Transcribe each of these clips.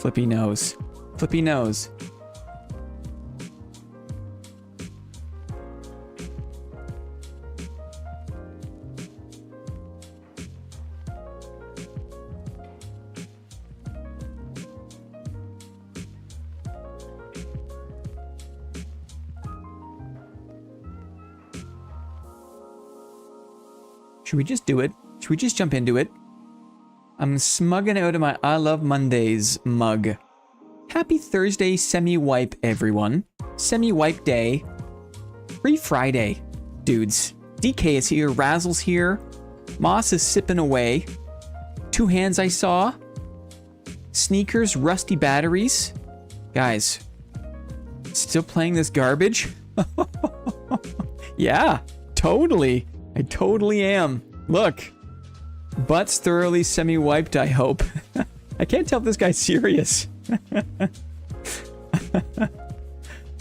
Flippy nose. Flippy nose. Should we just do it? Should we just jump into it? I'm smugging out of my I Love Mondays mug. Happy Thursday semi-wipe, everyone. Semi-wipe day. Free Friday, dudes. DK is here. Razzle's here. Moss is sipping away. Two hands I saw. Sneakers, rusty batteries. Guys, still playing this garbage? Yeah, totally. I totally am. Look. Butt's thoroughly semi-wiped, I hope. I can't tell if this guy's serious.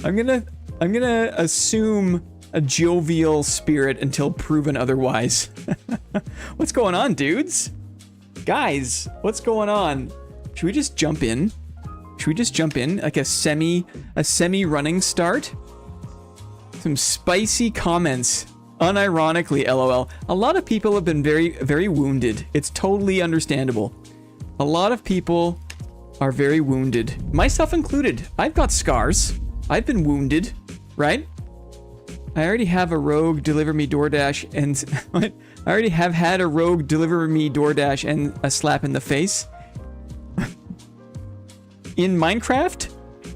I'm gonna assume a jovial spirit until proven otherwise. What's going on, dudes? Guys, what's going on? Should we just jump in? Should we just jump in like a semi running start? Some spicy comments. Unironically, LOL. A lot of people have been very wounded. It's totally understandable. A lot of people are very wounded. Myself included. I've got scars. I've been wounded, right? I already have a rogue deliver me DoorDash and... I already have had a rogue deliver me DoorDash and a slap in the face. In Minecraft?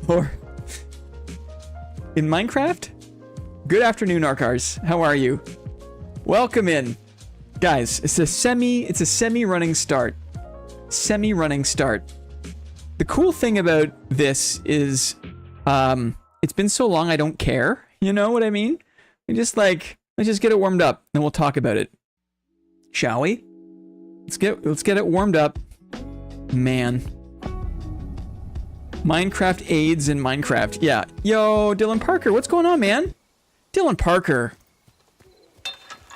Or... in Minecraft? Good afternoon, Arkars. How are you? Welcome in. Guys, it's a semi running start. Semi-running start. The cool thing about this is, it's been so long I don't care. You know what I mean? Let's just get it warmed up, and we'll talk about it. Shall we? Let's get it warmed up. Man. Minecraft AIDS in Minecraft. Yeah. Yo, Dylan Parker, what's going on, man? Dylan Parker.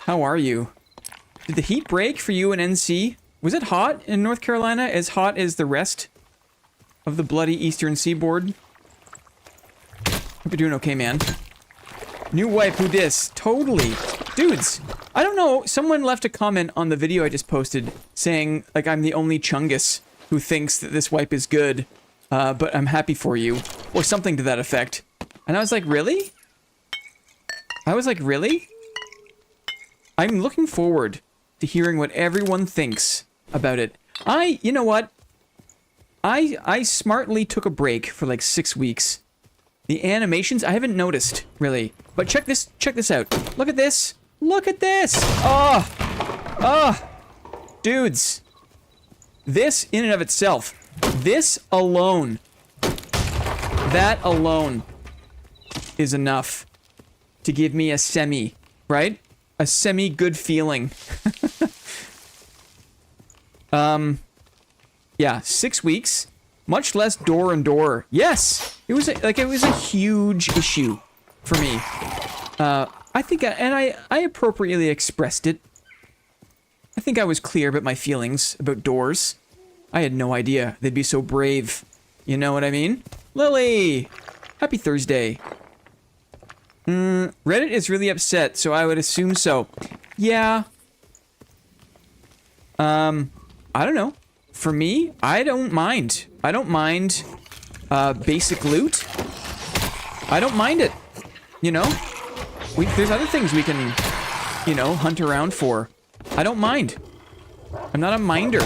How are you? Did the heat break for you in NC? Was it hot in North Carolina? As hot as the rest of the bloody eastern seaboard? Hope you're doing okay, man. New wife, who dis? Totally. Dudes, I don't know. Someone left a comment on the video I just posted saying, like, I'm the only chungus who thinks that this wipe is good, but I'm happy for you. Or something to that effect. And I was like, really? I was like, really? I'm looking forward to hearing what everyone thinks about it. You know what? I smartly took a break for like 6 weeks. The animations, I haven't noticed, really. But check this out. Look at this. Look at this. Oh. Oh. Dudes. This in and of itself. This alone. That alone is enough to give me a semi, right? A semi good feeling. Yeah, 6 weeks. Much less door and door. Yes! It was a huge issue for me. I think, I appropriately expressed it. I think I was clear about my feelings about doors. I had no idea they'd be so brave. You know what I mean? Lily! Happy Thursday. Reddit is really upset, so I would assume so. Yeah. I don't know. For me, I don't mind. I don't mind, basic loot. I don't mind it. You know? There's other things we can, you know, hunt around for. I don't mind. I'm not a minder.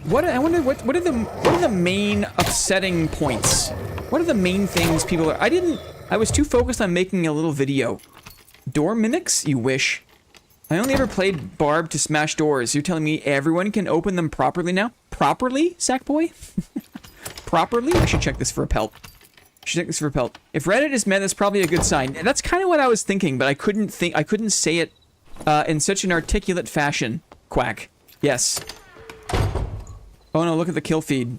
I wonder what are the main upsetting points? What are the main things people are... I was too focused on making a little video. Door mimics? You wish. I only ever played Barb to smash doors. You're telling me everyone can open them properly now? Properly, Sackboy? Properly? I should check this for a pelt. If Reddit is met, that's probably a good sign. That's kind of what I was thinking, but I couldn't say it in such an articulate fashion. Quack. Yes. Oh no, look at the kill feed.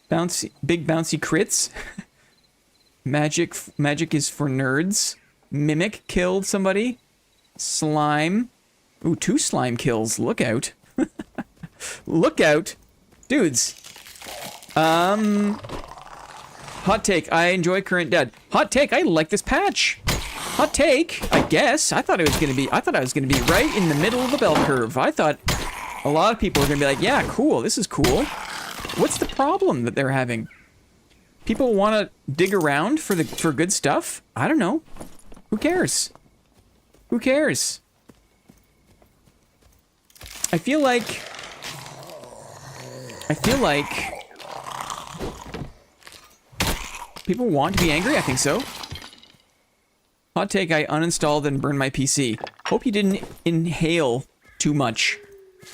Big bouncy crits. Magic is for nerds. Mimic killed somebody. Slime. Ooh, 2 slime kills. Look out. Look out. Dudes, Hot take, I enjoy current dead. Hot take, I like this patch. Hot take, I guess. I thought I was gonna be right in the middle of the bell curve. I thought a lot of people are gonna be like, yeah, cool, this is cool. What's the problem that they're having? People want to dig around for good stuff? I don't know. Who cares? Who cares? I feel like people want to be angry. I think so. Hot take, I uninstalled and burned my PC. Hope you didn't inhale too much.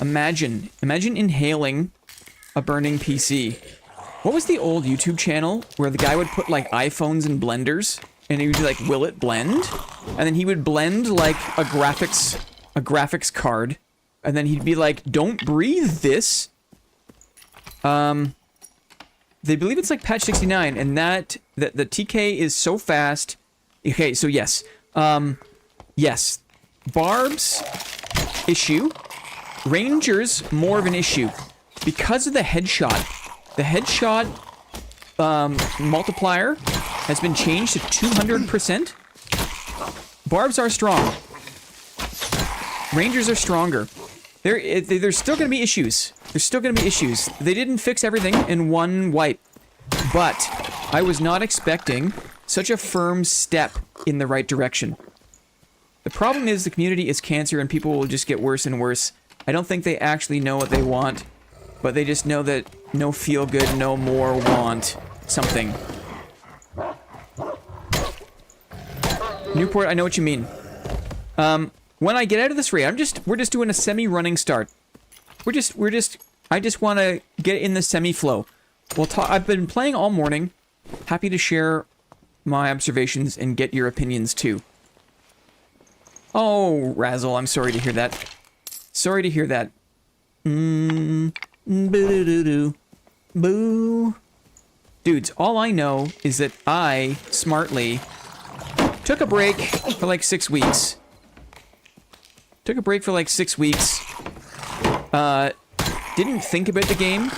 Imagine inhaling a burning PC. What was the old YouTube channel where the guy would put like iPhones in blenders and he would be like, will it blend? And then he would blend like a graphics card. And then he'd be like, don't breathe this. They believe it's like patch 69 and that the TK is so fast. Okay, so yes. Yes. Barb's issue. Ranger's more of an issue. Because of the headshot. The headshot multiplier has been changed to 200%. Barbs are strong. Rangers are stronger. There's still going to be issues. There's still going to be issues. They didn't fix everything in one wipe. But I was not expecting such a firm step in the right direction. The problem is the community is cancer and people will just get worse and worse. I don't think they actually know what they want. But they just know that no feel good, no more want something. Newport, I know what you mean. When I get out of this raid, we're just doing a semi-running start. I just want to get in the semi-flow. I've been playing all morning. Happy to share my observations and get your opinions too. Oh, Razzle, I'm sorry to hear that. Sorry to hear that. Boo-doo-doo-doo. Boo. Dudes, all I know is that I, smartly, took a break for like 6 weeks. Took a break for like 6 weeks. Didn't think about the game.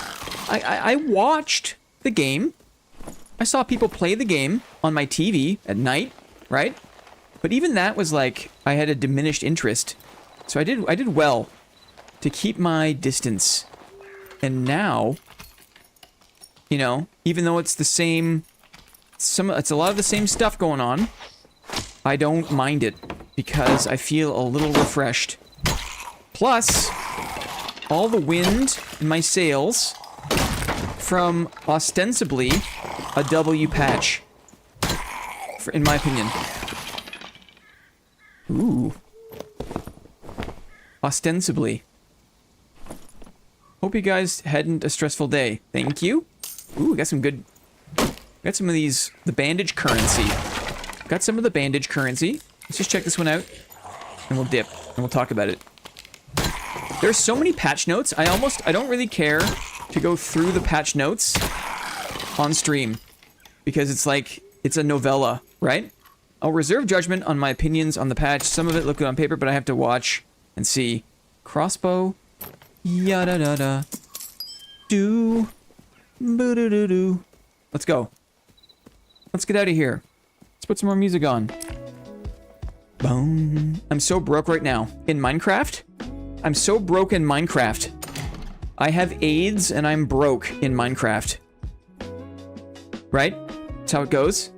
I watched the game. I saw people play the game on my TV at night, right? But even that was like, I had a diminished interest. So I did well to keep my distance. And now, you know, even though it's the same, it's a lot of the same stuff going on, I don't mind it because I feel a little refreshed. Plus, all the wind in my sails from ostensibly a W patch, in my opinion. Ooh. Ostensibly. Hope you guys hadn't a stressful day. Thank you. Ooh, got some good... Got some of these... The bandage currency. Got some of the bandage currency. Let's just check this one out. And we'll dip. And we'll talk about it. There's so many patch notes. I don't really care to go through the patch notes on stream. Because it's like... It's a novella, right? I'll reserve judgment on my opinions on the patch. Some of it look good on paper, but I have to watch and see. Crossbow... Yada da da. Do. Boo doo doo doo. Let's go. Let's get out of here. Let's put some more music on. Boom. I'm so broke right now. In Minecraft? I'm so broke in Minecraft. I have AIDS and I'm broke in Minecraft. Right? That's how it goes.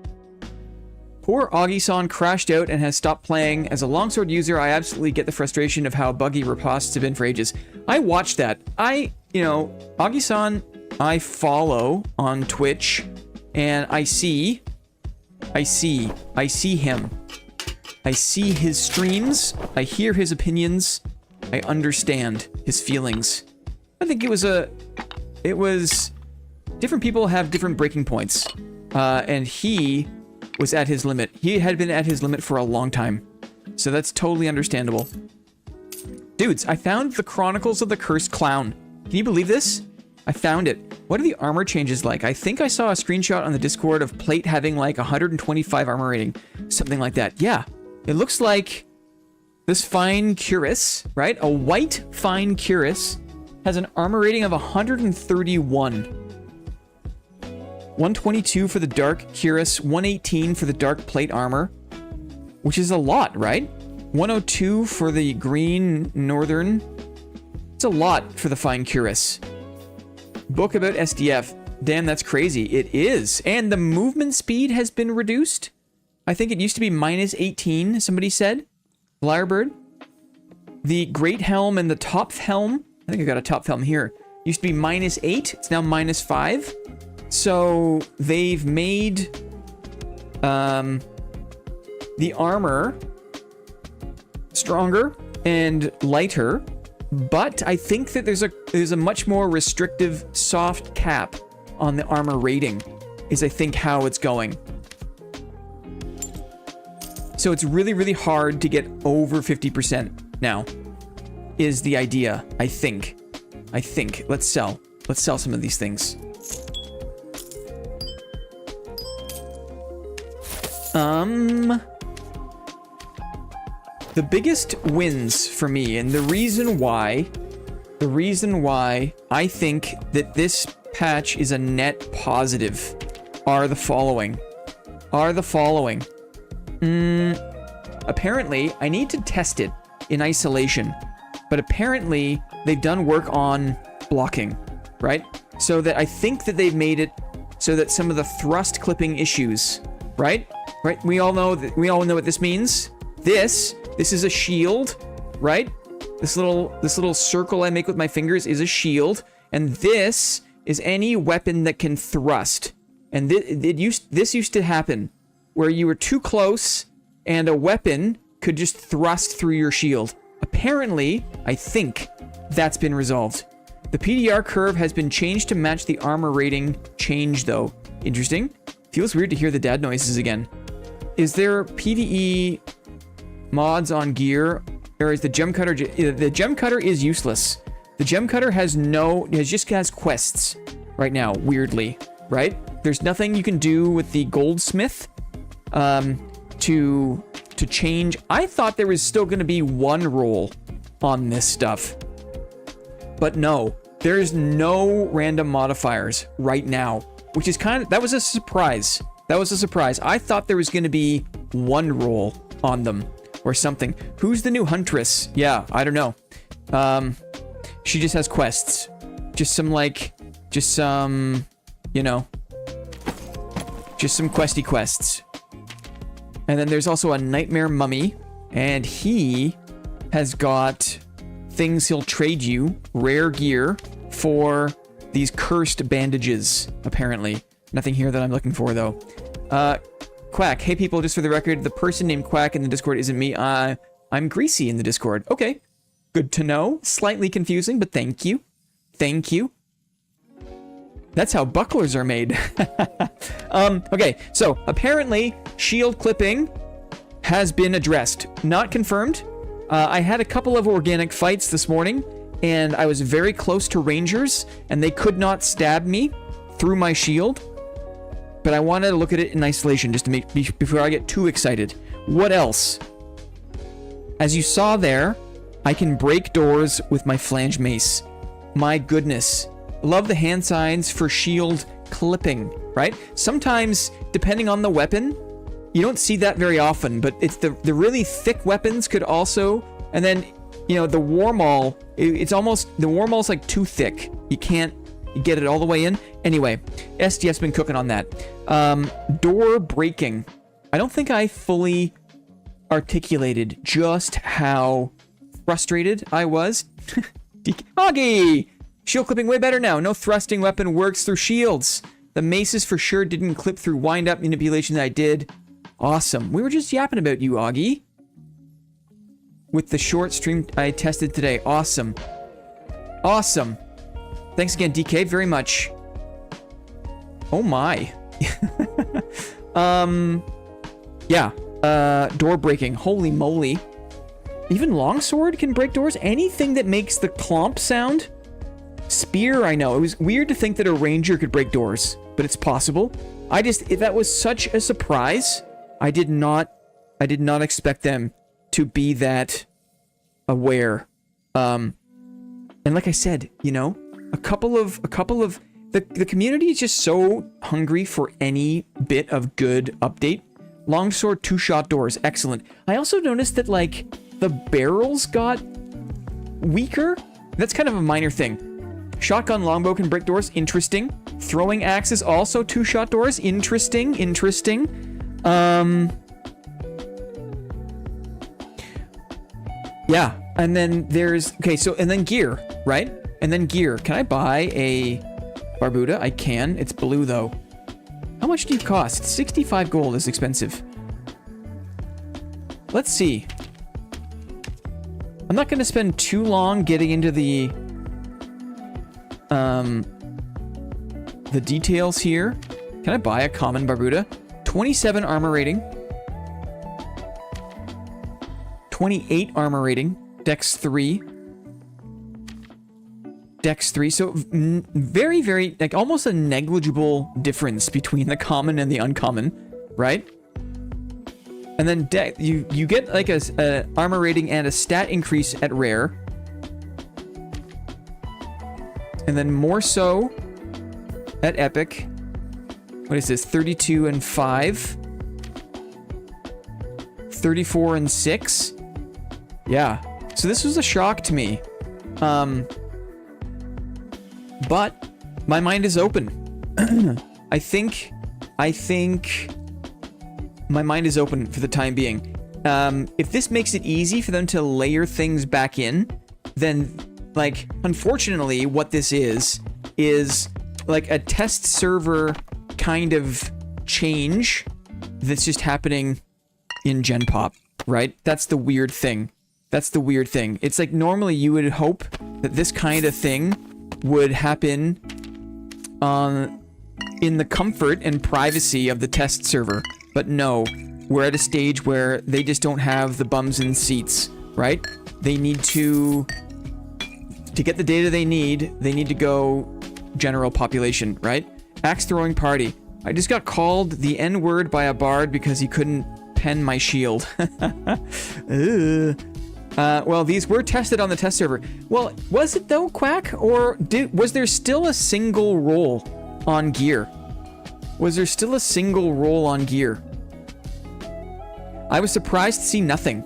Poor Augie-san crashed out and has stopped playing. As a longsword user, I absolutely get the frustration of how buggy riposts have been for ages. I watched that. You know, Augie-san, I follow on Twitch, and I see him. I see his streams. I hear his opinions. I understand his feelings. I think it was different people have different breaking points. And he was at his limit. He had been at his limit for a long time. So that's totally understandable. Dudes, I found the Chronicles of the Cursed Clown. Can you believe this? I found it. What are the armor changes like? I think I saw a screenshot on the Discord of Plate having like 125 armor rating. Something like that. Yeah. It looks like this fine cuirass, right? A white fine cuirass has an armor rating of 131. 122 for the dark cuirass, 118 for the dark plate armor, which is a lot, right? 102 for the green northern. It's a lot for the fine cuirass. Book about SDF. Damn, that's crazy. It is. And the movement speed has been reduced. I think it used to be minus 18, somebody said. Lyrebird. The great helm and the top helm, I think I got a top helm here, used to be minus 8. It's now minus 5. So they've made the armor stronger and lighter, but I think that there's a much more restrictive soft cap on the armor rating, is I think how it's going. So it's really, really hard to get over 50% now, is the idea, I think. Let's sell some of these things. The biggest wins for me, and the reason why I think that this patch is a net positive are the following. Apparently, I need to test it in isolation, but apparently they've done work on blocking, right? So that I think that they've made it so that some of the thrust clipping issues, right? We all know what this means. This is a shield, right? This little circle I make with my fingers is a shield, and this is any weapon that can thrust. And this used to happen where you were too close and a weapon could just thrust through your shield. Apparently, I think that's been resolved. The PDR curve has been changed to match the armor rating change, though. Interesting. Feels weird to hear the dad noises again. Is there PvE mods on gear, or is the gem cutter? The gem cutter is useless. The gem cutter has quests right now. Weirdly, right? There's nothing you can do with the goldsmith to change. I thought there was still going to be one roll on this stuff, but no, there's no random modifiers right now, which is that was a surprise. I thought there was going to be one roll on them or something. Who's the new huntress? Yeah, I don't know. She just has quests. Just some questy quests. And then there's also a nightmare mummy, and he has got things he'll trade you, rare gear, for these cursed bandages, apparently. Nothing here that I'm looking for, though. Quack. Hey, people, just for the record, the person named Quack in the Discord isn't me. I'm Greasy in the Discord. Okay. Good to know. Slightly confusing, but thank you. Thank you. That's how bucklers are made. Okay, so apparently shield clipping has been addressed. Not confirmed. I had a couple of organic fights this morning, and I was very close to rangers, and they could not stab me through my shield. But I wanted to look at it in isolation just to make before I get too excited. What else? As you saw there, I can break doors with my flange mace. My goodness. Love the hand signs for shield clipping, right? Sometimes, depending on the weapon, you don't see that very often, but it's the really thick weapons could also, and then, the Warmaul, it's almost, the Warmaul's like too thick. You can't get it all the way in. Anyway, SDF's been cooking on that. Door breaking. I don't think I fully articulated just how frustrated I was. Augie! Shield clipping way better now. No thrusting weapon works through shields. The maces for sure didn't clip through wind-up manipulation that I did. Awesome. We were just yapping about you, Augie. With the short stream I tested today. Awesome. Awesome. Thanks again, DK, very much. Oh my. Yeah. Door breaking. Holy moly. Even longsword can break doors? Anything that makes the clomp sound? Spear, I know. It was weird to think that a ranger could break doors, but it's possible. That was such a surprise. I did not expect them to be that aware. And like I said, a couple of The community is just so hungry for any bit of good update. Longsword, 2-shot doors, excellent. I also noticed that, like, the barrels got weaker. That's kind of a minor thing. Shotgun longbow can break doors, interesting. Throwing axes, also 2-shot doors, interesting. Yeah, and then there's, okay, so, and then gear, right? And then gear. Can I buy a Barbuda? I can. It's blue, though. How much do you cost? 65 gold is expensive. Let's see. I'm not going to spend too long getting into the details here. Can I buy a common Barbuda? 27 armor rating. 28 armor rating. Dex 3. Dex 3. So very, very, like almost a negligible difference between the common and the uncommon, right? And then you get like a armor rating and a stat increase at rare. And then more so at epic. What is this? 32 and 5. 34 and 6. Yeah. So this was a shock to me. But my mind is open. I think my mind is open for the time being. If this makes it easy for them to layer things back in, then, like, unfortunately, what this is like a test server kind of change that's just happening in Gen Pop, right? That's the weird thing. It's like normally you would hope that this kind of thing would happen in the comfort and privacy of the test server. But no, we're at a stage where they just don't have the bums in seats, right? They need to get the data they need to go general population, right? Axe throwing party. I just got called the N-word by a bard because he couldn't pen my shield. Well, these were tested on the test server. Well, was it though, Quack? Or was there still a single roll on gear? I was surprised to see nothing.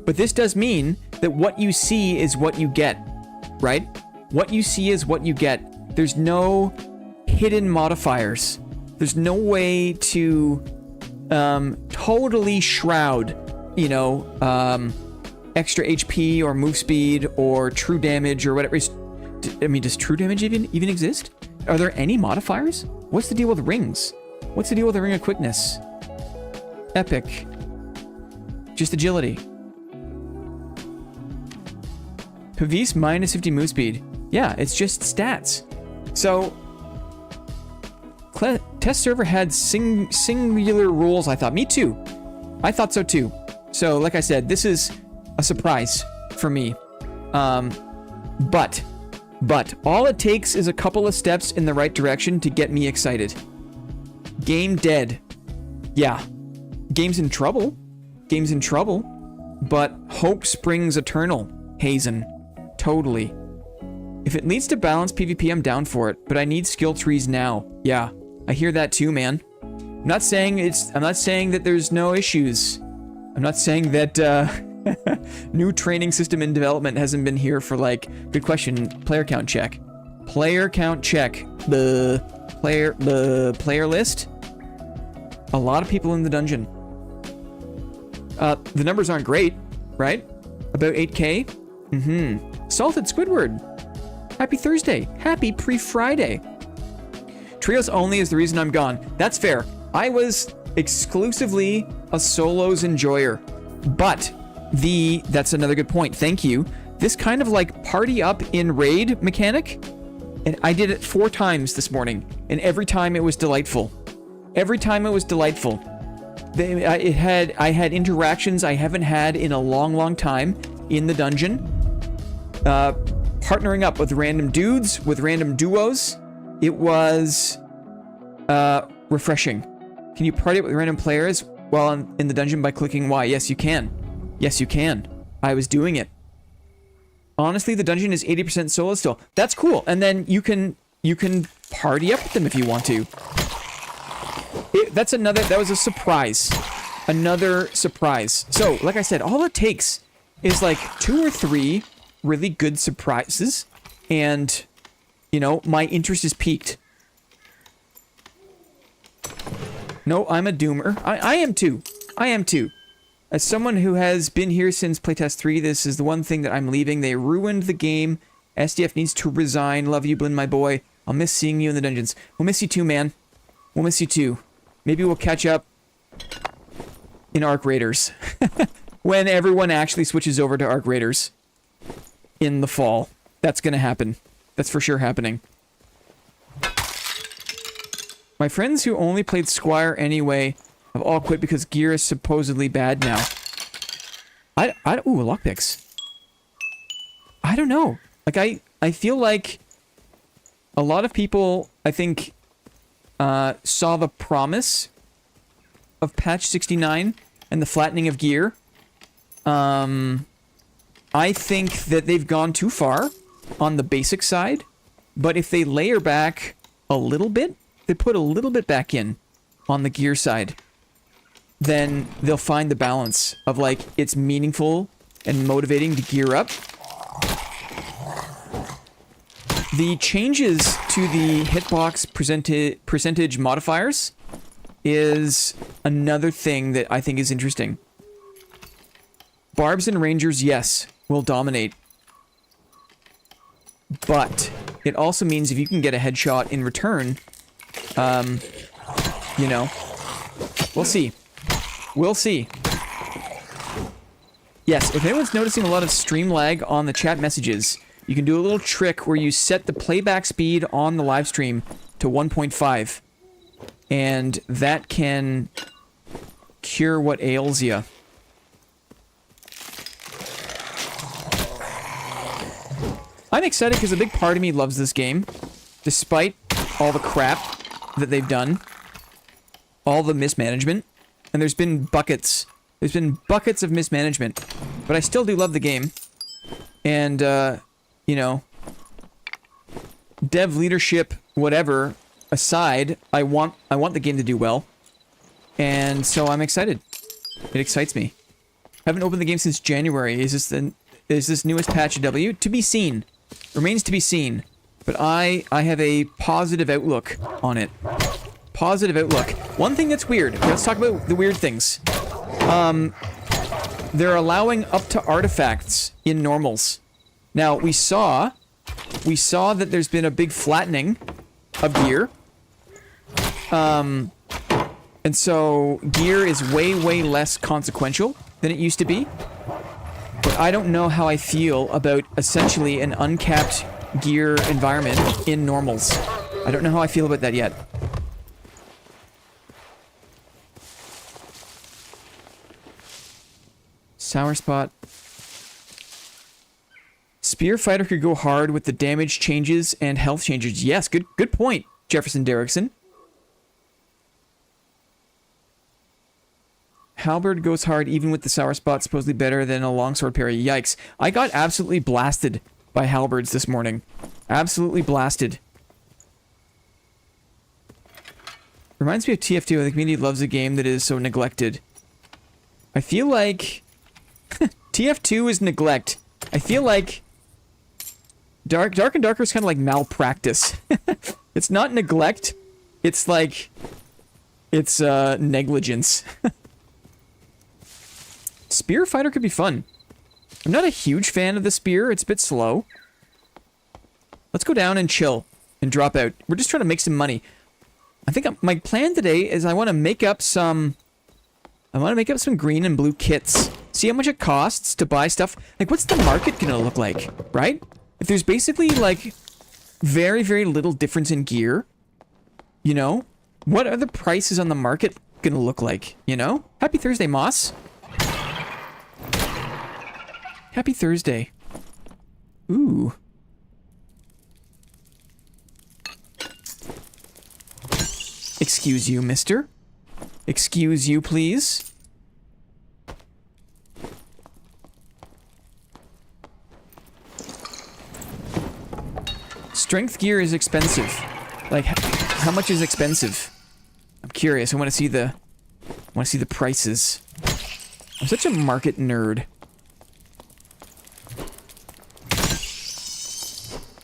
But this does mean that what you see is what you get, right? What you see is what you get. There's no hidden modifiers. There's no way to totally shroud, you know, extra HP or move speed or true damage or whatever. I mean, does true damage even exist? Are there any modifiers? What's the deal with rings? What's the deal with the ring of quickness? Epic. Just agility. Pavis minus 50 move speed. Yeah, it's just stats. So, test server had singular rules, I thought. Me too. I thought so too. So, like I said, this is a surprise for me. But all it takes is a couple of steps in the right direction to get me excited. Game dead. Yeah. Game's in trouble. But hope springs eternal, Hazen. Totally. If it leads to balanced PvP, I'm down for it, but I need skill trees now. Yeah, I hear that too, man. I'm not saying that there's no issues. I'm not saying that new training system in development hasn't been here for, like, good question, player count check. Player count check. The player list. A lot of people in the dungeon. The numbers aren't great, right? About 8K? Salted Squidward. Happy Thursday. Happy pre-Friday. Trios only is the reason I'm gone. That's fair. I was exclusively a solos enjoyer. But that's another good point. Thank you. This kind of like party up in raid mechanic, and I did it 4 times this morning, and every time it was delightful. I had interactions I haven't had in a long time in the dungeon. Partnering up with random dudes, with random duos. It was refreshing. Can you party up with random players while in the dungeon by clicking Y? Yes, you can. I was doing it. Honestly, the dungeon is 80% solo still. That's cool. And then you can party up with them if you want to. That was a surprise. Another surprise. So, like I said, all it takes is like 2 or 3 really good surprises. And, you know, my interest is piqued. No, I'm a doomer. I am too. I am too. As someone who has been here since playtest 3, this is the one thing that I'm leaving. They ruined the game. SDF needs to resign. Love you, Blinn, my boy. I'll miss seeing you in the dungeons. We'll miss you too, man. We'll miss you too. Maybe we'll catch up in Arc Raiders. When everyone actually switches over to Arc Raiders. In the fall. That's gonna happen. That's for sure happening. My friends who only played Squire anyway have all quit because gear is supposedly bad now. Ooh, lockpicks. I don't know. Like, I feel like a lot of people, I think, saw the promise of patch 69 and the flattening of gear. I think that they've gone too far on the basic side, but if they layer back a little bit, they put a little bit back in on the gear side, then they'll find the balance of, like, it's meaningful and motivating to gear up. The changes to the hitbox percentage modifiers is another thing that I think is interesting. Barbs and Rangers, yes, will dominate. But it also means if you can get a headshot in return, you know, we'll see. We'll see. Yes, if anyone's noticing a lot of stream lag on the chat messages, you can do a little trick where you set the playback speed on the live stream to 1.5. And that can cure what ails you. I'm excited because a big part of me loves this game. Despite all the crap that they've done. All the mismanagement. And there's been buckets. There's been buckets of mismanagement. But I still do love the game. And, you know, dev leadership, whatever, aside, I want the game to do well. And so I'm excited. It excites me. Haven't opened the game since January. Is this newest patch a W? To be seen. Remains to be seen. But I have a positive outlook on it. Positive outlook. One thing that's weird. Okay, let's talk about the weird things. They're allowing up to artifacts in normals. Now, we saw that there's been a big flattening of gear. And so gear is way, way less consequential than it used to be. But I don't know how I feel about essentially an uncapped gear environment in normals. I don't know how I feel about that yet. Sour spot. Spear fighter could go hard with the damage changes and health changes. Yes, good point, Jefferson Derrickson. Halberd goes hard even with the sour spot, supposedly better than a longsword parry. Yikes. I got absolutely blasted by halberds this morning. Absolutely blasted. Reminds me of TF2. The community loves a game that is so neglected. I feel like TF2 is neglect. I feel like Dark and Darker is kind of like malpractice. It's not neglect. It's like it's negligence. Spear fighter could be fun. I'm not a huge fan of the spear. It's a bit slow. Let's go down and chill and drop out. We're just trying to make some money. I think my plan today is I want to make up some green and blue kits. See how much it costs to buy stuff. Like, what's the market gonna look like, right? If there's basically, like, very, very little difference in gear, you know? What are the prices on the market gonna look like, you know? Happy Thursday, Moss. Happy Thursday. Ooh. Excuse you, mister. Excuse you, please. Strength gear is expensive. Like, how much is expensive? I'm curious. I want to see the prices. I'm such a market nerd.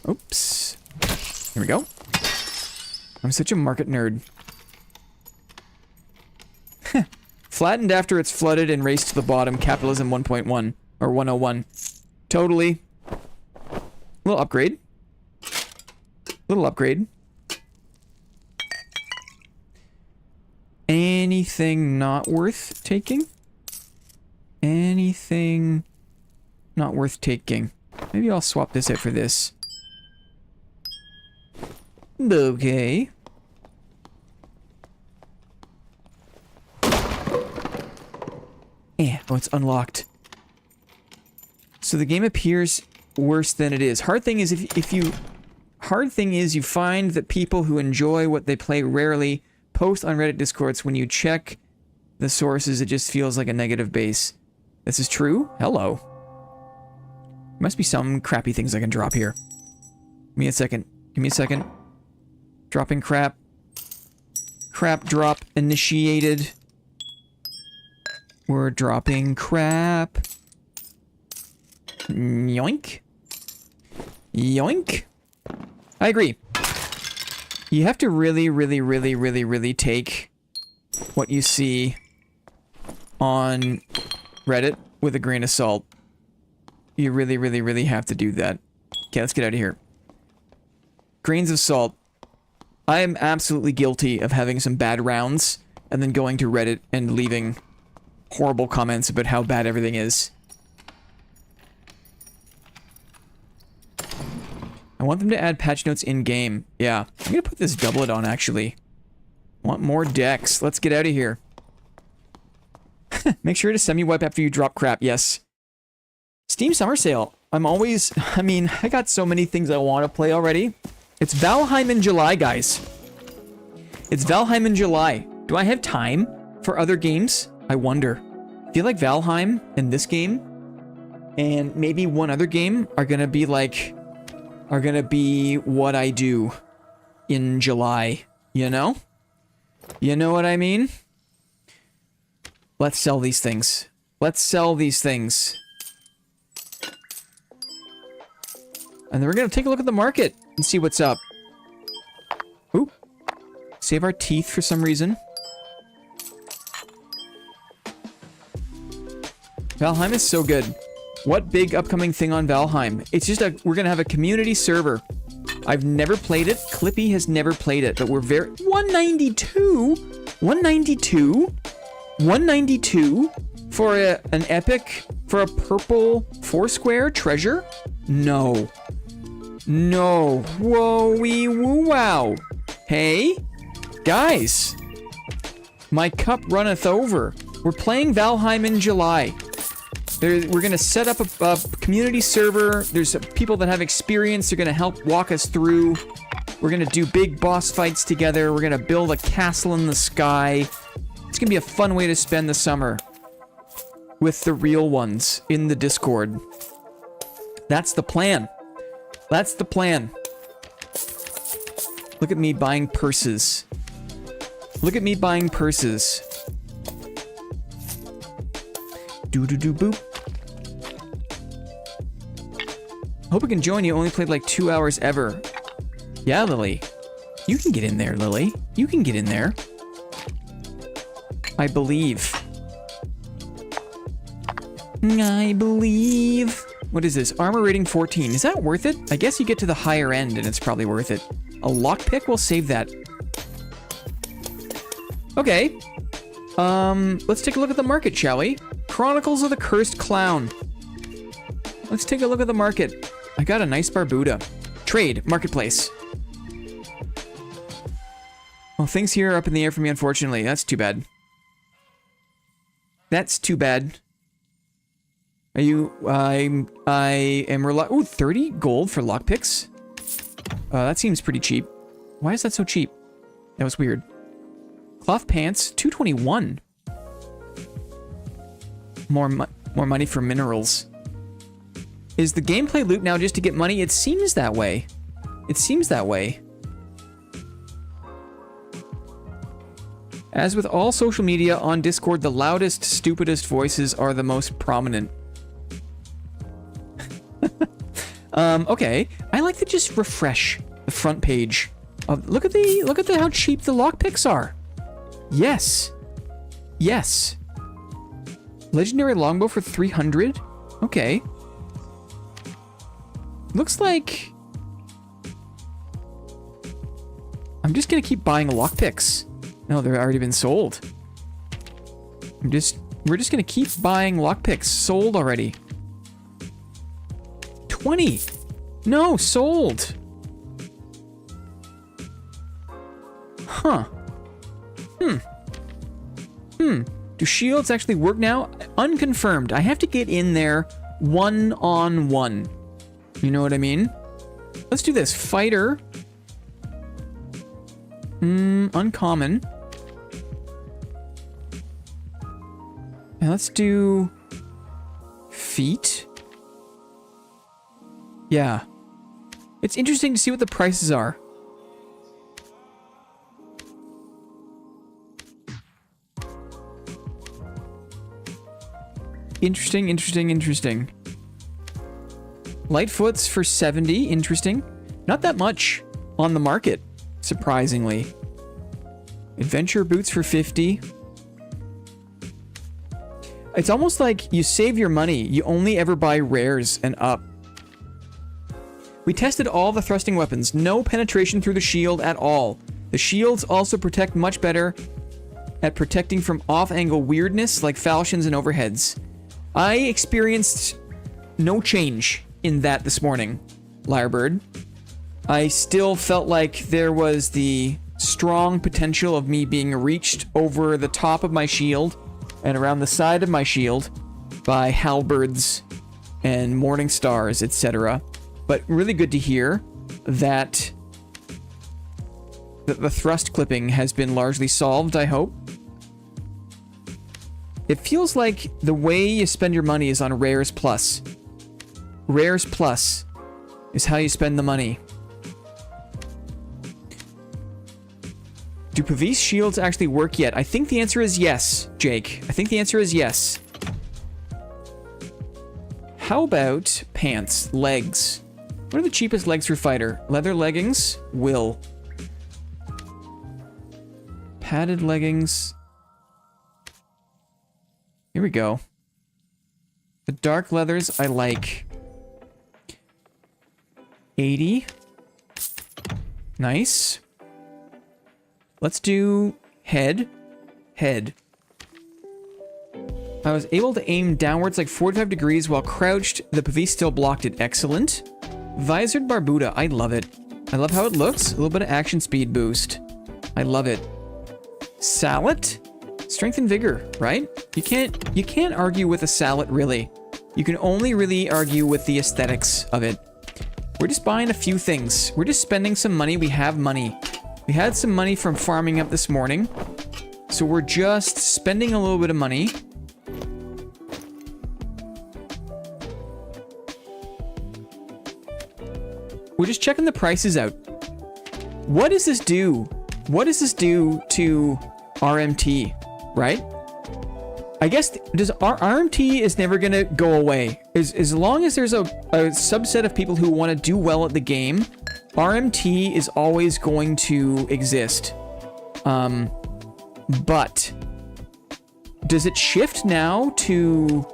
Oops. Here we go. I'm such a market nerd. Flattened after it's flooded and raced to the bottom. Capitalism 1.1 or 101. Totally. Little upgrade. Little upgrade. Anything not worth taking? Anything not worth taking? Maybe I'll swap this out for this. Okay. Oh, it's unlocked. So the game appears worse than it is. Hard thing is you find that people who enjoy what they play rarely post on Reddit Discords. When you check the sources, it just feels like a negative base. This is true? Hello. Must be some crappy things I can drop here. Give me a second. Give me a second. Dropping crap. Crap drop initiated. We're dropping crap. Yoink. Yoink. I agree. You have to really take what you see on Reddit with a grain of salt. You really have to do that. Okay, let's get out of here. Grains of salt. I am absolutely guilty of having some bad rounds and then going to Reddit and leaving horrible comments about how bad everything is. I want them to add patch notes in-game. Yeah. I'm gonna put this doublet on, actually. Want more decks. Let's get out of here. Make sure to semi-wipe after you drop crap. Yes. Steam Summer Sale. I mean, I got so many things I want to play already. It's Valheim in July, guys. It's Valheim in July. Do I have time for other games? I wonder. I feel like Valheim and this game and maybe one other game are gonna be like... are gonna be what I do in July. You know? You know what I mean? Let's sell these things. Let's sell these things. And then we're gonna take a look at the market and see what's up. Ooh. Save our teeth for some reason. Valheim is so good. What big upcoming thing on Valheim? It's just we're gonna have a community server. I've never played it. Clippy has never played it, but we're very... 192? 192? 192? For an epic... for a purple Foursquare treasure? No. No. Whoa-wee woo-wow. Hey? Guys. My cup runneth over. We're playing Valheim in July. We're gonna set up a community server. There's people that have experience. They're gonna help walk us through. We're gonna do big boss fights together. We're gonna build a castle in the sky. It's gonna be a fun way to spend the summer. With the real ones in the Discord. That's the plan. That's the plan. Look at me buying purses. Look at me buying purses. Do-do-do-boop. Hope we can join you. Only played like 2 hours ever. Yeah, Lily. You can get in there, Lily. You can get in there. I believe. I believe. What is this? Armor rating 14. Is that worth it? I guess you get to the higher end and it's probably worth it. A lockpick? We'll save that. Okay. Let's take a look at the market, shall we? Chronicles of the Cursed Clown. Let's take a look at the market. I got a nice Barbuda. Trade. Marketplace. Well, things here are up in the air for me, unfortunately. That's too bad. That's too bad. Are you... I am... Ooh, 30 gold for lockpicks? That seems pretty cheap. Why is that so cheap? That was weird. Cloth pants, 221. More money for minerals. Is the gameplay loop now just to get money? It seems that way. It seems that way. As with all social media, on Discord, the loudest, stupidest voices are the most prominent. Okay. I like to just refresh the front page. Look at how cheap the lockpicks are. Yes. Yes. Legendary longbow for 300? Okay. Looks like... I'm just gonna keep buying lockpicks. No, they've already been sold. We're just gonna keep buying lockpicks. Sold already. 20! No, sold! Huh. Do shields actually work now? Unconfirmed. I have to get in there one-on-one. You know what I mean? Let's do this. Fighter. Uncommon. And let's do... feet. Yeah. It's interesting to see what the prices are. Interesting, interesting, interesting. Lightfoots for 70. Interesting. Not that much on the market, surprisingly. Adventure boots for 50. It's almost like you save your money. You only ever buy rares and up. We tested all the thrusting weapons. No penetration through the shield at all. The shields also protect much better at protecting from off-angle weirdness like falchions and overheads. I experienced no change in that this morning, Lyrebird. I still felt like there was the strong potential of me being reached over the top of my shield and around the side of my shield by halberds and morning stars, etc. But really good to hear that the thrust clipping has been largely solved, I hope. It feels like the way you spend your money is on Rares Plus. Rares Plus is how you spend the money. Do Pavis shields actually work yet? I think the answer is yes, Jake. I think the answer is yes. How about pants? Legs. What are the cheapest legs for fighter? Leather leggings? Will. Padded leggings. Here we go. The dark leathers I like. 80. Nice. Let's do head. Head. I was able to aim downwards like 45 degrees while crouched. The Pavis still blocked it. Excellent. Visored Barbuda. I love it. I love how it looks. A little bit of action speed boost. I love it. Sallet. Strength and vigor, right? You can't argue with a sallet, really. You can only really argue with the aesthetics of it. We're just buying a few things. We're just spending some money. We have money. We had some money from farming up this morning. So we're just spending a little bit of money. We're just checking the prices out. What does this do? What does this do to RMT, right? I guess our RMT is never gonna go away. As long as there's a subset of people who want to do well at the game, RMT is always going to exist. But does it shift now to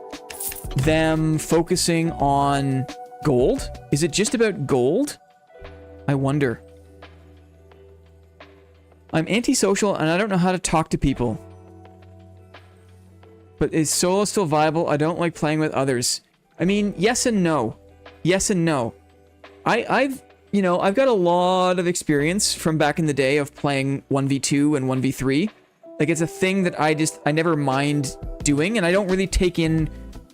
them focusing on gold? Is it just about gold? I wonder. I'm antisocial and I don't know how to talk to people. But is solo still viable? I don't like playing with others. I mean, yes and no. Yes and no. I've got a lot of experience from back in the day of playing 1v2 and 1v3. Like, it's a thing that I never mind doing, and I don't really take in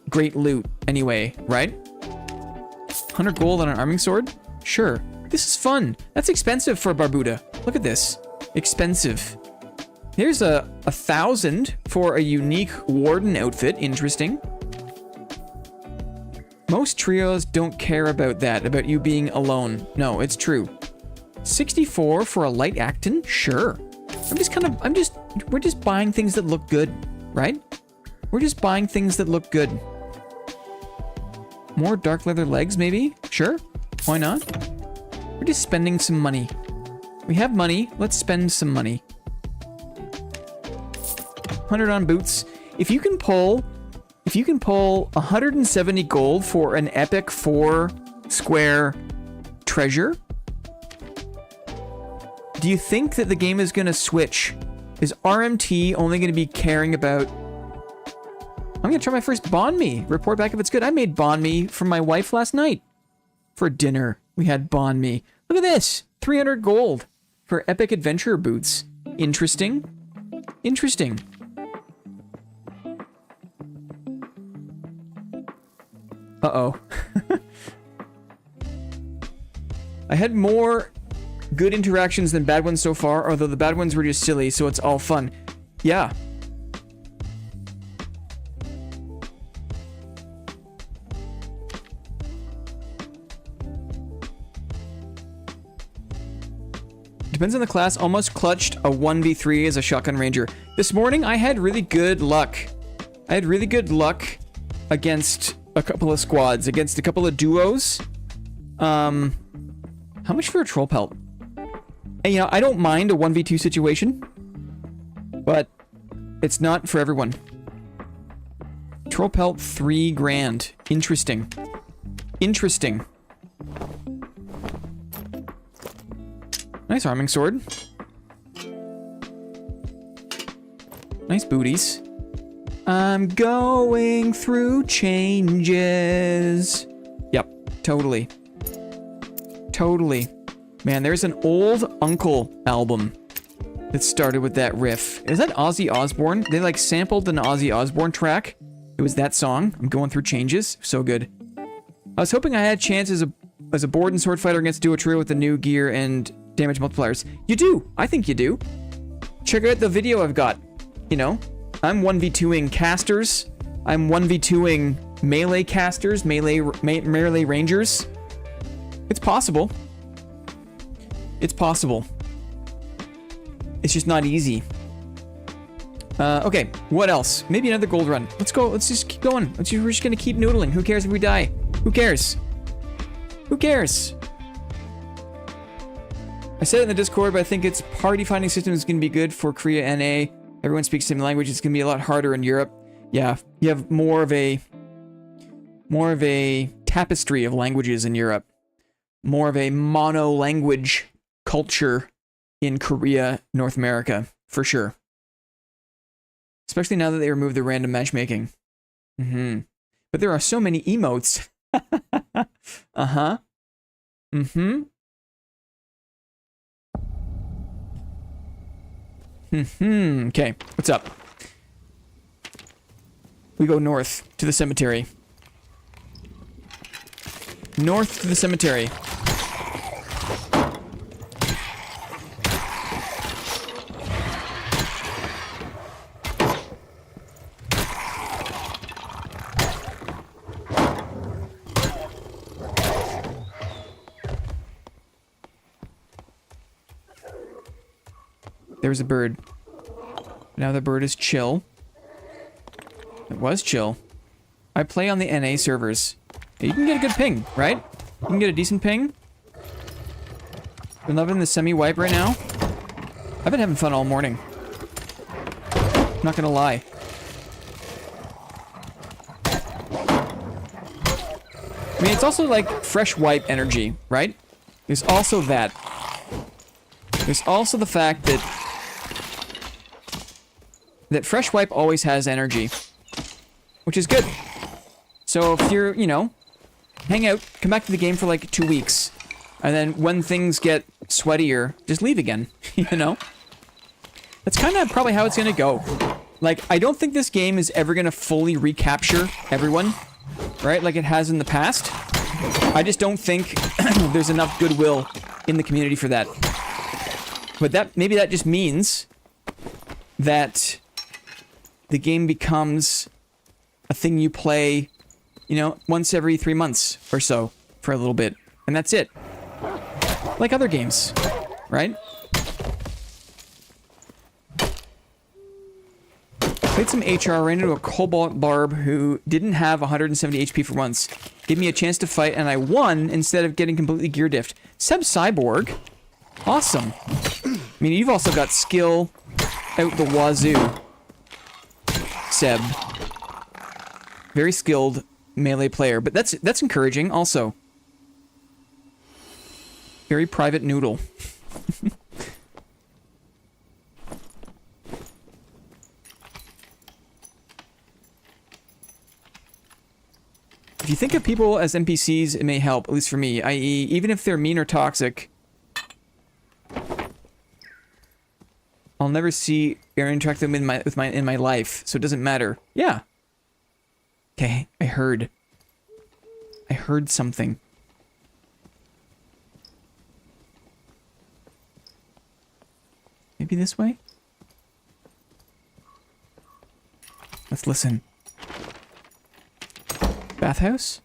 great loot anyway, right? 100 gold on an arming sword? Sure. This is fun. That's expensive for Barbuda. Look at this. Expensive. Here's 1,000 for a unique warden outfit. Interesting. Most trios don't care about that, about you being alone. No, it's true. $64 for a light Acton? Sure. We're just buying things that look good, right? We're just buying things that look good. More dark leather legs, maybe? Sure. Why not? We're just spending some money. We have money. Let's spend some money. 100 on boots. If you can pull 170 gold for an epic 4 square treasure, do you think that the game is going to switch? Is RMT only going to be caring about... I'm going to try my first banh mi. Report back if it's good. I made banh mi for my wife last night. For dinner, we had banh mi. Look at this. 300 gold for epic adventure boots. Interesting. Interesting. Uh-oh. I had more good interactions than bad ones so far, although the bad ones were just silly, so it's all fun. Yeah. Depends on the class. Almost clutched a 1v3 as a shotgun ranger. This morning, I had really good luck. I had really good luck against a couple of squads, against a couple of duos. How much for a troll pelt? And, you know, I don't mind a 1v2 situation, but it's not for everyone. Troll pelt, 3 grand. Interesting. Interesting. Nice arming sword. Nice booties. I'm going through changes. Yep, totally. Totally. Man, there's an old Uncle album that started with that riff. Is that Ozzy Osbourne? They like sampled an Ozzy Osbourne track. It was that song. I'm going through changes. So good. I was hoping I had a chance as a board and sword fighter against duo trio with the new gear and damage multipliers. You do. I think you do. Check out the video I've got. You know, I'm 1v2ing casters. I'm 1v2ing melee casters, melee rangers. It's possible. It's possible. It's just not easy. Okay, what else? Maybe another gold run. Let's go. Let's just keep going. We're just gonna keep noodling. Who cares if we die? Who cares? Who cares? I said it in the Discord, but I think its party finding system is going to be good for Korea NA. Everyone speaks the same language. It's going to be a lot harder in Europe. Yeah, you have more of a tapestry of languages in Europe. More of a mono-language culture in Korea, North America, for sure. Especially now that they removed the random matchmaking. But there are so many emotes. Uh-huh. Okay, what's up? We go north to the cemetery. North to the cemetery. There's a bird. Now the bird is chill. It was chill. I play on the NA servers. You can get a good ping, right? You can get a decent ping. Been loving the semi-wipe right now. I've been having fun all morning. Not gonna lie. I mean, it's also like fresh wipe energy, right? There's also that. There's also the fact that fresh wipe always has energy, which is good. So if you're, you know, hang out, come back to the game for like 2 weeks, and then when things get sweatier, just leave again, you know? That's kind of probably how it's gonna go. Like, I don't think this game is ever gonna fully recapture everyone, right? Like it has in the past. I just don't think there's enough goodwill in the community for that. But maybe that just means that the game becomes a thing you play, you know, once every 3 months or so for a little bit. And that's it. Like other games. right? Played some HR, ran into a Cobalt Barb who didn't have 170 HP for once. Gave me a chance to fight, and I won instead of getting completely gear diffed. Seb Cyborg. Awesome. I mean, you've also got skill out the wazoo. Seb. Very skilled melee player, but that's encouraging also. Very private noodle. If you think of people as NPCs, it may help, at least for me, i.e., even if they're mean or toxic, I'll never see or interact with them in my life, so it doesn't matter. Yeah. Okay, I heard something. Maybe this way? Let's listen. Bathhouse?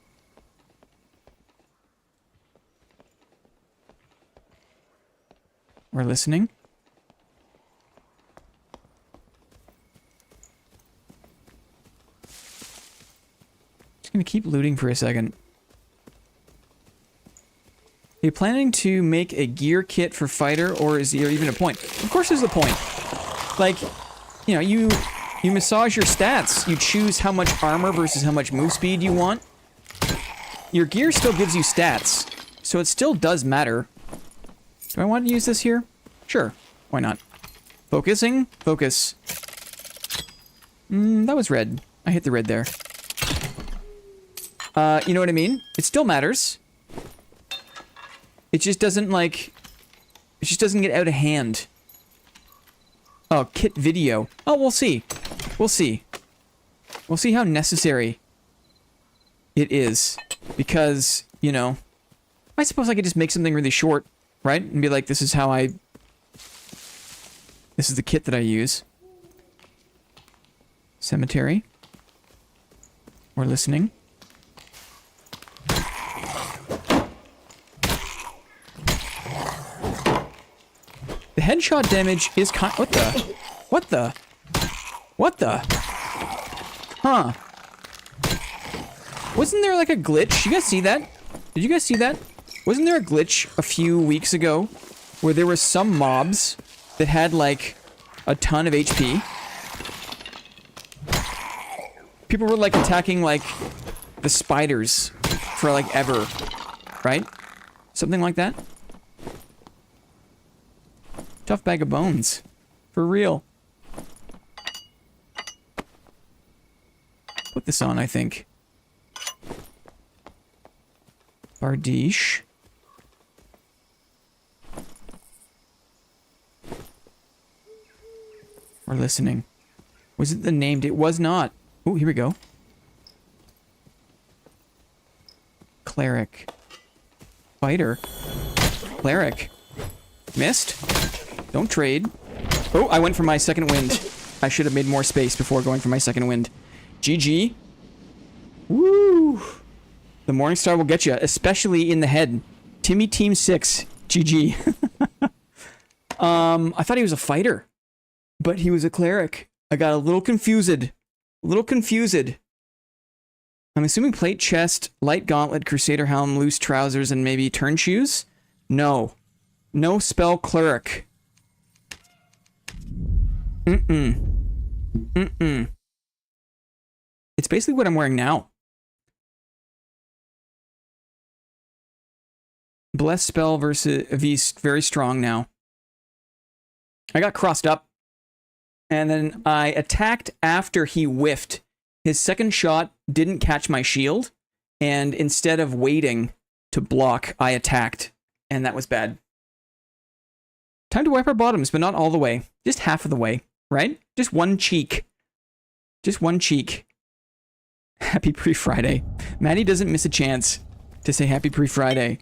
We're listening. Just gonna keep looting for a second. Are you planning to make a gear kit for fighter, or is there even a point? Of course there's a point. Like, you know, you massage your stats. You choose how much armor versus how much move speed you want. Your gear still gives you stats, so it still does matter. Do I want to use this here? Sure. Why not? Focusing? Focus. That was red. I hit the red there. You know what I mean? It still matters. It just doesn't, like... It just doesn't get out of hand. Oh, kit video. Oh, we'll see. We'll see. We'll see how necessary it is. Because, you know... I suppose I could just make something really short, right? And be like, this is how I... This is the kit that I use. Cemetery. We're listening. The headshot damage is kind... What the? What the? What the? Huh. Wasn't there like a glitch? You guys see that? Did you guys see that? Wasn't there a glitch a few weeks ago where there were some mobs that had like a ton of HP? People were like attacking like the spiders for like ever, right? Something like that? Tough bag of bones. For real. Put this on, I think. Bardiche. We're listening. Was it the named? It was not. Oh, here we go. Cleric. Fighter. Cleric. Missed. Don't trade. Oh, I went for my second wind. I should have made more space before going for my second wind. GG. Woo! The Morningstar will get you, especially in the head. Timmy Team 6. GG. I thought he was a fighter, but he was a cleric. I got a little confused. A little confused. I'm assuming plate chest, light gauntlet, crusader helm, loose trousers, and maybe turn shoes? No. No spell cleric. It's basically what I'm wearing now. Bless spell versus V, very strong now. I got crossed up. And then I attacked after he whiffed. His second shot didn't catch my shield. And instead of waiting to block, I attacked. And that was bad. Time to wipe our bottoms, but not all the way. Just half of the way, right? Just one cheek. Just one cheek. Happy pre-Friday. Maddie doesn't miss a chance to say happy pre-Friday.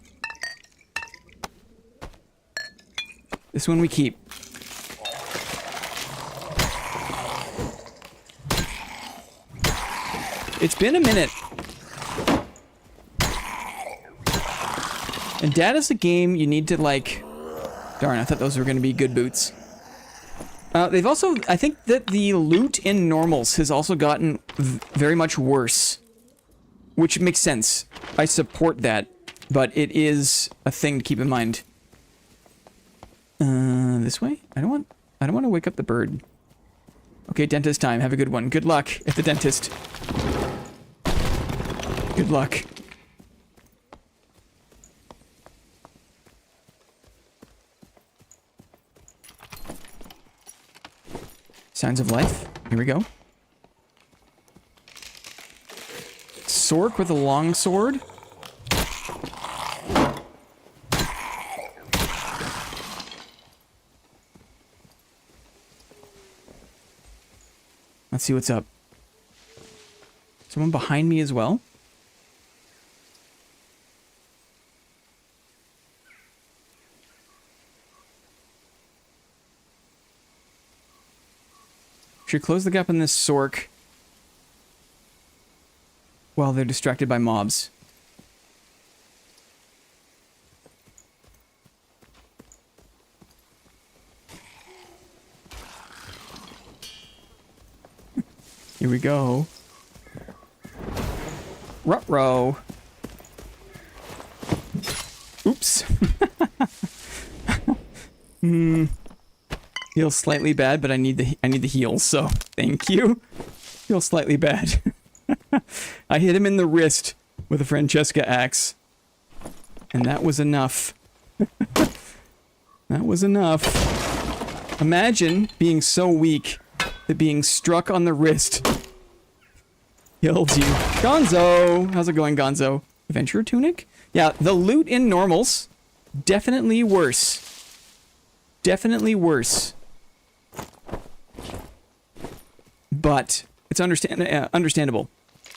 This one we keep. It's been a minute. And Data's a game you need to, like, Darn, I thought those were going to be good boots. They've also... I think that the loot in normals has also gotten very much worse. Which makes sense. I support that. But it is a thing to keep in mind. This way? I don't want to wake up the bird. Okay, dentist time. Have a good one. Good luck at the dentist. Good luck. Signs of life. Here we go. Sork with a long sword. Let's see what's up. Someone behind me as well? Should close the gap in this Sork while they're distracted by mobs. Here we go. Ruh-roh. Oops. Feels slightly bad, but I need the heals, so thank you. Feels slightly bad. I hit him in the wrist with a Francesca axe. And that was enough. That was enough. Imagine being so weak that being struck on the wrist kills you. Gonzo! How's it going, Gonzo? Adventurer tunic? Yeah, the loot in normals, definitely worse. Definitely worse. But it's understandable,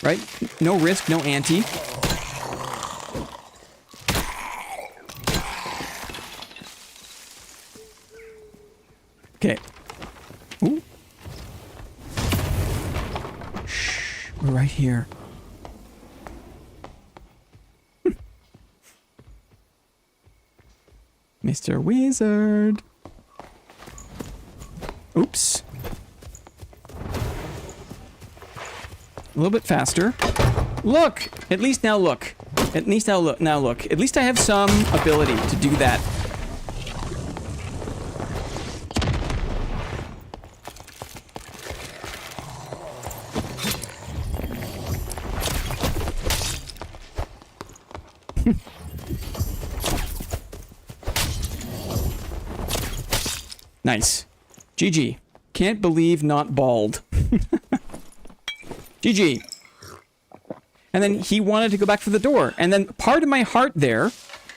right? No risk, no ante. Okay. Ooh. Shh, we're right here. Mr. Wizard. Oops. A little bit faster. Look! At least now look. At least now look. At least I have some ability to do that. Nice. GG. Can't believe not bald. GG. And then he wanted to go back for the door. And then part of my heart there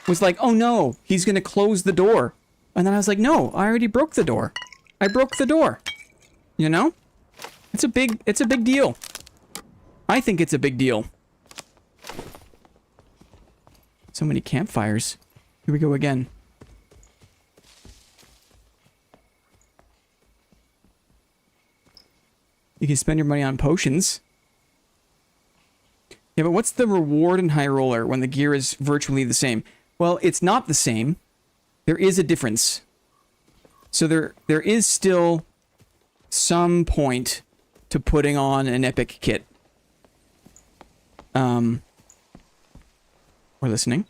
was like, oh no, he's going to close the door. And then I was like, no, I already broke the door. I broke the door. You know? It's a big deal. I think it's a big deal. So many campfires. Here we go again. You can spend your money on potions. Yeah, but what's the reward in High Roller when the gear is virtually the same? Well, it's not the same. There is a difference. So there is still some point to putting on an epic kit. We're listening.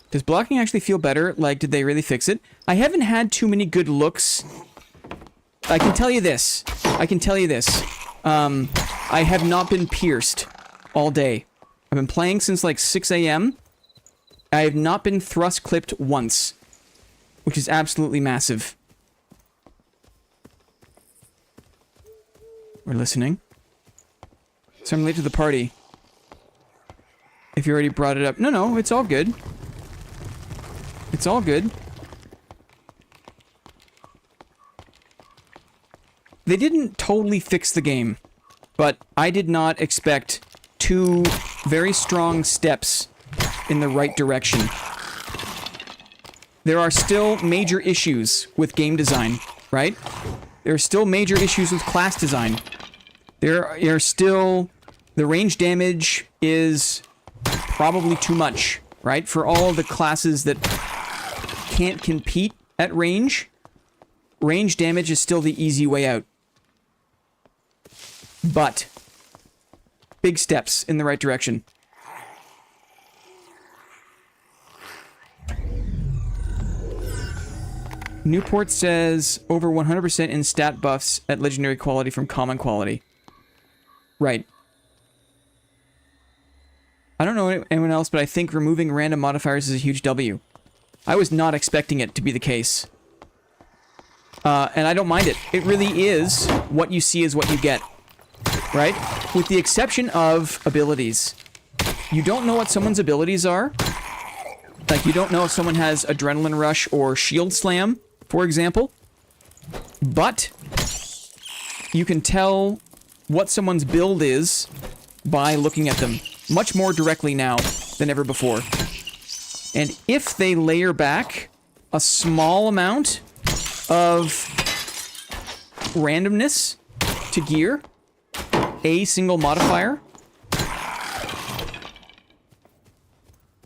Does blocking actually feel better? Like, did they really fix it? I haven't had too many good looks. I can tell you this. I have not been pierced all day. I've been playing since like 6 a.m. I have not been thrust clipped once, which is absolutely massive. We're listening. So I'm late to the party. If you already brought it up. No, it's all good. It's all good. They didn't totally fix the game, but I did not expect 2 very strong steps in the right direction. There are still major issues with game design, right? There are still major issues with class design. There are still... The range damage is probably too much, right? For all of the classes that can't compete at range, range damage is still the easy way out. But big steps in the right direction. Newport says over 100% in stat buffs at legendary quality from common quality. Right. I don't know anyone else, but I think removing random modifiers is a huge W. I was not expecting it to be the case. And I don't mind it. It really is what you see is what you get. Right? With the exception of abilities. You don't know what someone's abilities are. Like, you don't know if someone has Adrenaline Rush or Shield Slam, for example. But you can tell what someone's build is by looking at them much more directly now than ever before. And if they layer back a small amount of randomness to gear, a single modifier,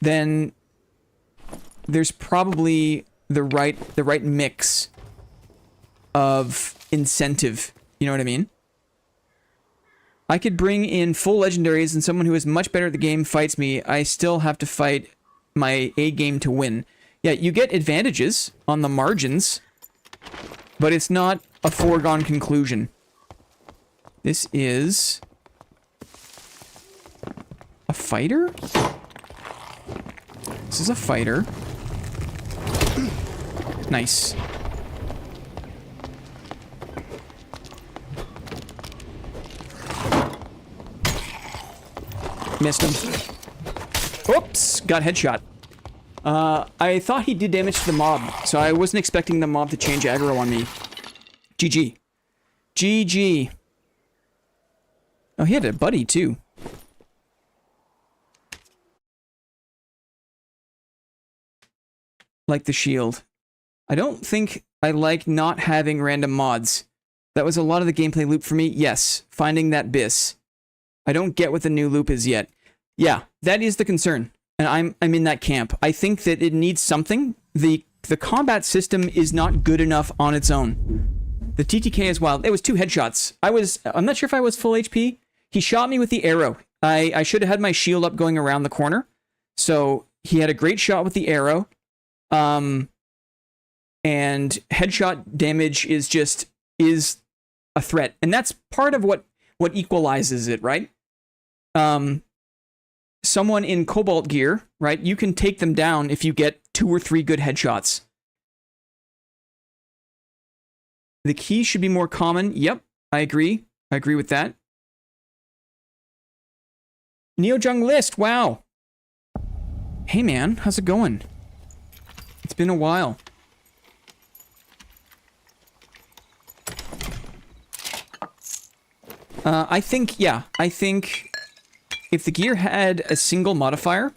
then there's probably the right mix of incentive. You know what I mean? I could bring in full legendaries and someone who is much better at the game fights me. I still have to fight my A game to win. Yeah, you get advantages on the margins, but it's not a foregone conclusion. This is a fighter? This is a fighter. Nice. Missed him. Oops! Got headshot. I thought he did damage to the mob, so I wasn't expecting the mob to change aggro on me. GG. GG. Oh, he had a buddy, too. Like the shield. I don't think I like not having random mods. That was a lot of the gameplay loop for me. Yes, finding that bis. I don't get what the new loop is yet. Yeah, that is the concern. And I'm in that camp. I think that it needs something. The combat system is not good enough on its own. The TTK is wild. It was 2 headshots. I'm not sure if I was full HP. He shot me with the arrow. I should have had my shield up going around the corner. So he had a great shot with the arrow. And headshot damage is a threat. And that's part of what equalizes it, right? Someone in Cobalt gear, right? You can take them down if you get 2 or 3 good headshots. The keys should be more common. Yep, I agree. I agree with that. Neo Jung List, wow. Hey man, how's it going? It's been a while. I think if the gear had a single modifier,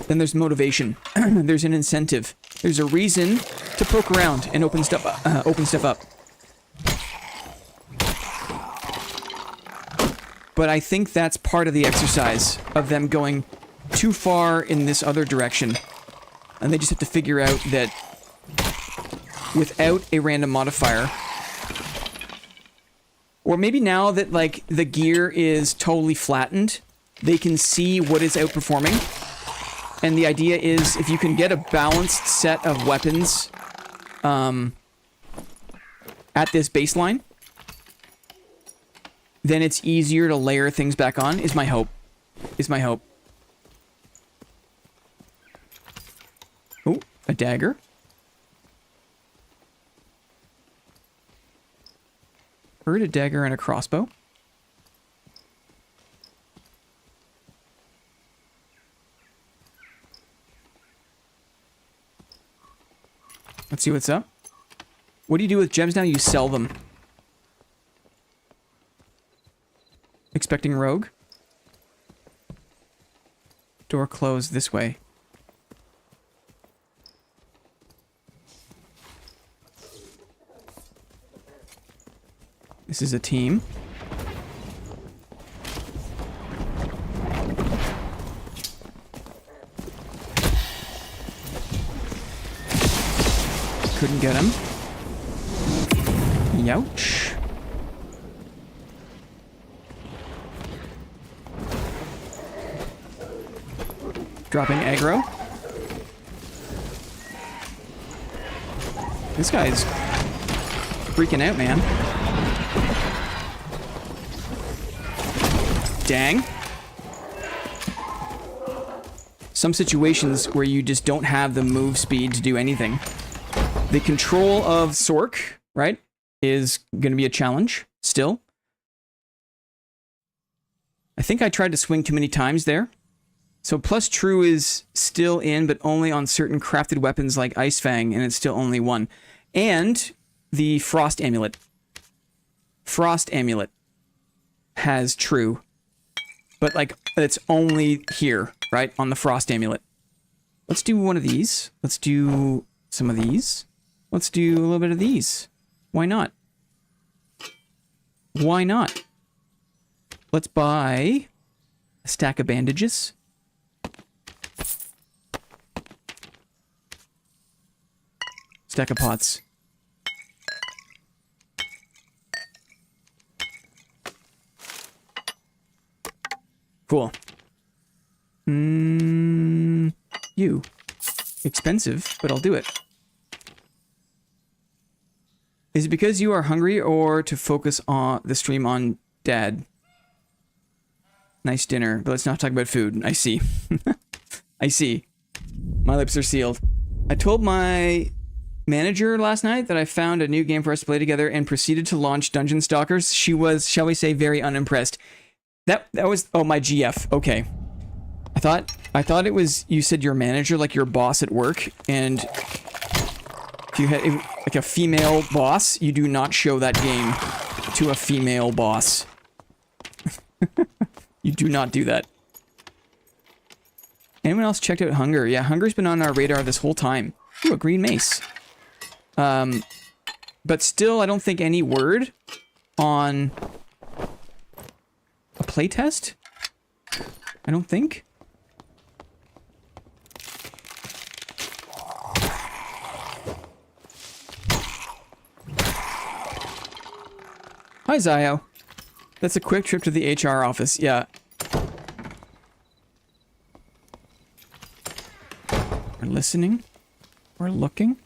then there's motivation. There's an incentive. There's a reason to poke around and open stuff up. But I think that's part of the exercise of them going too far in this other direction. And they just have to figure out that without a random modifier, or maybe now that, like, the gear is totally flattened, they can see what is outperforming. And the idea is, if you can get a balanced set of weapons at this baseline, then it's easier to layer things back on, is my hope. Oh, a dagger. Heard a dagger and a crossbow. Let's see what's up. What do you do with gems now? You sell them. Expecting rogue. Door closed this way. This is a team. Couldn't get him. Youch. Dropping aggro. This guy's freaking out, man. Dang. Some situations where you just don't have the move speed to do anything. The control of Sork, right, is going to be a challenge still. I think I tried to swing too many times there. So plus true is still in, but only on certain crafted weapons like Ice Fang, and it's still only one. And the Frost Amulet. Frost Amulet has true. But, like, it's only here, right? On the Frost Amulet. Let's do one of these. Let's do some of these. Let's do a little bit of these. Why not? Why not? Let's buy a stack of bandages. Stack of pots. Cool. You. Expensive, but I'll do it. Is it because you are hungry or to focus on the stream on Dad? Nice dinner, but let's not talk about food. I see. I see. My lips are sealed. I told my manager last night that I found a new game for us to play together and proceeded to launch Dungeon Stalkers. She was, shall we say, very unimpressed. That was, oh, my GF. Okay. I thought it was, you said your manager, like your boss at work, and if you had like a female boss, you do not show that game to a female boss. You do not do that. Anyone else checked out Hunger? Yeah, Hunger's been on our radar this whole time. Ooh, a green mace. But still, I don't think any word on a playtest? I don't think. Hi, Zio. That's a quick trip to the HR office. Yeah. We're listening. We're looking.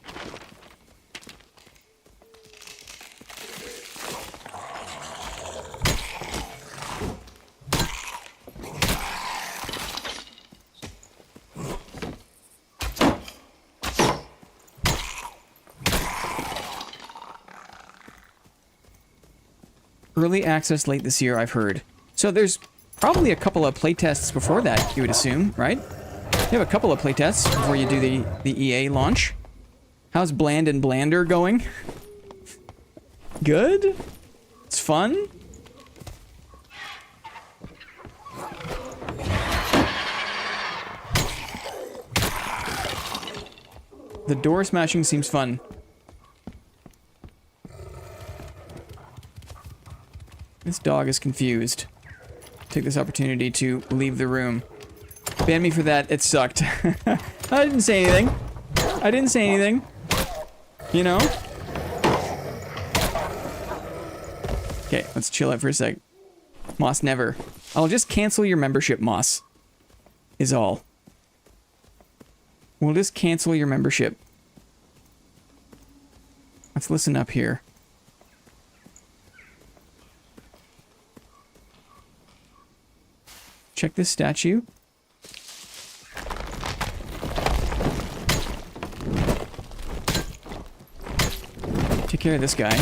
Early access late this year, I've heard. So there's probably a couple of playtests before that, you would assume, right? You have a couple of playtests before you do the EA launch. How's Bland and Blander going? Good? It's fun? The door smashing seems fun. This dog is confused. Take this opportunity to leave the room. Ban me for that, it sucked. I didn't say anything. I didn't say anything. You know? Okay, let's chill out for a sec. Moss never. I'll just cancel your membership, Moss. Is all. We'll just cancel your membership. Let's listen up here. Check this statue. Take care of this guy.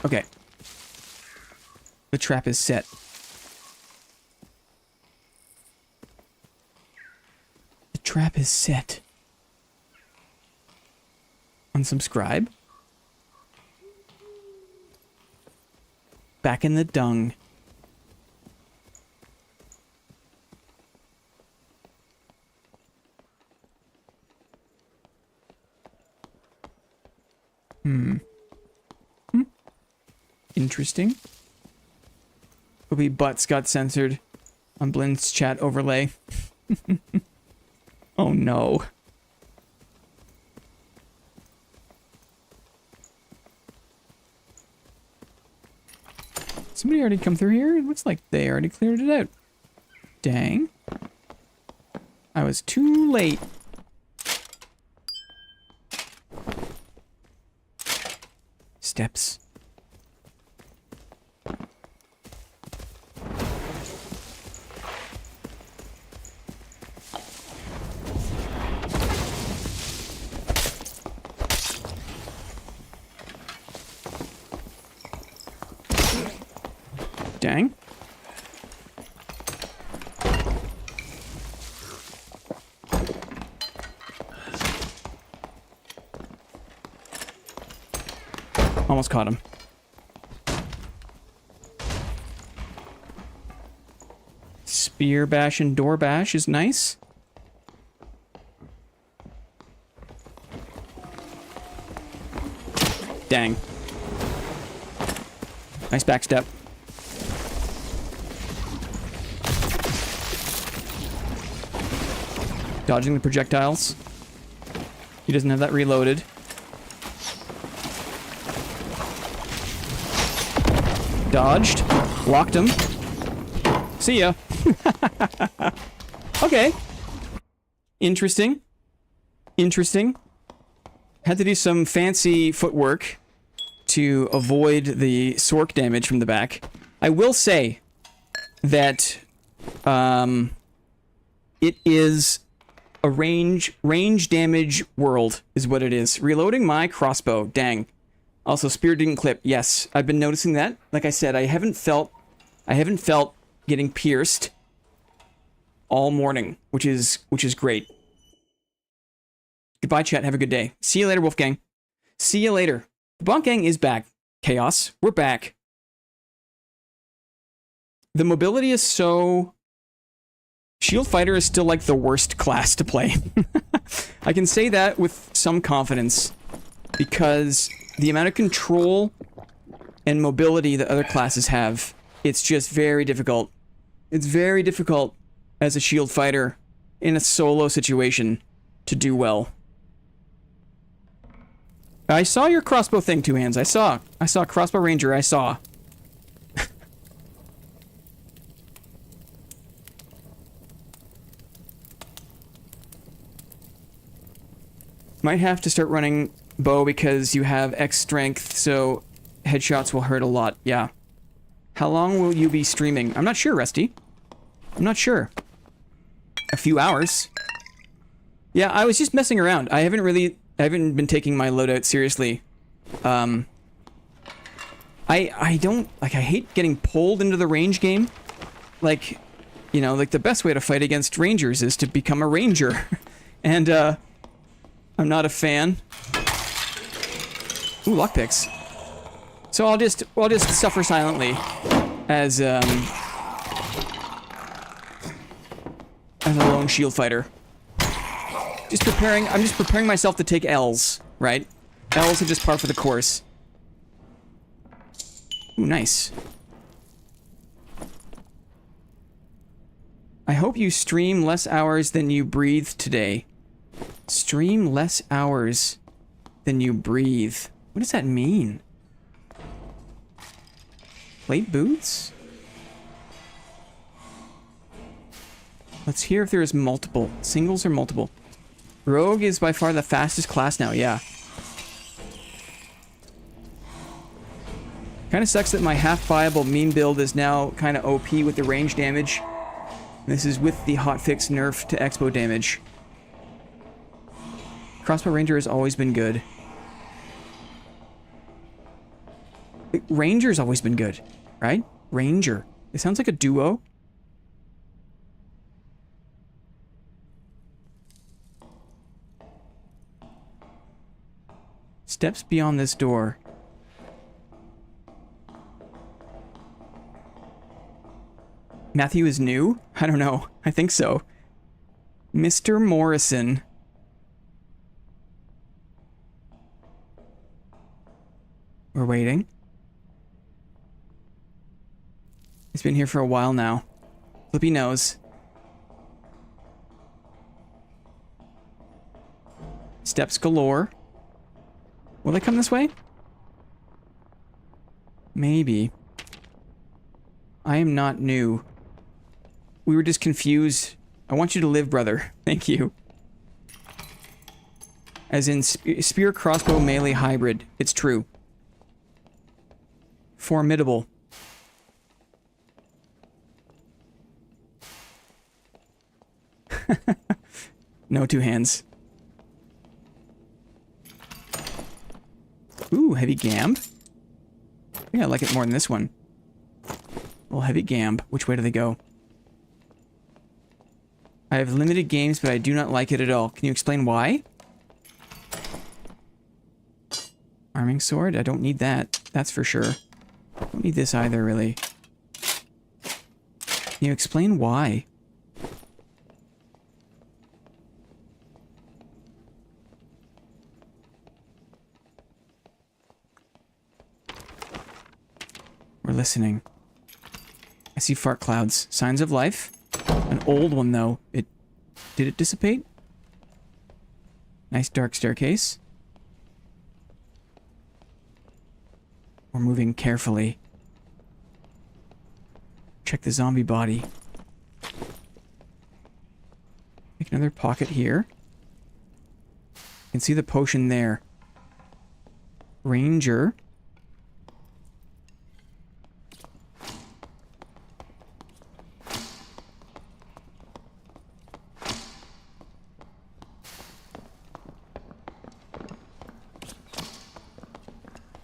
Okay. The trap is set. The trap is set. Unsubscribe. Back in the dung. Interesting. will be butts got censored on Blind's chat overlay. Oh no. Somebody already come through here? It looks like they already cleared it out. Dang. I was too late. Steps. Dang. Almost caught him. Spear bash and door bash is nice. Dang. Nice backstep. Dodging the projectiles. He doesn't have that reloaded. Dodged. Locked him. See ya. Okay. Interesting. Interesting. Had to do some fancy footwork to avoid the sork damage from the back. I will say that it is a range damage world is what it is. Reloading my crossbow. Dang. Also, spear didn't clip. Yes, I've been noticing that. Like I said, I haven't felt getting pierced all morning, which is great. Goodbye, chat. Have a good day. See you later, Wolfgang. See you later. The Bonk Gang is back. Chaos. We're back. The mobility is so... Shield Fighter is still like the worst class to play. I can say that with some confidence because the amount of control and mobility that other classes have, it's just very difficult. It's very difficult as a shield fighter in a solo situation to do well. I saw your crossbow thing, Two Hands. I saw crossbow ranger. I saw. Might have to start running bow because you have X strength, so headshots will hurt a lot. Yeah. How long will you be streaming? I'm not sure, Rusty. I'm not sure. A few hours. Yeah, I was just messing around. I haven't been taking my loadout seriously. I hate getting pulled into the range game. Like, you know, like the best way to fight against rangers is to become a ranger. And, I'm not a fan. Ooh, lockpicks. So I'll just suffer silently as a lone shield fighter. I'm just preparing myself to take L's, right? L's are just par for the course. Ooh, nice. I hope you stream less hours than you breathe today. Stream less hours than you breathe. What does that mean? Plate boots? Let's hear if there's multiple. Singles or multiple. Rogue is by far the fastest class now, yeah. Kinda sucks that my half-viable meme build is now kinda OP with the range damage. This is with the hotfix nerf to expo damage. Crossbow Ranger has always been good. Ranger's always been good, right? Ranger. It sounds like a duo. Steps beyond this door. Matthew is new? I don't know. I think so. Mr. Morrison. We're waiting. He's been here for a while now. Flippy nose. Steps galore. Will they come this way? Maybe. I am not new. We were just confused. I want you to live, brother. Thank you. As in spear, crossbow, melee, hybrid. It's true. Formidable. No two hands. Ooh, heavy gamb. I think I like it more than this one. Little heavy gamb. Which way do they go? I have limited games, but I do not like it at all. Can you explain why? Arming sword? I don't need that. That's for sure. Don't need this either, really. Can you explain why? We're listening. I see fart clouds. Signs of life. An old one, though. Did it dissipate? Nice dark staircase. We're moving carefully. Check the zombie body. Make another pocket here. You can see the potion there. Ranger.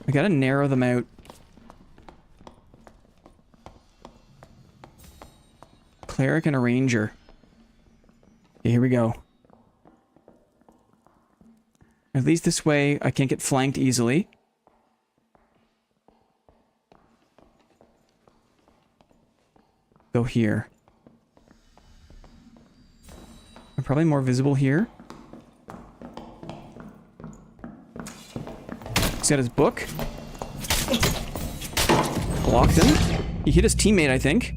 I gotta narrow them out. Cleric and a ranger. Okay, here we go. At least this way I can't get flanked easily. Go here. I'm probably more visible here. He's got his book. Blocked him. He hit his teammate, I think.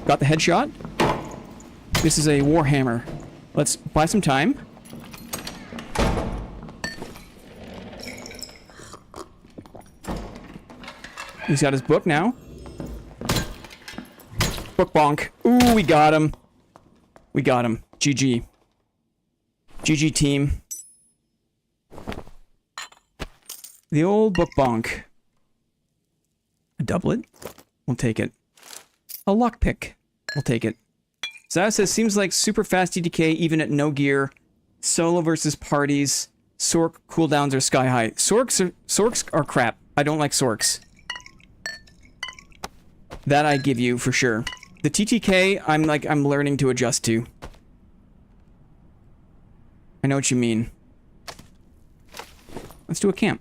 Got the headshot. This is a warhammer. Let's buy some time. He's got his book now. Book bonk. Ooh, we got him. We got him. GG. GG team. The old book bonk. A doublet? We'll take it. A lockpick. We'll take it. Zao says, seems like super fast DDK even at no gear. Solo versus parties. Sork cooldowns are sky high. Sorks are crap. I don't like Sorks. That I give you for sure. The TTK, I'm learning to adjust to. I know what you mean. Let's do a camp.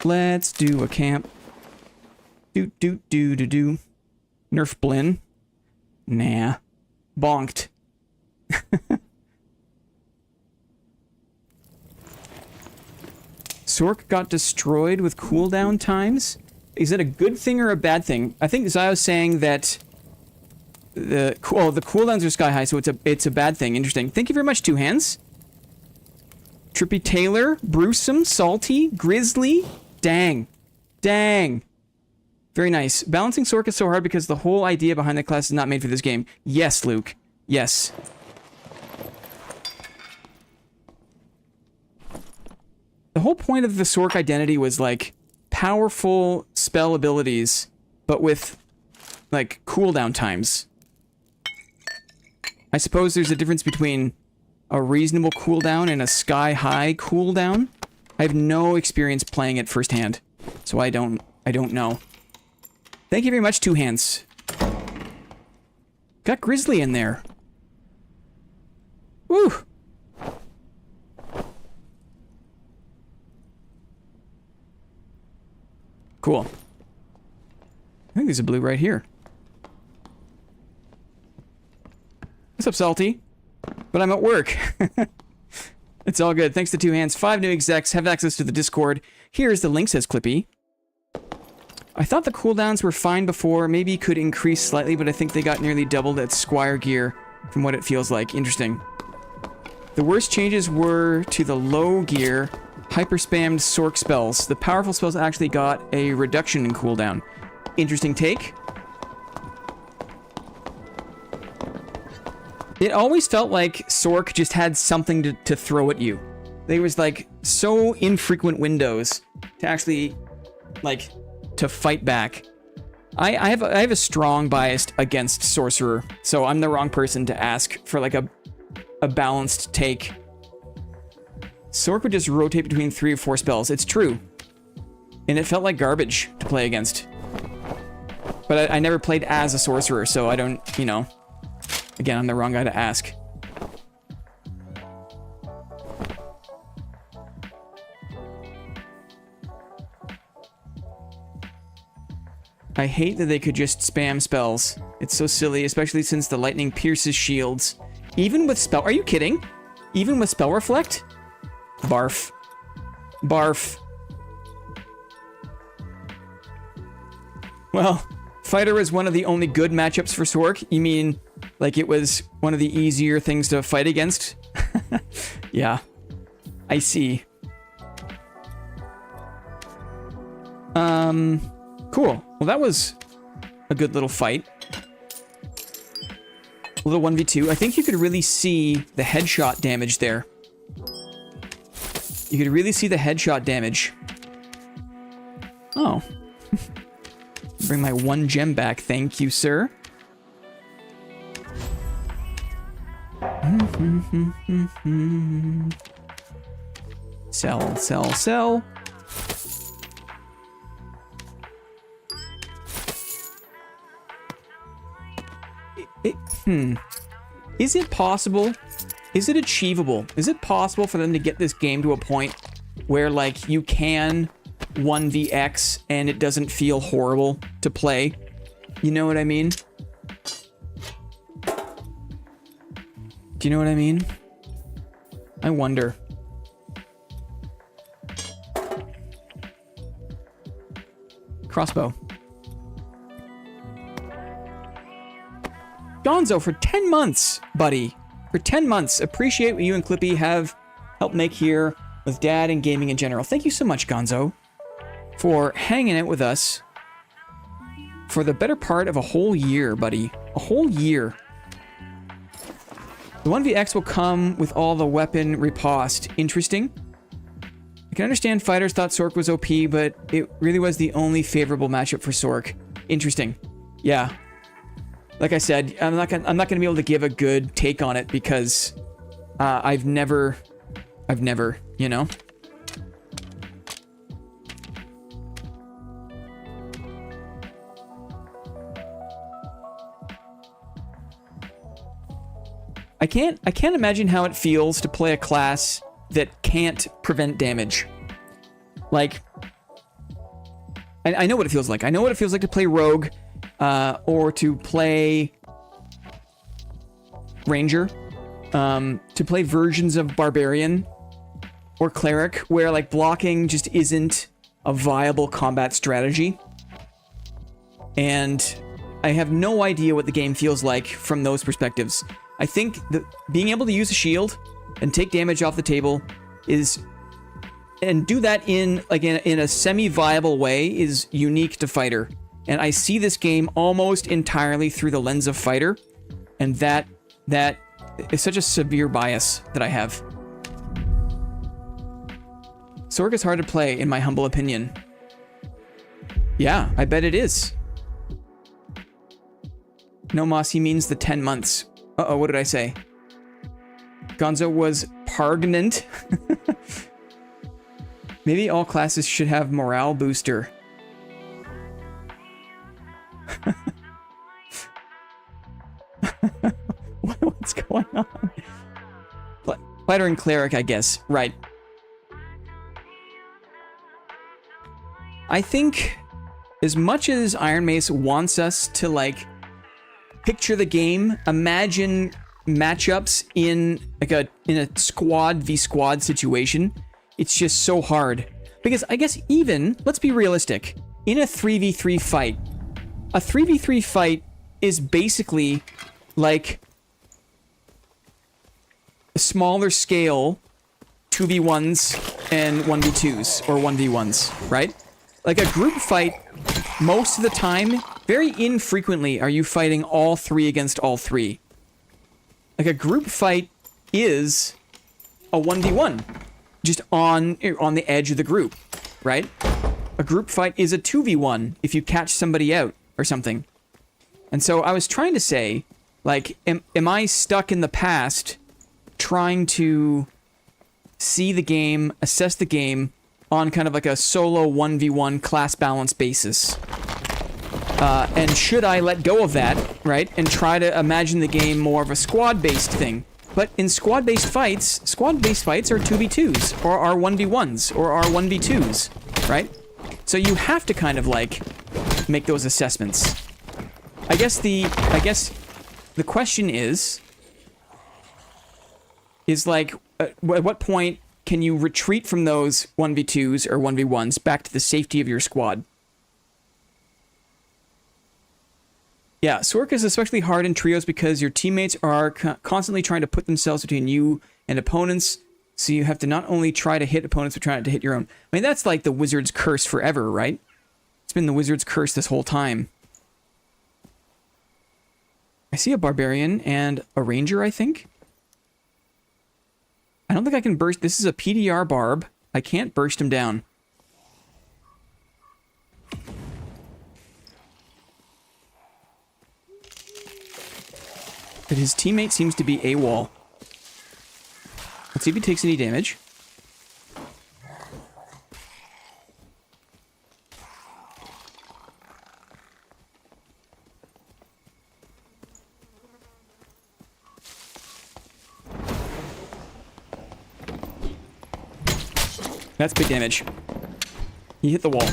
Let's do a camp. Do. Nerf Blinn. Nah. Bonked. Sork got destroyed with cooldown times? Is it a good thing or a bad thing? I think Zio's saying that the cooldowns are sky high, so it's a bad thing. Interesting. Thank you very much, Two Hands. Trippy Taylor, Brewsome, Salty, Grizzly. Dang. Very nice. Balancing Sork is so hard because the whole idea behind the class is not made for this game. Yes, Luke. Yes. The whole point of the Sork identity was, like, powerful spell abilities, but with, like, cooldown times. I suppose there's a difference between a reasonable cooldown and a sky-high cooldown. I have no experience playing it firsthand, so I don't know. Thank you very much, Two Hands. Got Grizzly in there. Woo! Cool. I think there's a blue right here. What's up, Salty? But I'm at work. It's all good. Thanks to Two Hands. 5 new execs have access to the Discord. Here's the link, says Clippy. I thought the cooldowns were fine before. Maybe could increase slightly, but I think they got nearly doubled at Squire gear from what it feels like. Interesting. The worst changes were to the low gear, hyper-spammed Sork spells. The powerful spells actually got a reduction in cooldown. Interesting take. It always felt like Sork just had something to throw at you. There was, like, so infrequent windows to actually, like, to fight back. I have a strong bias against Sorcerer, so I'm the wrong person to ask for, like, a balanced take. Sork would just rotate between 3 or 4 spells. It's true. And it felt like garbage to play against. But I never played as a Sorcerer, so I don't, you know... Again, I'm the wrong guy to ask. I hate that they could just spam spells. It's so silly, especially since the lightning pierces shields. Even with spell... Are you kidding? Even with spell reflect? Barf. Barf. Well, Fighter was one of the only good matchups for Sork. You mean... Like it was one of the easier things to fight against? Yeah. I see. Cool. Well, that was a good little fight. A little 1v2. I think you could really see the headshot damage there. You could really see the headshot damage. Oh. Bring my 1 gem back. Thank you, sir. Sell, sell, sell. Is it possible? Is it achievable? Is it possible for them to get this game to a point where, like, you can 1vx and it doesn't feel horrible to play? You know what I mean? Do you know what I mean? I wonder. Crossbow. Gonzo for 10 months, buddy. For 10 months. Appreciate what you and Clippy have helped make here with Dad and gaming in general. Thank you so much, Gonzo, for hanging out with us for the better part of a whole year, buddy. A whole year. The 1vx will come with all the weapon riposte. Interesting. I can understand fighters thought Sork was OP, but it really was the only favorable matchup for Sork. Interesting. Yeah. Like I said, I'm not gonna be able to give a good take on it because I've never, you know. I can't imagine how it feels to play a class that can't prevent damage. Like, I know what it feels like. I know what it feels like to play Rogue, or to play Ranger, to play versions of Barbarian or Cleric, where, like, blocking just isn't a viable combat strategy. And I have no idea what the game feels like from those perspectives. I think that being able to use a shield and take damage off the table is, and do that in a semi-viable way, is unique to Fighter. And I see this game almost entirely through the lens of Fighter, and that is such a severe bias that I have. Sork is hard to play, in my humble opinion. Yeah, I bet it is. No, Moss, he means the 10 months. Uh-oh, what did I say? Gonzo was pregnant. Maybe all classes should have morale booster. What's going on? Fighter and Cleric, I guess. Right. I think as much as Ironmace wants us to, like, picture the game, imagine matchups in like in a squad v squad situation, it's just so hard. Because I guess even, let's be realistic, in a 3v3 fight, a 3v3 fight is basically like a smaller scale 2v1s and 1v2s or 1v1s, right? Like a group fight, most of the time, very infrequently are you fighting all three against all three. Like a group fight is a 1v1, just on the edge of the group, right? A group fight is a 2v1 if you catch somebody out or something. And so I was trying to say, like, am I stuck in the past trying to see the game, assess the game on kind of like a solo 1v1 class balance basis? And should I let go of that, right? And try to imagine the game more of a squad-based thing. But in squad-based fights are 2v2s, or are 1v1s, or are 1v2s, right? So you have to kind of like make those assessments. I guess the question is like, at what point can you retreat from those 1v2s or 1v1s back to the safety of your squad? Yeah, Sork is especially hard in trios because your teammates are constantly trying to put themselves between you and opponents, so you have to not only try to hit opponents, but try to hit your own. I mean, that's like the wizard's curse forever, right? It's been the wizard's curse this whole time. I see a barbarian and a ranger, I think. I don't think I can burst. This is a PDR barb. I can't burst him down. But his teammate seems to be AWOL. Let's see if he takes any damage. That's big damage. He hit the wall.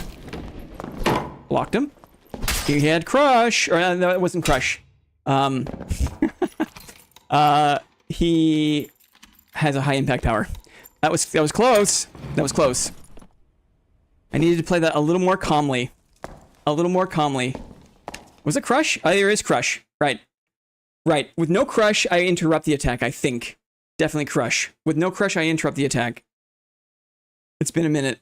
Blocked him. He had crush. Or no, it wasn't crush. He has a high impact power. That was close. That was close. I needed to play that a little more calmly. A little more calmly. Was it crush? Oh, there is crush. Right. Right. With no crush, I interrupt the attack, I think. Definitely crush. With no crush, I interrupt the attack. It's been a minute.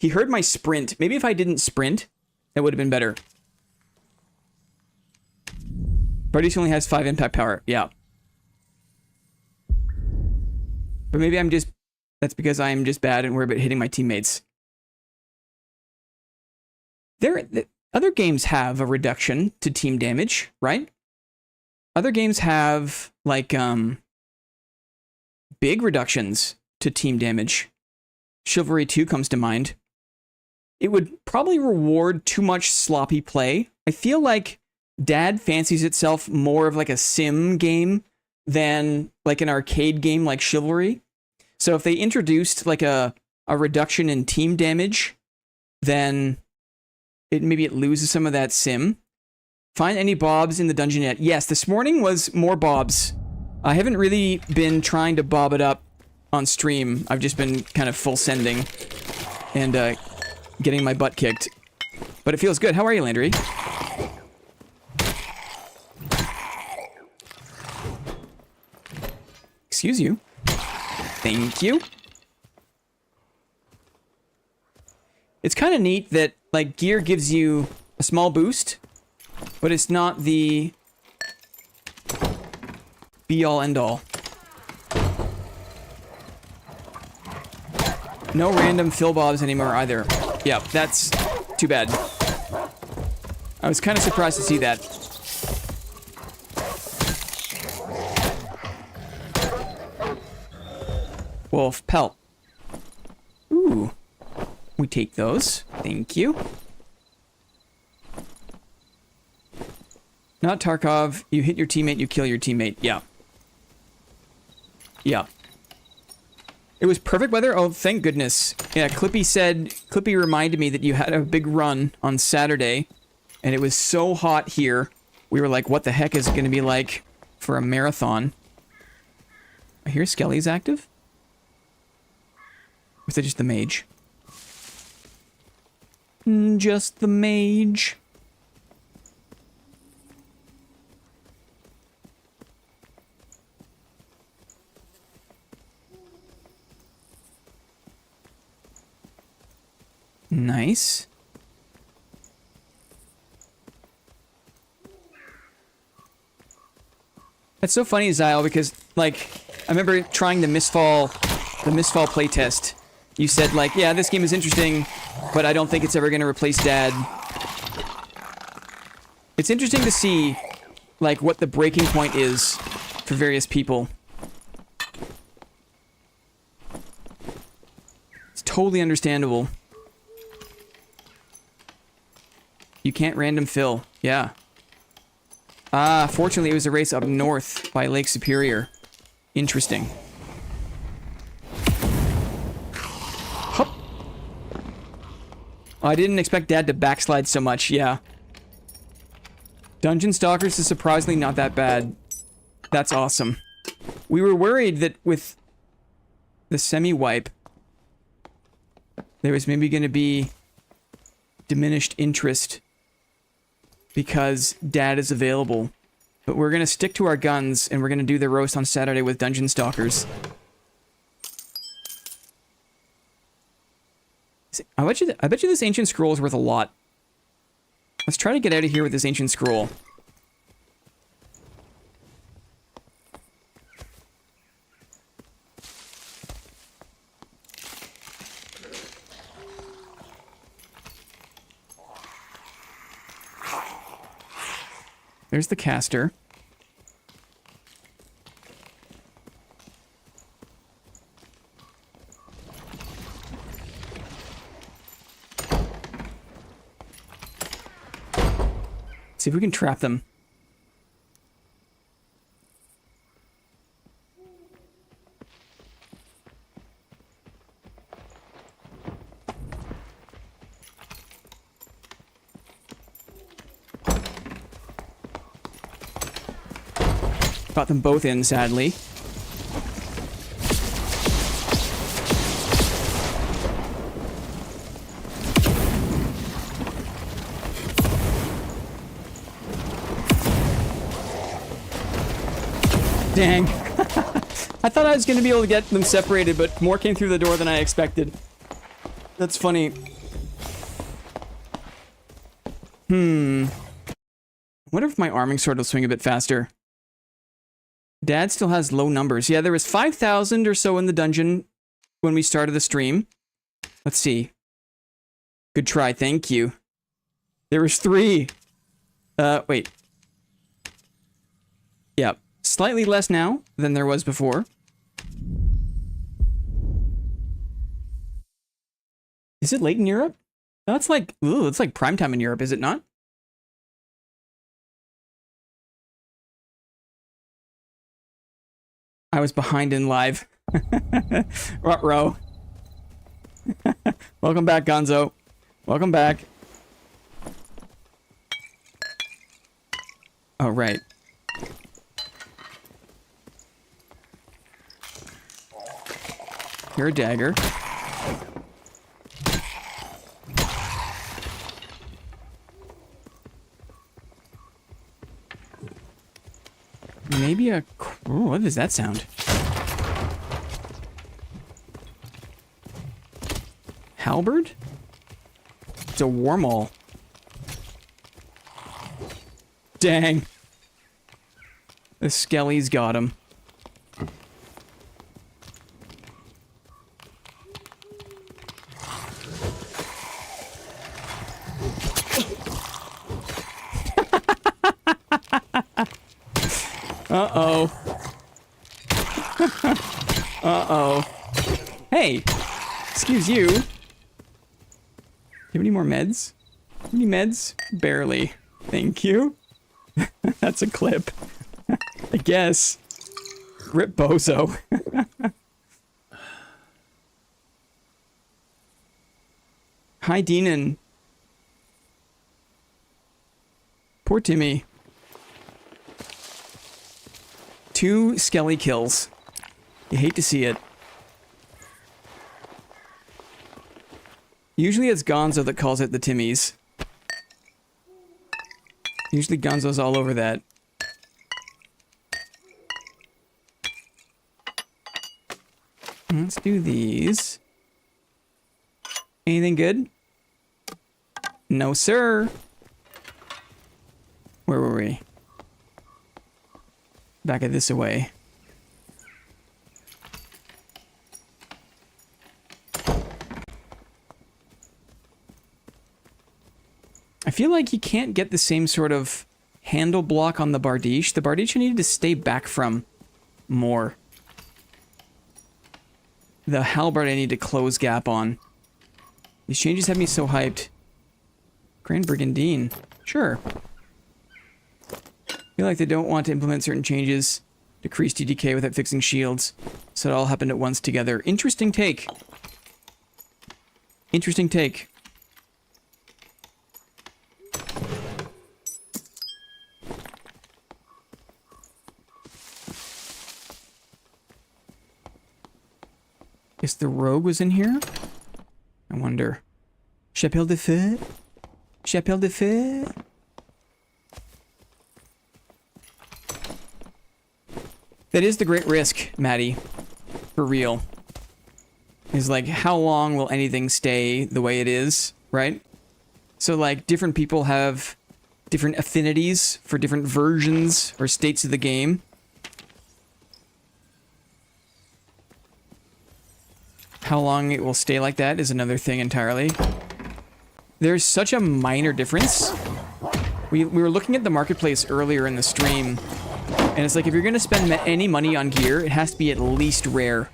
He heard my sprint. Maybe if I didn't sprint, that would have been better. Bardies only has 5 impact power. Yeah. But maybe I'm just... That's because I'm just bad and worried about hitting my teammates. Other games have a reduction to team damage, right? Other games have, like, big reductions to team damage. Chivalry 2 comes to mind. It would probably reward too much sloppy play. I feel like Dad fancies itself more of like a sim game than like an arcade game like Chivalry. So if they introduced like a reduction in team damage, then maybe it loses some of that sim. Find any bobs in the dungeon yet? Yes, this morning was more bobs. I haven't really been trying to bob it up on stream. I've just been kind of full sending and getting my butt kicked. But it feels good. How are you, Landry? Excuse you. Thank you. It's kind of neat that, like, gear gives you a small boost, but it's not the be-all, end-all. No random fill bobs anymore either. Yeah, that's too bad. I was kind of surprised to see that. Wolf pelt. Ooh. We take those. Thank you. Not Tarkov. You hit your teammate, you kill your teammate. Yeah. Yeah. It was perfect weather? Oh, thank goodness. Yeah, Clippy reminded me that you had a big run on Saturday, and it was so hot here. We were like, what the heck is it going to be like for a marathon? I hear Skelly's active? Or is it just the mage? Just the mage. Nice. That's so funny, Zyle, because, like, I remember trying the Mistfall playtest. You said, like, yeah, this game is interesting, but I don't think it's ever going to replace Dad. It's interesting to see, like, what the breaking point is for various people. It's totally understandable. You can't random fill. Yeah. Ah, fortunately it was a race up north by Lake Superior. Interesting. Hup. I didn't expect Dad to backslide so much, yeah. Dungeon Stalkers is surprisingly not that bad. That's awesome. We were worried that with the semi-wipe, there was maybe going to be diminished interest because Dad is available. But we're going to stick to our guns, and we're going to do the roast on Saturday with Dungeon Stalkers. I bet you this ancient scroll is worth a lot. Let's try to get out of here with this ancient scroll. There's the caster. See if we can trap them. Got them both in, sadly. Dang. I thought I was going to be able to get them separated, but more came through the door than I expected. That's funny. I wonder if my arming sword will swing a bit faster. Dad still has low numbers. Yeah, there was 5,000 or so in the dungeon when we started the stream. Let's see. Good try, thank you. There was 3. Wait. Yeah, slightly less now than there was before. Is it late in Europe? No, it's like, ooh, it's like prime time in Europe, is it not? I was behind in live. Ruh-roh. Welcome back, Gonzo. Welcome back. Oh, right. You're a dagger. Maybe a... Ooh, what does that sound? Halberd? It's a Warmaul. Dang. The Skelly's got him. Uh-oh. Uh-oh. Hey! Excuse you. Do you have any more meds? Any meds? Barely. Thank you. That's a clip. I guess. Rip Bozo. Hi, Deanon. Poor Timmy. 2 Skelly kills. You hate to see it. Usually it's Gonzo that calls it the Timmies. Usually Gonzo's all over that. Let's do these. Anything good? No, sir. Where were we? Back of this away. I feel like you can't get the same sort of handle block on the Bardiche. The Bardiche I needed to stay back from more. The Halberd I need to close gap on. These changes have me so hyped. Grand Brigandine. Sure. I feel like they don't want to implement certain changes. Decrease TDK without fixing shields. So it all happened at once together. Interesting take. Interesting take. Guess the rogue was in here? I wonder. Chapelle de Feu? Chapelle de Feu? That is the great risk, Maddie. For real. Is like, how long will anything stay the way it is, right? So like, different people have different affinities for different versions or states of the game. How long it will stay like that is another thing entirely. There's such a minor difference. We were looking at the marketplace earlier in the stream, and it's like if you're going to spend any money on gear, it has to be at least rare.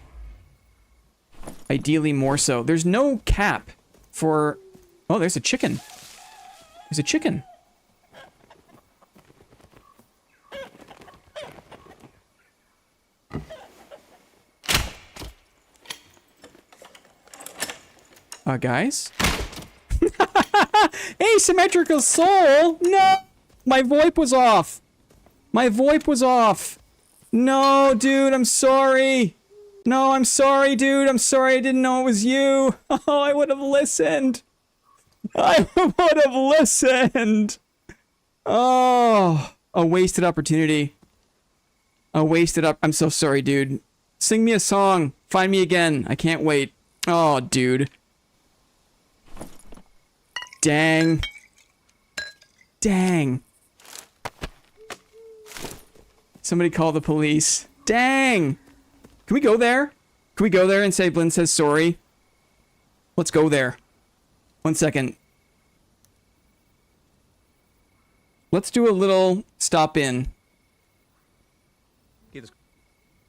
Ideally more so. There's no cap for... Oh, there's a chicken. There's a chicken. Guys? Asymmetrical soul? No! My VoIP was off! My VoIP was off! No, dude, I'm sorry! No, I'm sorry, dude, I'm sorry, I didn't know it was you! Oh, I would have listened! I would have listened! Oh, a wasted opportunity. I'm so sorry, dude. Sing me a song. Find me again. I can't wait. Oh, dude. Dang. Dang. Somebody call the police. Dang. Can we go there? Can we go there and say Blinn says sorry? Let's go there. 1 second. Let's do a little stop in.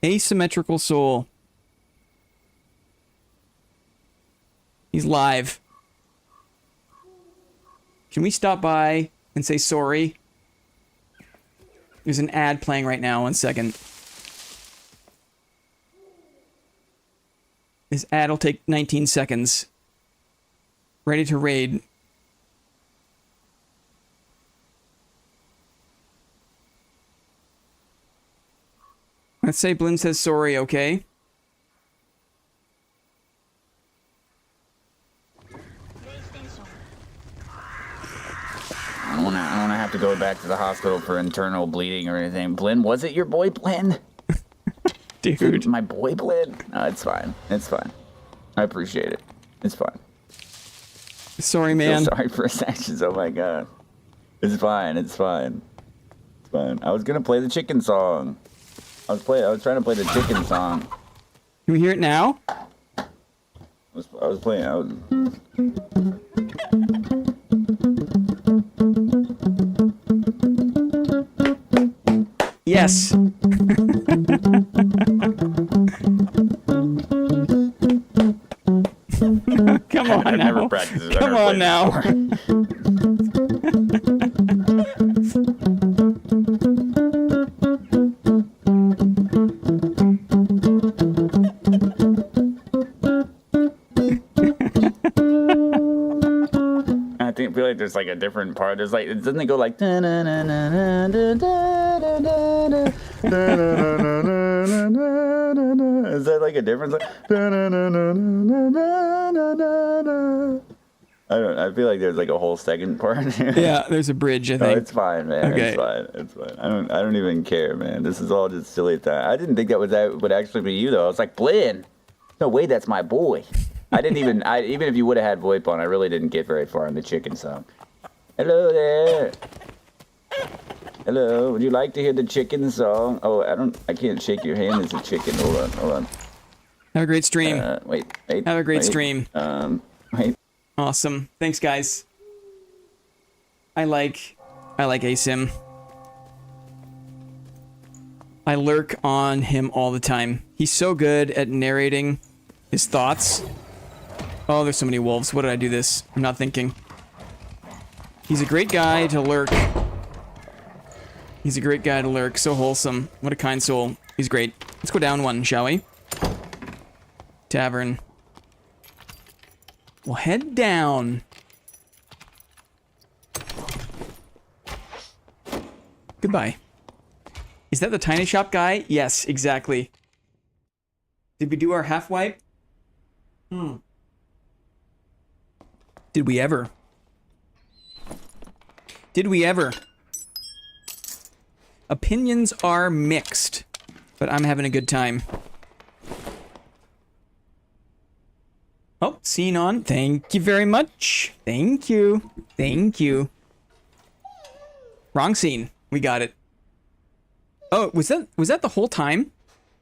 Asymmetrical soul. He's live. Can we stop by and say sorry? There's an ad playing right now. 1 second. This ad will take 19 seconds. Ready to raid. Let's say Blinn says sorry, okay? I don't wanna have to go back to the hospital for internal bleeding or anything. Blinn, was it your boy Blinn? Dude. My boy Blinn? No, it's fine. It's fine. I appreciate it. It's fine. Sorry, man. I'm so sorry for his actions. Oh my god. It's fine. It's fine. It's fine. I was gonna play the chicken song. I was trying to play the chicken song. Can we hear it now? I was playing. Yes. Come on I've now. never practiced it. Come on now. I feel like there's like a different part. There's like, doesn't it go like? Is that like a different song? I don't. I feel like there's like a whole second part. Yeah, there's a bridge, I No, think. it's fine, man. Okay. It's fine. It's fine. I don't even care, man. This is all just silly time. I didn't think that would actually be you though. I was like, Blinn. No way, that's my boy. I didn't even. Even if you would have had VoIP on, I really didn't get very far in the chicken song. Hello there. Hello. Would you like to hear the chicken song? Oh, I can't shake your hand as a chicken. Hold on. Have a great stream. Wait. Have a great stream. Wait. Awesome. Thanks, guys. I like ASIM. I lurk on him all the time. He's so good at narrating his thoughts. Oh, there's so many wolves. What did I do this? I'm not thinking. He's a great guy to lurk. He's a great guy to lurk. So wholesome. What a kind soul. He's great. Let's go down one, shall we? Tavern. We'll head down. Goodbye. Is that the tiny shop guy? Yes, exactly. Did we do our half wipe? Did we ever? Did we ever? Opinions are mixed, but I'm having a good time. Oh, scene on. Thank you very much. Thank you. Thank you. Wrong scene. We got it. Oh, was that the whole time?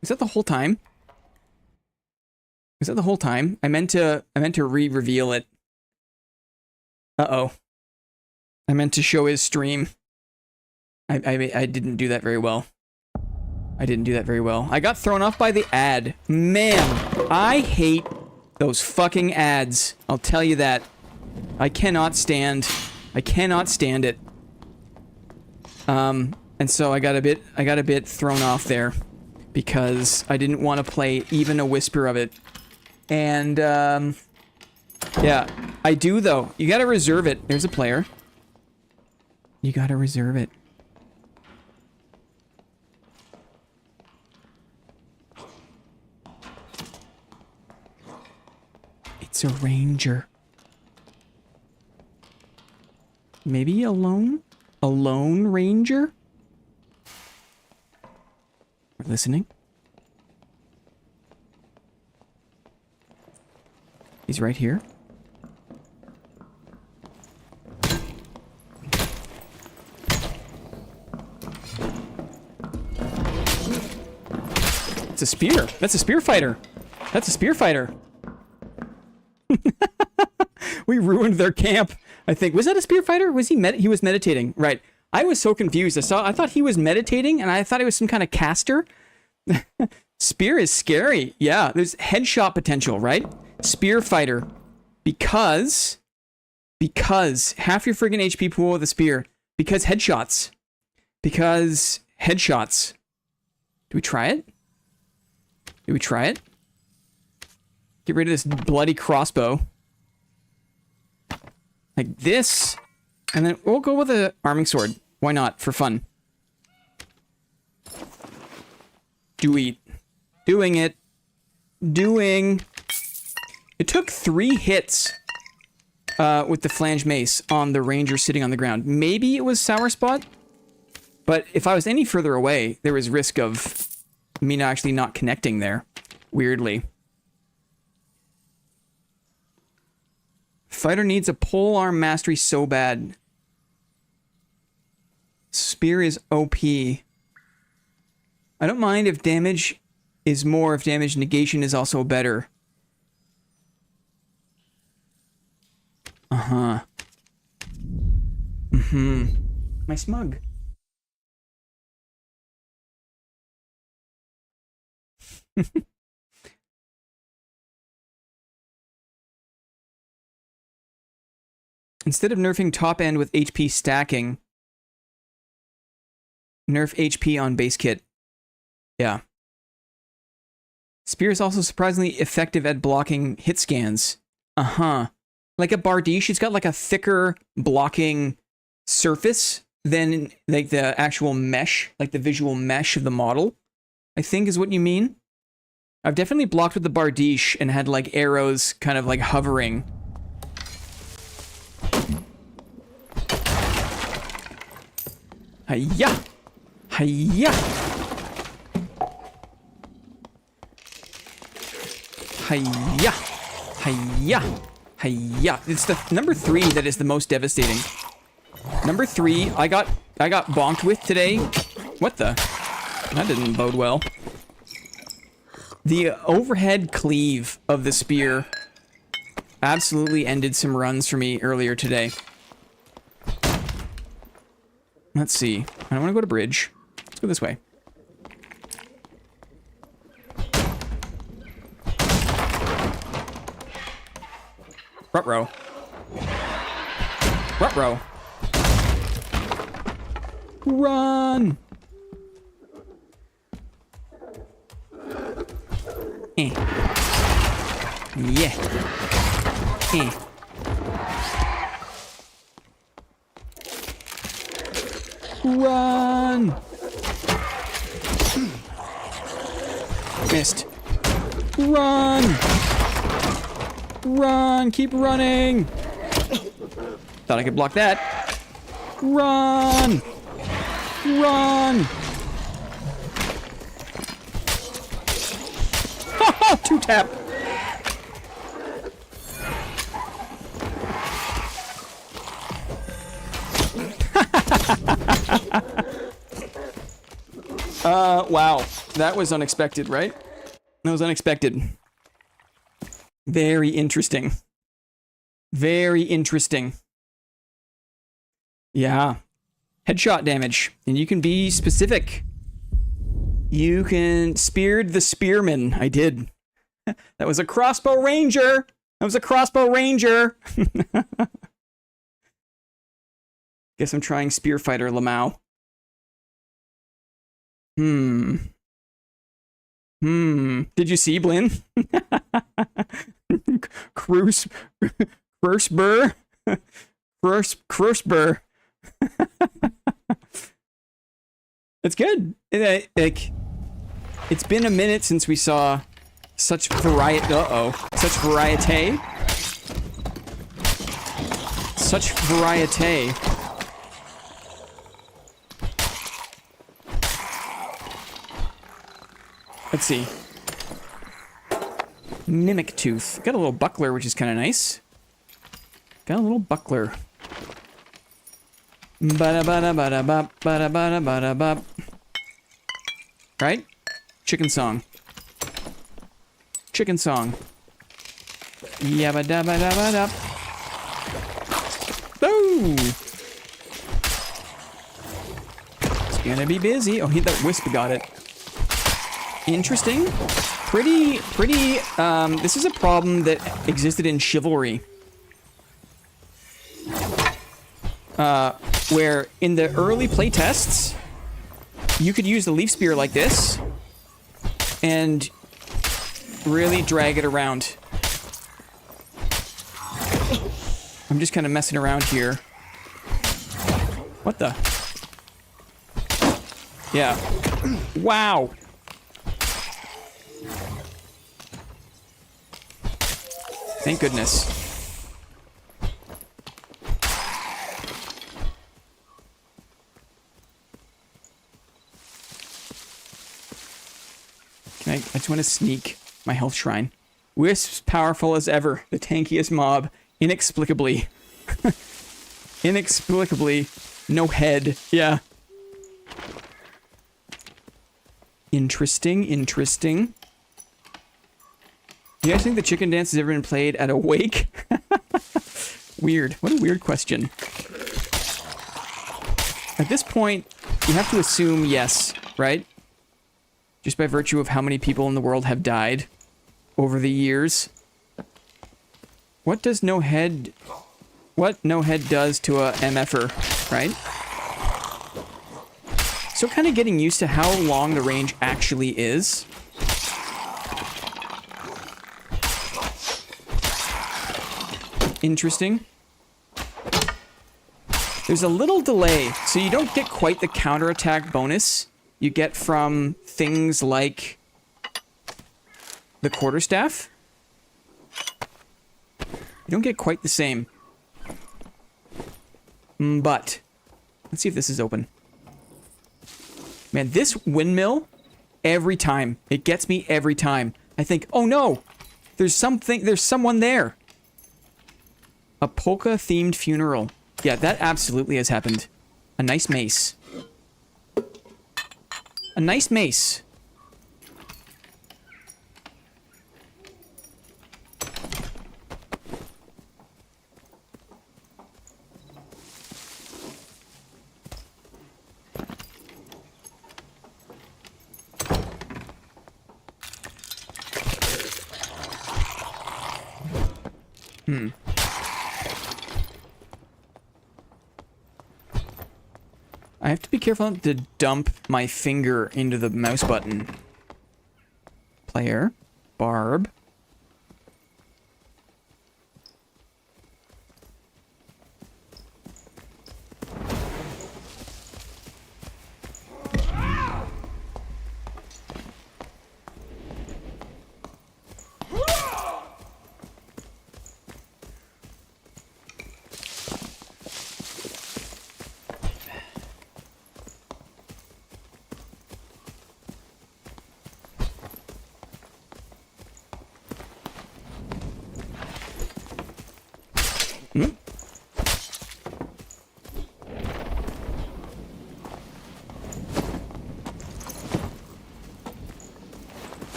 Was that the whole time? Was that the whole time? I meant to re-reveal it. Uh-oh. I meant to show his stream. I didn't do that very well. I didn't do that very well. I got thrown off by the ad. Man, I hate those fucking ads. I'll tell you that. I cannot stand it. And so I got a bit thrown off there because I didn't want to play even a whisper of it. And yeah, I do though. You gotta reserve it. There's a player. You gotta reserve it. It's a ranger. Maybe a lone ranger? We're listening. He's right here. It's a spear. That's a spear fighter. That's a spear fighter. We ruined their camp. I think. Was that a spear fighter? Was he he was meditating. Right. I was so confused. I thought he was meditating and I thought he was some kind of caster. Spear is scary. Yeah, there's headshot potential, right? Spear fighter. Because half your friggin' HP pool with a spear. Because headshots. Because headshots. Do we try it? Do we try it? Get rid of this bloody crossbow. Like this. And then we'll go with a arming sword. Why not? For fun. Doing it. It took 3 hits with the flange mace on the ranger sitting on the ground. Maybe it was sour spot, but if I was any further away, there was risk of me actually not connecting there. Weirdly. Fighter needs a pole arm mastery so bad. Spear is OP. I don't mind if damage is more, if damage negation is also better. Uh-huh. Mm-hmm. My smug. Instead of nerfing top end with HP stacking, nerf HP on base kit. Yeah. Spear is also surprisingly effective at blocking hit scans. Uh-huh. Like a Bardiche, it's got like a thicker blocking surface than like the actual mesh, like the visual mesh of the model, I think is what you mean. I've definitely blocked with the Bardiche and had like arrows kind of like hovering. Hiya! Hiya! Hiya! Hiya! Hiya! It's the number 3 that is the most devastating. Number 3, I got bonked with today. What the? That didn't bode well. The overhead cleave of the spear absolutely ended some runs for me earlier today. Let's see. I don't want to go to bridge. Let's go this way. Ruh-roh. Ruh-roh. Run! Yeah. Run! Missed. Run! Run! Keep running! Thought I could block that. Run! Run! Two tap. Wow. That was unexpected, right? That was unexpected. Very interesting. Very interesting. Yeah. Headshot damage. And you can be specific. You can speared the spearman. I did. That was a crossbow ranger. That was a crossbow ranger. Guess I'm trying spear fighter Lamau. Did you see Blinn? Cruisburr. It's good. It's been a minute since we saw such variety. Such variety. Such variety. Let's see. Mimic tooth. Got a little buckler, which is kind of nice. Got a little buckler. Ba-da-ba-da-ba-da-bop, ba-da-ba-da-ba-da-bop. Right? Chicken song. Chicken song. Yabba-dabba-dabba-dap. Boo! It's gonna be busy. Oh, that wisp got it. Interesting. Pretty, this is a problem that existed in Chivalry. Where in the early playtests, you could use the leaf spear like this and really drag it around. I'm just kind of messing around here. What the? Yeah. Wow. Thank goodness. I just want to sneak my health shrine. Wisp's powerful as ever. The tankiest mob. Inexplicably. Inexplicably. No head. Yeah. Interesting, interesting. Do you guys think the chicken dance has ever been played at a wake? Weird. What a weird question. At this point, you have to assume yes, right? Just by virtue of how many people in the world have died over the years. What does no head... What no head does to a MFer, right? So kind of getting used to how long the range actually is. Interesting. There's a little delay, so you don't get quite the counterattack bonus you get from things like the quarterstaff. You don't get quite the same. But let's see if this is open. Man, this windmill, every time. It gets me every time. I think, oh no, there's someone there. A polka-themed funeral. Yeah, that absolutely has happened. A nice mace. A nice mace. I have to be careful not to dump my finger into the mouse button. Player. Barb.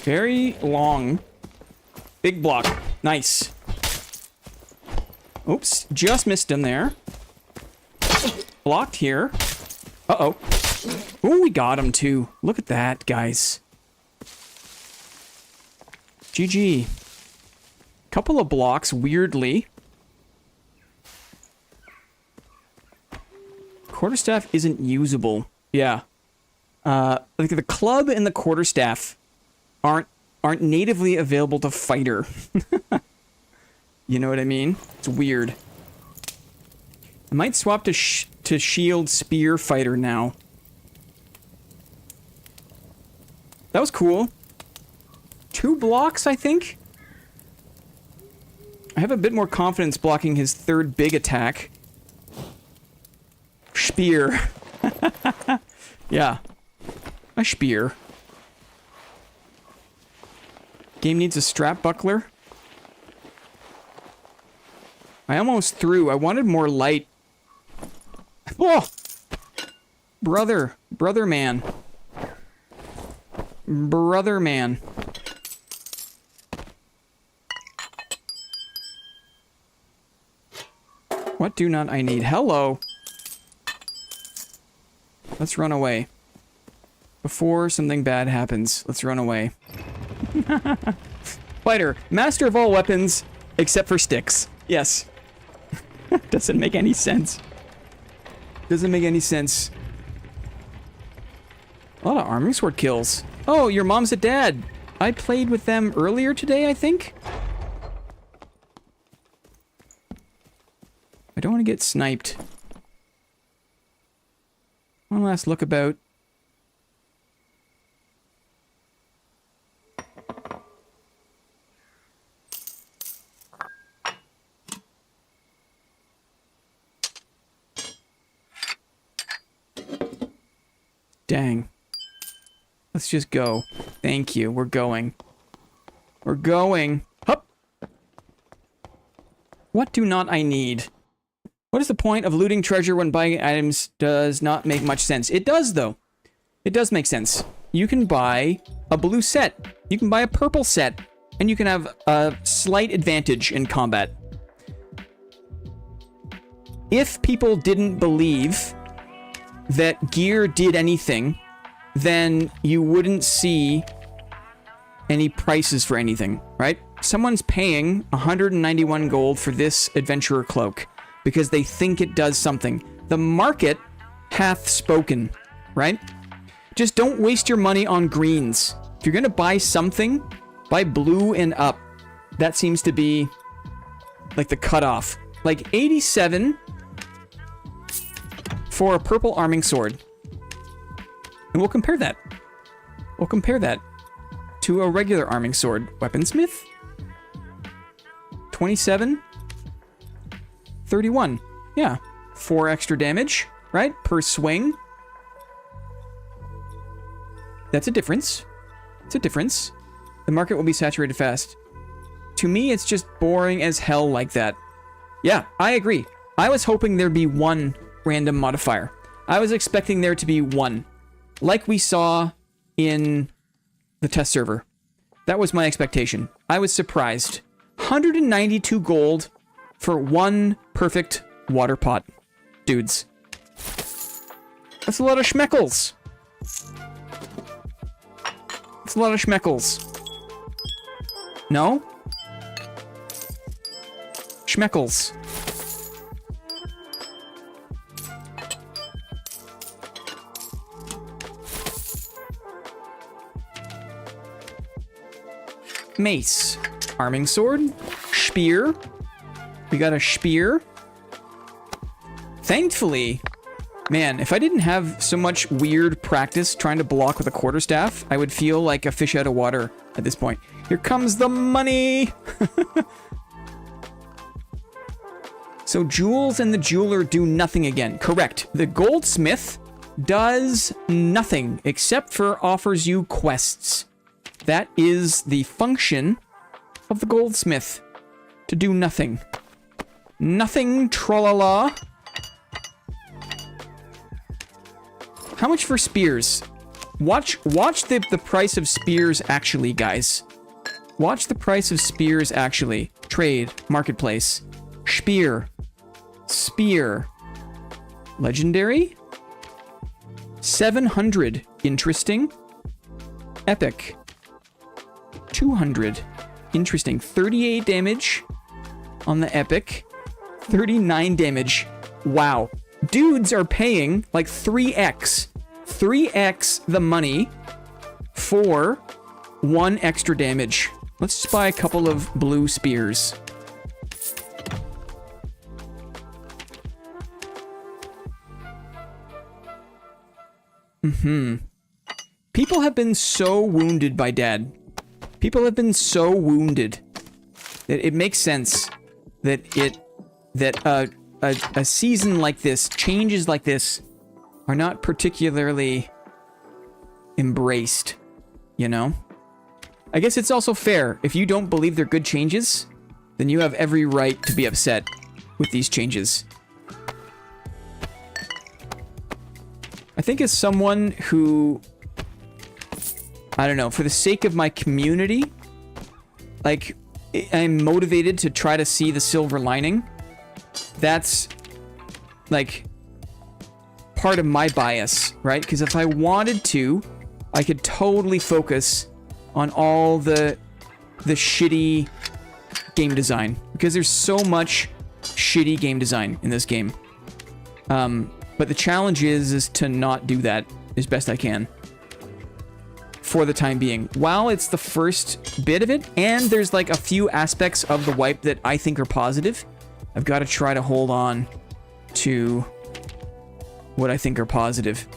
Very long. Big block. Nice. Oops. Just missed him there. Blocked here. Uh-oh. Ooh, we got him too. Look at that, guys. GG. Couple of blocks, weirdly. Quarterstaff isn't usable. Yeah. Like the club and the quarterstaff aren't natively available to fighter. You know what I mean? It's weird. I might swap to shield spear fighter now. That was cool. 2 blocks, I think. I have a bit more confidence blocking his third big attack. Spear. Yeah. A spear. Game needs a strap buckler. I almost threw. I wanted more light. Oh! Brother man. Brother man. What do not I need? Hello. Let's run away. Before something bad happens, let's run away. Fighter, master of all weapons, except for sticks. Yes. Doesn't make any sense. Doesn't make any sense. A lot of arming sword kills. Oh, your mom's a dad. I played with them earlier today, I think. I don't want to get sniped. One last look about. Dang. Let's just go. Thank you. We're going. We're going. Hup! What do not I need? What is the point of looting treasure when buying items does not make much sense? It does, though. It does make sense. You can buy a blue set. You can buy a purple set. And you can have a slight advantage in combat. If people didn't believe that gear did anything, then you wouldn't see any prices for anything, right? Someone's paying 191 gold for this adventurer cloak because they think it does something. The market hath spoken, right? Just don't waste your money on greens. If you're gonna buy something, buy blue and up. That seems to be like the cutoff. Like 87 for a purple arming sword. And we'll compare that. We'll compare that to a regular arming sword. Weaponsmith? 27? 31. Yeah. 4 extra damage, right? Per swing. That's a difference. It's a difference. The market will be saturated fast. To me, it's just boring as hell like that. Yeah, I agree. I was hoping there'd be one random modifier. I was expecting there to be one. Like we saw in the test server. That was my expectation. I was surprised. 192 gold for one perfect water pot. Dudes. That's a lot of schmeckles. That's a lot of schmeckles. No? Schmeckles. Mace. Arming sword. Spear. We got a spear. Thankfully, man, if I didn't have so much weird practice trying to block with a quarterstaff, I would feel like a fish out of water at this point. Here comes the money! So Jewels and the Jeweler do nothing again. Correct. The Goldsmith does nothing except for offers you quests. That is the function of the Goldsmith. To do nothing. Nothing, tra-la-la. How much for spears? Watch the price of spears actually, guys. Watch the price of spears actually. Trade. Marketplace. Spear. Spear. Legendary? 700. Interesting. Epic. 200. Interesting. 38 damage on the epic. 39 damage. Wow. Dudes are paying like 3x. 3x the money for 1 extra damage. Let's just buy a couple of blue spears. People have been so wounded by Dad. People have been so wounded that it makes sense that a season like this, changes like this, are not particularly embraced, you know? I guess it's also fair. If you don't believe they're good changes, then you have every right to be upset with these changes. I think as someone who, I don't know, for the sake of my community, like, I'm motivated to try to see the silver lining. That's, like, part of my bias, right? Because if I wanted to, I could totally focus on all the shitty game design. Because there's so much shitty game design in this game. But the challenge is to not do that as best I can. For the time being. While it's the first bit of it, and there's like a few aspects of the wipe that I think are positive, I've got to try to hold on to what I think are positive.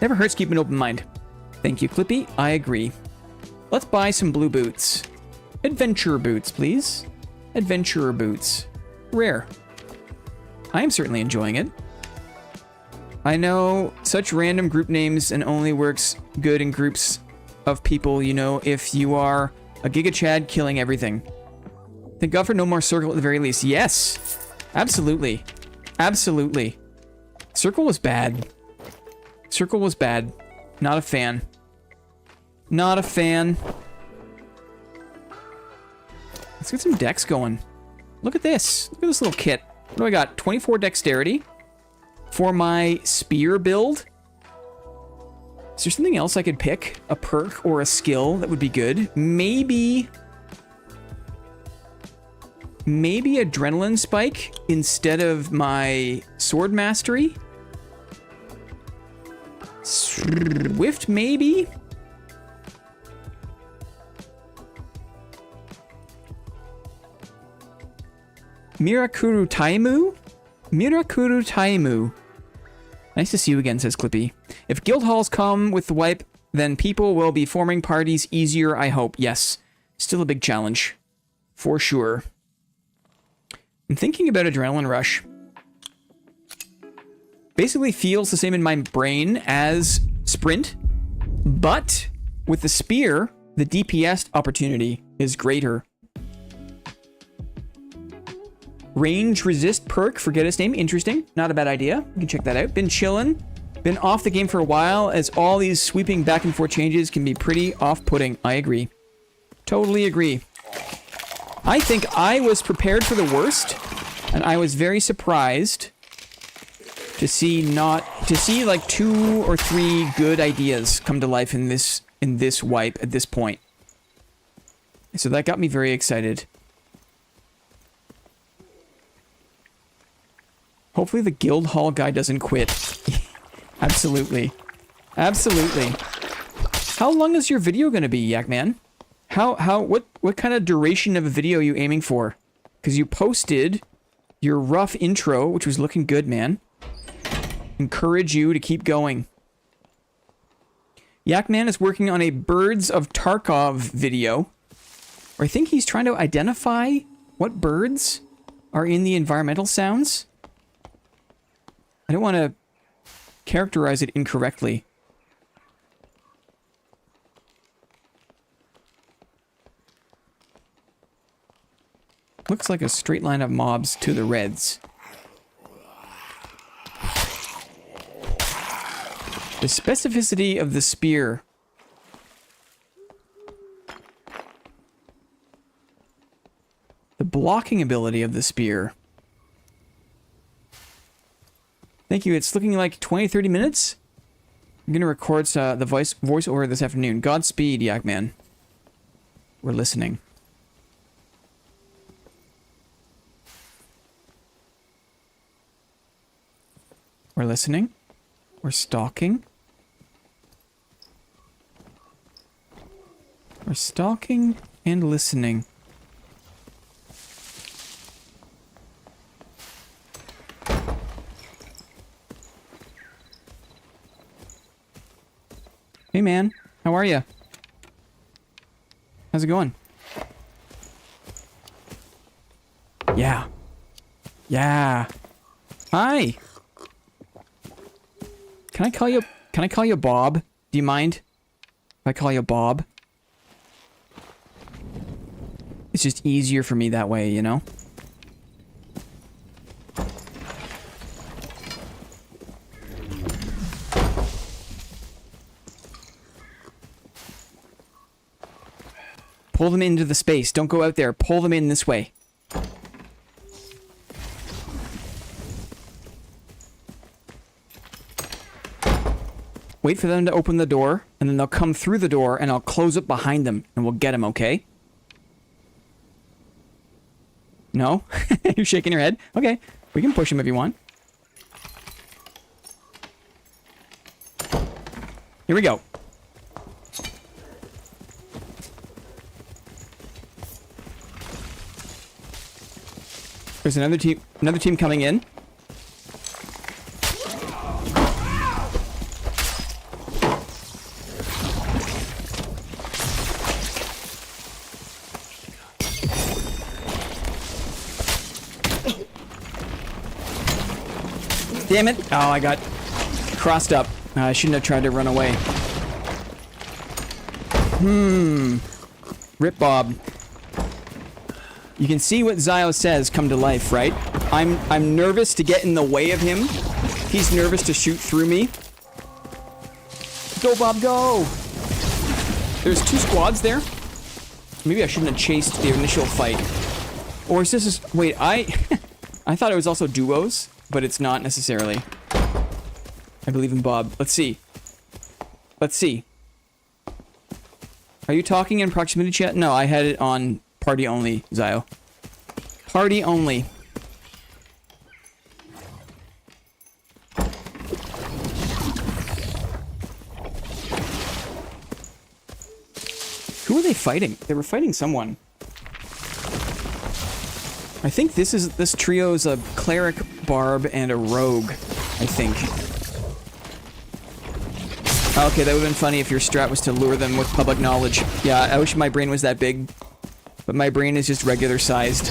Never hurts keeping an open mind. Thank you, Clippy. I agree. Let's buy some blue boots. Adventurer boots, please. Adventurer boots. Rare. I am certainly enjoying it. I know such random group names and only works good in groups of people, you know, if you are a Giga Chad killing everything. Thank God for no more Circle at the very least. Yes! Absolutely. Absolutely. Circle was bad. Circle was bad. Not a fan. Not a fan. Let's get some decks going. Look at this. Look at this little kit. What do I got? 24 dexterity. For my spear build. Is there something else I could pick? A perk or a skill that would be good? Maybe adrenaline spike instead of my sword mastery? Swift, maybe? Mirakuru Taimu? Mirakuru Taimu. Nice to see you again, says Clippy. If guild halls come with the wipe, then people will be forming parties easier, I hope. Yes. Still a big challenge. For sure. I'm thinking about Adrenaline Rush. Basically feels the same in my brain as Sprint, but with the spear, the DPS opportunity is greater. Range resist perk, forget his name. Interesting. Not a bad idea. You can check that out. Been chillin'. Been off the game for a while, as all these sweeping back and forth changes can be pretty off-putting. I agree. Totally agree. I think I was prepared for the worst, and I was very surprised to see like 2 or 3 good ideas come to life in this wipe at this point. So that got me very excited. Hopefully the guild hall guy doesn't quit. Absolutely. Absolutely. How long is your video gonna be, Yakman? What kind of duration of a video are you aiming for? Because you posted your rough intro, which was looking good, man. Encourage you to keep going. Yakman is working on a Birds of Tarkov video. Or I think he's trying to identify what birds are in the environmental sounds. I don't want to characterize it incorrectly. Looks like a straight line of mobs to the reds. The specificity of the spear. The blocking ability of the spear. Thank you. It's looking like 20-30 minutes. I'm going to record the voiceover this afternoon. Godspeed, Yakman. We're listening. We're listening. We're stalking. We're stalking and listening. Hey man, how are you? How's it going? Yeah. Yeah. Hi. Can I call you Bob? Do you mind if I call you Bob? It's just easier for me that way, you know? Pull them into the space. Don't go out there. Pull them in this way. Wait for them to open the door, and then they'll come through the door, and I'll close it behind them, and we'll get them, okay? No? You're shaking your head? Okay. We can push him if you want. Here we go. There's another team coming in. Damn it. Oh, I got crossed up. I shouldn't have tried to run away. Rip Bob. You can see what Zio says come to life, right? I'm nervous to get in the way of him. He's nervous to shoot through me. Go, Bob, go! There's 2 squads there. Maybe I shouldn't have chased the initial fight. Or is this... Wait, I thought it was also duos, but it's not necessarily. I believe in Bob. Let's see. Let's see. Are you talking in proximity chat? No, I had it on... Party only, Zio. Party only. Who are they fighting? They were fighting someone. I think this trio's a cleric, barb, and a rogue, I think. Okay, that would have been funny if your strat was to lure them with public knowledge. Yeah, I wish my brain was that big. But my brain is just regular sized.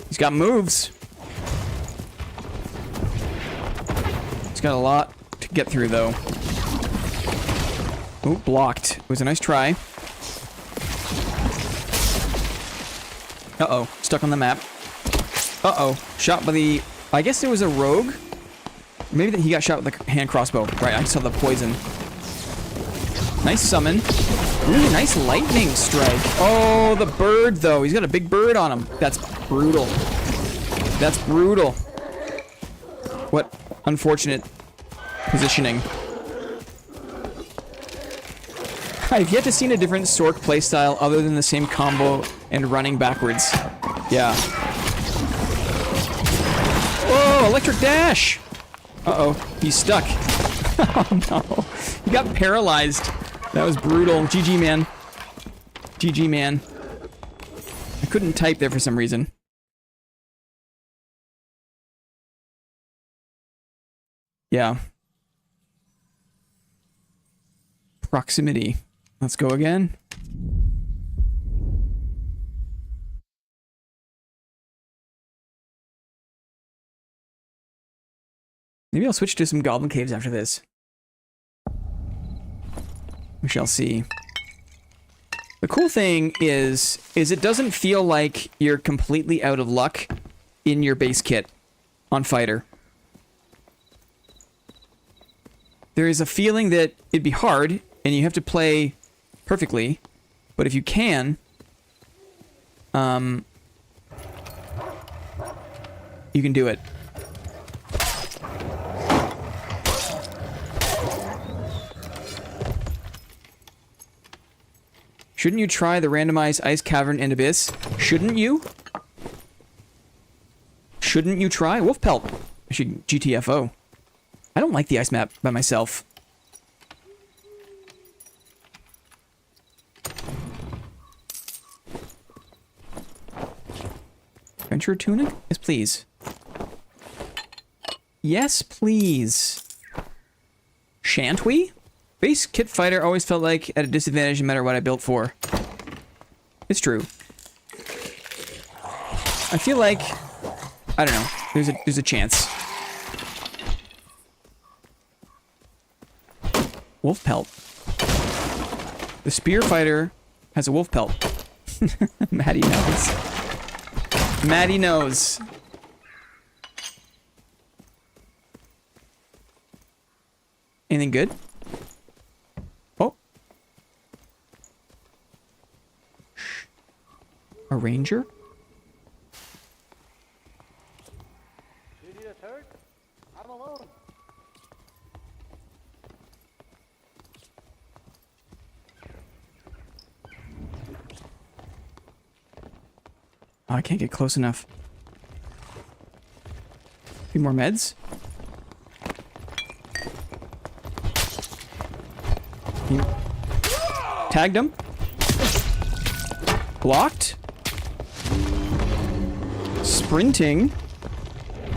He's got moves. He's got a lot to get through, though. Oh, blocked. It was a nice try. Uh-oh. Stuck on the map. Uh-oh. Shot by the... I guess it was a rogue? Maybe that he got shot with the hand crossbow. Right, I saw the poison. Nice summon. Ooh, nice lightning strike. Oh, the bird, though. He's got a big bird on him. That's brutal. That's brutal. What unfortunate positioning. I've yet to see a different Sork playstyle other than the same combo and running backwards. Yeah. Oh, electric dash! Uh-oh, he's stuck. Oh no, he got paralyzed. That was brutal. GG, man. GG, man. I couldn't type there for some reason. Yeah. Proximity. Let's go again. Maybe I'll switch to some goblin caves after this. We shall see. The cool thing is it doesn't feel like you're completely out of luck in your base kit on fighter. There is a feeling that it'd be hard and you have to play perfectly, but if you can, you can do it. Shouldn't you try the randomized ice cavern and abyss? Shouldn't you? Shouldn't you try? Wolf pelt. I should GTFO. I don't like the ice map by myself. Adventure tunic? Yes, please. Yes, please. Shan't we? Base kit fighter always felt like at a disadvantage no matter what I built for. It's true. I feel like, I don't know, there's a chance. Wolf pelt. The spear fighter has a wolf pelt. Maddie knows. Maddie knows. Anything good? Oh. A ranger? You need a turret? I'm alone. Oh, I can't get close enough. A few more meds? Tagged him. Blocked. Sprinting.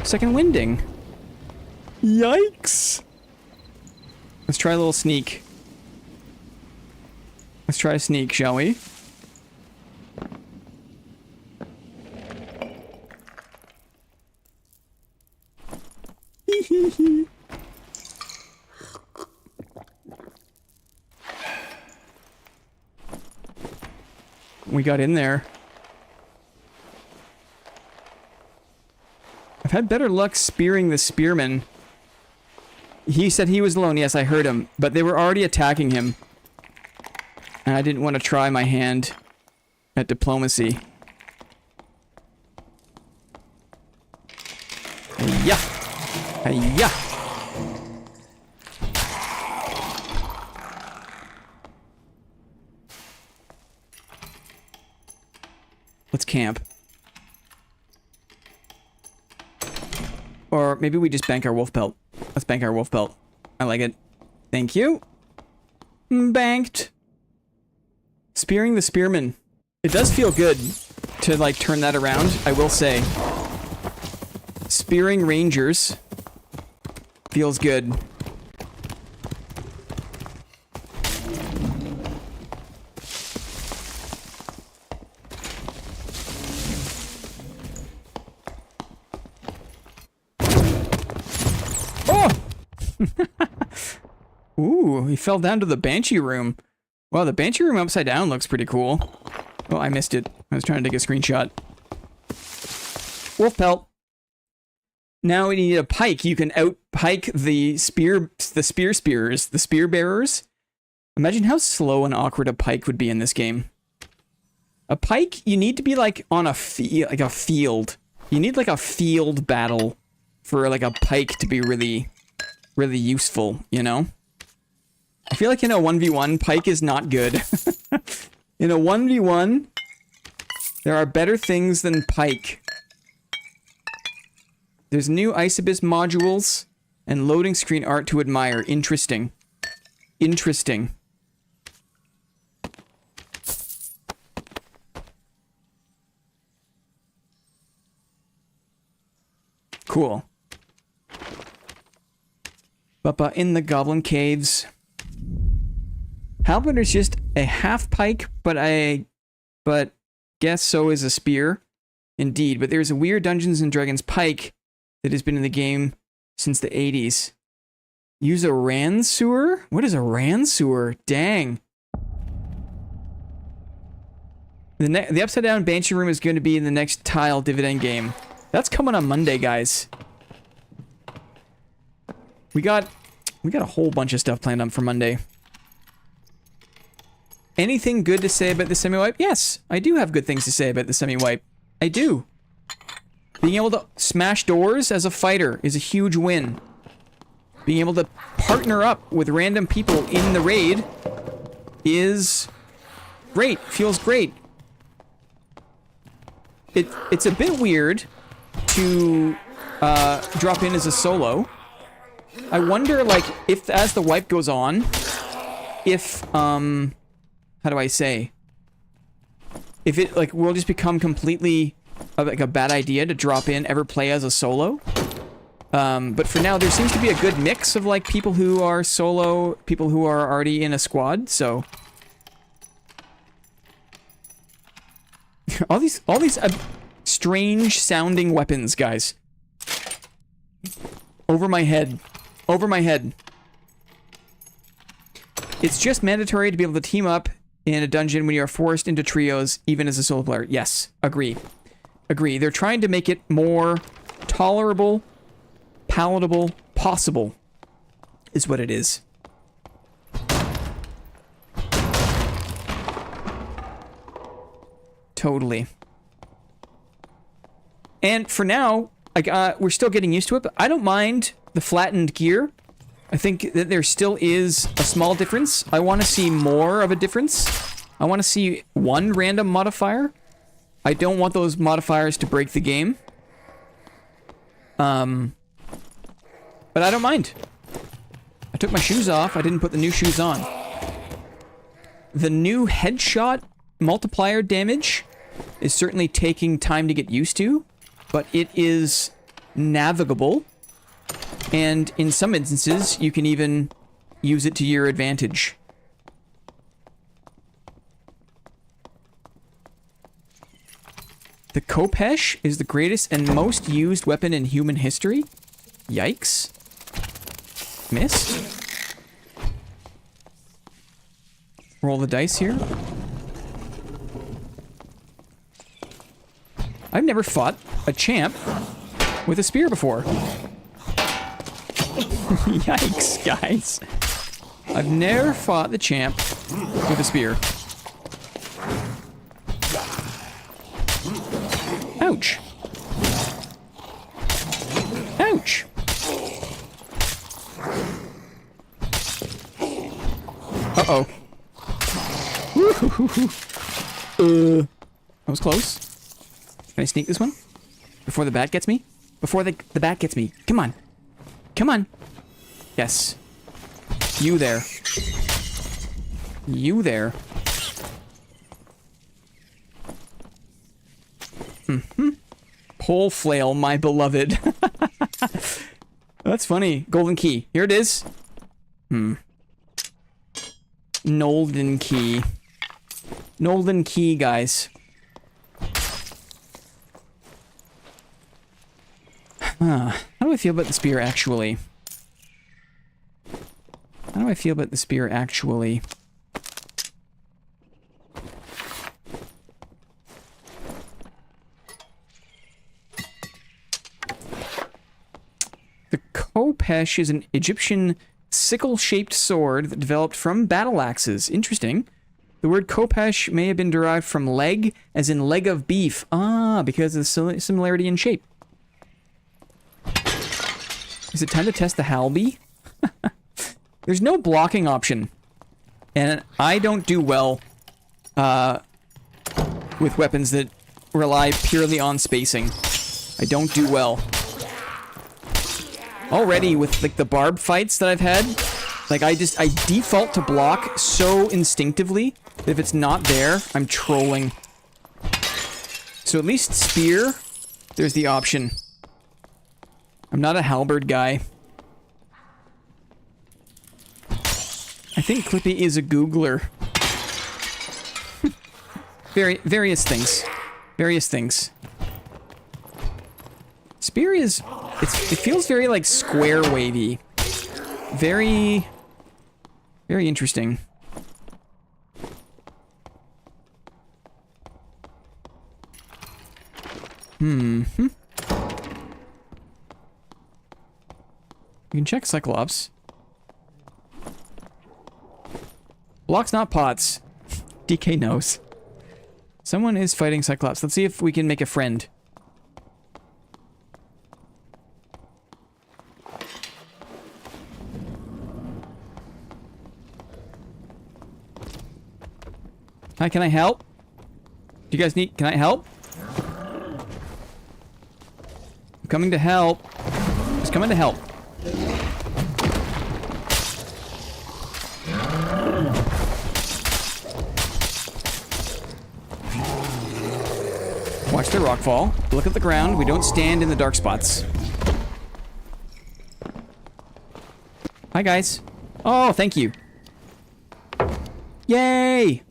Second winding. Yikes. Let's try a little sneak. Let's try a sneak, shall we? We got in there. I've had better luck spearing the spearman. He said he was alone. Yes, I heard him. But they were already attacking him. And I didn't want to try my hand at diplomacy. Yeah. Yeah. Let's camp. Or maybe we just bank our wolf pelt. Let's bank our wolf pelt. I like it. Thank you. Banked. Spearing the spearman. It does feel good to, like, turn that around, I will say. Spearing rangers. Feels good. Oh! Ooh, he fell down to the Banshee room. Wow, the Banshee room upside down looks pretty cool. Oh, I missed it. I was trying to take a screenshot. Wolf pelt. Now we need a pike. You can out-pike the spearers, the spear bearers. Imagine how slow and awkward a pike would be in this game. A pike, you need to be like on a field. You need like a field battle for like a pike to be really, really useful, you know? I feel like in a 1v1, pike is not good. In a 1v1, there are better things than pike. There's new Isobis modules and loading screen art to admire. Interesting. Interesting. Cool. But in the Goblin Caves. Halberder's just a half pike, but guess so is a spear. Indeed, but there's a weird Dungeons and Dragons pike that has been in the game since the 80s. Use a ransewer? What is a ransewer? Dang. The upside down Banshee room is going to be in the next Tile dividend game. That's coming on Monday, guys. We got a whole bunch of stuff planned on for Monday. Anything good to say about the semi-wipe? Yes, I do have good things to say about the semi-wipe. I do. Being able to smash doors as a fighter is a huge win. Being able to partner up with random people in the raid is great. Feels great. It's a bit weird to drop in as a solo. I wonder, like, if as the wipe goes on, if, how do I say? If it, like, will just become completely, like, a bad idea to drop in, ever play as a solo. But for now, there seems to be a good mix of, like, people who are solo, people who are already in a squad, so... all these strange-sounding weapons, guys. Over my head. Over my head. It's just mandatory to be able to team up in a dungeon when you are forced into trios, even as a solo player. Yes, agree. Agree. They're trying to make it more tolerable, palatable, possible, is what it is. Totally. And for now, like, we're still getting used to it, but I don't mind the flattened gear. I think that there still is a small difference. I want to see more of a difference. I want to see one random modifier. I don't want those modifiers to break the game. But I don't mind. I took my shoes off. I didn't put the new shoes on. The new headshot multiplier damage is certainly taking time to get used to, but it is navigable. And in some instances, you can even use it to your advantage. The Khopesh is the greatest and most used weapon in human history. Yikes. Missed. Roll the dice here. I've never fought a champ with a spear before. Yikes, guys. I've never fought the champ with a spear. Ouch. Ouch. Uh-oh. That was close. Can I sneak this one? Before the bat gets me? Before the bat gets me. Come on. Come on. Yes. You there. You there. Pole flail, my beloved. That's funny. Golden key. Here it is. Nolden key. Nolden key, guys. How do I feel about the spear, actually? How do I feel about the spear, actually? The Khopesh is an Egyptian sickle-shaped sword that developed from battle axes. Interesting. The word Khopesh may have been derived from leg, as in leg of beef. Ah, because of the similarity in shape. Is it time to test the Halby? There's no blocking option. And I don't do well with weapons that rely purely on spacing. I don't do well. Already with like the barb fights that I've had, like I default to block so instinctively that if it's not there, I'm trolling. So at least spear, there's the option. I'm not a halberd guy. I think Clippy is a Googler. Various things. Various things. Spear is... it feels very, like, square wavy. Very interesting. You can check Cyclops. Blocks, not pots. DK knows. Someone is fighting Cyclops. Let's see if we can make a friend. Hi, can I help? Do you guys need... Can I help? I'm coming to help. Just coming to help. Watch the rock fall. Look at the ground. We don't stand in the dark spots. Hi, guys. Oh, thank you. Yay!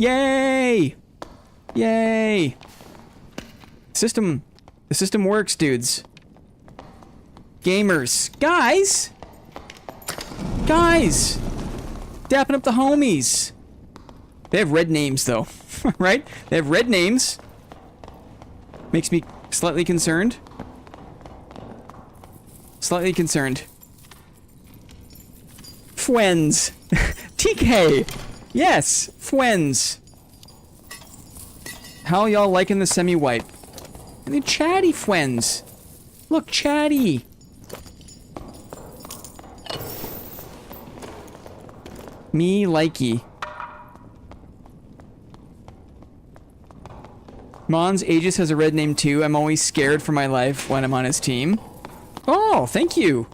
Yay! Yay! The system works, dudes. Gamers. Guys! Guys! Dapping up the homies. They have red names, though. Right? They have red names. Makes me slightly concerned. Slightly concerned. Fwens. TK! Yes! Fwens. How y'all liking the semi-white? And the chatty Fwens. Look, chatty. Me likey. Mons Aegis has a red name too. I'm always scared for my life when I'm on his team. Oh, thank you.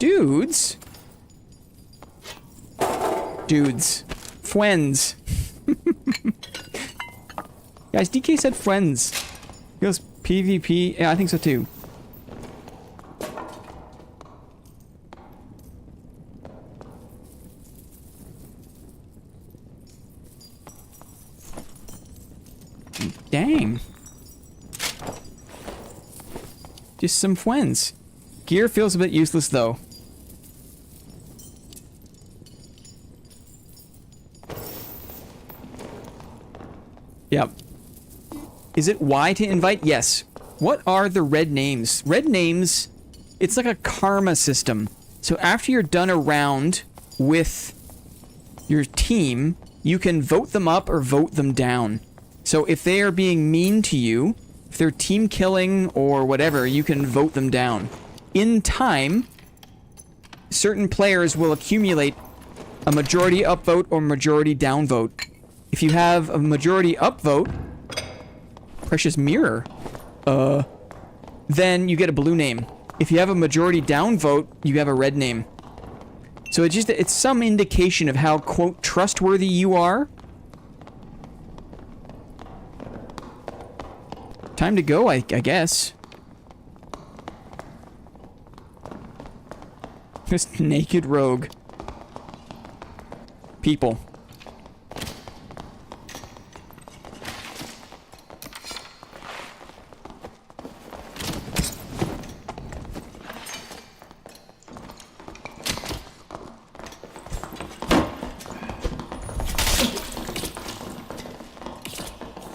Dudes. Dudes. Fwens. Guys, DK said friends. He goes PvP. Yeah, I think so too. Dang. Just some friends. Gear feels a bit useless though. Yep. Is it Y to invite? Yes. What are the red names? Red names, it's like a karma system. So after you're done a round with your team, you can vote them up or vote them down. So if they are being mean to you, if they're team killing or whatever, you can vote them down. In time, certain players will accumulate a majority upvote or majority downvote. If you have a majority upvote, Precious Mirror, then you get a blue name. If you have a majority downvote, you have a red name. So it's some indication of how, quote, trustworthy you are. Time to go, I guess. Just naked rogue. People.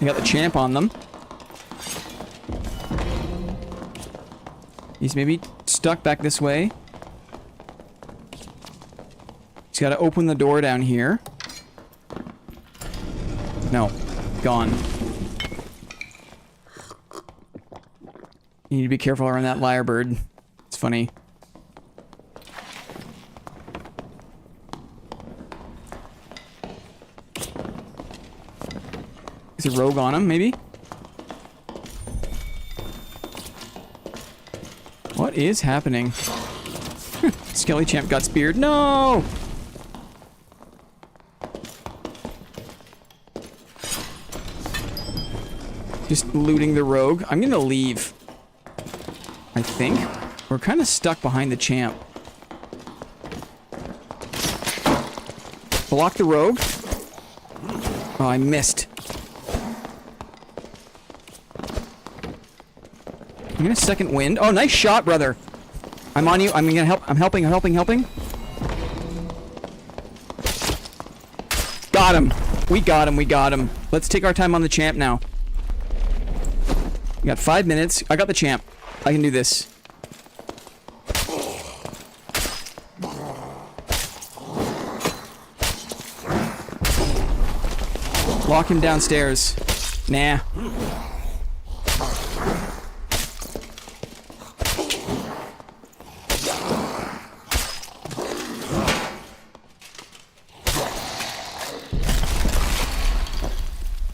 You got the champ on them. He's maybe stuck back this way. He's got to open the door down here. No. Gone. You need to be careful around that lyrebird. It's funny. Is a rogue on him, maybe? What is happening? Skelly Champ got speared. No! Just looting the rogue. I'm gonna leave. I think. We're kind of stuck behind the champ. Block the rogue. Oh, I missed. I'm gonna second wind. Oh, nice shot, brother. I'm on you. I'm gonna help. I'm helping. Got him. We got him. Let's take our time on the champ now. We got 5 minutes. I got the champ. I can do this. Lock him downstairs. Nah.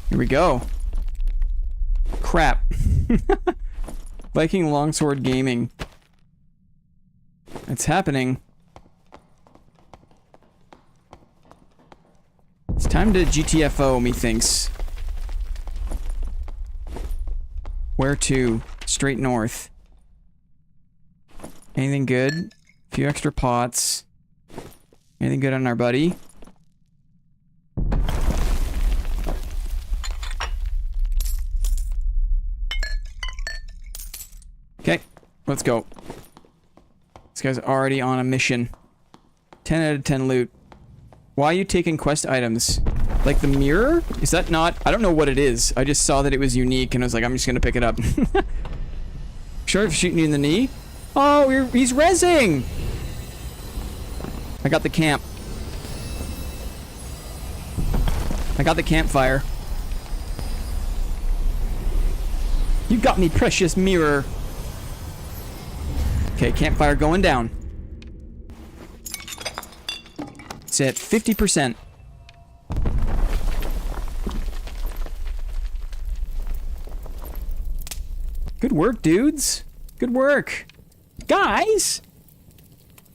Here we go. Crap. Viking Longsword Gaming. It's happening. It's time to GTFO, methinks. Where to? Straight north. Anything good? A few extra pots. Anything good on our buddy? Okay, let's go. This guy's already on a mission. 10 out of 10 loot. Why are you taking quest items? Like the mirror? Is that not... I don't know what it is. I just saw that it was unique and I was like, I'm just gonna pick it up. Sure, if shooting you in the knee? Oh, he's rezzing! I got the camp. I got the campfire. You got me, precious mirror. Okay, campfire going down. It's at 50%. Good work, dudes. Good work. Guys!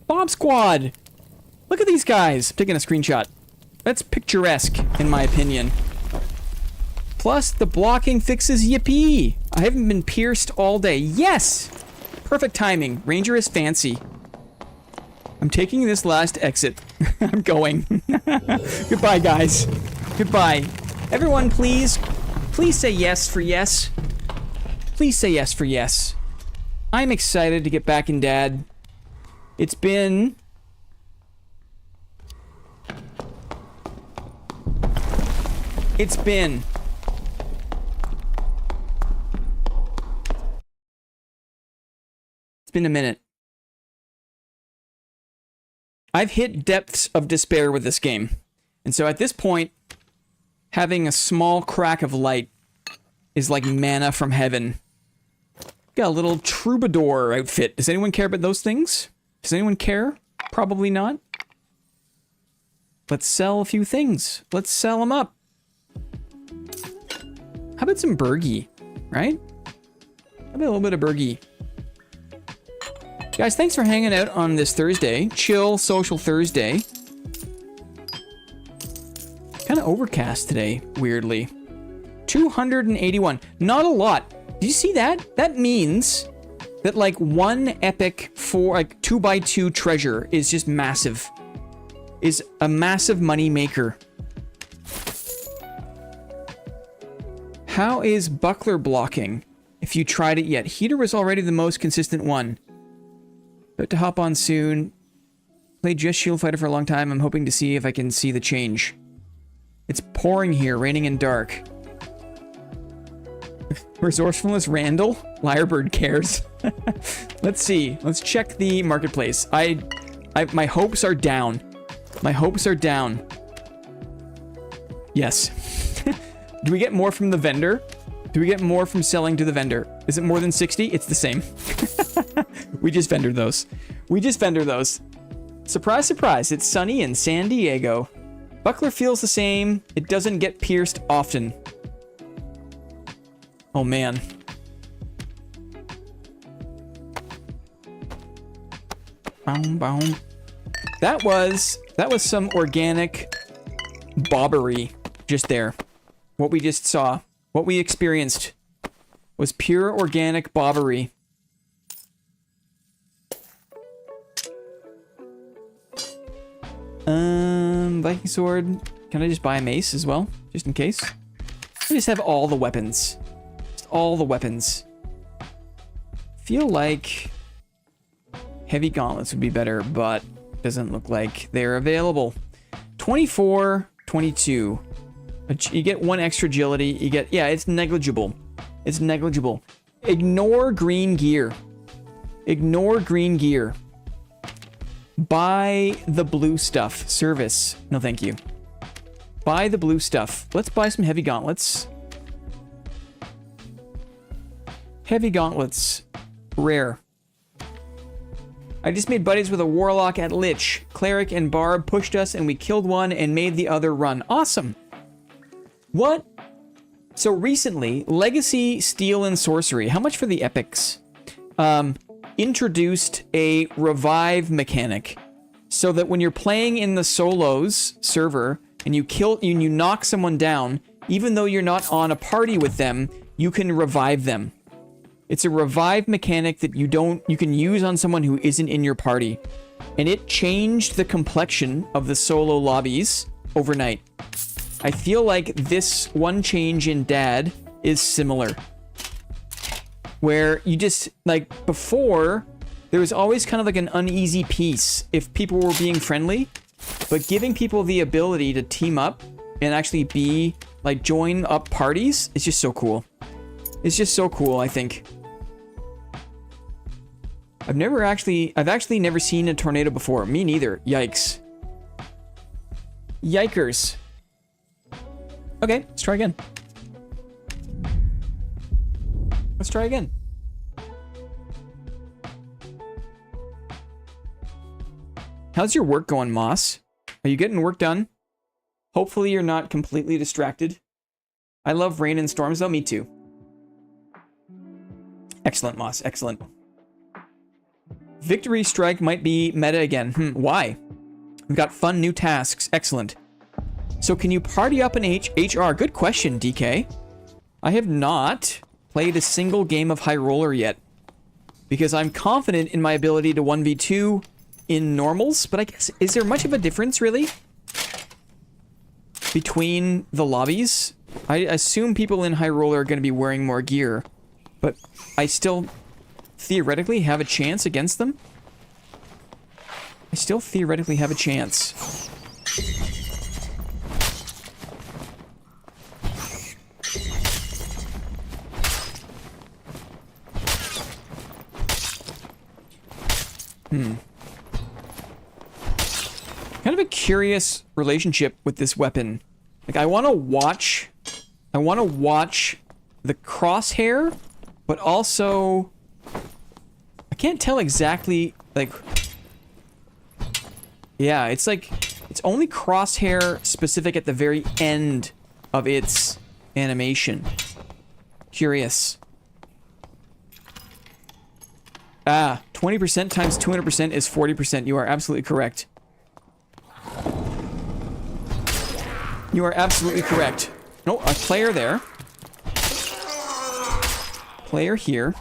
Bomb Squad! Look at these guys. I'm taking a screenshot. That's picturesque, in my opinion. Plus, the blocking fixes yippee. I haven't been pierced all day. Yes! Perfect timing. Ranger is fancy. I'm taking this last exit. I'm going. Goodbye, guys. Goodbye. Everyone, please say yes for yes. Please say yes for yes. I'm excited to get back in Dad. It's been... It's been a minute. I've hit depths of despair with this game. And so at this point, having a small crack of light is like manna from heaven. Got a little troubadour outfit. Does anyone care about those things? Does anyone care? Probably not. Let's sell a few things. Let's sell them up. How about some Bergie, right? How about a little bit of Bergie? Guys, thanks for hanging out on this Thursday. Chill, social Thursday. Kind of overcast today, weirdly. 281. Not a lot. Did you see that? That means that like one epic for like 2x2 treasure is just massive. Is a massive money maker. How is buckler blocking? If you tried it yet. Heater was already the most consistent one. About to hop on soon. Played just Shield Fighter for a long time. I'm hoping to see if I can see the change. It's pouring here, raining and dark. Resourcefulness Randall? Lyrebird cares. Let's see. Let's check the marketplace. My hopes are down. My hopes are down. Yes. Do we get more from the vendor? Do we get more from selling to the vendor? Is it more than 60? It's the same. We just vendor those. We just vendor those. Surprise, surprise. It's sunny in San Diego. Buckler feels the same. It doesn't get pierced often. Oh, man. Boom, boom. That was some organic bobbery just there. What we just saw, what we experienced was pure organic bobbery. Viking sword. Can I just buy a mace as well? Just in case. I just have all the weapons. Just all the weapons. Feel like heavy gauntlets would be better, but doesn't look like they're available. 24, 22. You get 1 extra agility. You get, yeah, it's negligible. It's negligible. Ignore green gear. Ignore green gear. Buy the blue stuff. Service. No, thank you. Buy the blue stuff. Let's buy some heavy gauntlets. Heavy gauntlets. Rare. I just made buddies with a warlock at Lich. Cleric and Barb pushed us and we killed one and made the other run. Awesome. What? So recently, Legacy, Steel, and Sorcery, how much for the epics? Introduced a revive mechanic. So that when you're playing in the solos server and you knock someone down, even though you're not on a party with them, you can revive them. It's a revive mechanic that you can use on someone who isn't in your party. And it changed the complexion of the solo lobbies overnight. I feel like this one change in Dad is similar. Where you just, like, before, there was always kind of like an uneasy piece if people were being friendly. But giving people the ability to team up and actually be, like, join up parties is just so cool. It's just so cool, I think. I've actually never seen a tornado before. Me neither. Yikes. Yikers. Okay, let's try again. Let's try again. How's your work going, Moss? Are you getting work done? Hopefully you're not completely distracted. I love rain and storms, though. Me too. Excellent, Moss. Excellent. Victory Strike might be meta again. Why? We've got fun new tasks. Excellent. So can you party up an HR? Good question, DK. I have not played a single game of High Roller yet. Because I'm confident in my ability to 1v2 in normals. But I guess, is there much of a difference, really? Between the lobbies? I assume people in High Roller are going to be wearing more gear. But I still theoretically have a chance against them? I still theoretically have a chance. Kind of a curious relationship with this weapon. Like, I want to watch the crosshair, but also I can't tell exactly, like, yeah, it's like, it's only crosshair specific at the very end of its animation. Curious. Ah, 20% times 200% is 40%. You are absolutely correct. You are absolutely correct. No, a player there. Player here.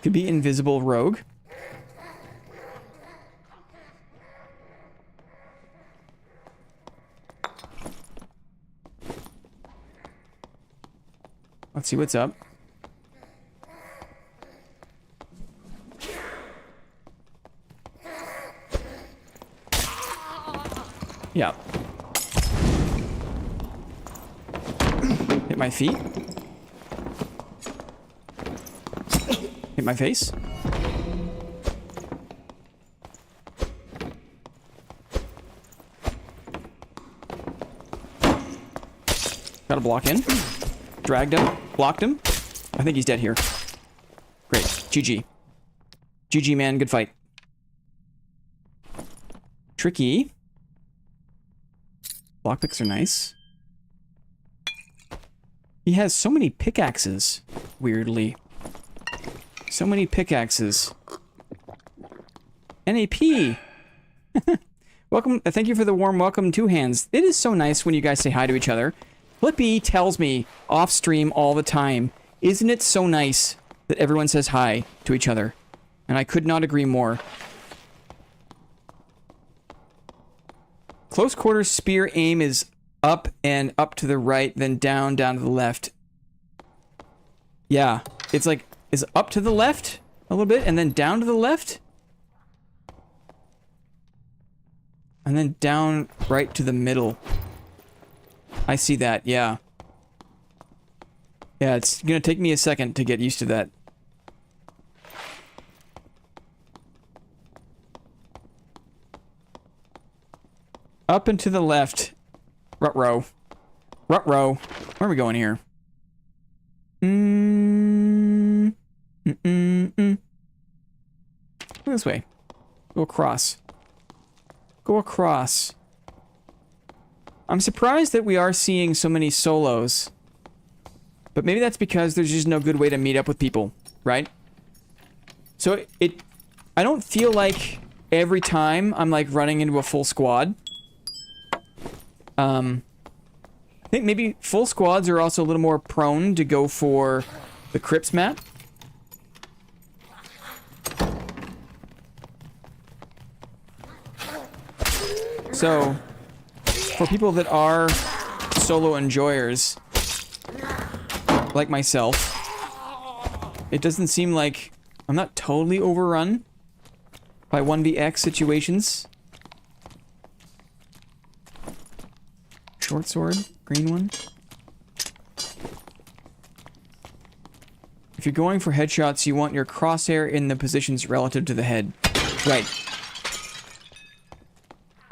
Could be invisible rogue. Let's see what's up. Yeah. Hit my feet. Hit my face. Got a block in. Dragged him. Blocked him. I think he's dead here. Great. GG. GG, man. Good fight. Tricky. Lockpicks are nice. He has so many pickaxes, weirdly. So many pickaxes. NAP! Welcome, thank you for the warm welcome, Two Hands. It is so nice when you guys say hi to each other. Flippy tells me off stream all the time, isn't it so nice that everyone says hi to each other? And I could not agree more. Close quarters spear aim is up and up to the right, then down, down to the left. Yeah, it's like, is up to the left a little bit, and then down to the left? And then down right to the middle. I see that, yeah. Yeah, it's gonna take me a second to get used to that. Up and to the left. Rut-row. Rut-row. Where are we going here? Go this way. Go across. Go across. I'm surprised that we are seeing so many solos. But maybe that's because there's just no good way to meet up with people, right? So I don't feel like every time I'm like running into a full squad. I think maybe full squads are also a little more prone to go for the Crypts map. So, for people that are solo enjoyers, like myself, it doesn't seem like I'm not totally overrun by 1vx situations. Short sword, green one. If you're going for headshots, you want your crosshair in the positions relative to the head. Right.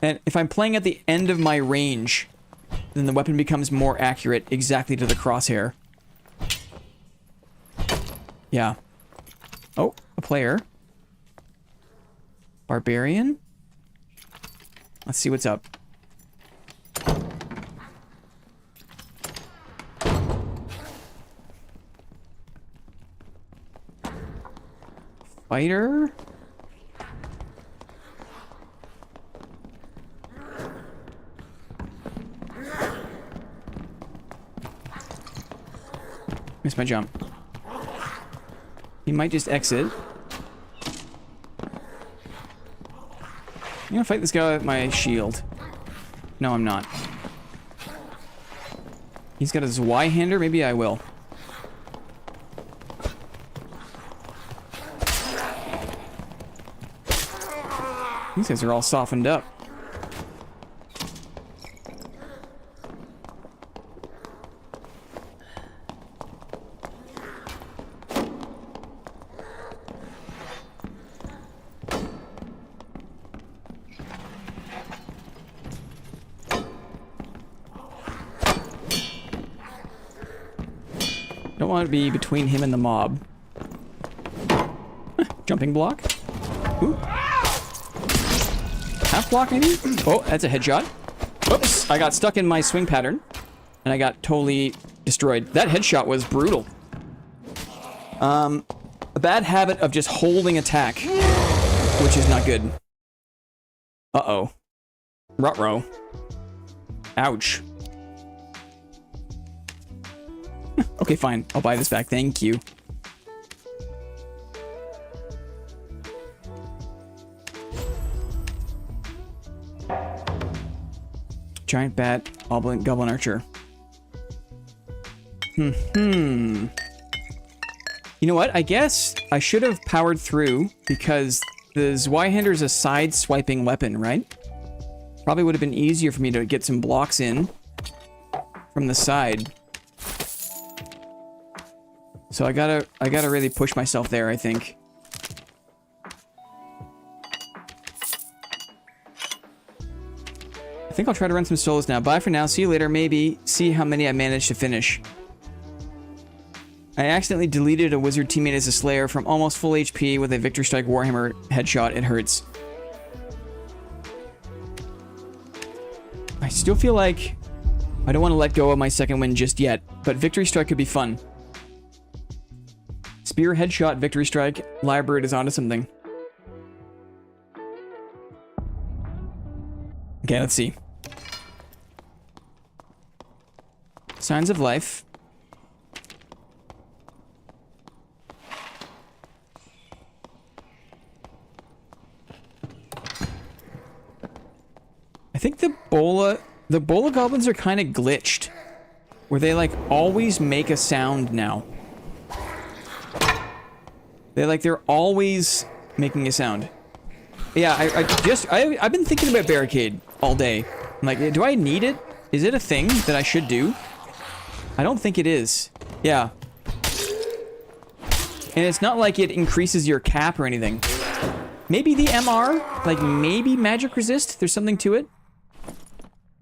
And if I'm playing at the end of my range, then the weapon becomes more accurate exactly to the crosshair. Yeah. Oh, a player. Barbarian? Let's see what's up. Fighter? Missed my jump. He might just exit. I'm gonna fight this guy with my shield. No, I'm not. He's got a Zweihander. Maybe I will. These guys are all softened up. Don't want to be between him and the mob. Jumping block. Ooh. Half block, maybe? Oh, that's a headshot. Oops, I got stuck in my swing pattern. And I got totally destroyed. That headshot was brutal. A bad habit of just holding attack which is not good. Uh-oh. Ruh-roh. Ouch. Okay, fine. I'll buy this back. Thank you. Giant bat, goblin archer. You know what? I guess I should have powered through because the Zweihander is a side-swiping weapon, right? Probably would have been easier for me to get some blocks in from the side. So I gotta really push myself there, I think. I think I'll try to run some solos now. Bye for now. See you later. Maybe see how many I managed to finish. I accidentally deleted a wizard teammate as a slayer from almost full HP with a Victory Strike Warhammer headshot. It hurts. I still feel like I don't want to let go of my second win just yet, but Victory Strike could be fun. Spear, headshot, Victory Strike. Lyrebird is onto something. Okay, let's see. Signs of life. I think the bola goblins are kind of glitched, where they like always make a sound now. They're always making a sound. Yeah, I've been thinking about barricade all day. I'm like, do I need it? Is it a thing that I should do? I don't think it is. Yeah. And it's not like it increases your cap or anything. Maybe the MR? Like, maybe magic resist? There's something to it?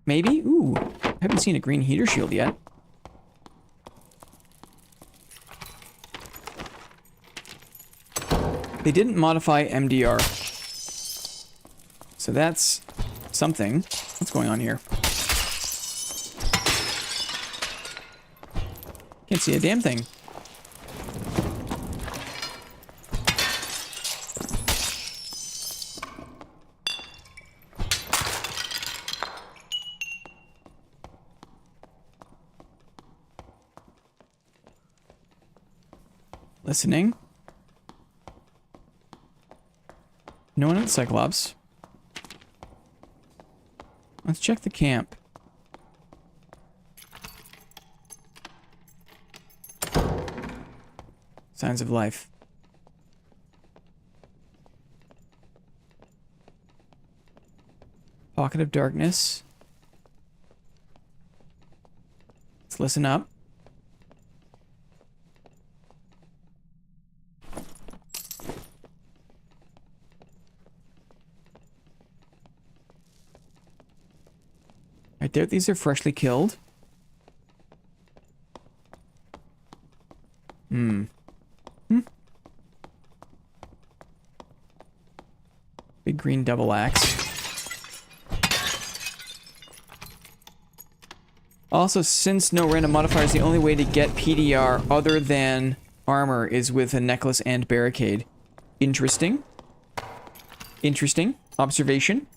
Maybe? Ooh. I haven't seen a green heater shield yet. They didn't modify MDR. So that's something. What's going on here? Can't see a damn thing. Listening. No one at Cyclops. Let's check the camp. Signs of life. Pocket of darkness. Let's listen up. I doubt these are freshly killed. Big green double axe. Also, since no random modifiers, the only way to get PDR other than armor is with a necklace and barricade. Interesting. Interesting observation.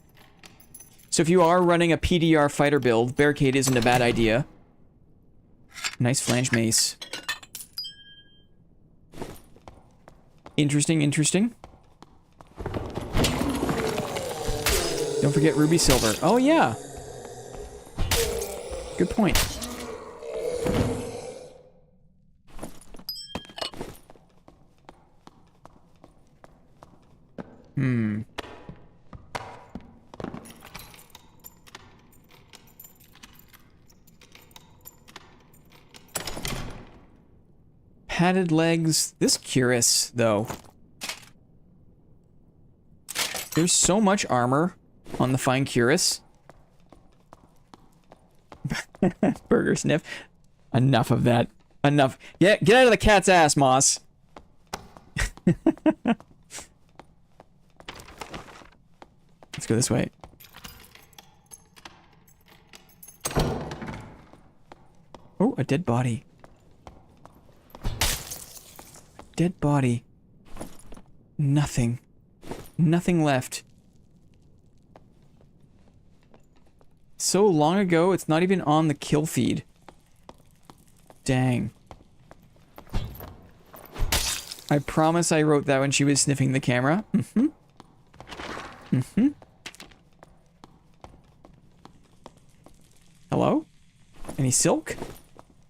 So if you are running a PDR fighter build, barricade isn't a bad idea. Nice flange mace. Interesting, interesting. Don't forget ruby silver. Oh yeah. Good point. Padded legs. This cuirass, though. There's so much armor on the fine cuirass. Burger sniff. Enough of that. Enough. Yeah, get out of the cat's ass, Moss. Let's go this way. Oh, a dead body. Dead body. Nothing. Nothing left. So long ago, it's not even on the kill feed. Dang. I promise I wrote that when she was sniffing the camera. Mm-hmm. Mm-hmm. Hello? Any silk?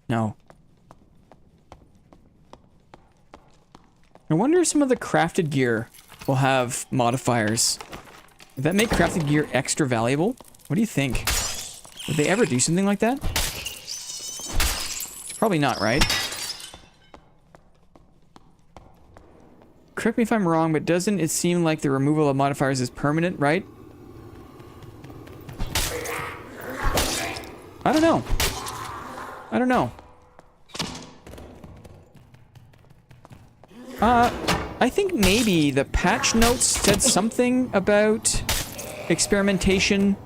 No. I wonder if some of the crafted gear will have modifiers. Would that make crafted gear extra valuable? What do you think? Would they ever do something like that? Probably not, right? Correct me if I'm wrong, but doesn't it seem like the removal of modifiers is permanent, right? I don't know. I don't know. I think maybe the patch notes said something about experimentation.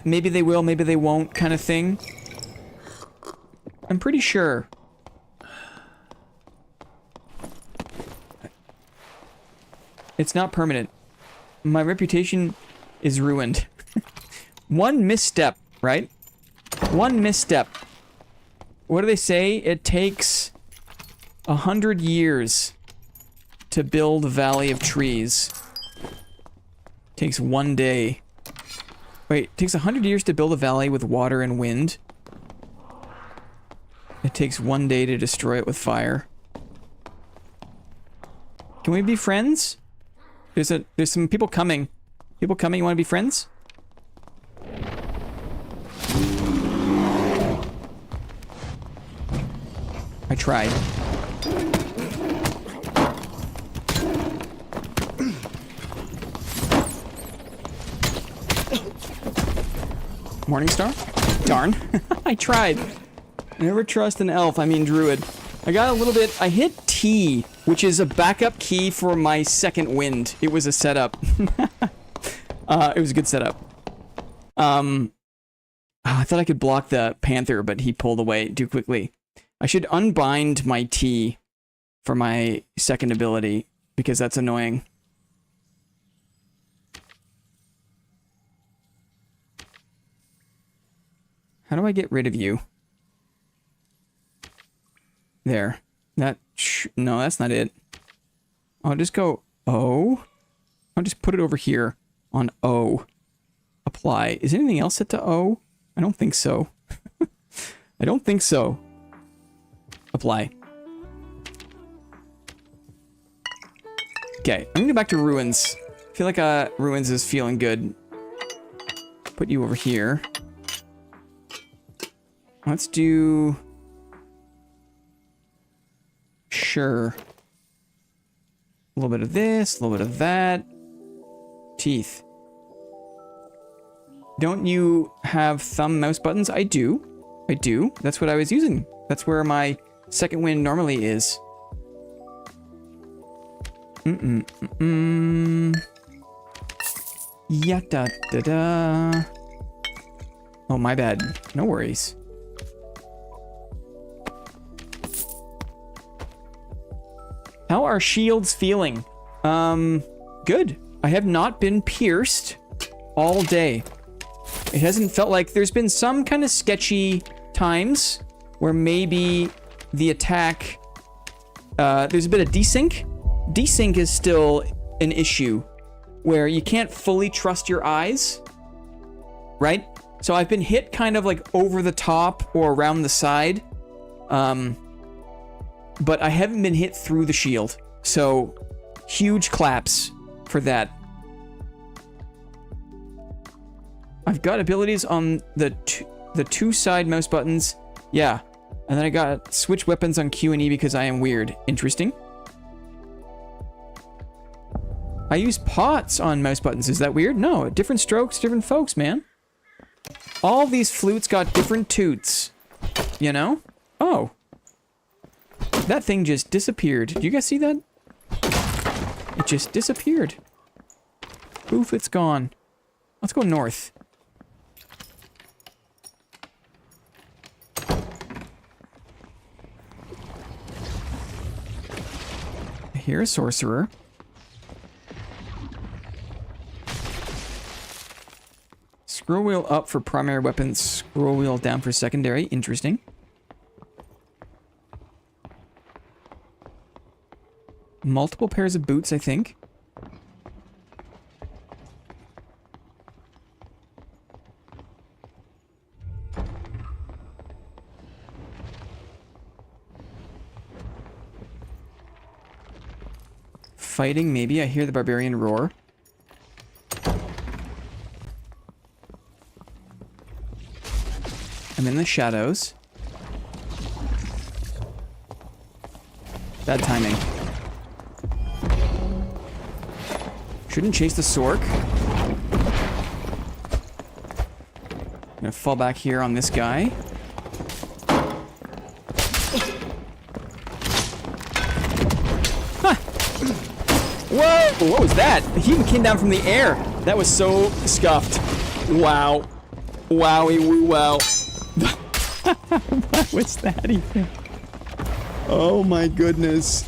Maybe they will, maybe they won't kind of thing. I'm pretty sure. It's not permanent. My reputation is ruined. One misstep, right? One misstep. What do they say? It takes 100 years to build a valley of trees. Takes 1 day. Wait, it takes 100 years to build a valley with water and wind. It takes 1 day to destroy it with fire. Can we be friends? There's some people coming. People coming, you want to be friends? I tried. Morningstar? Darn. I tried. Never trust an elf, I mean druid. I got a little bit... I hit T, which is a backup key for my second wind. It was a setup. It was a good setup. I thought I could block the panther, but he pulled away too quickly. I should unbind my T for my second ability, because that's annoying. How do I get rid of you? There. No, that's not it. I'll just go O. I'll just put it over here on O. Apply. Is anything else set to O? I don't think so. I don't think so. Apply. Okay, I'm gonna go back to Ruins. I feel like Ruins is feeling good. Put you over here. Let's do... Sure. A little bit of this, a little bit of that. Teeth. Don't you have thumb mouse buttons? I do. I do. That's what I was using. That's where my second wind normally is. Ya da da da. Oh, my bad. No worries. How are shields feeling? Good. I have not been pierced all day. It hasn't felt like... There's been some kind of sketchy times where maybe the attack... there's a bit of desync. Desync is still an issue where you can't fully trust your eyes, right? So I've been hit kind of like over the top or around the side. But I haven't been hit through the shield. So, huge claps for that. I've got abilities on the two side mouse buttons. Yeah. And then I got switch weapons on Q and E because I am weird. Interesting. I use pots on mouse buttons. Is that weird? No. Different strokes, different folks, man. All these flutes got different toots. You know? Oh. That thing just disappeared. Do you guys see that? It just disappeared. Poof, it's gone. Let's go north. I hear a sorcerer. Scroll wheel up for primary weapons, scroll wheel down for secondary. Interesting. Multiple pairs of boots, I think. Fighting, maybe. I hear the barbarian roar. I'm in the shadows. Bad timing. Shouldn't chase the Sork. I'm gonna fall back here on this guy. Huh. Whoa! What was that? He even came down from the air. That was so scuffed. Wow. Wowie woo wow. What was that even? Oh my goodness.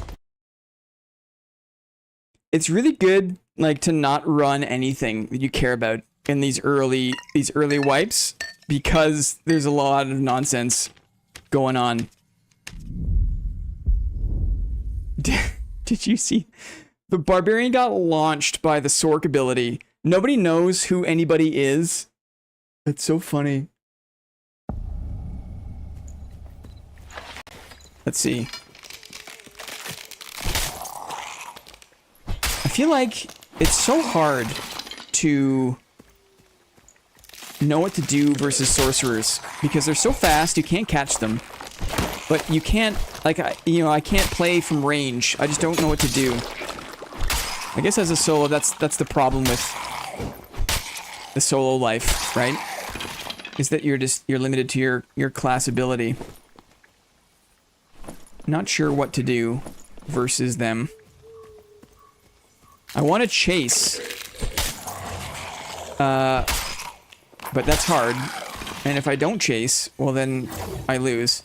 It's really good, like, to not run anything that you care about in these early wipes, because there's a lot of nonsense going on. Did you see? The barbarian got launched by the Sork ability. Nobody knows who anybody is. It's so funny. Let's see. I feel like it's so hard to know what to do versus sorcerers, because they're so fast you can't catch them. But you can't, like, I can't play from range. I just don't know what to do. I guess as a solo, that's the problem with the solo life, right? Is that you're limited to your class ability. Not sure what to do versus them. I want to chase. But that's hard. And if I don't chase, well then I lose.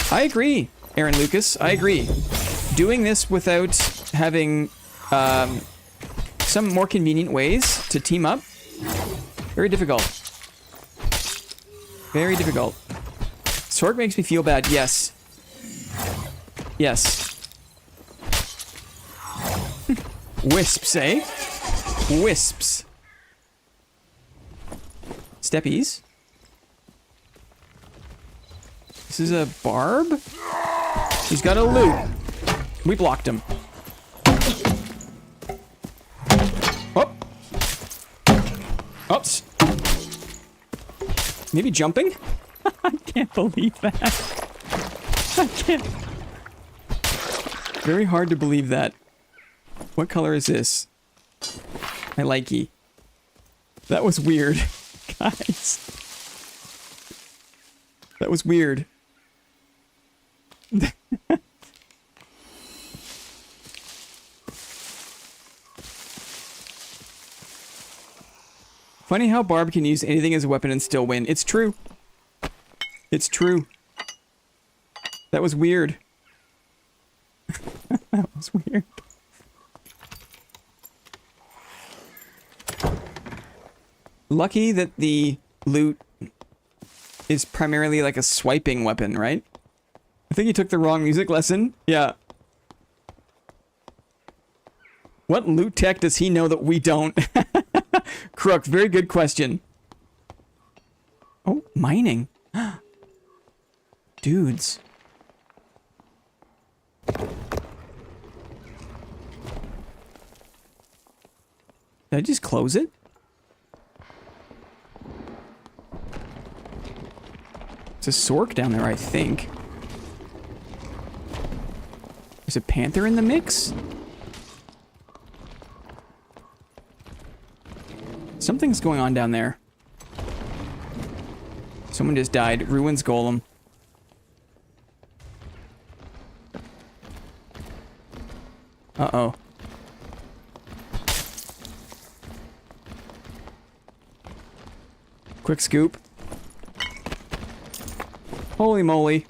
I agree, Aaron Lucas. I agree. Doing this without having some more convenient ways to team up, very difficult. Very difficult. Sork makes me feel bad. Yes. Yes. Wisps, eh? Wisps. Steppies. This is a barb? He's got a loot. We blocked him. Oh. Oops. Maybe jumping? I can't believe that. I can't. Very hard to believe that. What color is this? I likey. That was weird. Guys. That was weird. Funny how Barb can use anything as a weapon and still win. It's true. It's true. That was weird. That was weird. Lucky that the loot is primarily like a swiping weapon, right? I think you took the wrong music lesson. Yeah. What loot tech does he know that we don't? Crook, very good question. Oh, mining. Dudes. Did I just close it? There's a Sork down there, I think. There's a panther in the mix? Something's going on down there. Someone just died. Ruins Golem. Uh-oh. Quick scoop. Holy moly.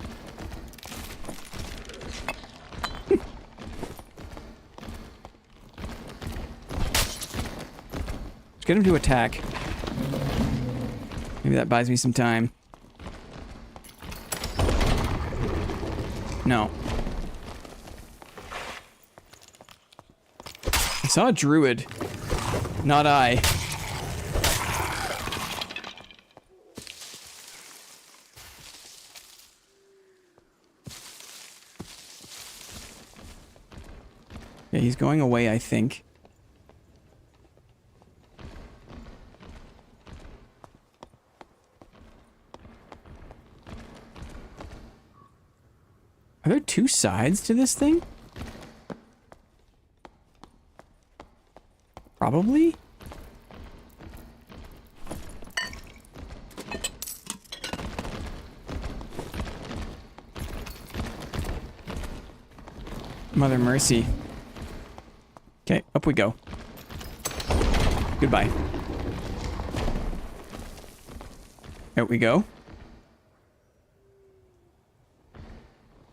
get him to attack. Maybe that buys me some time. No. I saw a druid. Not I. Yeah, he's going away, I think. Are there two sides to this thing? Probably? Mother mercy. Okay, up we go. Goodbye. Out we go.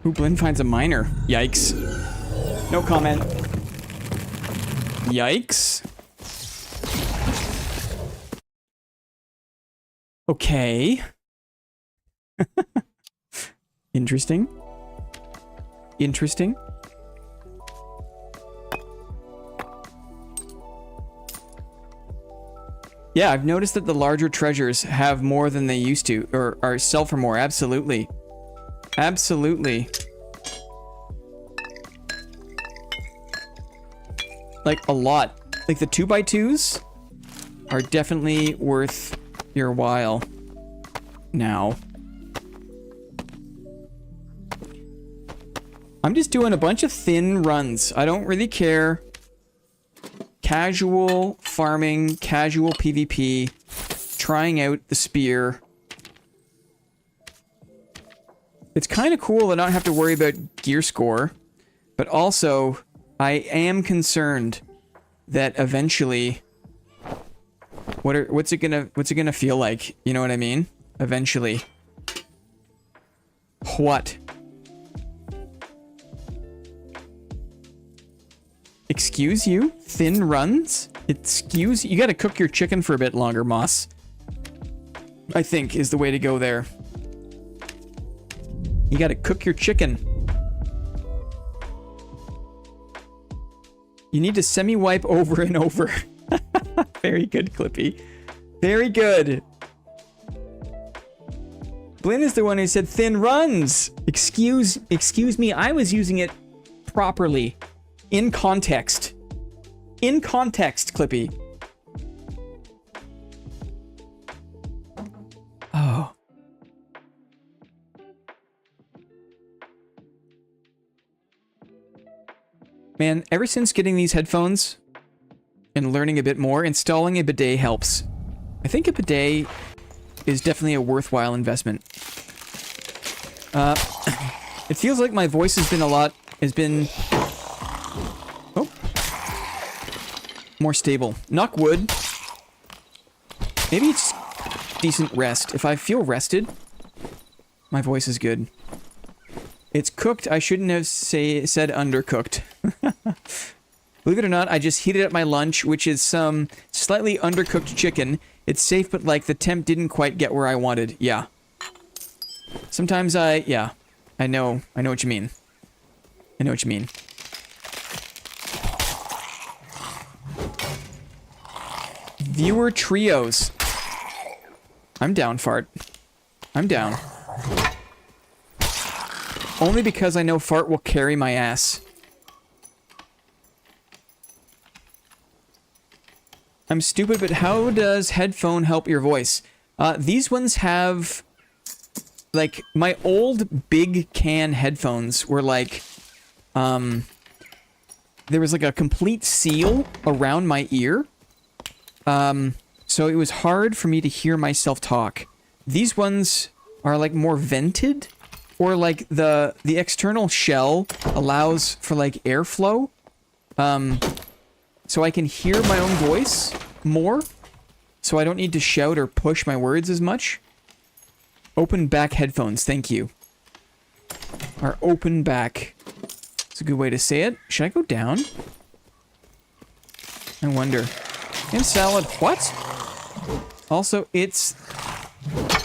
Blinn finds a miner. Yikes. No comment. Yikes. Okay. Interesting. Interesting. Yeah, I've noticed that the larger treasures have more than they used to, or sell for more. Absolutely. Absolutely. Like, a lot. Like, the 2x2s are definitely worth your while now. I'm just doing a bunch of thin runs. I don't really care. Casual farming, casual PvP, trying out the spear. It's kind of cool to not have to worry about gear score, but also I am concerned that eventually, what's it gonna feel like? You know what I mean? Eventually. What? Excuse you? Thin runs? Excuse you? Gotta cook your chicken for a bit longer, Moss. I think is the way to go there. You gotta cook your chicken. You need to semi-wipe over and over. Very good, Clippy. Very good. Blinn is the one who said thin runs. Excuse me, I was using it properly. In context. In context, Clippy. Oh. Man, ever since getting these headphones and learning a bit more, installing a bidet helps. I think a bidet is definitely a worthwhile investment. It feels like my voice has been more stable. Knock wood. Maybe it's decent rest. If I feel rested, my voice is good. It's cooked. I shouldn't have said undercooked. Believe it or not, I just heated up my lunch, which is some slightly undercooked chicken. It's safe, but like the temp didn't quite get where I wanted. Yeah. Sometimes yeah. I know what you mean. I know what you mean. Viewer trios. I'm down, Fart. I'm down. Only because I know Fart will carry my ass. I'm stupid, but how does headphone help your voice? These ones have... Like, my old big can headphones were like... there was like a complete seal around my ear. So it was hard for me to hear myself talk. These ones are like more vented, or like the external shell allows for like airflow. So I can hear my own voice more, so I don't need to shout or push my words as much. Open back headphones, thank you. Our open back. It's a good way to say it. Should I go down? I wonder. And salad. What? Also, it's...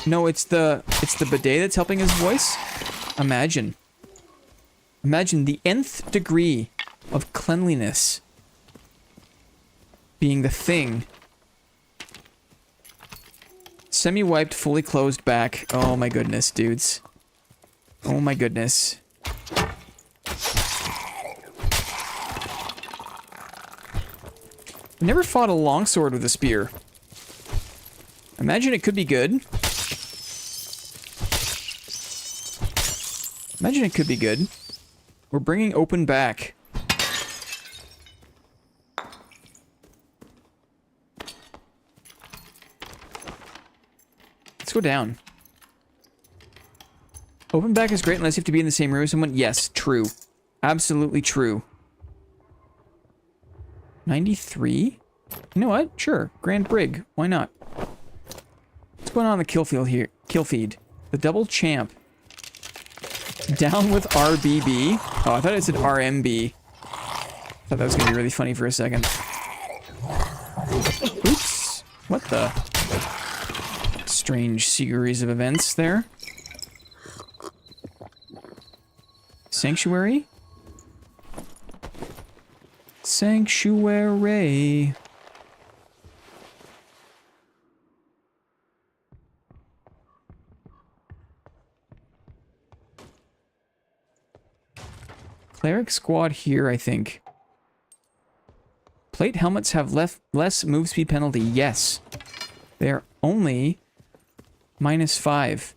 No, it's the bidet that's helping his voice. Imagine. Imagine the nth degree of cleanliness being the thing. Semi-wiped, fully closed back. Oh my goodness, dudes. Oh my goodness. I never fought a longsword with a spear. Imagine it could be good. Imagine it could be good. We're bringing open back. Let's go down. Open back is great unless you have to be in the same room as someone. Yes, true. Absolutely true. 93? You know what? Sure. Grand Brig. Why not? What's going on in the kill field here? Kill feed. The double champ. Down with RBB. Oh, I thought it said RMB. Thought that was gonna be really funny for a second. Oops. What the? Strange series of events there. Sanctuary? Sanctuary. Cleric squad here, I think. Plate helmets have less move speed penalty. Yes. They're only -5.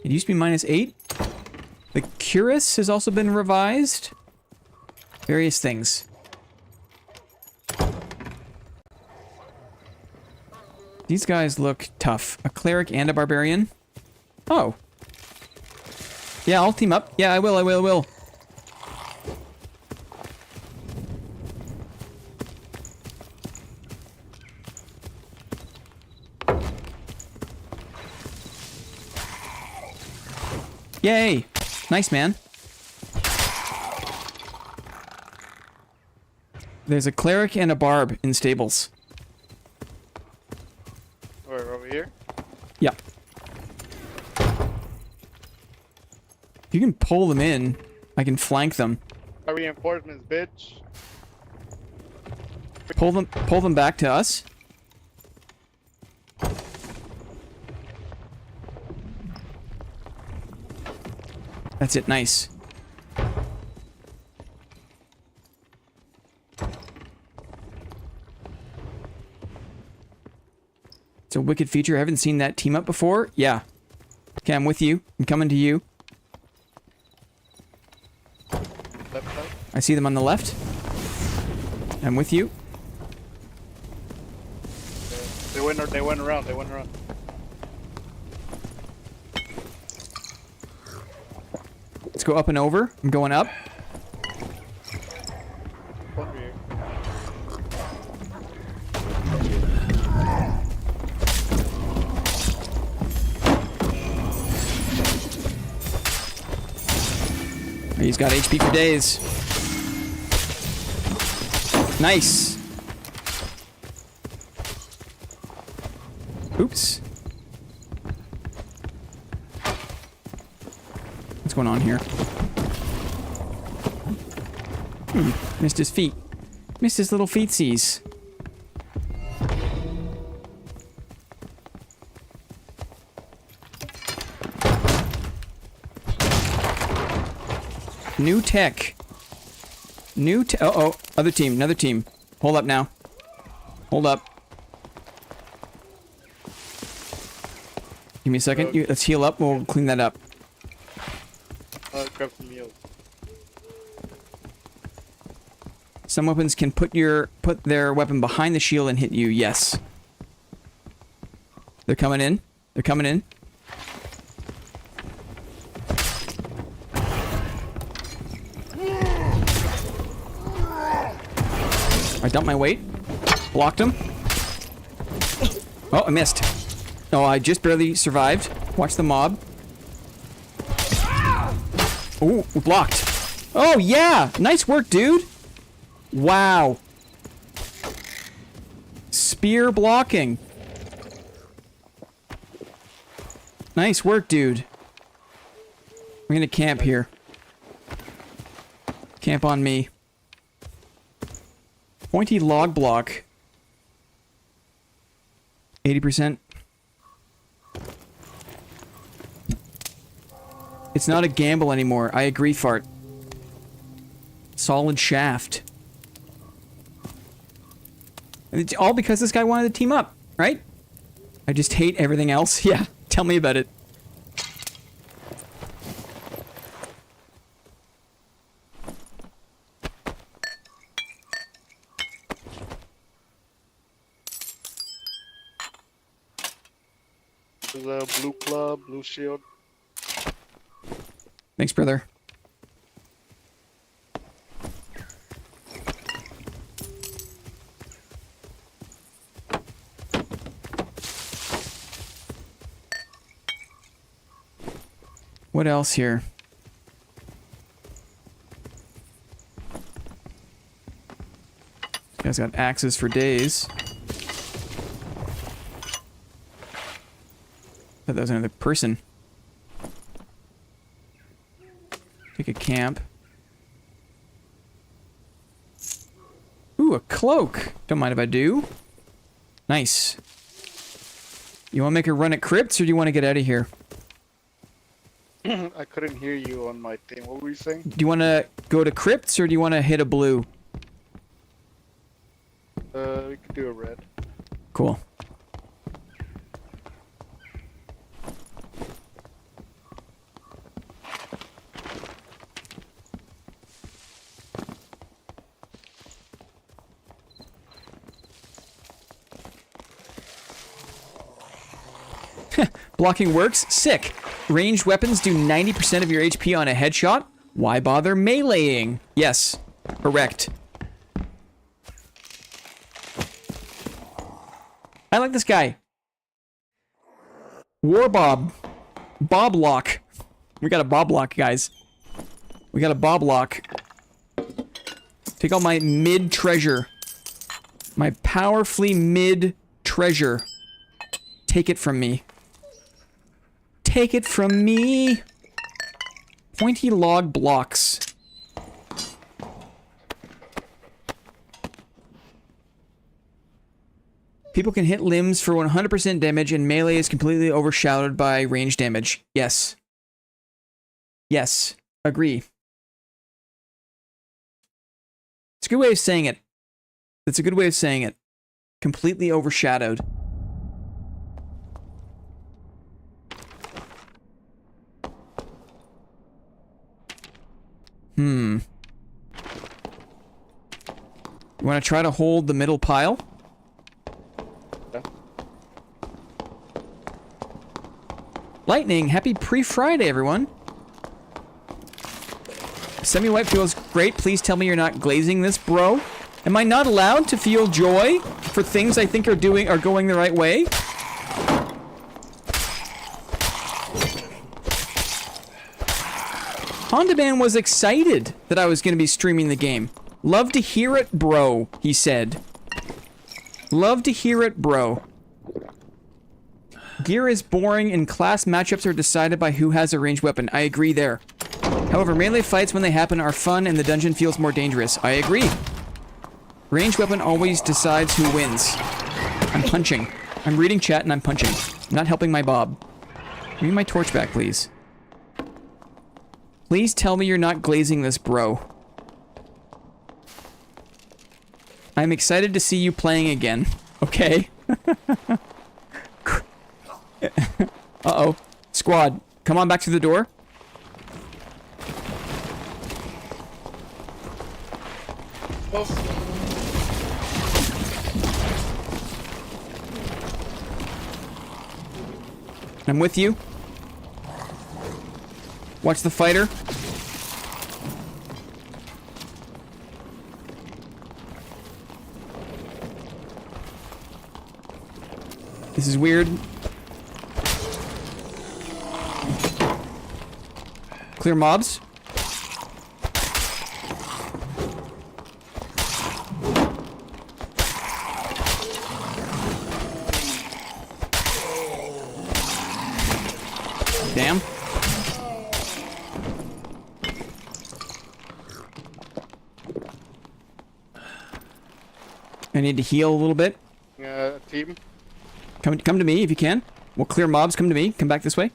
It used to be -8. The cuirass has also been revised. Various things. These guys look tough. A cleric and a barbarian. Oh. Yeah, I'll team up. Yeah, I will. Yay! Nice, man. There's a cleric and a barb in stables. Where, over here? Yeah. If you can pull them in, I can flank them. Our reinforcements, bitch. Pull them back to us. That's it, nice. It's a wicked feature. I haven't seen that team up before. Yeah. Okay, I'm with you. I'm coming to you. Left side. I see them on the left. I'm with you. They went around. Let's go up and over. I'm going up. Over here. He's got HP for days. Nice. Oops. What's going on here? Missed his feet. Missed his little feetsies. New tech. Uh-oh. Other team. Another team. Hold up now. Hold up. Give me a second. Let's heal up. We'll clean that up. Grab some meals. Some weapons can put their weapon behind the shield and hit you. Yes. They're coming in. They're coming in. I dumped my weight. Blocked him. Oh, I missed. Oh, I just barely survived. Watch the mob. Ooh, blocked. Oh, yeah! Nice work, dude! Wow. Spear blocking. Nice work, dude. We're gonna camp here. Camp on me. Pointy log block. 80%. It's not a gamble anymore. I agree, Fart. Solid shaft. And it's all because this guy wanted to team up, right? I just hate everything else. Yeah, tell me about it. There's a blue club, blue shield. Thanks, brother. What else here? Guys got axes for days. Thought that was another person. Take a camp. Ooh, a cloak. Don't mind if I do. Nice. You want to make a run at crypts, or do you want to get out of here? I couldn't hear you on my thing. What were you saying? Do you want to go to crypts, or do you want to hit a blue? We could do a red. Cool. Blocking works? Sick. Ranged weapons do 90% of your HP on a headshot. Why bother meleeing? Yes. Correct. I like this guy. War Bob. Bob lock. We got a Bob lock, guys. We got a Bob lock. Take all my mid treasure. My powerfully mid treasure. Take it from me. Take it from me. Pointy log blocks. People can hit limbs for 100% damage, and melee is completely overshadowed by range damage. Yes. Yes. Agree. It's a good way of saying it. It's a good way of saying it. Completely overshadowed. You want to try to hold the middle pile? Yeah. Lightning, happy pre-Friday, everyone. Semi-white feels great. Please tell me you're not glazing this, bro. Am I not allowed to feel joy for things I think are going the right way? Honda Man was excited that I was going to be streaming the game. Love to hear it, bro, he said. Love to hear it, bro. Gear is boring and class matchups are decided by who has a ranged weapon. I agree there. However, melee fights when they happen are fun and the dungeon feels more dangerous. I agree. Ranged weapon always decides who wins. I'm punching. I'm reading chat and I'm punching. I'm not helping my Bob. Give me my torch back, please. Please tell me you're not glazing this, bro. I'm excited to see you playing again. Okay? Uh-oh. Squad, come on back to the door. I'm with you. Watch the fighter. This is weird. Clear mobs. Damn. I need to heal a little bit. Team. Come to me if you can. We'll clear mobs. Come to me. Come back this way.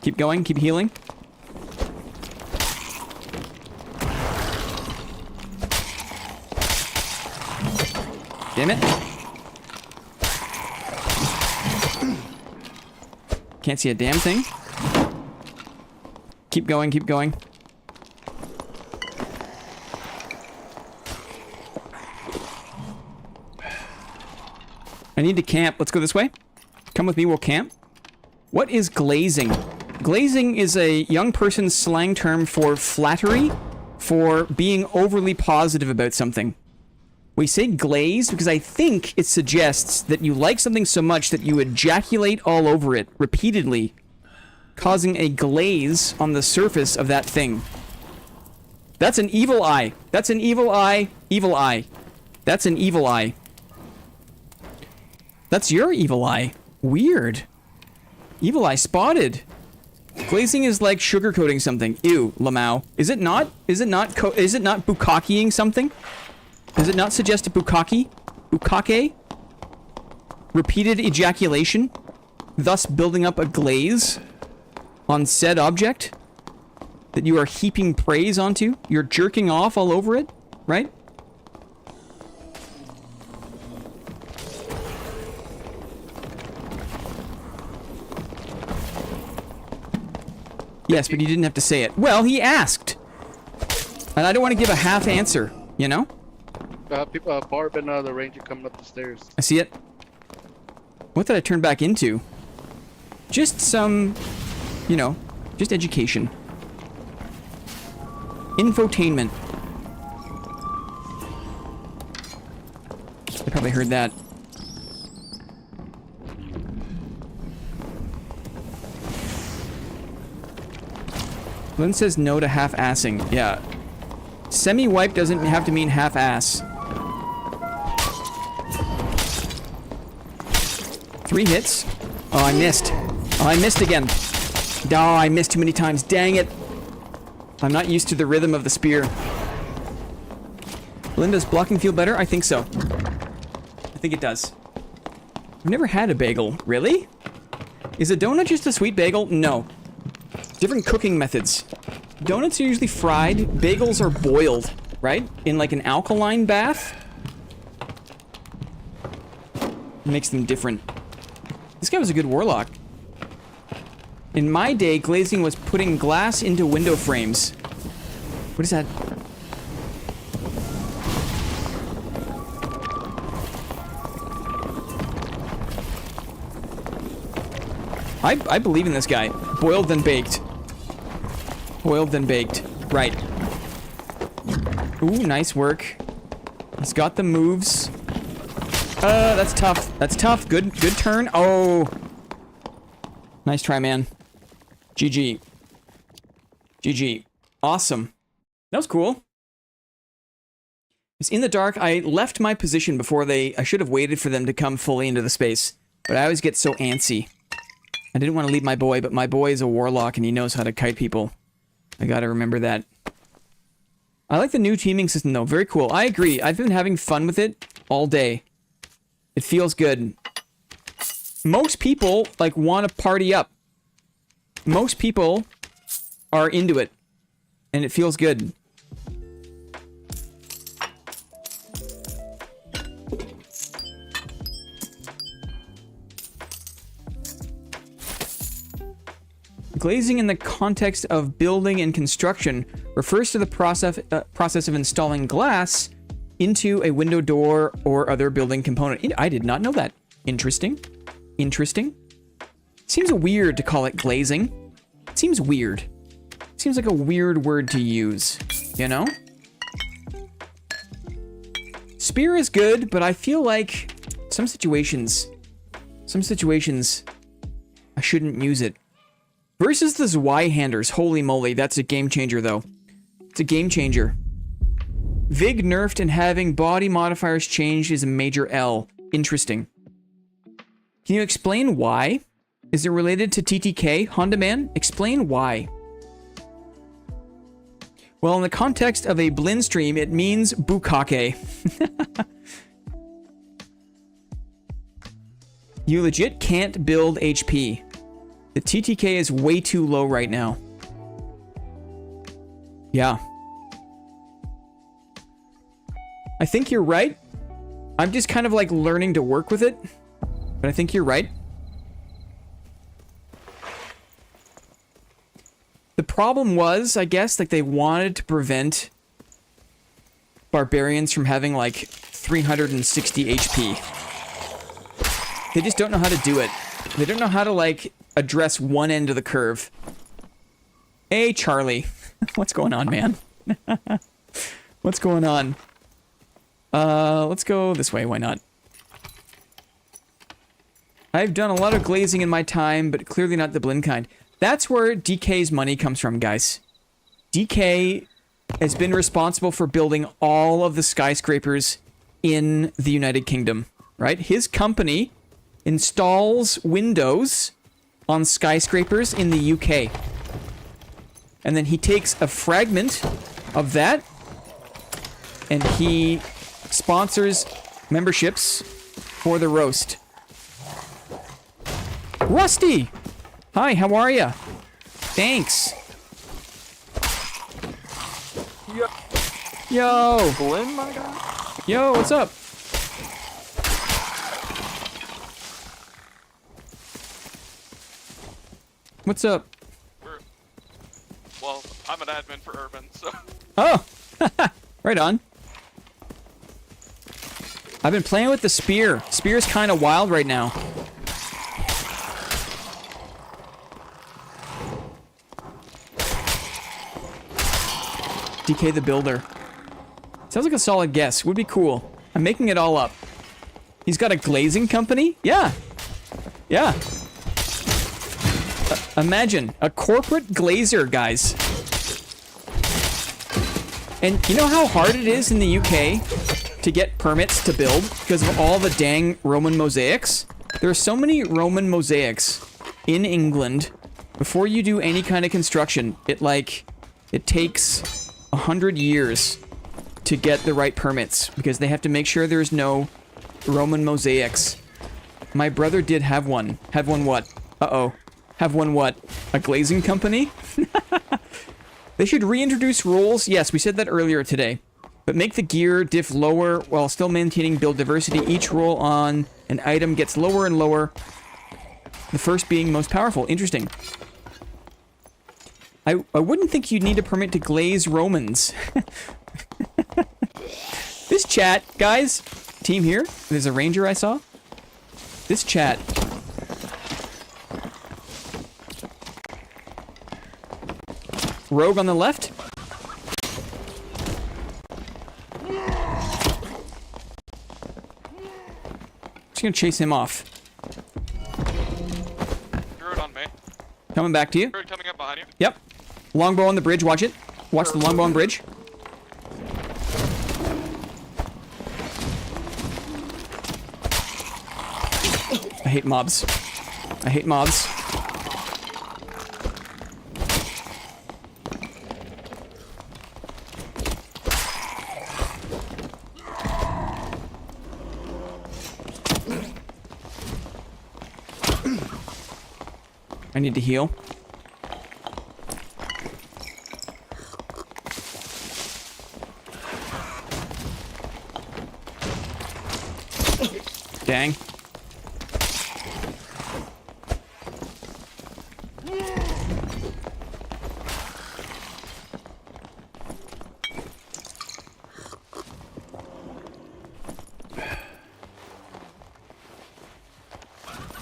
Keep going. Keep healing. Damn it. Can't see a damn thing. Keep going. Keep going. I need to camp. Let's go this way. Come with me, we'll camp. What is glazing? Glazing is a young person's slang term for flattery, for being overly positive about something. We say glaze because I think it suggests that you like something so much that you ejaculate all over it repeatedly, causing a glaze on the surface of that thing. That's an evil eye. That's an evil eye. Evil eye. That's an evil eye. That's your evil eye. Weird. Evil eye spotted. Glazing is like sugarcoating something. Ew, Lamau. Is it not? Is it not bukakiing something? Does it not suggest a bukake? Bukake? Repeated ejaculation? Thus building up a glaze on said object that you are heaping praise onto? You're jerking off all over it, right? Yes, but you didn't have to say it. Well, he asked. And I don't want to give a half answer, you know? Barb and the ranger coming up the stairs. I see it. What did I turn back into? Just some, you know, just education. Infotainment. I probably heard that. Lynn says no to half-assing. Yeah. Semi-wipe doesn't have to mean half-ass. 3 hits. Oh, I missed. Oh, I missed again. Oh, I missed too many times. Dang it. I'm not used to the rhythm of the spear. Lynn, does blocking feel better? I think so. I think it does. I've never had a bagel. Really? Is a donut just a sweet bagel? No. Different cooking methods. Donuts are usually fried. Bagels are boiled, right? In like an alkaline bath. Makes them different. This guy was a good warlock. In my day, glazing was putting glass into window frames. What is that? I believe in this guy. Boiled then baked. Boiled then baked. Right. Ooh, nice work. He's got the moves. That's tough. That's tough. Good turn. Oh. Nice try, man. GG. GG. Awesome. That was cool. It's in the dark. I left my position before I should have waited for them to come fully into the space. But I always get so antsy. I didn't want to leave my boy, but my boy is a warlock and he knows how to kite people. I gotta remember that. I like the new teaming system though. Very cool. I agree. I've been having fun with it all day. It feels good. Most people, like, want to party up. Most people are into it. And it feels good. Glazing in the context of building and construction refers to the process of installing glass into a window, door, or other building component. I did not know that. Interesting. Interesting. Seems weird to call it glazing. Seems weird. Seems like a weird word to use, you know? Spear is good, but I feel like some situations, I shouldn't use it. Versus the Zweihanders. Holy moly, that's a game changer, though. It's a game changer. Vig nerfed and having body modifiers changed is a major L. Interesting. Can you explain why? Is it related to TTK, Honda Man? Explain why. Well, in the context of a Blinn stream, it means bukake. You legit can't build HP. The TTK is way too low right now. Yeah. I think you're right. I'm just kind of like learning to work with it. But I think you're right. The problem was, I guess, like they wanted to prevent barbarians from having like 360 HP. They just don't know how to do it. They don't know how to like address one end of the curve. Hey, Charlie. What's going on, man? What's going on? Let's go this way. Why not? I've done a lot of glazing in my time, but clearly not the Blinn kind. That's where DK's money comes from, guys. DK has been responsible for building all of the skyscrapers in the United Kingdom, right? His company installs windows on skyscrapers in the UK. And then he takes a fragment of that and he sponsors memberships for the roast. Rusty! Hi, how are ya? Thanks. Yo! Blinn, my guy? Yo, what's up? What's up? Well, I'm an admin for Urban, so... Oh! Right on. I've been playing with the spear. Spear's kind of wild right now. DK the Builder. Sounds like a solid guess. Would be cool. I'm making it all up. He's got a glazing company? Yeah. Yeah. Imagine. A corporate glazer, guys. And you know how hard it is in the UK to get permits to build because of all the dang Roman mosaics? There are so many Roman mosaics in England. Before you do any kind of construction, it takes 100 years to get the right permits because they have to make sure there's no Roman mosaics. My brother did have one. Have one what? Uh-oh. Have one what? A glazing company? They should reintroduce rules. Yes, we said that earlier today. But make the gear diff lower while still maintaining build diversity. Each roll on an item gets lower and lower. The first being most powerful. Interesting. I wouldn't think you'd need a permit to glaze Romans. This chat, guys, team here, there's a ranger I saw. This chat. Rogue on the left. Just gonna chase him off. Druid on me. Coming back to you. Druid coming up behind you. Yep. Longbow on the bridge, watch it. Watch the longbow on bridge. I hate mobs. I hate mobs. I need to heal. Dang.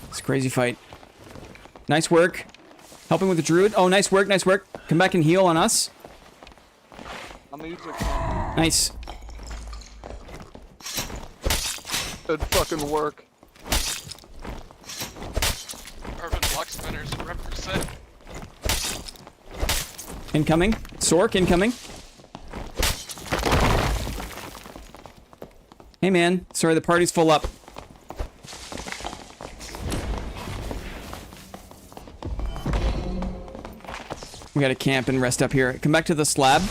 It's a crazy fight. Nice work. Helping with the druid. Oh, nice work, nice work. Come back and heal on us. I'm gonna use their camp. Nice. Good fucking work. Urban block spinners represent. Incoming. Sork, incoming. Hey, man. Sorry, the party's full up. We gotta camp and rest up here. Come back to the slab.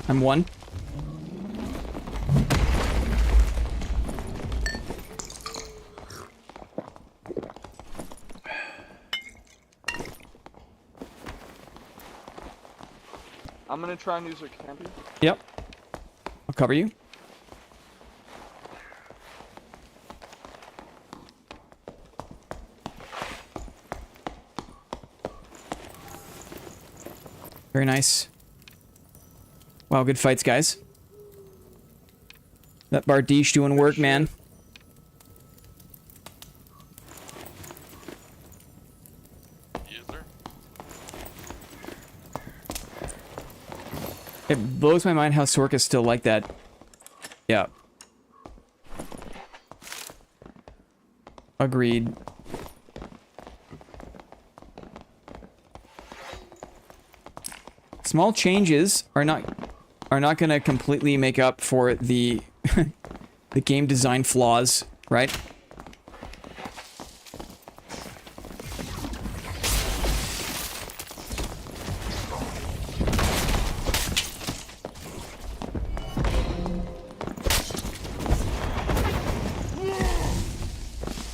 I'm one. I'm gonna try and use a campy. Yep. I'll cover you. Very nice. Wow, good fights, guys. That Bardiche doing work, man. Yes, sir. It blows my mind how Sorka's still like that. Yeah. Agreed. Small changes are not going to completely make up for the the game design flaws, right?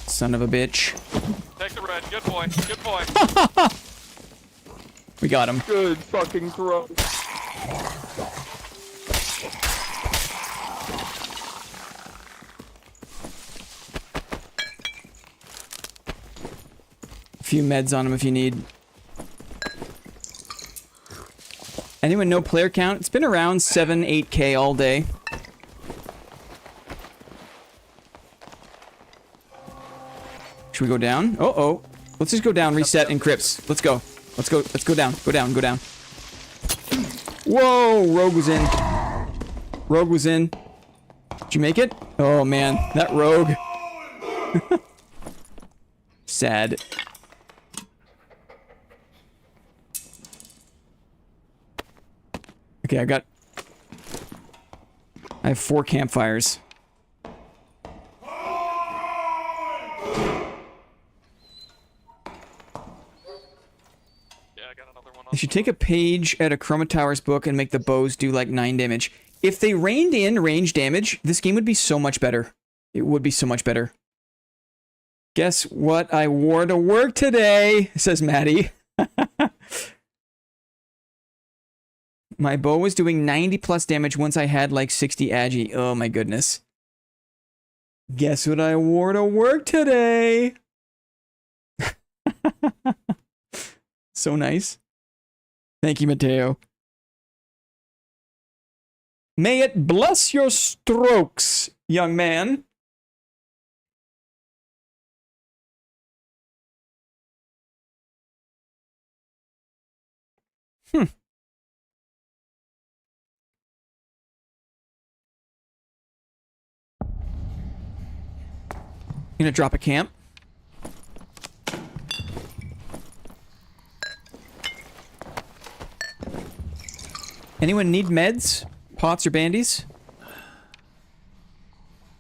Son of a bitch. Take the red. Good boy. Good boy. We got him. Good fucking throw. A few meds on him if you need. Anyone know player count? It's been around 7, 8K all day. Should we go down? Uh-oh. Let's just go down, reset, and crypts. Let's go. Let's go. Let's go down. Go down. Go down. Whoa! Rogue was in. Rogue was in. Did you make it? Oh, man. That rogue. Sad. Okay, I have 4 campfires. They should take a page at a Chroma Towers book and make the bows do like 9 damage. If they reined in range damage, this game would be so much better. It would be so much better. Guess what I wore to work today, says Maddie. My bow was doing 90 plus damage once I had like 60 agi. Oh my goodness. Guess what I wore to work today? So nice. Thank you, Mateo. May it bless your strokes, young man. I'm gonna drop a camp. Anyone need meds? Pots or bandies?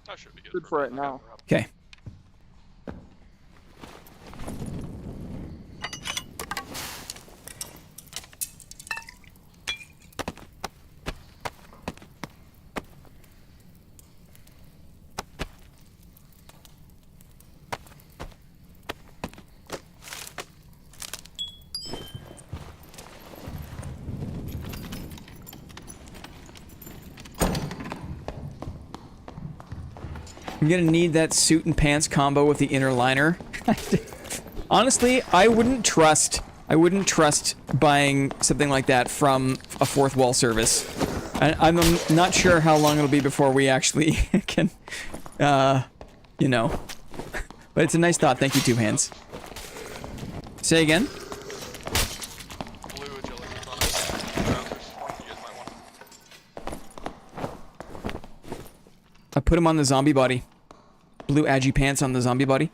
I should be good for it now. Okay. I'm gonna need that suit and pants combo with the inner liner. Honestly, I wouldn't trust buying something like that from a fourth wall service. I'm not sure how long it'll be before we actually can, you know. But it's a nice thought. Thank you, Two Hands. Say again? Blue agility is on it. You guys might want. I put him on the zombie body. Blue agi pants on the zombie body.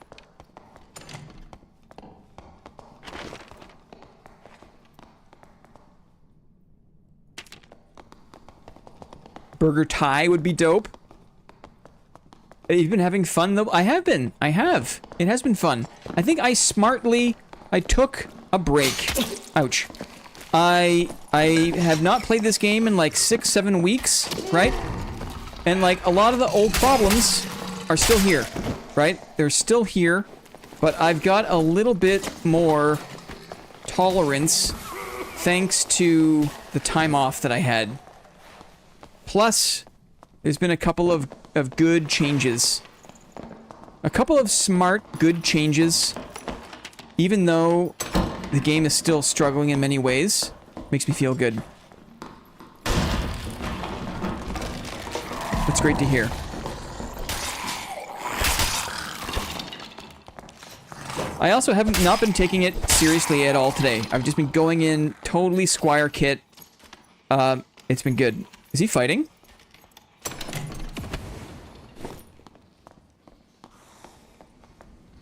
Burger Thai would be dope. You've been having fun though? I have been. I have. It has been fun. I think I took a break. Ouch. I have not played this game in like 6-7 weeks, right? And like a lot of the old problems are still here, right? They're still here, but I've got a little bit more tolerance thanks to the time off that I had. Plus, there's been a couple of good changes. A couple of smart, good changes. Even though the game is still struggling in many ways, makes me feel good. That's great to hear. I also haven't not been taking it seriously at all today. I've just been going in totally Squire kit. It's been good. Is he fighting?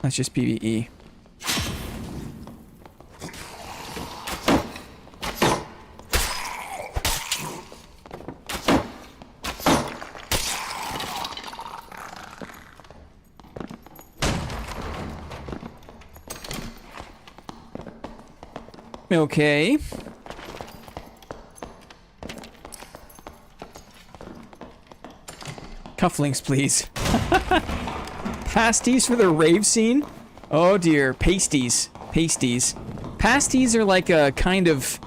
That's just PvE. Okay. Cufflinks, please. Pasties for the rave scene? Oh dear. Pasties. Pasties. Pasties are like a kind of...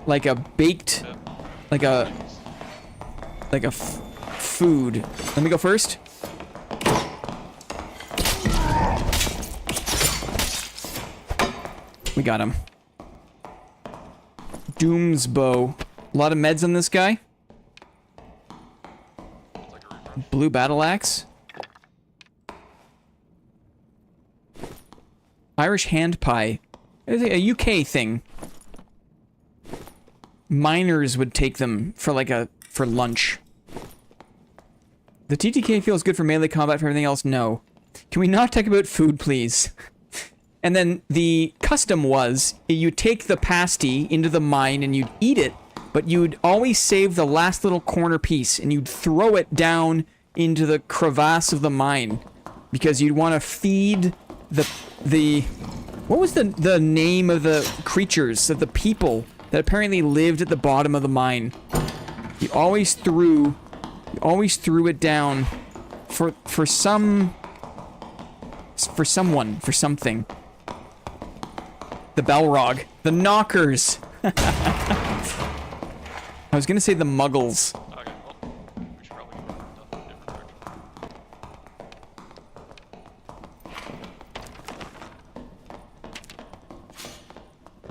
like a baked... like a food. Let me go first. We got him. Doom's bow. A lot of meds on this guy. Blue battle axe. Irish hand pie. It's a UK thing. Miners would take them for like for lunch. The TTK feels good for melee combat. For everything else, no. Can we not talk about food, please? And then the custom was, you take the pasty into the mine and you'd eat it, but you'd always save the last little corner piece and you'd throw it down into the crevasse of the mine. Because you'd want to feed the... What was the name of the creatures, of the people that apparently lived at the bottom of the mine? You always threw it down for someone, for something. The Balrog. The Knockers. I was gonna say the Muggles. Okay, well, we should probably go in a different direction.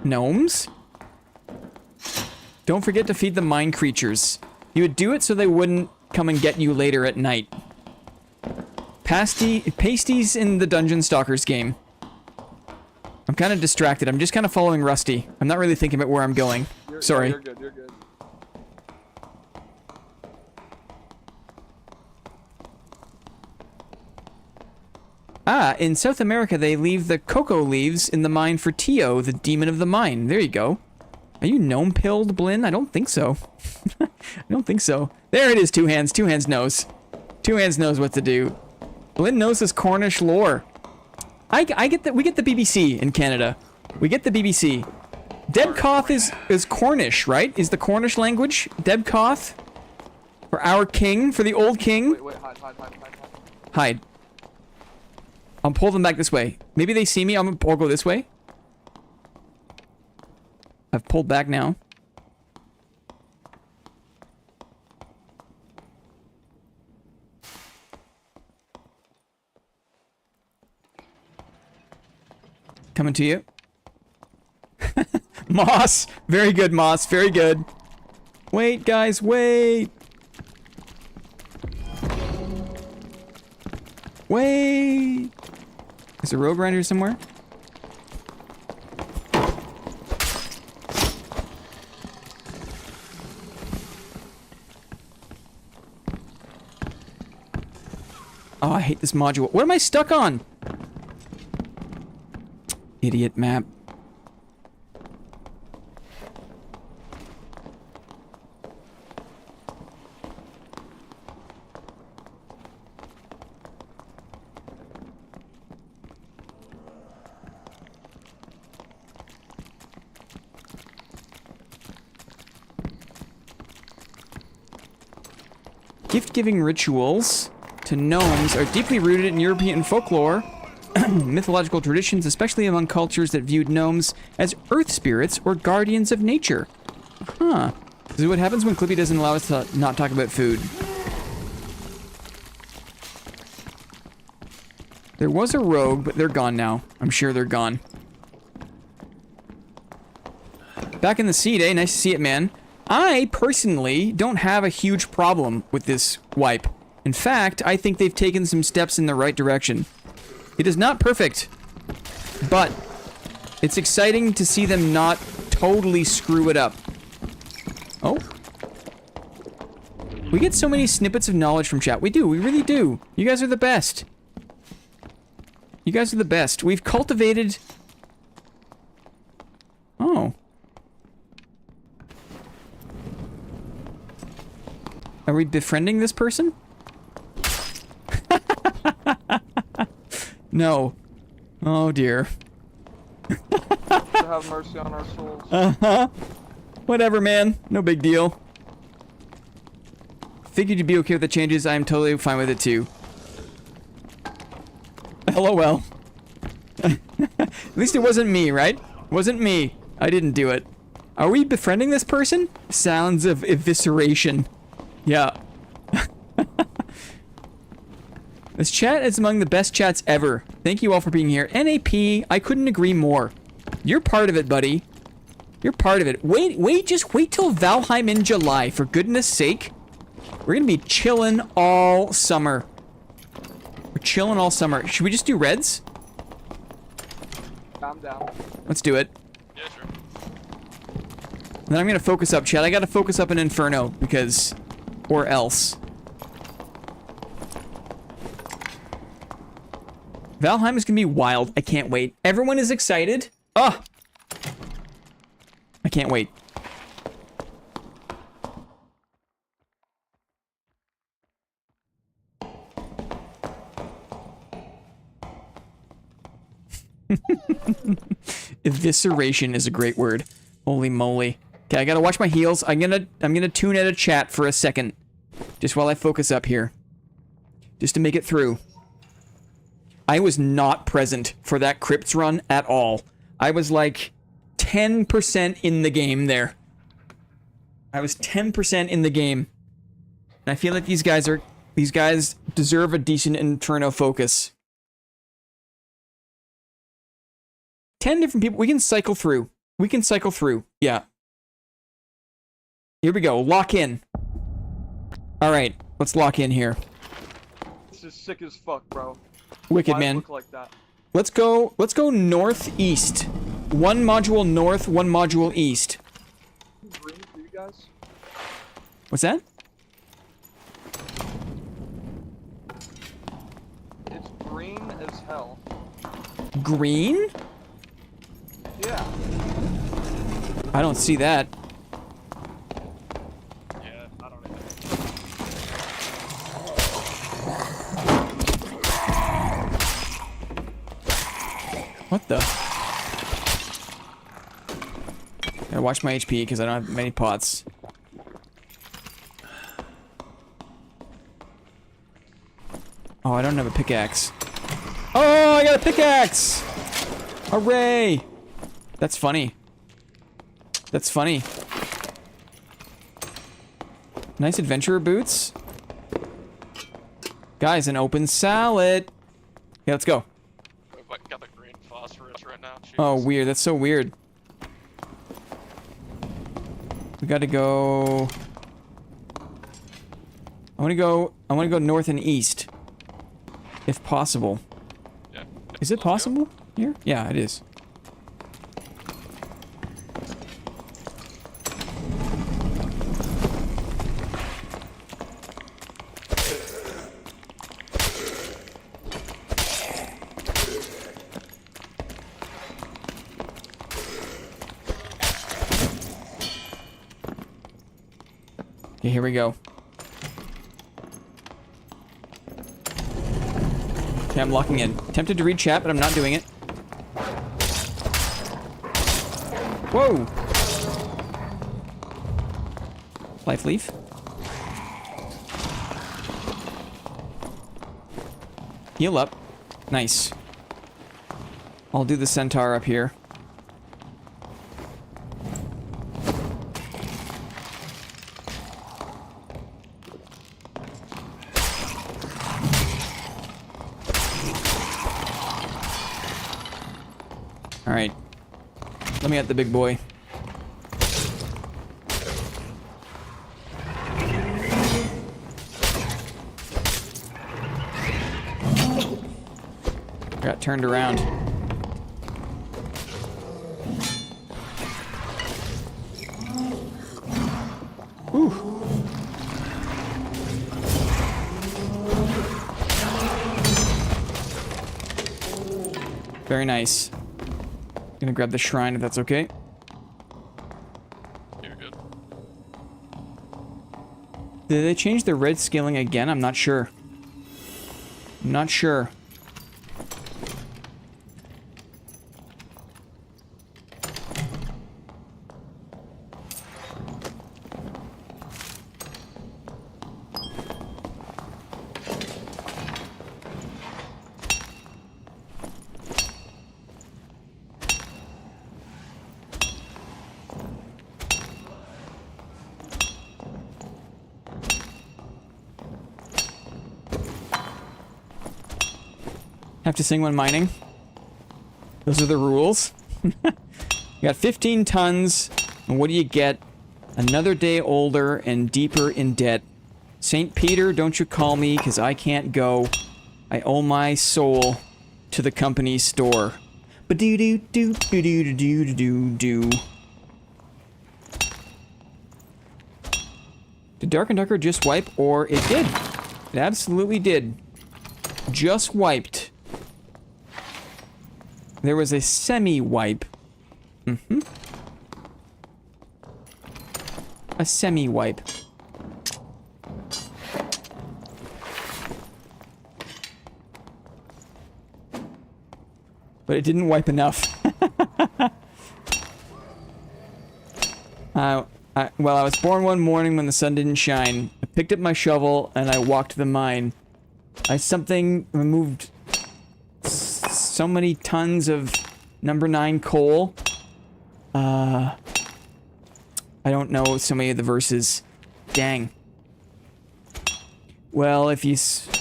Gnomes? Don't forget to feed the mine creatures. You would do it so they wouldn't come and get you later at night. Pasties in the Dungeon Stalkers game. I'm kind of distracted. I'm just kind of following Rusty. I'm not really thinking about where I'm going. Sorry. You're good, you're good. Ah, in South America, they leave the cocoa leaves in the mine for Tio, the demon of the mine. There you go. Are you gnome-pilled, Blinn? I don't think so. I don't think so. There it is, Two Hands. Two Hands knows. Two Hands knows what to do. Blinn knows his Cornish lore. I get that. We get the BBC in Canada. We get the BBC. Debkoth is Cornish, right? Is the Cornish language Debkoth? For our king, for the old king. Wait, hide. Hide. I'll pull them back this way. Maybe they see me. I'll go this way. I've pulled back now. Coming to you. Moss! Very good, Moss. Very good. Wait, guys, wait! Wait! Is a rogue around here somewhere? Oh, I hate this module. What am I stuck on? Idiot map. Gift-giving rituals to gnomes are deeply rooted in European folklore, mythological traditions, especially among cultures that viewed gnomes as earth spirits or guardians of nature. Huh. This is what happens when Clippy doesn't allow us to not talk about food. There was a rogue, but they're gone now. I'm sure they're gone. Back in the seat, eh? Nice to see it, man. I, personally, don't have a huge problem with this wipe. In fact, I think they've taken some steps in the right direction. It is not perfect, but it's exciting to see them not totally screw it up. Oh. We get so many snippets of knowledge from chat. We do, we really do. You guys are the best. You guys are the best. We've cultivated... Oh. Are we befriending this person? No. Oh dear. To have mercy on our souls. Uh-huh. Whatever, man. No big deal. Figured you'd be okay with the changes. I am totally fine with it too. LOL. At least it wasn't me, right? Wasn't me. I didn't do it. Are we befriending this person? Sounds of evisceration. Yeah. This chat is among the best chats ever. Thank you all for being here. NAP, I couldn't agree more. You're part of it, buddy. You're part of it. Just wait till Valheim in July, for goodness sake. We're gonna be chilling all summer. We're chilling all summer. Should we just do reds? I'm down. Let's do it. Yeah, sure. Then I'm gonna focus up, chat. I gotta focus up an Inferno, because... Or else. Valheim is gonna be wild. I can't wait. Everyone is excited. Ah! I can't wait. Evisceration is a great word. Holy moly. Okay, I gotta watch my heels. I'm gonna tune out of chat for a second. Just while I focus up here. Just to make it through. I was not present for that crypts run at all. I was like 10% in the game there. I was 10% in the game. And I feel like these guys deserve a decent Inferno focus. 10 different people. We can cycle through. We can cycle through. Yeah. Here we go. Lock in. All right. Let's lock in here. This is sick as fuck, bro. Wicked, Why man. look like that? Let's go northeast. One module north, one module east. Green for you guys? What's that? It's green as hell. Green? Yeah. I don't see that. Yeah, I don't even. What the? Gotta watch my HP because I don't have many pots. Oh, I don't have a pickaxe. Oh, I got a pickaxe! Hooray! That's funny. That's funny. Nice adventurer boots. Guys, an open salad. Okay, let's go. I've like, got the green phosphorus right now. Oh, Jeez. weird. That's so weird. We gotta go I want to go north and east. If possible. Yeah. Is it let's go. possible here? Yeah, it is. Okay, here we go. Okay, I'm locking in. Tempted to read chat, but I'm not doing it. Whoa! Life leaf. Heal up. Nice. I'll do the centaur up here. Alright. Let me at the big boy. Got turned around. Whew. Very nice. Gonna grab the shrine if that's okay. You're good. Did they change the red scaling again? I'm not sure. I'm not sure. Have to sing when mining. Those are the rules. You got 15 tons, and what do you get? Another day older and deeper in debt. St. Peter, don't you call me, 'cause I can't go. I owe my soul to the company store. Ba-doo-doo-doo-doo-doo-doo-doo-doo. Did Dark and Darker just wipe? Or it did. It absolutely did. Just wiped. There was a semi-wipe. Mm-hmm. A semi-wipe. But it didn't wipe enough. Well, I was born one morning when the sun didn't shine. I picked up my shovel and I walked to the mine. I removed so many tons of number 9 coal. I don't know so many of the verses. Dang. Well, if you see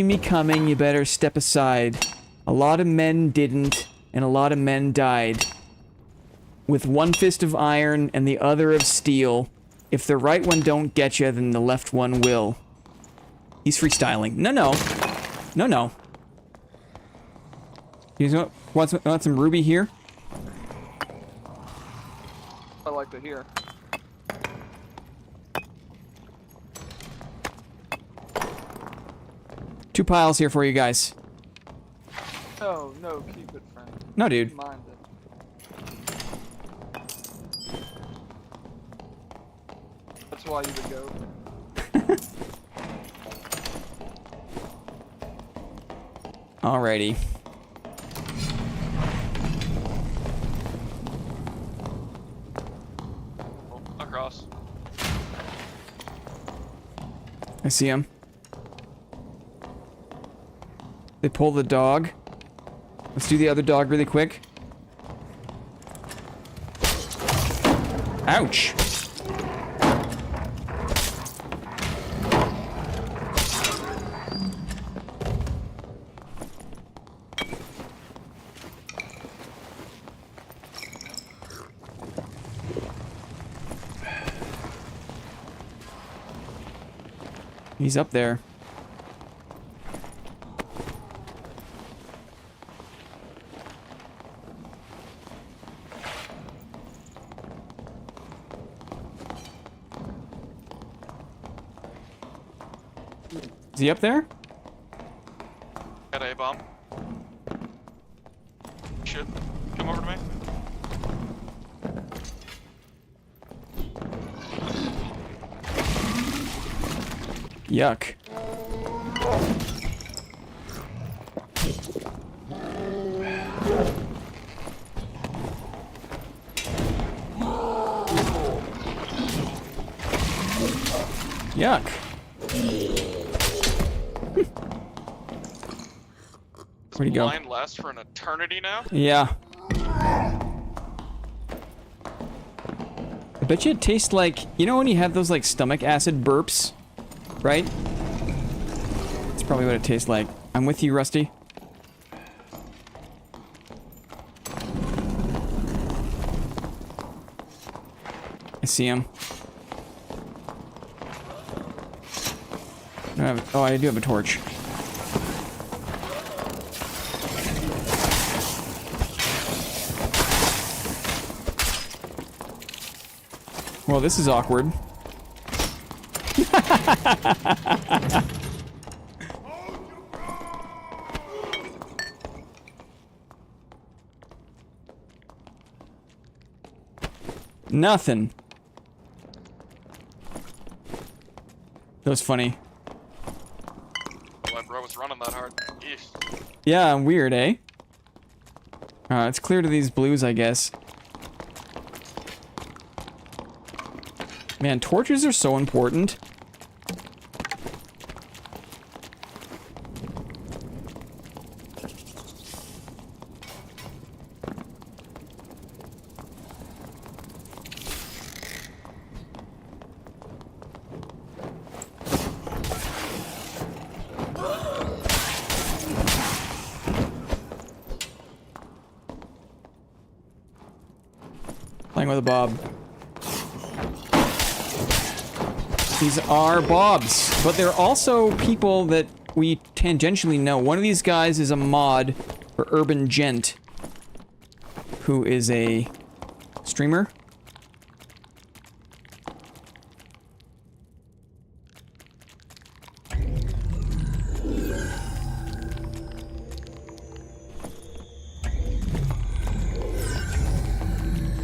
me coming, you better step aside. A lot of men didn't, and a lot of men died. With one fist of iron and the other of steel. If the right one don't get you, then the left one will. He's freestyling. No. You want some ruby here? I like to hear. Two piles here for you guys. No, keep it, friend. No, dude. Mind it. That's why you would go. Alrighty. Oh, across. I see him. They pull the dog. Let's do the other dog really quick. Ouch! He's up there. Is he up there? Got a bomb. Should come over to me. Yuck. Yuck. Where'd he go? Blind lasts for an eternity now. Yeah. I bet you it tastes like, you know when you have those like stomach acid burps, right? That's probably what it tastes like. I'm with you, Rusty. I see him. I don't have, oh, I do have a torch. Well, this is awkward. Nothing. That was funny. My bro was running that hard. Yeesh. Yeah, weird, eh? It's clear to these blues, I guess. Man, torches are so important. Playing with a bob. These are bobs, but they're also people that we tangentially know. One of these guys is a mod for Urban Gent, who is a streamer.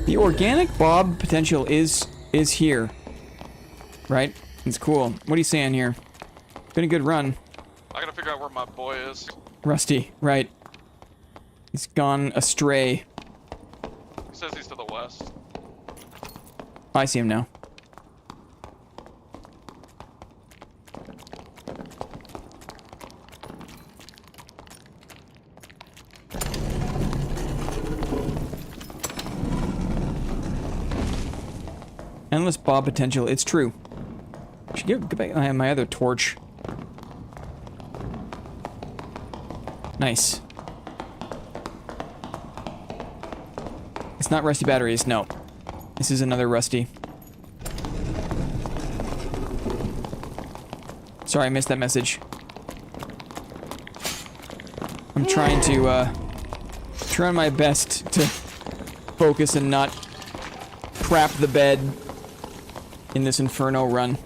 The organic bob potential is here, right? It's cool. What are you saying here? Been a good run. I gotta figure out where my boy is. Rusty, right. He's gone astray. He says he's to the west. I see him now. Endless bob potential. It's true. Should get back. I have my other torch. Nice. It's not rusty batteries. No. This is another rusty. Sorry, I missed that message. I'm trying to, trying my best to focus and not crap the bed in this Inferno run.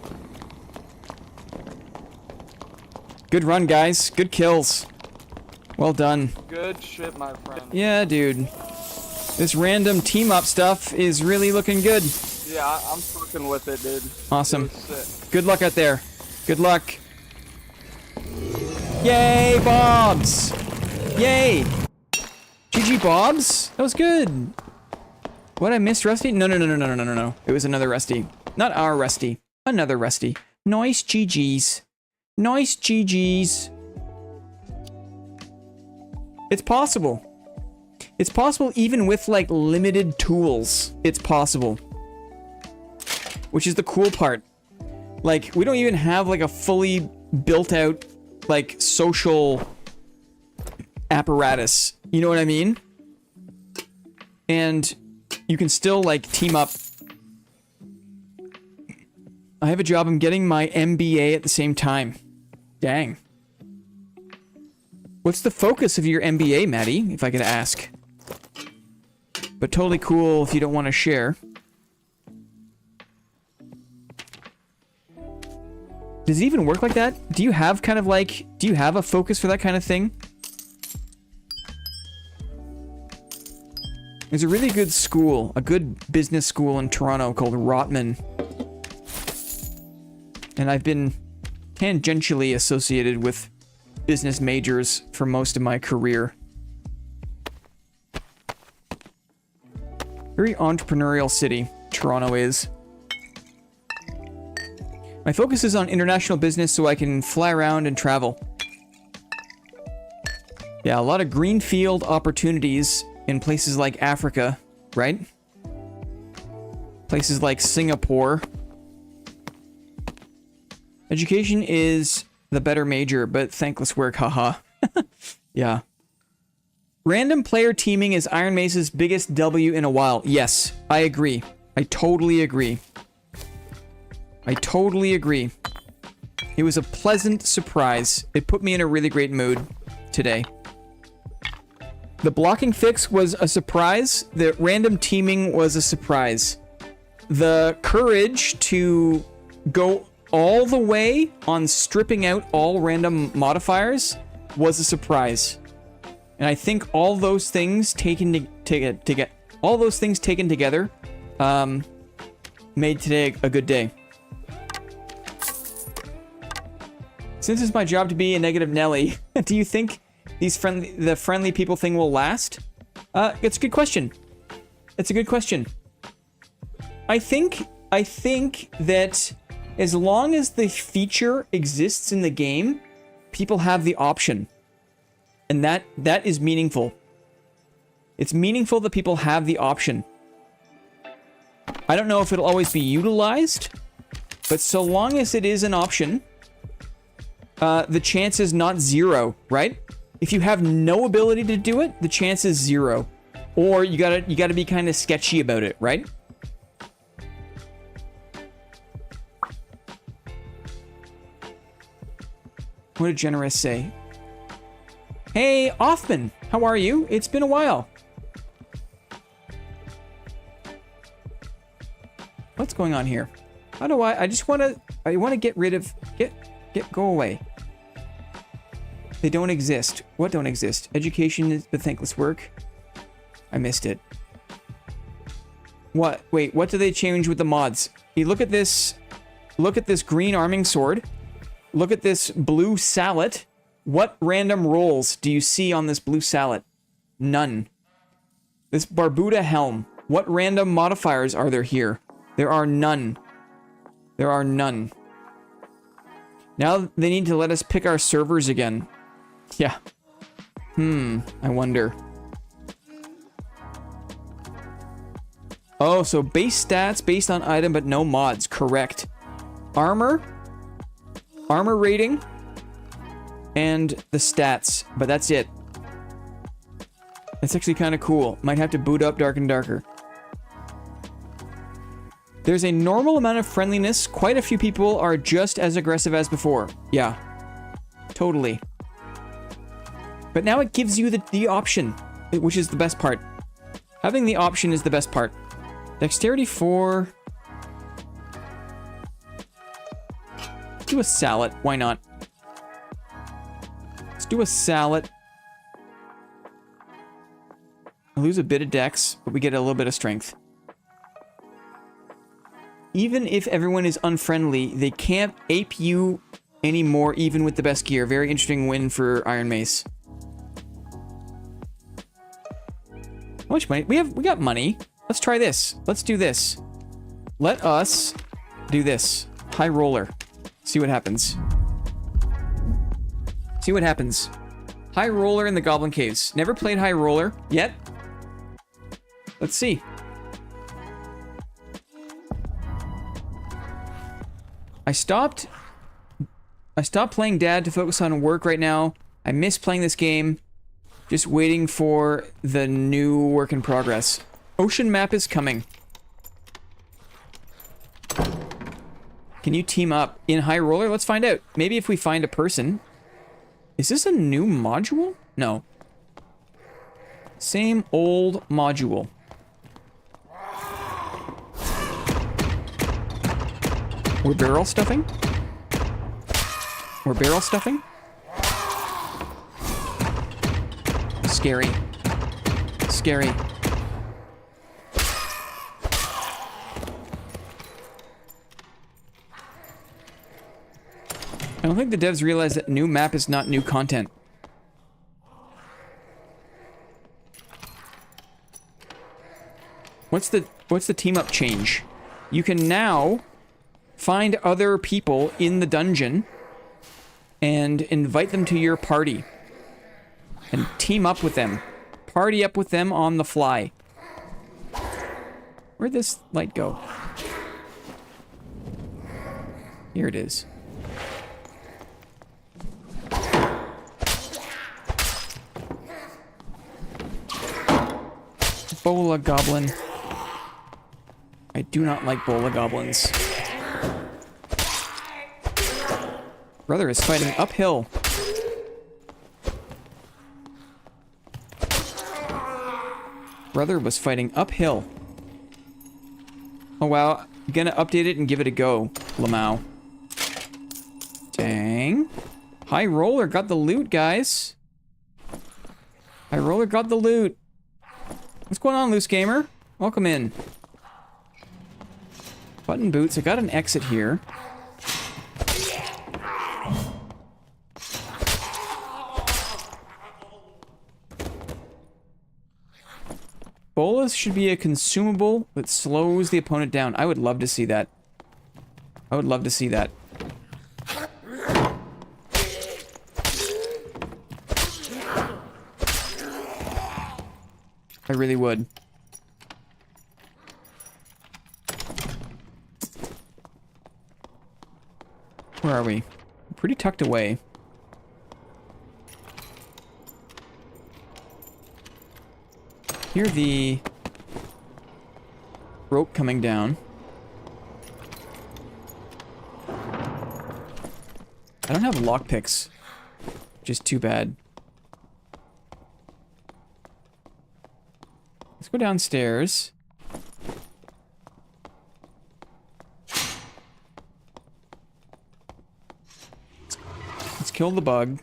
Good run, guys. Good kills. Well done. Good shit, my friend. Yeah, dude. This random team-up stuff is really looking good. Yeah, I'm fucking with it, dude. Awesome. It was sick. Good luck out there. Good luck. Yay, Bobs! Yay! GG Bobs? That was good. What, I missed Rusty? No. It was another Rusty. Not our Rusty. Another Rusty. Nice GG's. Nice GG's. It's possible. It's possible even with, like, limited tools. It's possible. Which is the cool part. Like, we don't even have, like, a fully built-out, like, social apparatus. You know what I mean? And you can still, like, team up I have a job. I'm getting my MBA at the same time. Dang. What's the focus of your MBA, Maddie, if I could ask? But totally cool if you don't want to share. Does it even work like that? Do you have kind of like... Do you have a focus for that kind of thing? There's a really good school, a good business school in Toronto called Rotman. And I've been tangentially associated with business majors for most of my career. Very entrepreneurial city, Toronto is. My focus is on international business so I can fly around and travel. Yeah, a lot of greenfield opportunities in places like Africa, right? Places like Singapore. Education is the better major, but thankless work, haha. Yeah. Random player teaming is Ironmace's biggest W in a while. Yes, I agree. I totally agree. I totally agree. It was a pleasant surprise. It put me in a really great mood today. The blocking fix was a surprise. The random teaming was a surprise. The courage to go all the way on stripping out all random modifiers was a surprise. And I think all those things taken together made today a good day. Since it's my job to be a negative Nelly, do you think the friendly people thing will last? It's a good question. It's a good question. I think that as long as the feature exists in the game, people have the option. And that is meaningful. It's meaningful that people have the option. I don't know if it'll always be utilized, but so long as it is an option, the chance is not zero, right? If you have no ability to do it, the chance is zero. Or you gotta be kind of sketchy about it, right? What did Generous say? Hey, Othman, how are you? It's been a while. What's going on here? How do I want to get rid of, go away. They don't exist. What don't exist? Education is the thankless work. I missed it. What? Wait, what do they change with the mods? You look at this green arming sword. Look at this blue sallet. What random rolls do you see on this blue sallet? None. This Barbuda helm. What random modifiers are there here? There are none. There are none. Now they need to let us pick our servers again. Yeah. I wonder. Oh, so base stats based on item but no mods. Correct. Armor rating, and the stats, but that's it. That's actually kind of cool. Might have to boot up Dark and Darker. There's a normal amount of friendliness. Quite a few people are just as aggressive as before. Yeah, totally. But now it gives you the option, which is the best part. Having the option is the best part. Dexterity 4. Let's do a salad. Why not? Let's do a salad. I lose a bit of dex, but we get a little bit of strength. Even if everyone is unfriendly, they can't ape you anymore, even with the best gear. Very interesting win for Ironmace. How much money? We got money. Let's try this. Let's do this. Let us do this. High roller. See what happens. See what happens. High roller in the Goblin Caves. Never played high roller yet. Let's see. I stopped playing Dad to focus on work right now. I miss playing this game. Just waiting for the new work in progress. Ocean map is coming. Can you team up in High Roller? Let's find out. Maybe if we find a person. Is this a new module? No. Same old module. We're barrel stuffing? We're barrel stuffing? Scary. Scary. I don't think the devs realize that new map is not new content. What's the team up change? You can now find other people in the dungeon and invite them to your party. And team up with them. Party up with them on the fly. Where'd this light go? Here it is. Bola Goblin. I do not like Bola Goblins. Brother is fighting uphill. Brother was fighting uphill. Oh wow, I'm gonna update it and give it a go, Lamau. Dang. High Roller got the loot, guys. High Roller got the loot. What's going on, Loose Gamer? Welcome in. Button boots. I got an exit here. Bolas should be a consumable that slows the opponent down. I would love to see that. I would love to see that. I really would. Where are we? Pretty tucked away. Hear the rope coming down. I don't have lockpicks, which is too bad. Let's go downstairs. Let's kill the bug.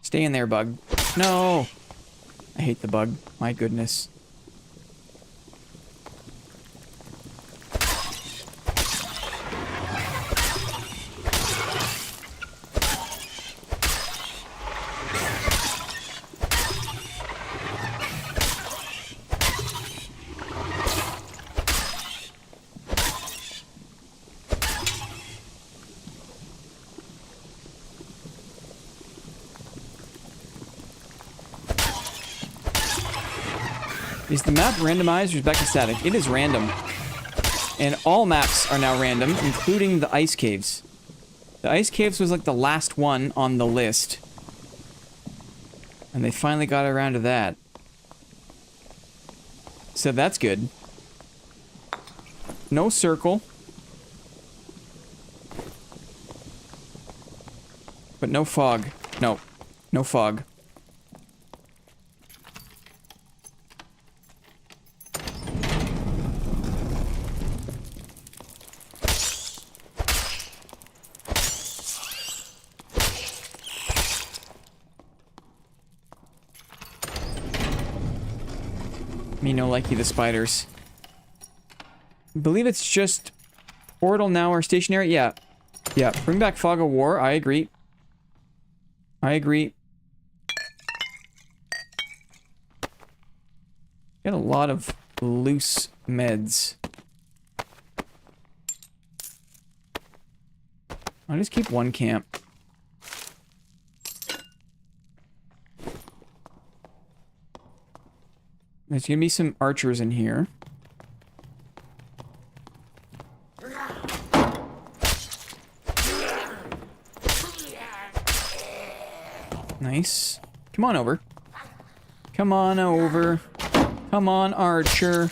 Stay in there, bug. No! I hate the bug. My goodness. Is the map randomized or is it back to static? It is random. And all maps are now random, including the ice caves. The ice caves was like the last one on the list. And they finally got around to that. So that's good. No circle. But no fog. No. No fog. Me no likey the spiders. I believe it's just Portal now or stationary. Yeah. Yeah. Bring back Fog of War. I agree. I agree. Got a lot of loose meds. I'll just keep one camp. There's gonna be some archers in here. Nice. Come on over. Come on over. Come on, Archer.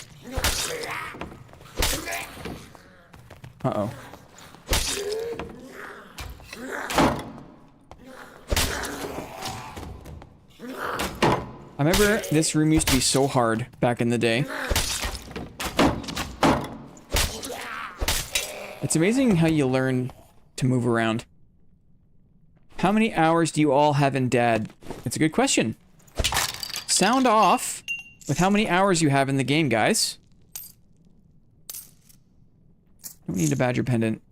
Uh-oh. I remember this room used to be so hard back in the day. It's amazing how you learn to move around. How many hours do you all have in Dad? It's a good question. Sound off with how many hours you have in the game, guys. Don't need a badger pendant.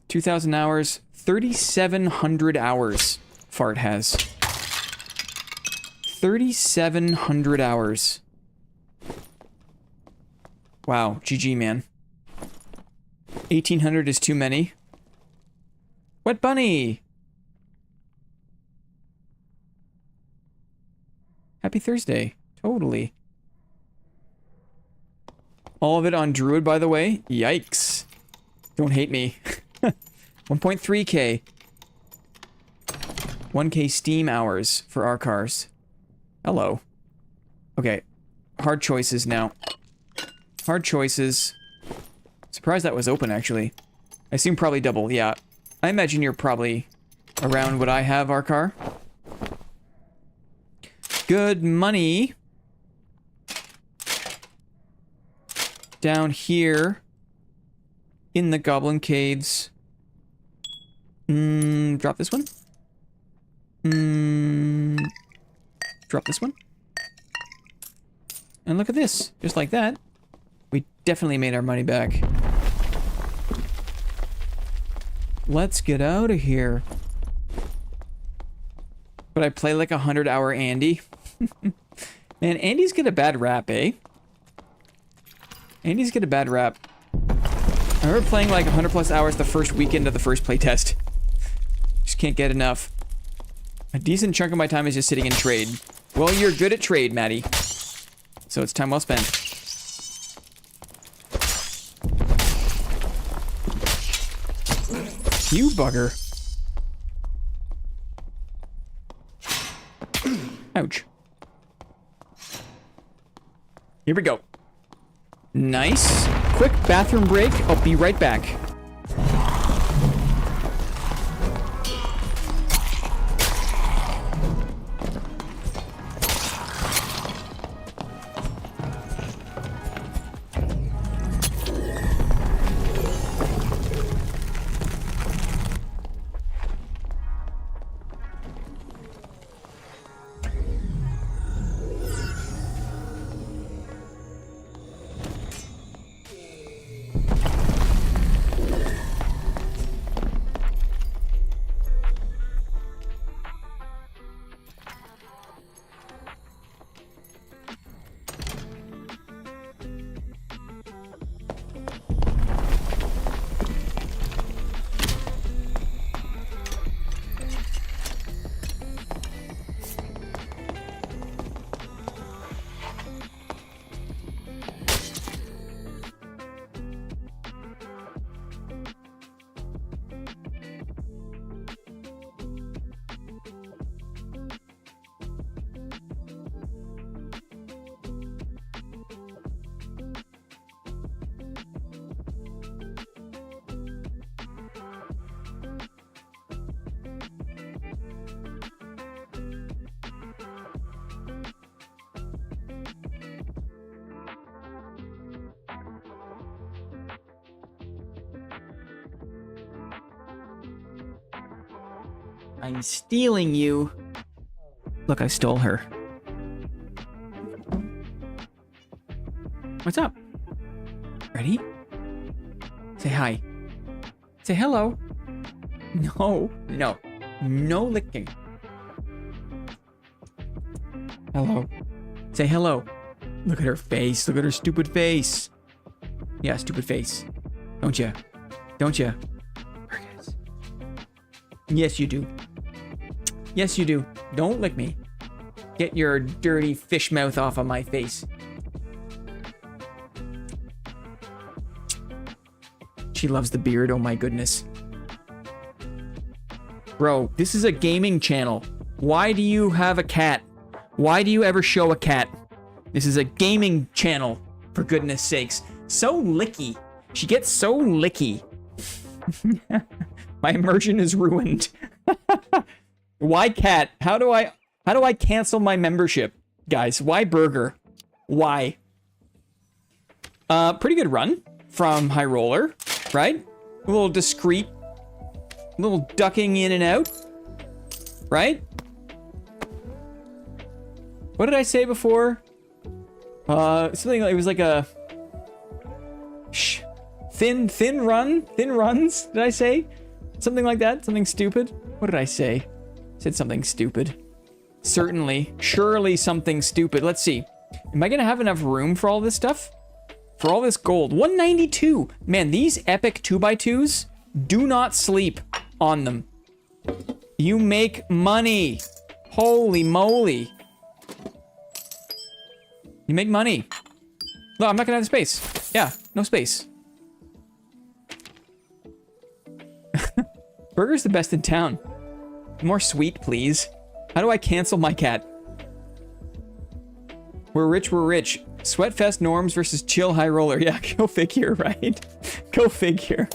$2,000 hours, 3,700 hours. Fart has 3,700 hours. Wow, GG, man. 1,800 is too many. Wet bunny. Happy Thursday. Totally. All of it on Druid, by the way. Yikes. Don't hate me. 1.3k. 1k Steam hours for our cars. Hello. Okay. Hard choices now. Hard choices. Surprised that was open, actually. I assume probably double, yeah. I imagine you're probably around what I have, our car. Good money. Down here. In the Goblin Caves. Drop this one. Drop this one. And look at this. Just like that. We definitely made our money back. Let's get out of here. But I play like 100-hour Andy. Man, Andy's get a bad rap, eh? Andy's get a bad rap. I remember playing like 100+ hours the first weekend of the first playtest. Just can't get enough. A decent chunk of my time is just sitting in trade. Well, you're good at trade, Maddie. So it's time well spent. You bugger. Ouch. Here we go. Nice. Quick bathroom break. I'll be right back. I'm stealing you. Look, I stole her. What's up? Ready? Say hi. Say hello. No, no. No licking. Hello. Say hello. Look at her face. Look at her stupid face. Yeah, stupid face. Don't ya? Don't ya? Yes, you do. Yes, you do. Don't lick me. Get your dirty fish mouth off of my face. She loves the beard, oh my goodness. Bro, this is a gaming channel. Why do you have a cat? Why do you ever show a cat? This is a gaming channel, for goodness sakes. So licky. She gets so licky. My immersion is ruined. Why cat? How do I cancel my membership? Guys, why burger? Why? Pretty good run from High Roller, right? A little discreet. A little ducking in and out. Right? What did I say before? Something like, it was like a thin runs, did I say? Something like that? Something stupid? What did I say? I said something stupid. Certainly, surely something stupid. Let's see. Am I gonna have enough room for all this stuff? For all this gold. 192. Man, these epic 2x2s, do not sleep on them. You make money. Holy moly. You make money. Look, I'm not gonna have space. Yeah, no space. Burger's the best in town. More sweet, please. How do I cancel my cat? We're rich, we're rich. Sweatfest norms versus chill high roller. Yeah, go figure, right? Go figure.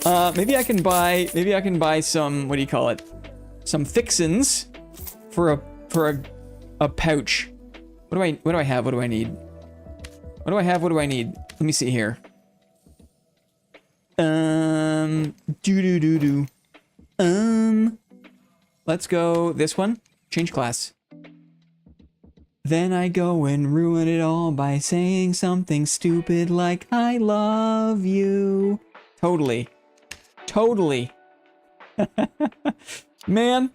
Maybe I can buy some, what do you call it? Some fixins for a pouch. What do I have? What do I need? What do I have? What do I need? Let me see here. Let's go this one. Change class. Then I go and ruin it all by saying something stupid like, I love you. Totally. Totally. Man.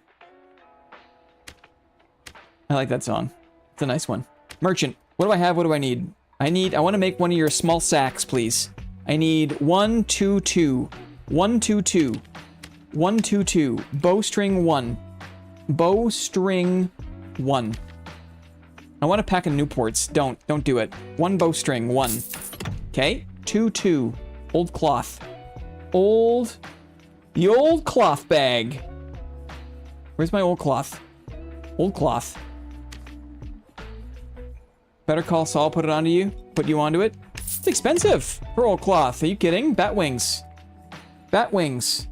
I like that song. It's a nice one. Merchant. What do I have? What do I need? I want to make one of your small sacks, please. I need 1, 2, 2. 1, 2, 2. 1, 2, 2. Bowstring 1. Bowstring 1. I want a pack of Newports. Don't do it. 1 bowstring, 1. Okay. 2, 2. Old cloth. The old cloth bag. Where's my old cloth? Old cloth. Better call Saul, put it onto you. Put you onto it. It's expensive for old cloth. Are you kidding? Bat wings. Bat wings.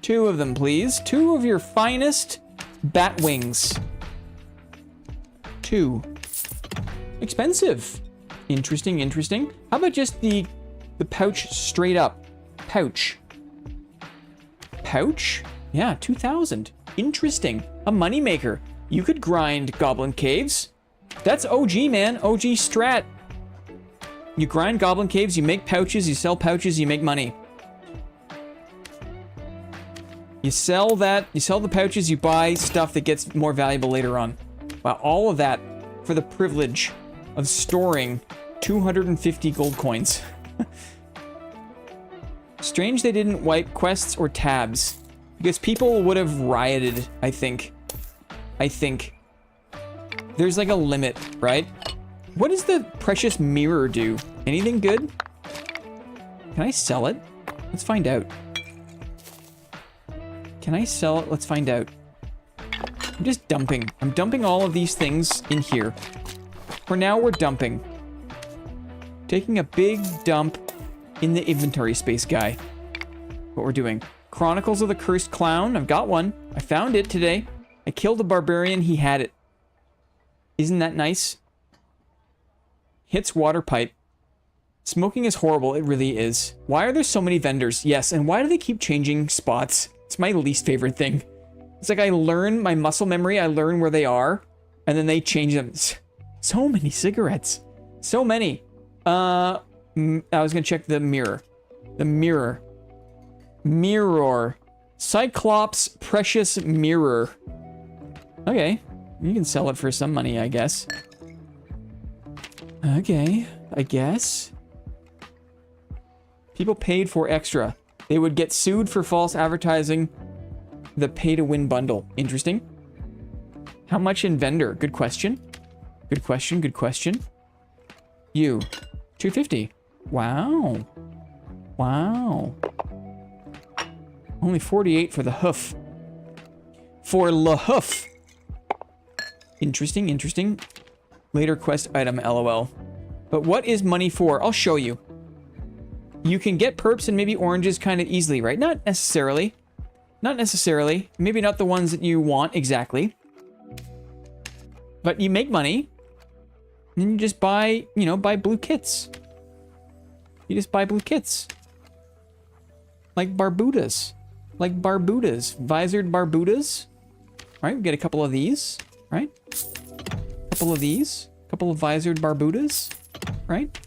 2 of them, please. 2 of your finest bat wings. 2. Expensive. Interesting, interesting. How about just the pouch straight up? Pouch. Pouch? Yeah, 2,000. Interesting. A moneymaker. You could grind Goblin Caves. That's OG, man. OG strat. You grind Goblin Caves, you make pouches, you sell pouches, you make money. You sell that, you sell the pouches, you buy stuff that gets more valuable later on. Wow, all of that for the privilege of storing 250 gold coins. Strange they didn't wipe quests or tabs, because people would have rioted, I think. There's like a limit, right? What does the precious mirror do? Anything good? Can I sell it? Let's find out. Can I sell it? Let's find out. I'm just dumping. I'm dumping all of these things in here. For now, we're dumping. Taking a big dump in the inventory space, guy. What we're doing. Chronicles of the Cursed Clown. I've got one. I found it today. I killed a barbarian. He had it. Isn't that nice? Hits water pipe. Smoking is horrible. It really is. Why are there so many vendors? Yes, and why do they keep changing spots? It's my least favorite thing. It's like I learn my muscle memory. I learn where they are, and then they change them. So many cigarettes. So many. I was gonna check the mirror. The mirror. Mirror. Cyclops precious mirror. Okay. You can sell it for some money, I guess. Okay, I guess. People paid for extra. They would get sued for false advertising the pay-to-win bundle. Interesting. How much in vendor? Good question. Good question, good question. You. 250. Wow. Wow. Only 48 for the hoof. for Lahoof. Interesting, interesting. Later quest item, lol. But what is money for? I'll show you. You can get perps and maybe oranges kind of easily, right? Not necessarily. Not necessarily. Maybe not the ones that you want exactly. But you make money. And then you just buy, you know, buy blue kits. You just buy blue kits. Like Barbudas. Like Barbudas. Visored Barbudas. Right, we get a couple of these. Right? Couple of these. Couple of visored Barbudas. Right?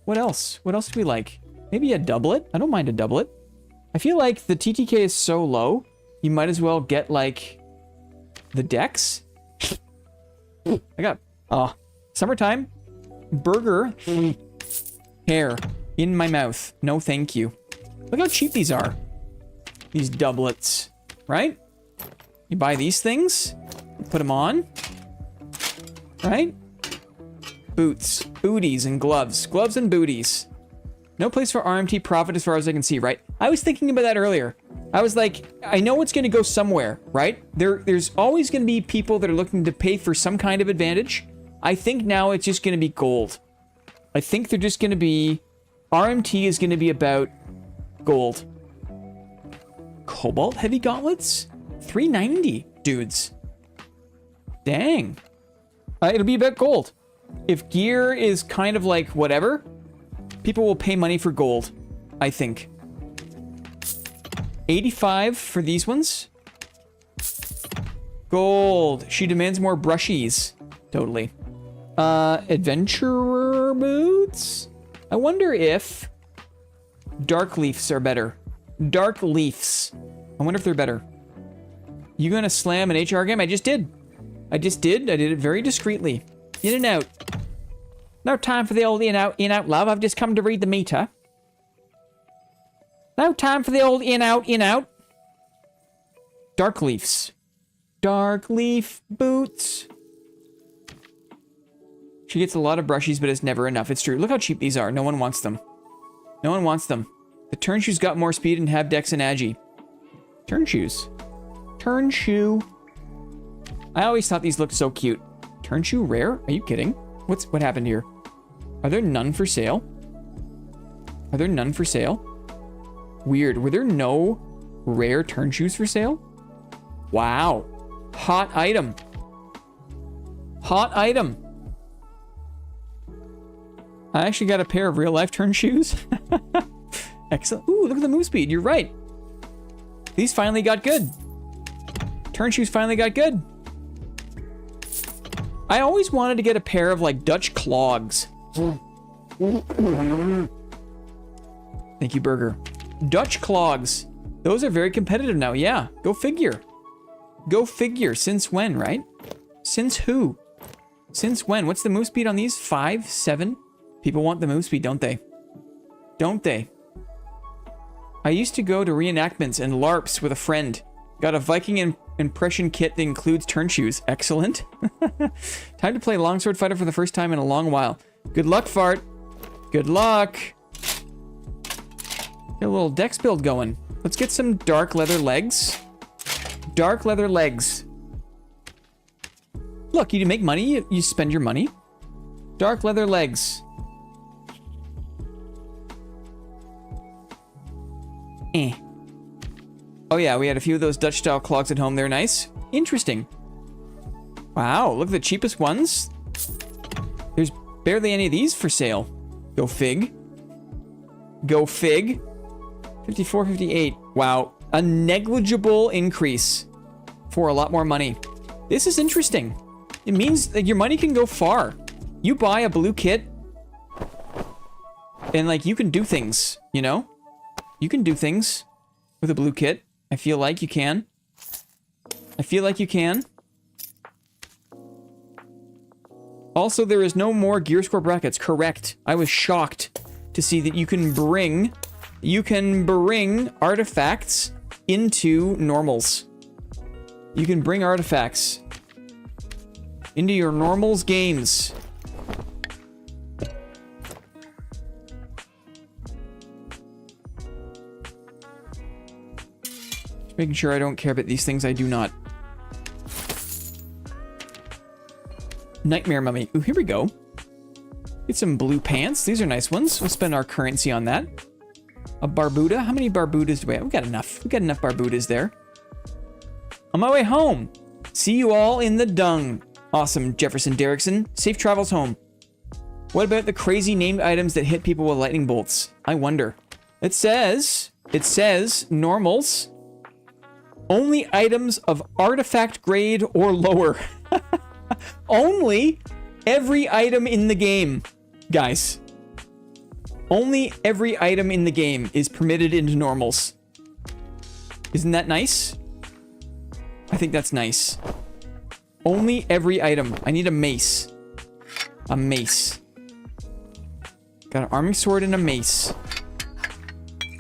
What else? What else do we like? Maybe a doublet? I don't mind a doublet. I feel like the TTK is so low, you might as well get, like, the decks. I got, summertime. Burger. Hair. In my mouth. No thank you. Look how cheap these are. These doublets. Right? You buy these things. Put them on. Right? Boots. Booties and gloves. Gloves and booties. No place for RMT profit as far as I can see, right? I was thinking about that earlier. I was like, I know it's going to go somewhere, right? There's always going to be people that are looking to pay for some kind of advantage. I think now it's just going to be gold. I think they're just going to be... RMT is going to be about gold. Cobalt heavy gauntlets? 390, dudes. Dang. It'll be about gold. If gear is kind of like whatever, people will pay money for gold, I think. 85 for these ones. Gold. She demands more brushies. Totally. Adventurer boots? I wonder if dark leafs are better. Dark leafs. I wonder if they're better. You gonna slam an HR game? I just did. I did it very discreetly. In and out. No time for the old in out, love. I've just come to read the meter. No time for the old in out. Dark leafs. Dark leaf boots. She gets a lot of brushies, but it's never enough. It's true. Look how cheap these are. No one wants them. No one wants them. The turn shoes got more speed and have dex and agi. Turn shoes. Turn shoe. I always thought these looked so cute. Turn shoe rare? Are you kidding? What happened here? Are there none for sale? Are there none for sale? Weird. Were there no rare turn shoes for sale? Wow. Hot item. Hot item. I actually got a pair of real life turn shoes. Excellent. Ooh, look at the move speed. You're right. These finally got good. Turn shoes finally got good. I always wanted to get a pair of like Dutch clogs. Thank you, Burger. Dutch clogs. Those are very competitive now. Yeah, go figure. Go figure. Since when, right? Since who? Since when? What's the move speed on these? 5, 7? People want the move speed, don't they? Don't they? I used to go to reenactments and LARPs with a friend. Got a Viking impression kit that includes turn shoes. Excellent. Time to play Longsword Fighter for the first time in a long while. Good luck, Fart. Good luck. Get a little dex build going. Let's get some dark leather legs. Dark leather legs. Look, you make money, you spend your money. Dark leather legs. Oh yeah, we had a few of those Dutch style clogs at home. They're nice. Interesting. Wow, look at the cheapest ones. There's barely any of these for sale. Go fig. Go fig. 54, 58. Wow, a negligible increase for a lot more money. This is interesting. It means that your money can go far. You buy a blue kit and like you can do things, you know? You can do things with a blue kit. I feel like you can. I feel like you can. Also, there is no more gear score brackets. Correct. I was shocked to see that you can bring artifacts into normals. You can bring artifacts into your normals games. Just making sure I don't care about these things I do not. Nightmare mummy. Ooh, here we go. Get some blue pants. These are nice ones. We'll spend our currency on that. A barbuda. How many barbudas do we have? We got enough. We got enough barbudas there. On my way home. See you all in the dung. Awesome, Jefferson Derrickson. Safe travels home. What about the crazy named items that hit people with lightning bolts? I wonder. It says normals. Only items of artifact grade or lower. Only every item in the game, guys. Only every item in the game is permitted into normals. Isn't that nice? I think that's nice. Only every item. I need a mace. A mace. Got an arming sword and a mace.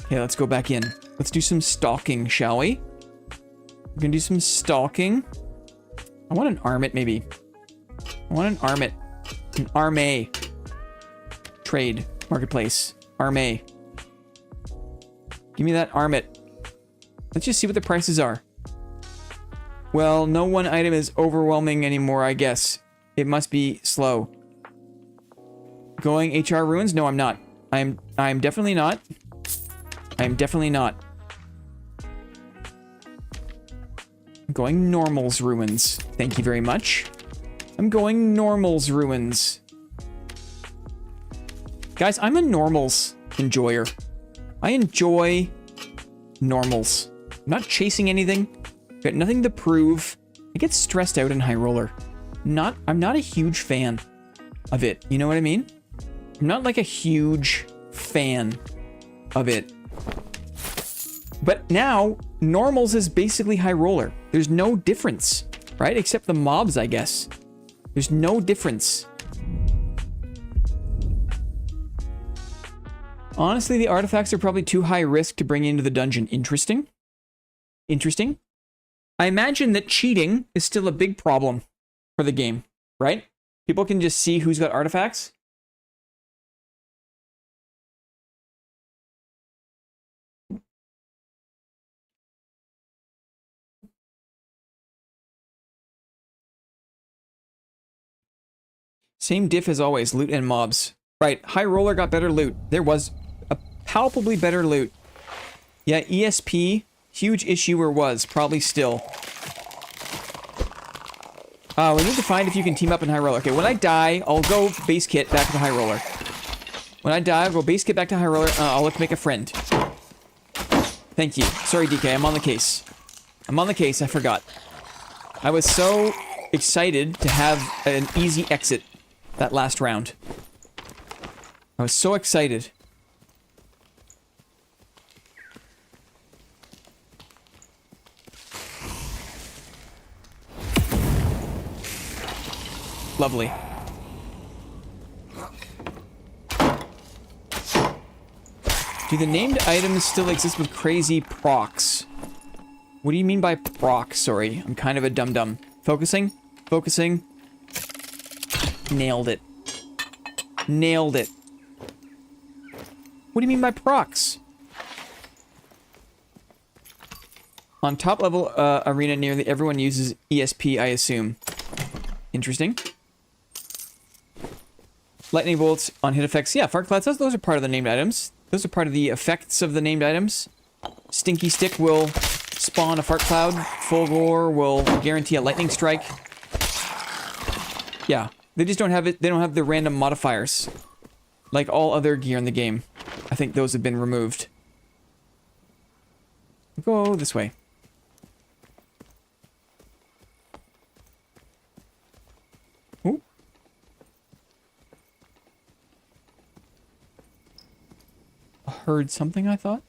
Okay, let's go back in. Let's do some stalking, shall we? We're gonna do some stalking. I want an armet, maybe. I want an armet. An arme. Trade. Marketplace. Arme. Give me that armet. Let's just see what the prices are. Well, no one item is overwhelming anymore, I guess. It must be slow. Going HR ruins? No, I'm not. I'm definitely not. I'm definitely not. I'm going normals ruins. Thank you very much. I'm going normals ruins. Guys, I'm a normals enjoyer. I enjoy normals. I'm not chasing anything. Got nothing to prove. I get stressed out in High Roller. I'm not a huge fan of it. You know what I mean? I'm not like a huge fan of it. But now, normals is basically High Roller. There's no difference, right? Except the mobs, I guess. There's no difference. Honestly, the artifacts are probably too high risk to bring into the dungeon. Interesting. Interesting. I imagine that cheating is still a big problem for the game, right? People can just see who's got artifacts. Same diff as always, loot and mobs. Right, High Roller got better loot. There was a palpably better loot. Yeah, ESP, huge issue or was, probably still. We need to find if you can team up in High Roller. Okay, when I die, I'll go base kit back to High Roller. When I die, I'll go base kit back to High Roller. I'll look to make a friend. Thank you. Sorry, DK, I'm on the case. I'm on the case, I forgot. I was so excited to have an easy exit that last round. I was so excited. Lovely. Do the named items still exist with crazy procs? What do you mean by proc? Sorry, I'm kind of a dum-dum. Focusing? Focusing. Nailed it. Nailed it. What do you mean by procs? On top level arena nearly everyone uses ESP, I assume. Interesting. Lightning bolts on hit effects. Yeah, fart clouds, those are part of the named items. Those are part of the effects of the named items. Stinky Stick will spawn a fart cloud. Full Roar will guarantee a lightning strike. Yeah, they just don't have it. They don't have the random modifiers like all other gear in the game. I think those have been removed. Go this way. Ooh. I heard something, I thought.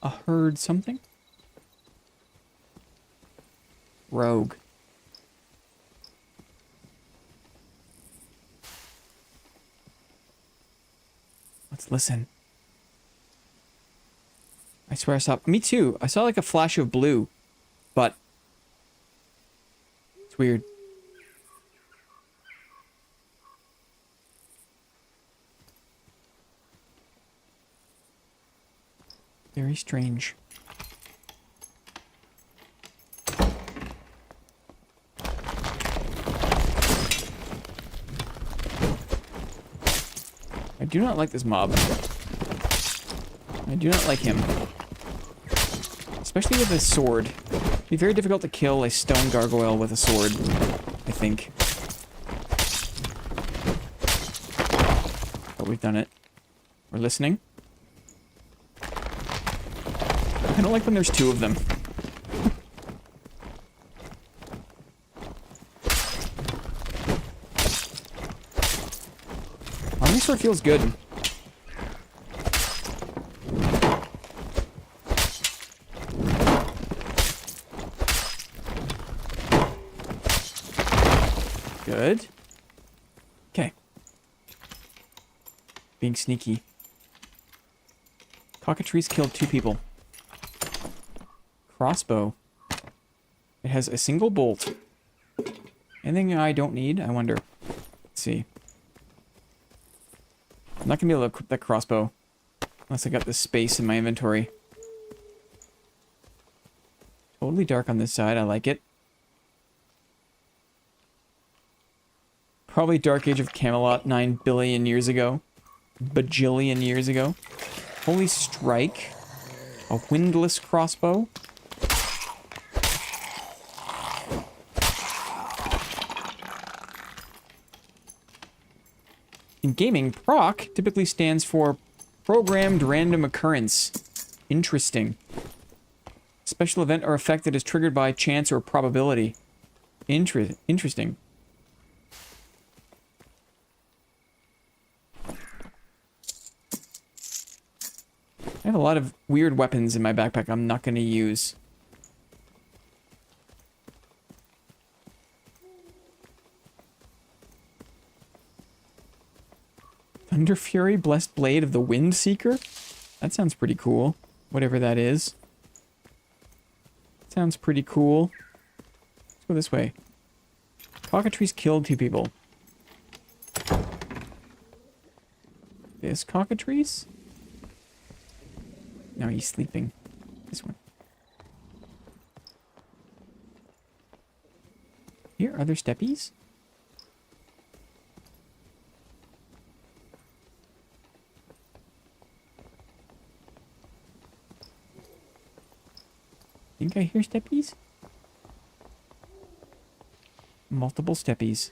I heard something. Rogue. Let's listen. I swear I saw... Me too. I saw like a flash of blue. But... it's weird. Very strange. do not like this mob. I do not like him. Especially with a sword. It'd be very difficult to kill a stone gargoyle with a sword, I think. But we've done it. We're listening. I don't like when there's two of them. Army sword feels good. Good. Okay. Being sneaky. Cockatrice killed 2 people. Crossbow. It has a single bolt. Anything I don't need, I wonder. Let's see. I'm not gonna be able to equip that crossbow unless I got this space in my inventory. Totally dark on this side, I like it. Probably Dark Age of Camelot 9 billion years ago. Bajillion years ago. Holy Strike. A windless crossbow. In gaming, proc typically stands for Programmed Random Occurrence. Interesting. Special event or effect that is triggered by chance or probability. Interesting. I have a lot of weird weapons in my backpack I'm not going to use. Thunder Fury, Blessed Blade of the Wind Seeker? That sounds pretty cool. Whatever that is. Sounds pretty cool. Let's go this way. Cockatrice killed 2 people. This cockatrice? No, he's sleeping. This one. Here, are there steppies? Think I hear steppies? Multiple steppies.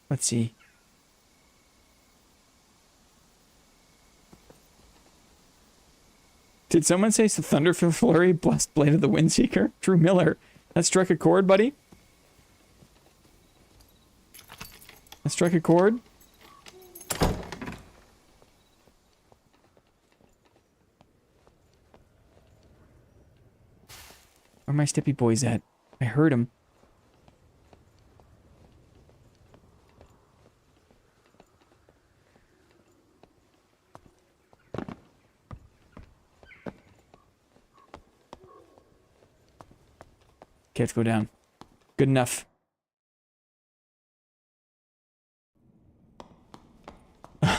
Let's see. Did someone say Thunder Flurry, Blessed Blade of the Windseeker? Drew Miller. That struck a chord, buddy? That struck a chord? Where are my steppy boys at? I heard him. Okay, let's go down. Good enough.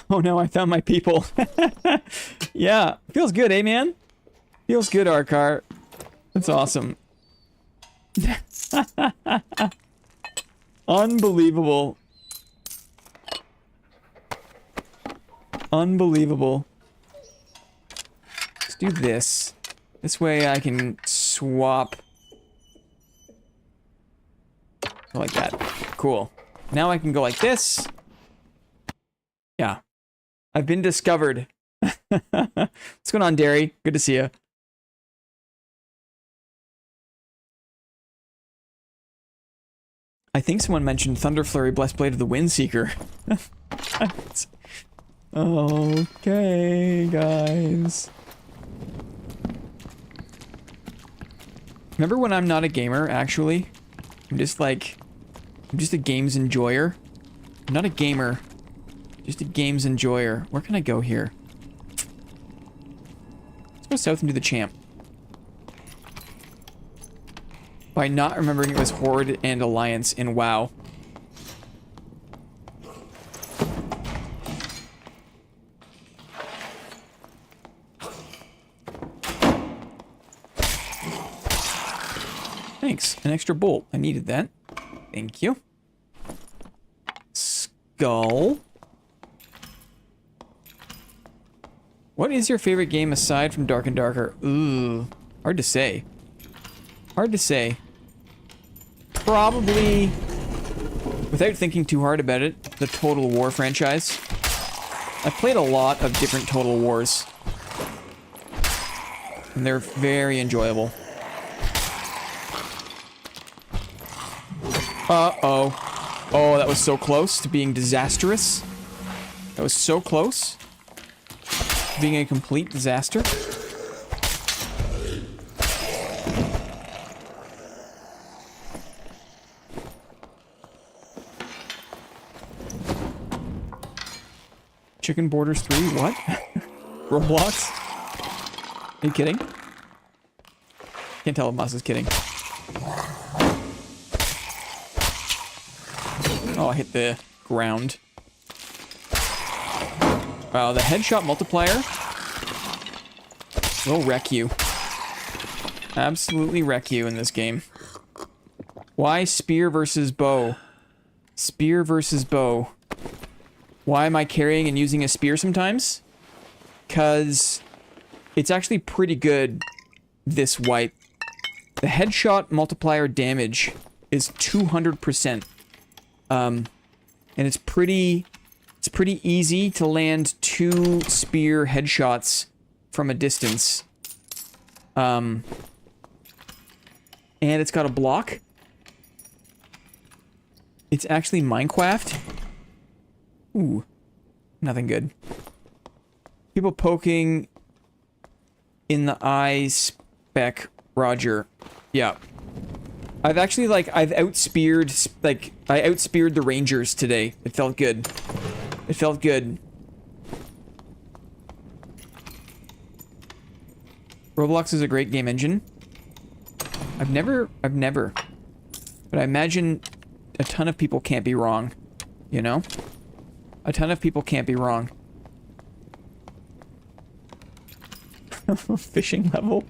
Oh no, I found my people. Yeah, feels good, eh, man? Feels good, Arkar. That's awesome. Unbelievable. Unbelievable. Let's do this. This way I can swap. Go like that. Cool. Now I can go like this. Yeah. I've been discovered. What's going on, Derry? Good to see you. I think someone mentioned Thunder Flurry, Blessed Blade of the Windseeker. Okay, guys. Remember when I'm not a gamer, actually? I'm just a games enjoyer. I'm not a gamer. Just a games enjoyer. Where can I go here? Let's go south and do the champ. By not remembering it was Horde and Alliance in WoW. Thanks. An extra bolt. I needed that. Thank you. Skull. What is your favorite game aside from Dark and Darker? Ooh. Hard to say. Hard to say. Probably, without thinking too hard about it, the Total War franchise. I've played a lot of different Total Wars. And they're very enjoyable. Uh-oh. Oh, that was so close to being disastrous. That was so close to being a complete disaster. Chicken Borders 3? What? Roblox? Are you kidding? Can't tell if Moss is kidding. Oh, I hit the ground. Wow, the headshot multiplier will wreck you. Absolutely wreck you in this game. Why spear versus bow? Spear versus bow. Why am I carrying and using a spear sometimes? Because it's actually pretty good, this wipe. The headshot multiplier damage is 200%. And it's pretty easy to land 2 spear headshots from a distance. And it's got a block. It's actually Minecraft. Ooh, nothing good. People poking in the eye spec, Roger. Yeah. I've actually, like, I've outspeared, like, I outspeared the Rangers today. It felt good. It felt good. Roblox is a great game engine. I've never, but I imagine a ton of people can't be wrong, you know? A ton of people can't be wrong. Fishing level.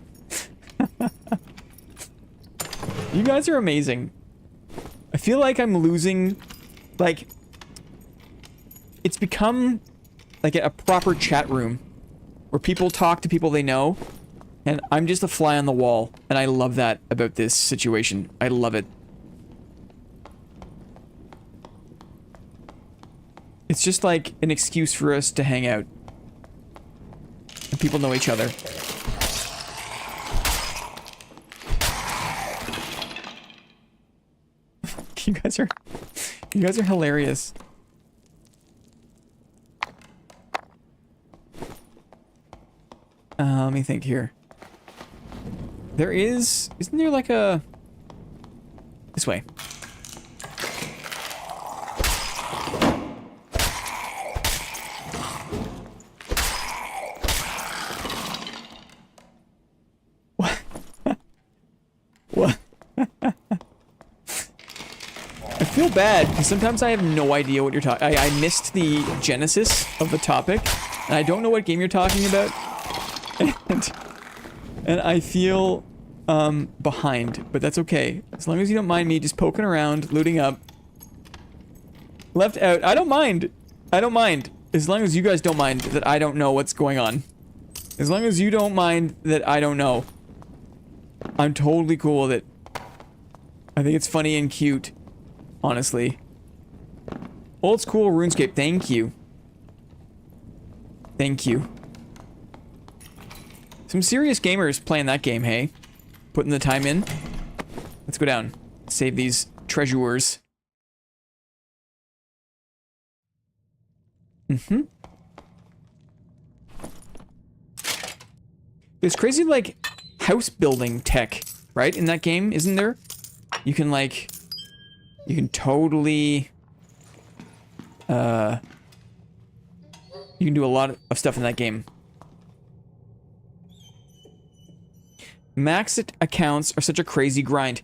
You guys are amazing. I feel like I'm losing, like, it's become like a proper chat room where people talk to people they know, and I'm just a fly on the wall, and I love that about this situation. I love it. It's just like an excuse for us to hang out. And people know each other. You guys are hilarious. Let me think here. Isn't there like a... This way. What? I feel bad, because sometimes I have no idea what you're talking... I missed the genesis of the topic, and I don't know what game you're talking about. And I feel, behind, but that's okay. As long as you don't mind me just poking around, looting up. Left out. I don't mind. I don't mind. As long as you guys don't mind that I don't know what's going on. As long as you don't mind that I don't know. I'm totally cool with it. I think it's funny and cute. Honestly. Old school RuneScape, thank you. Thank you. Some serious gamers playing that game, hey? Putting the time in. Let's go down. Save these treasures. Mm-hmm. There's crazy, like, house building tech, right? In that game, isn't there? You can, like... You can totally... You can do a lot of stuff in that game. Maxed accounts are such a crazy grind.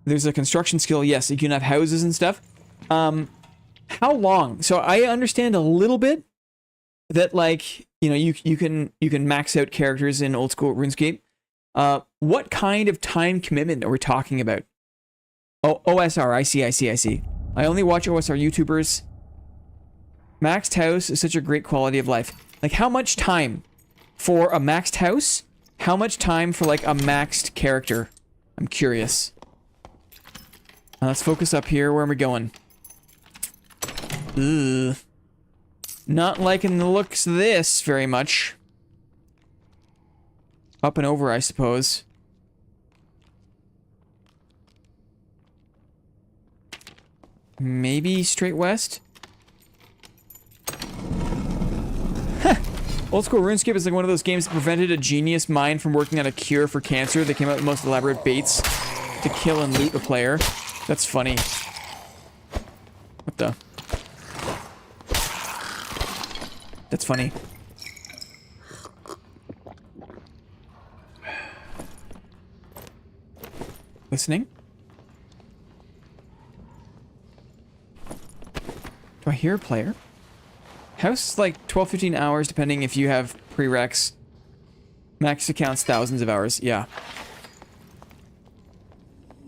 There's a construction skill, yes, you can have houses and stuff. How long? So I understand a little bit that, like, you know, you can max out characters in old school RuneScape. What kind of time commitment are we talking about? Oh, OSR. I see. I only watch OSR YouTubers. Maxed house is such a great quality of life. Like, how much time for a maxed house? How much time for, like, a maxed character? I'm curious. Now, let's focus up here. Where are we going? Ugh. Not liking the looks of this very much. Up and over, I suppose. Maybe straight west? Old School RuneScape is like one of those games that prevented a genius mind from working on a cure for cancer. They came out with the most elaborate baits to kill and loot a player. That's funny. What the? That's funny. Listening? Do I hear a player? House is like 12-15 hours depending if you have prereqs. Max accounts thousands of hours. Yeah.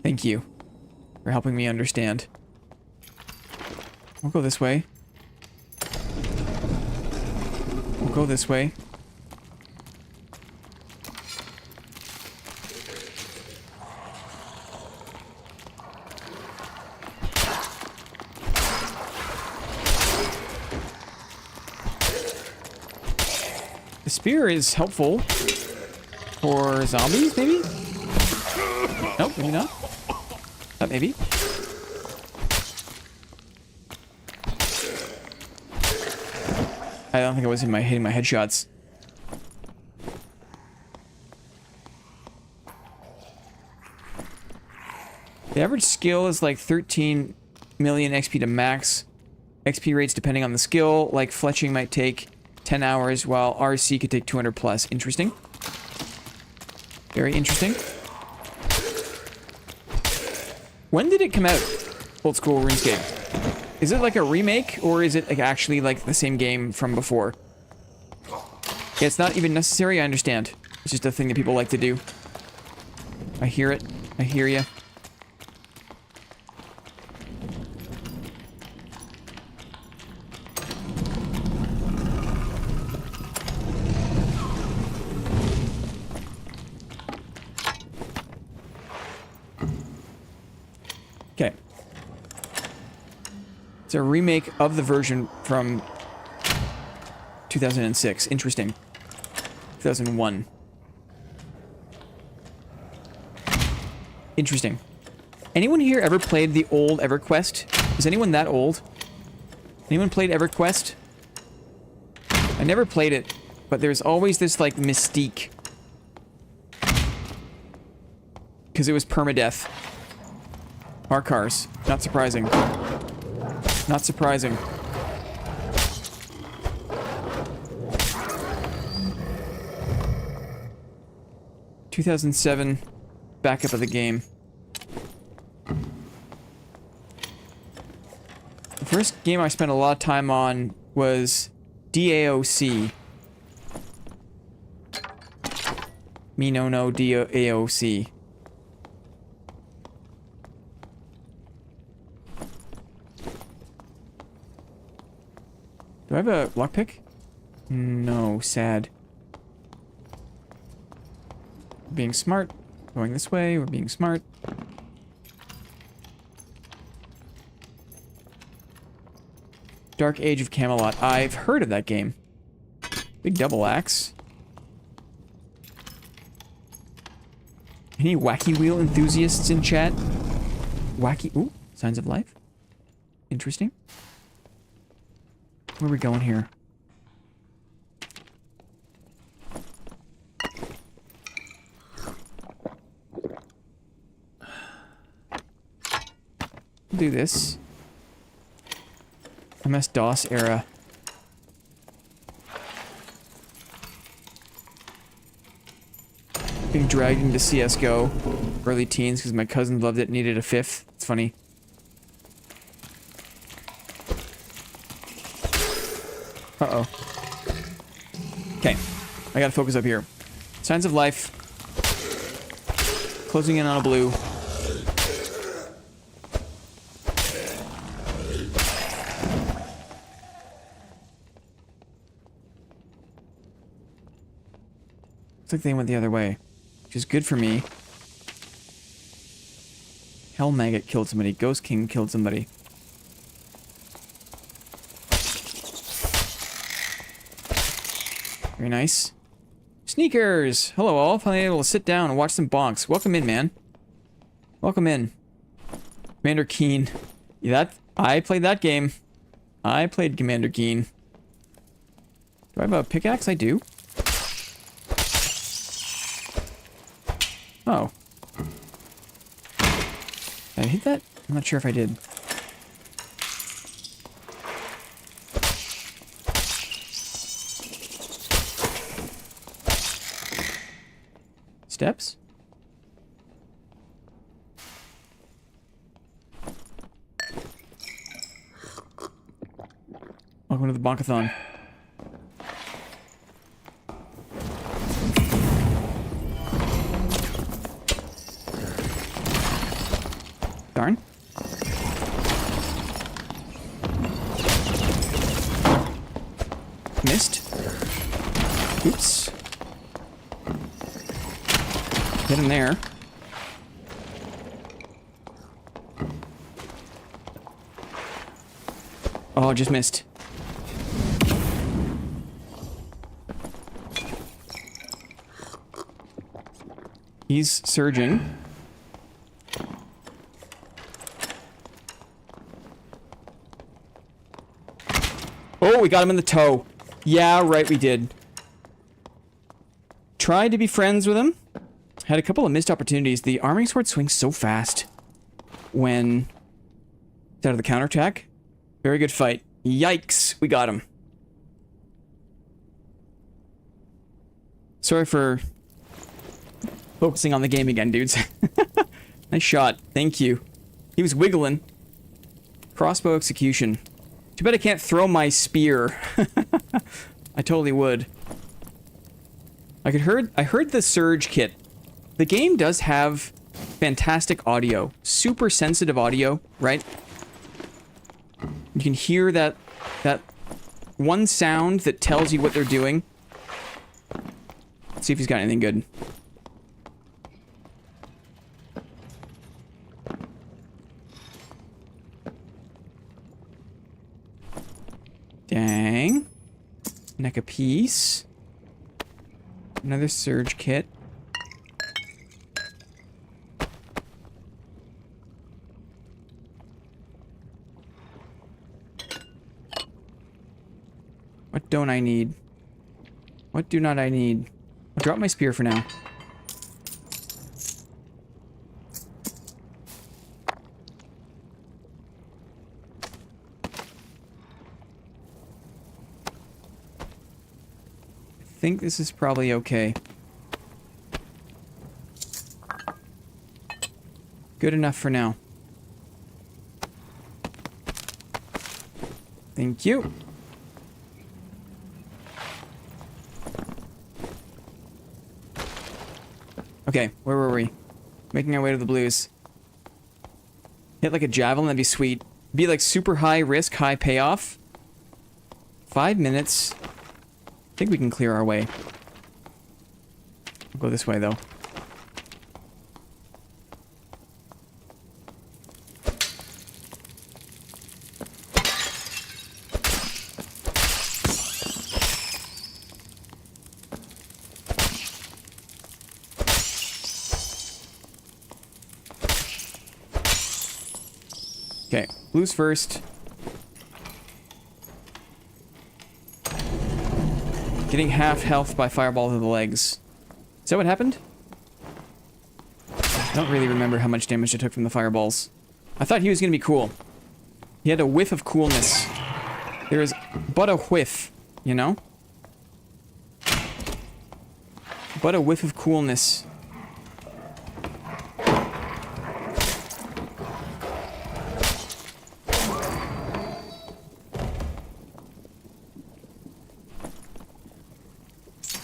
Thank you for helping me understand. We'll go this way. We'll go this way. The spear is helpful for zombies, maybe? Nope, maybe not. Not maybe. I don't think I was hitting my headshots. The average skill is like 13 million XP to max. XP rates depending on the skill, like fletching might take 10 hours, while RC could take 200 plus. Interesting. Very interesting. When did it come out? Old School RuneScape. Is it like a remake, or is it like actually like the same game from before? Yeah, it's not even necessary, I understand. It's just a thing that people like to do. I hear it. I hear ya. Okay. It's a remake of the version from 2006. Interesting. 2001. Interesting. Anyone here ever played the old EverQuest? Is anyone that old? Anyone played EverQuest? I never played it, but there's always this, like, mystique. Because it was permadeath. Our cars. Not surprising. Not surprising. ...2007... backup of the game. The first game I spent a lot of time on was... DAOC. Me no DAOC. Do I have a lockpick? No, sad. Being smart. Going this way, we're being smart. Dark Age of Camelot. I've heard of that game. Big double axe. Any wacky wheel enthusiasts in chat? Wacky... Ooh, Signs of Life. Interesting. Where are we going here? Do this. MS-DOS era. Being dragged into CSGO. Early teens because my cousin loved it and needed a fifth. It's funny. Uh-oh. Okay. I gotta focus up here. Signs of Life. Closing in on a blue. Looks like they went the other way, which is good for me. Hell Maggot killed somebody. Ghost King killed somebody. Very nice. Sneakers! Hello all. Finally able to sit down and watch some bonks. Welcome in, man. Welcome in. Commander Keen. Yeah, I played that game. I played Commander Keen. Do I have a pickaxe? I do. Oh. Did I hit that? I'm not sure if I did. Steps? Welcome to the Bonkathon. Darn. Missed. Oops. Get him there. Oh, just missed. He's surging. Oh, we got him in the toe. Yeah, right, we did. Tried to be friends with him. Had a couple of missed opportunities. The arming sword swings so fast when it's out of the counterattack. Very good fight. Yikes, we got him. Sorry for focusing on the game again, dudes. Nice shot. Thank you. He was wiggling. Crossbow execution. Too bad I can't throw my spear. I totally would. I heard the surge kit. The game does have fantastic audio. Super sensitive audio, right? You can hear that one sound that tells you what they're doing. Let's see if he's got anything good. Dang. Neck a piece. Another surge kit. What don't I need? What do not I need? I'll drop my spear for now. I think this is probably okay. Good enough for now. Thank you. Okay, where were we? Making our way to the blues. Hit like a javelin, that'd be sweet. Be like super high risk, high payoff. 5 minutes. I think we can clear our way. I'll go this way, though. Okay, blues first. Getting half health by fireball to the legs. Is that what happened? I don't really remember how much damage I took from the fireballs. I thought he was gonna be cool. He had a whiff of coolness. There is but a whiff, you know? But a whiff of coolness.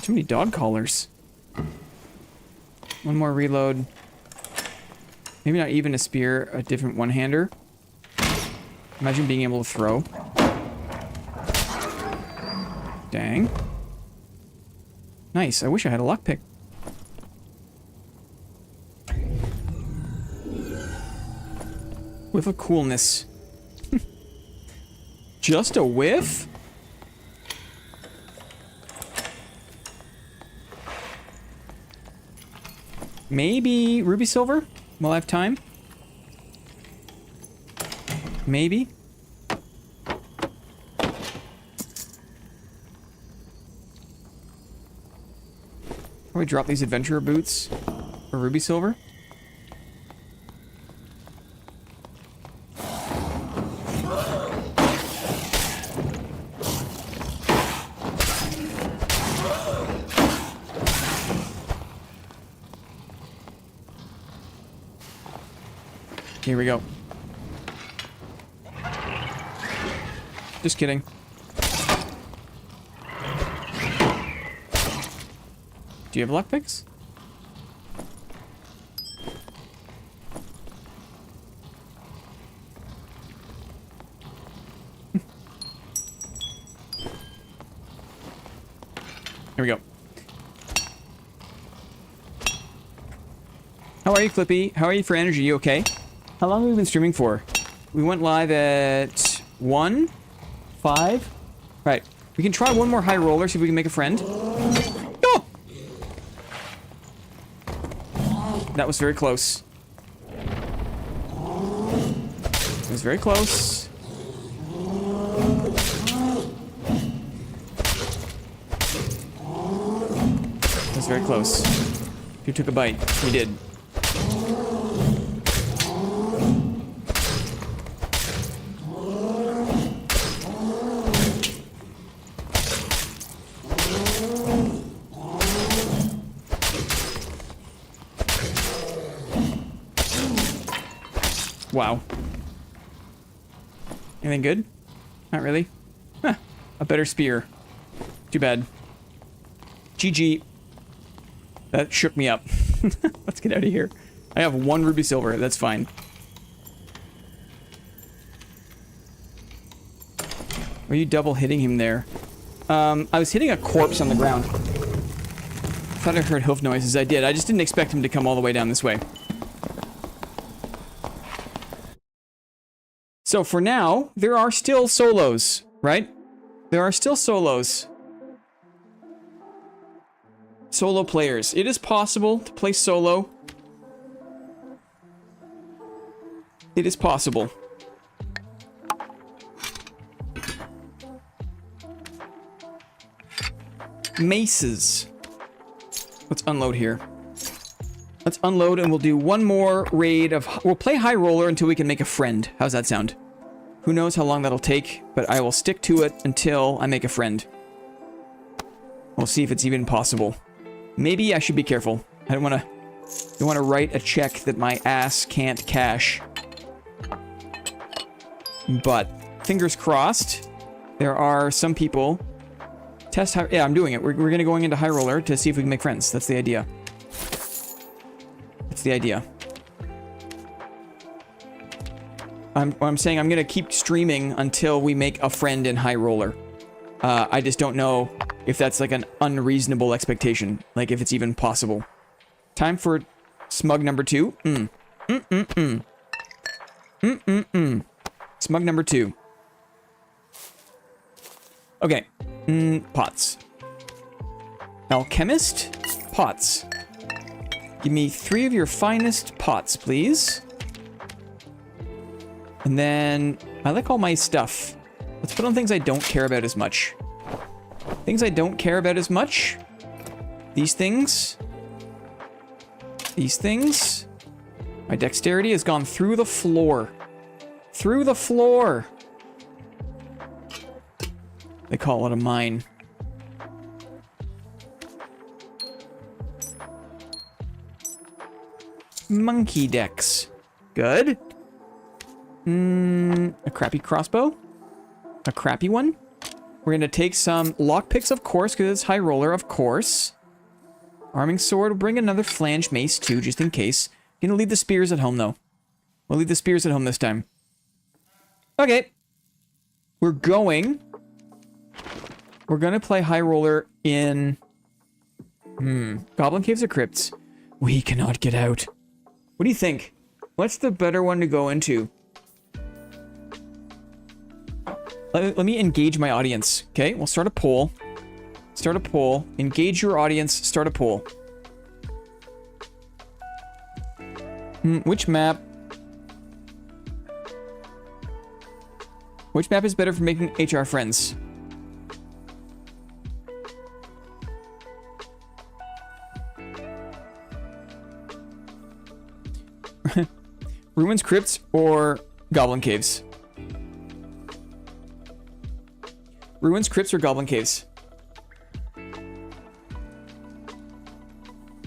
Too many dog collars. One more reload. Maybe not even a spear, a different one-hander. Imagine being able to throw. Dang. Nice. I wish I had a lockpick. Whiff of coolness. Just a whiff? Maybe ruby silver? We'll have time. Maybe. Probably drop these adventurer boots for ruby silver. Here we go. Just kidding. Do you have lockpicks? Here we go. How are you, Clippy? How are you for energy? You okay? How long have we been streaming for? We went live at 1, 5. Right. We can try one more high roller, see if we can make a friend. Oh! That was very close. It was very close. It was very close. You took a bite. We did. Wow. Anything good? Not really. Huh. A better spear. Too bad. GG. That shook me up. Let's get out of here. I have 1 ruby silver. That's fine. Were you double hitting him there? I was hitting a corpse on the ground. Thought I heard hoof noises. I did. I just didn't expect him to come all the way down this way. So for now, there are still solos, right? There are still solos. Solo players. It is possible to play solo. It is possible. Maces. Let's unload here. Let's unload and we'll do one more raid of... We'll play high roller until we can make a friend. How's that sound? Who knows how long that'll take, but I will stick to it until I make a friend. We'll see if it's even possible. Maybe I should be careful. I don't want to write a check that my ass can't cash. But fingers crossed. There are some people. Test high. Yeah, I'm doing it. We're gonna going into high roller to see if we can make friends. That's the idea. That's the idea. I'm saying I'm gonna keep streaming until we make a friend in high roller. I just don't know if that's like an unreasonable expectation, like if it's even possible. Time for smug number 2. Smug number 2. Okay. Pots. Alchemist? Pots. Give me 3 of your finest pots, please. And then, I like all my stuff. Let's put on things I don't care about as much. Things I don't care about as much. These things. These things. My dexterity has gone through the floor. Through the floor. They call it a mine. Monkey dex. Good. A crappy crossbow. A crappy one. We're going to take some lockpicks, of course, because it's high roller, of course. Arming sword. We'll bring another flange mace, too, just in case. Gonna leave the spears at home, though. We'll leave the spears at home this time. Okay. We're gonna play High Roller in... Goblin Caves or Crypts? We cannot get out. What do you think? What's the better one to go into? Let me engage my audience, okay? We'll start a poll. Start a poll. Engage your audience. Start a poll. Which map? Which map is better for making HR friends? Ruins, Crypts, or Goblin Caves? Ruins, Crypts, or Goblin Caves?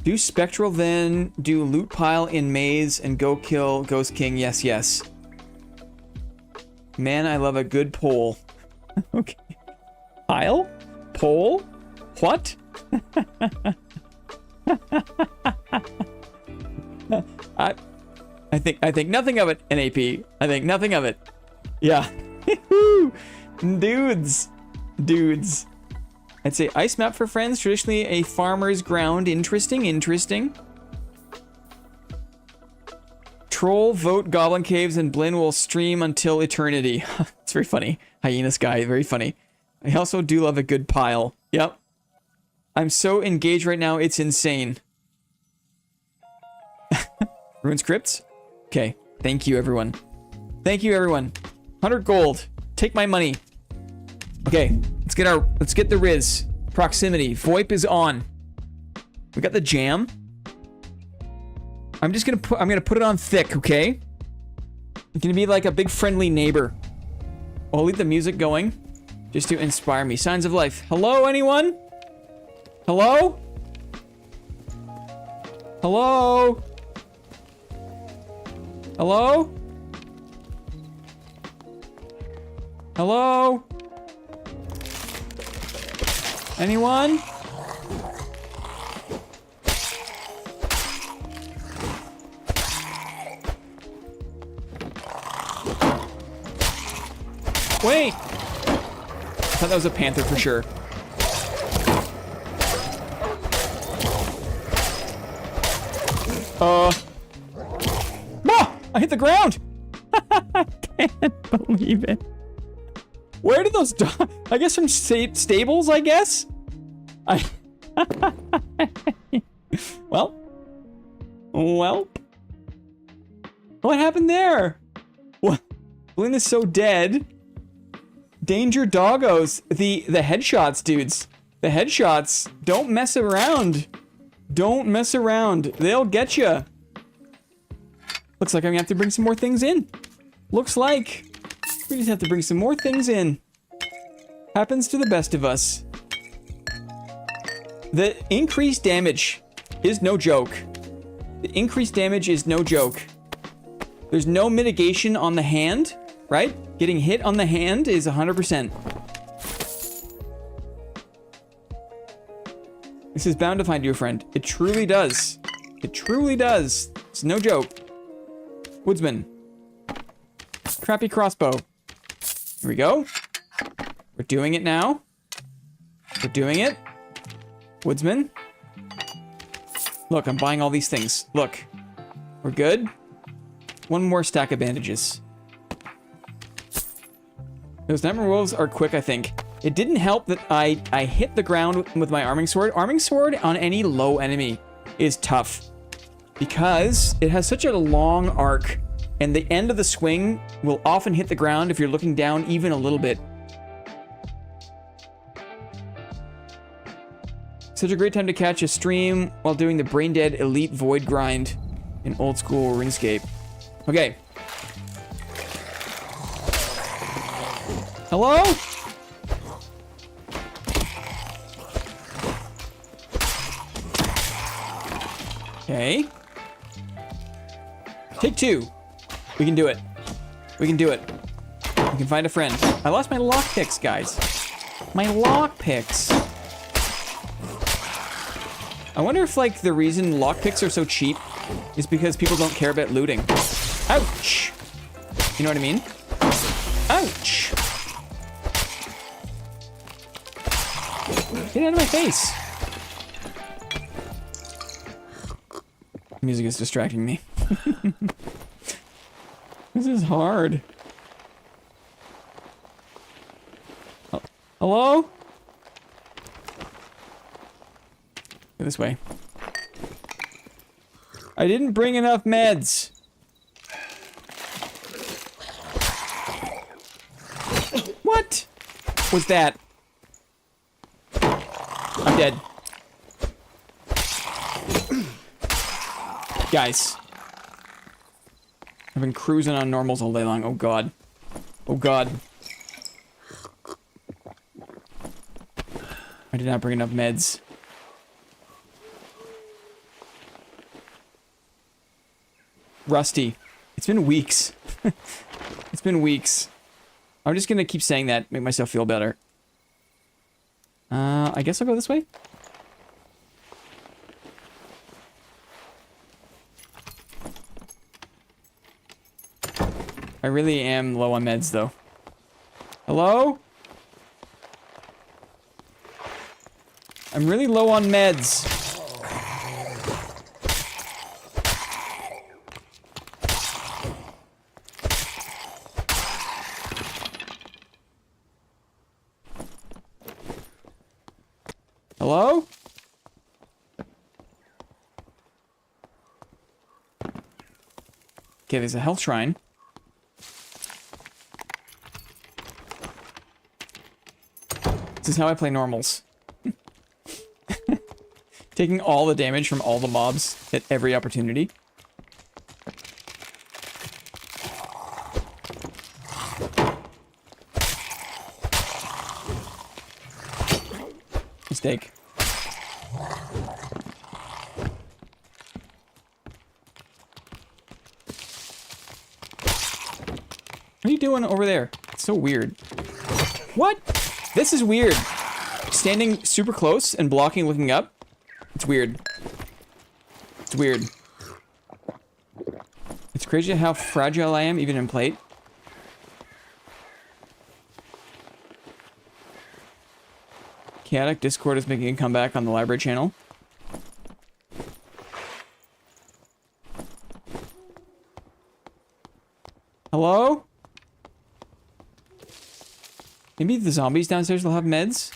Do Spectral, then do Loot Pile in Maze and go kill Ghost King. Yes, yes. Man, I love a good poll. Okay. Pile? Poll? What? I think nothing of it, NAP. I think nothing of it. Yeah. Dudes. I'd say ice map for friends, traditionally a farmer's ground. Interesting. Troll, vote Goblin Caves, and Blinn will stream until eternity. It's very funny. Hyenas guy, very funny. I also do love a good pile. Yep. I'm so engaged right now, it's insane. Ruins Crypts? Okay. Thank you, everyone. 100 gold. Take my money. Okay. Let's get the Riz. Proximity. VoIP is on. We got the jam. I'm gonna put it on thick, okay? It's gonna be like a big friendly neighbor. I'll leave the music going just to inspire me. Signs of life. Hello, anyone? Hello? Hello? Hello? Hello? Anyone? Wait! I thought that was a panther for sure. I hit the ground! I can't believe it. Where did those dogs... I guess from stables, I guess? Well. What happened there? What? Blinn is so dead. Danger doggos. The headshots, dudes. The headshots. Don't mess around. Don't mess around. They'll get you. Looks like I'm gonna have to bring some more things in. Looks like we just have to bring some more things in. Happens to the best of us. The increased damage is no joke. The increased damage is no joke. There's no mitigation on the hand, right? Getting hit on the hand is 100%. This is bound to find you a friend. It truly does. It truly does. It's no joke. Woodsman. Crappy crossbow. Here we go. We're doing it now. We're doing it. Woodsman. Look, I'm buying all these things. Look. We're good. One more stack of bandages. Those nightmare wolves are quick, I think. It didn't help that I hit the ground with my arming sword. Arming sword on any low enemy is tough because it has such a long arc, and the end of the swing will often hit the ground if you're looking down even a little bit. Such a great time to catch a stream while doing the brain dead elite void grind in old school RuneScape. Okay. Hello? Okay. Take two. We can do it. We can do it. We can find a friend. I lost my lockpicks, guys. My lockpicks. I wonder if, like, the reason lockpicks are so cheap is because people don't care about looting. Ouch! You know what I mean? Ouch! Get out of my face! Music is distracting me. This is hard. Oh, hello? Go this way. I didn't bring enough meds. What was that? I'm dead. Guys. I've been cruising on normals all day long. Oh god. Oh god. I did not bring enough meds. Rusty. It's been weeks. It's been weeks. I'm just gonna keep saying that, make myself feel better. I guess I'll go this way? I really am low on meds, though. Hello? I'm really low on meds. Hello? Okay, there's a health shrine. This is how I play normals. Taking all the damage from all the mobs at every opportunity. Mistake. What are you doing over there? It's so weird. What? This is weird. Standing super close and blocking looking up. It's weird. It's weird. It's crazy how fragile I am, even in plate. Chaotic Discord is making a comeback on the library channel. Hello? Maybe the zombies downstairs will have meds?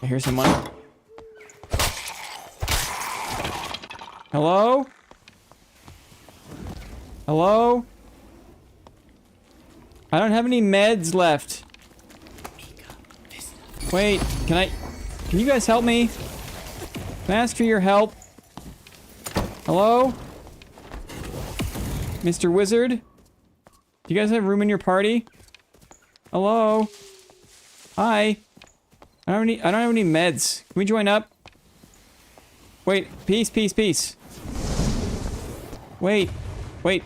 I hear someone. Hello? Hello? I don't have any meds left. Wait, can you guys help me? Can I ask for your help? Hello? Mr. Wizard? Do you guys have room in your party? Hello? Hi. I don't have any meds. Can we join up? Wait, peace. Wait. Can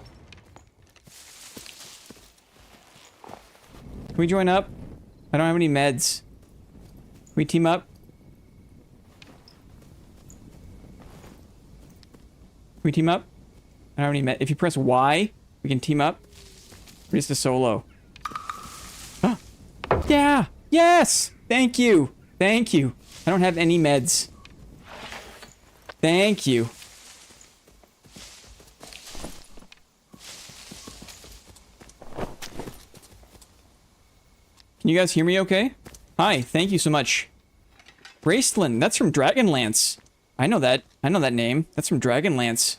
we join up? I don't have any meds. Can we team up? Can we team up? I don't have any meds. If you press Y, we can team up. We're just a solo. Ah. Yeah! Yes! Thank you! Thank you. I don't have any meds. Thank you. Can you guys hear me okay? Hi, thank you so much. Braceland, that's from Dragonlance. I know that name. That's from Dragonlance.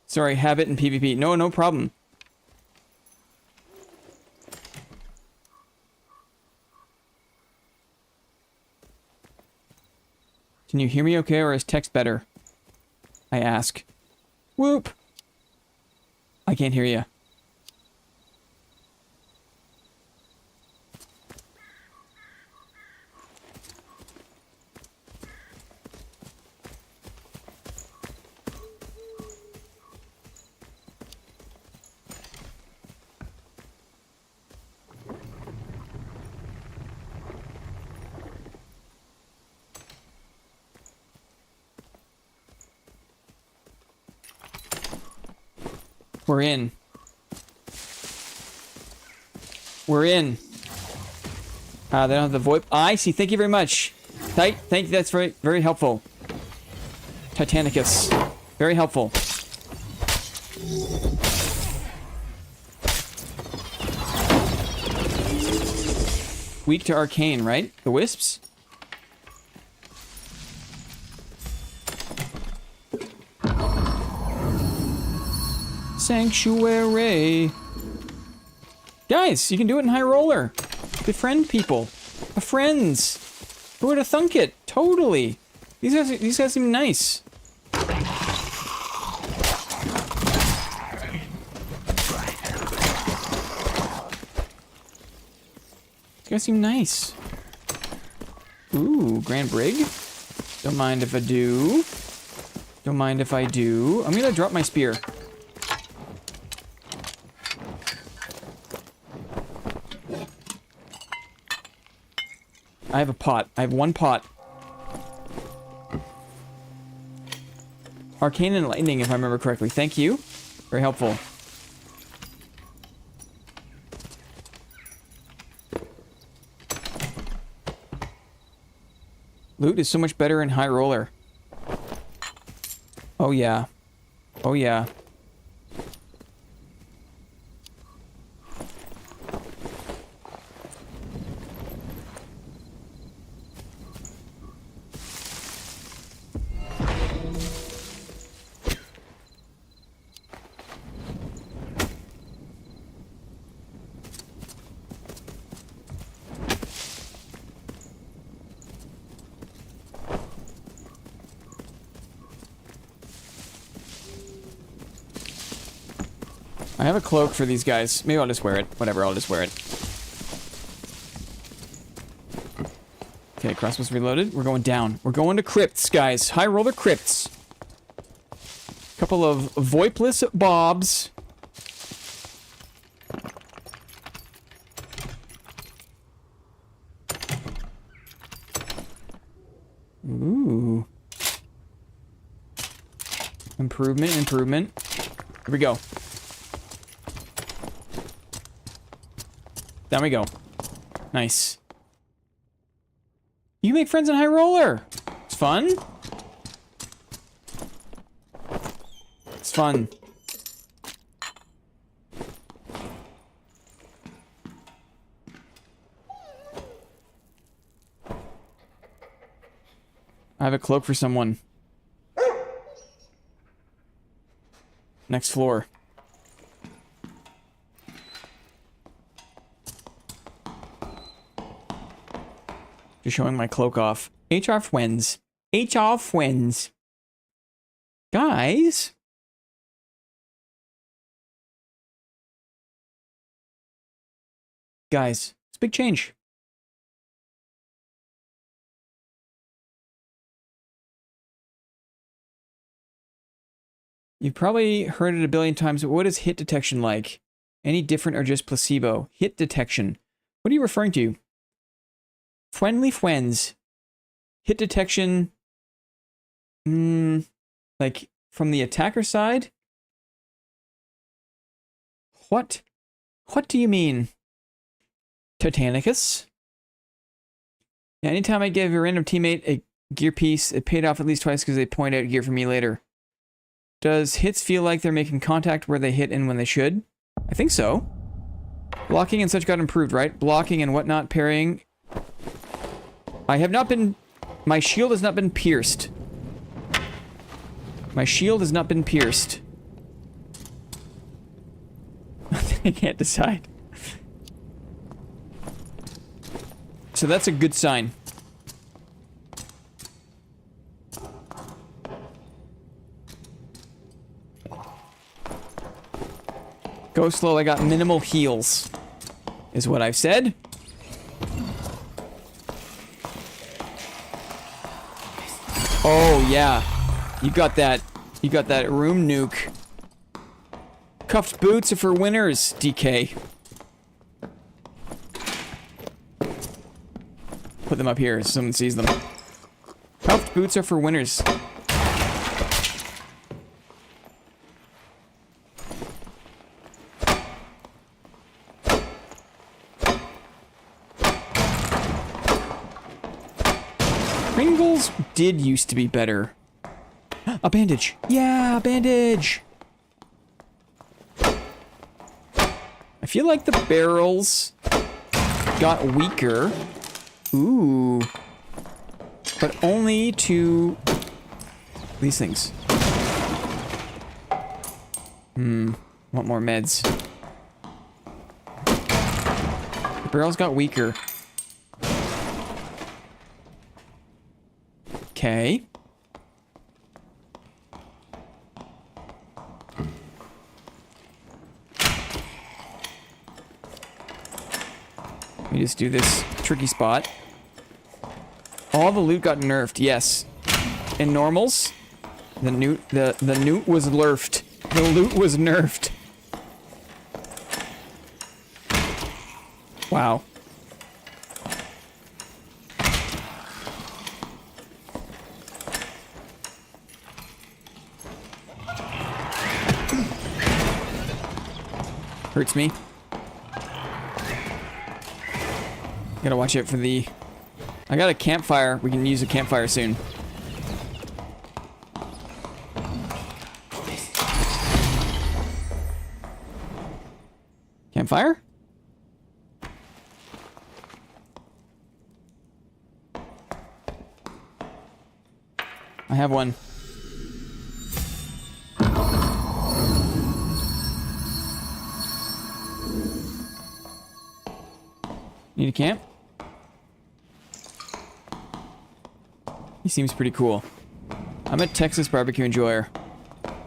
Sorry, habit and PvP. No problem. Can you hear me okay, or is text better? I ask. Whoop! I can't hear you. We're in. We're in. They don't have the VoIP. I see. Thank you very much. Thank you. That's very, very helpful. Titanicus. Very helpful. Weak to arcane, right? The wisps? Sanctuary. Guys, you can do it in high roller. Befriend people. Friends. Who would have thunk it? Totally. These guys seem nice. These guys seem nice. Ooh, Grand Brig. Don't mind if I do. Don't mind if I do. I'm gonna drop my spear. I have a pot. I have one pot. Arcane and lightning, if I remember correctly. Thank you. Very helpful. Loot is so much better in high roller. Oh yeah. Oh yeah. I have a cloak for these guys. Maybe I'll just wear it. Whatever, I'll just wear it. Okay, crossbow's reloaded. We're going down. We're going to crypts, guys. High roller crypts. Couple of VoIPless bobs. Ooh. Improvement, improvement. Here we go. Down we go. Nice. You make friends in high roller. It's fun. It's fun. I have a cloak for someone. Next floor. Just showing my cloak off. HR friends. HR friends. Guys. Guys, it's a big change. You've probably heard it a billion times, but what is hit detection like? Any different or just placebo? Hit detection. What are you referring to? Friendly friends. Hit detection. Like from the attacker side? What? What do you mean? Titanicus? Yeah, anytime I give a random teammate a gear piece, it paid off at least twice because they point out gear for me later. Does hits feel like they're making contact where they hit and when they should? I think so. Blocking and such got improved, right? Blocking and whatnot, parrying. I have not been... My shield has not been pierced. My shield has not been pierced. I can't decide. So that's a good sign. Go slow, I got minimal heals. Is what I've said. Oh yeah. You got that room nuke. Cuffed boots are for winners, DK. Put them up here so someone sees them. Cuffed boots are for winners. did used to be better. A bandage. Yeah, a bandage. I feel like the barrels got weaker. Ooh. But only to these things. Want more meds. The barrels got weaker. Okay. Let me just do this tricky spot. All the loot got nerfed, yes. In normals, the loot was nerfed. The loot was nerfed. Wow. Hurts me. Gotta watch out for the... I got a campfire. We can use a campfire soon. Campfire? I have one. Need a camp? He seems pretty cool. I'm a Texas barbecue enjoyer.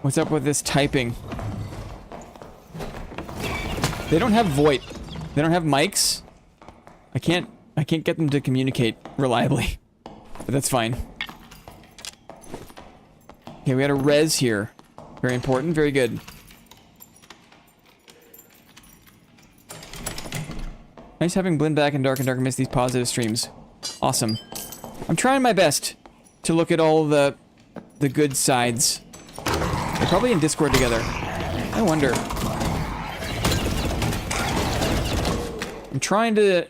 What's up with this typing? They don't have VoIP. They don't have mics. I can't get them to communicate reliably. But that's fine. Okay, we got a res here. Very important, very good. Nice having Blend back in Dark and Dark and miss these positive streams. Awesome. I'm trying my best to look at all the good sides. They're probably in Discord together. I wonder. I'm trying to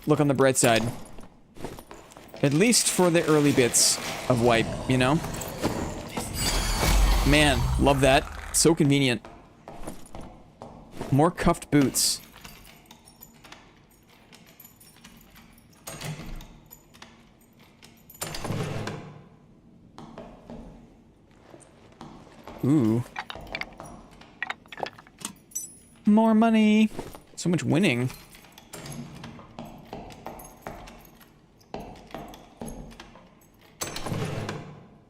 look on the bright side. At least for the early bits of wipe, you know? Man, love that. So convenient. More cuffed boots. Ooh. More money. So much winning.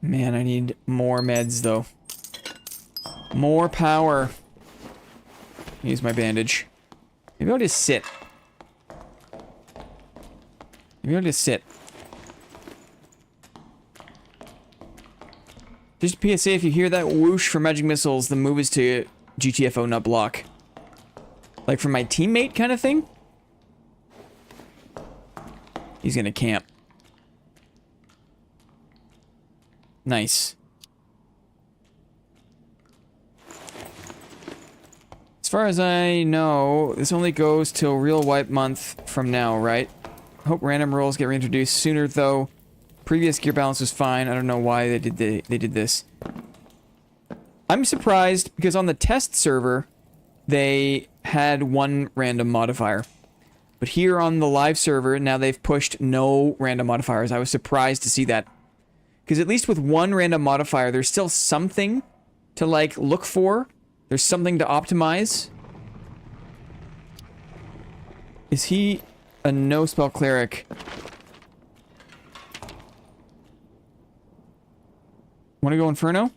Man, I need more meds, though. More power. Use my bandage. Maybe I'll just sit. Maybe I'll just sit. Just a PSA, if you hear that whoosh from magic missiles, the move is to GTFO, not block. Like for my teammate kind of thing? He's gonna camp. Nice. As far as I know, this only goes till real wipe month from now, right? I hope random rolls get reintroduced sooner, though. Previous gear balance was fine. I don't know why they did this. I'm surprised because on the test server, they had one random modifier. But here on the live server, now they've pushed no random modifiers. I was surprised to see that. Because at least with one random modifier, there's still something to, like, look for. There's something to optimize. Is he a no-spell cleric? Want to go Inferno?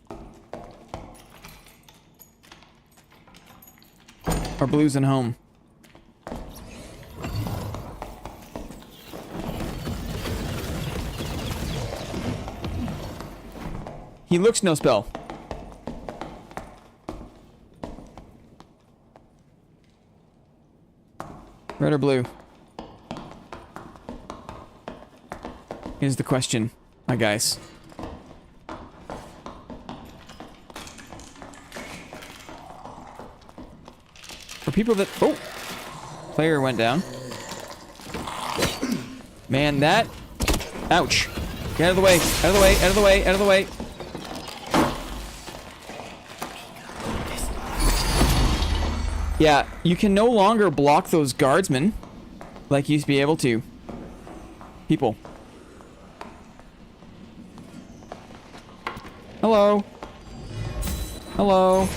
Or Blues and Home? He looks no spell. Red or blue? Here's the question, my guys. For people that... Oh! Player went down. Man, that... Ouch. Get out of the way. Out of the way. Out of the way. Out of the way. Yeah, you can no longer block those guardsmen like you used to be able to. People. Hello. Hello.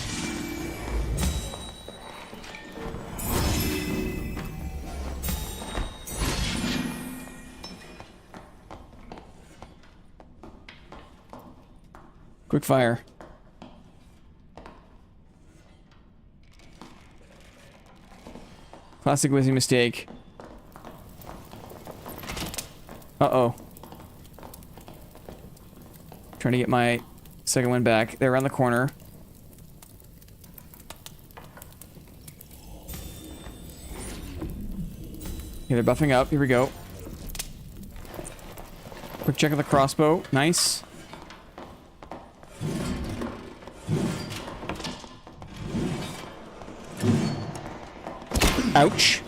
Quick fire. Classic Wizzy mistake. Uh-oh. Trying to get my second one back. They're around the corner. Okay, they're buffing up. Here we go. Quick check of the crossbow. Nice. Ouch.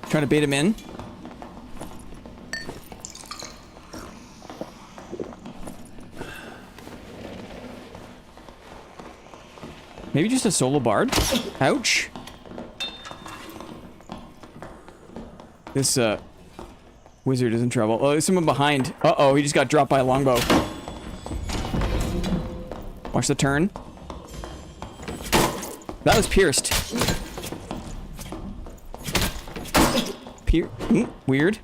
Trying to bait him in. Maybe just a solo bard? Ouch. This, wizard is in trouble. Oh, there's someone behind. Uh-oh, he just got dropped by a longbow. Watch the turn. That was pierced. Weird.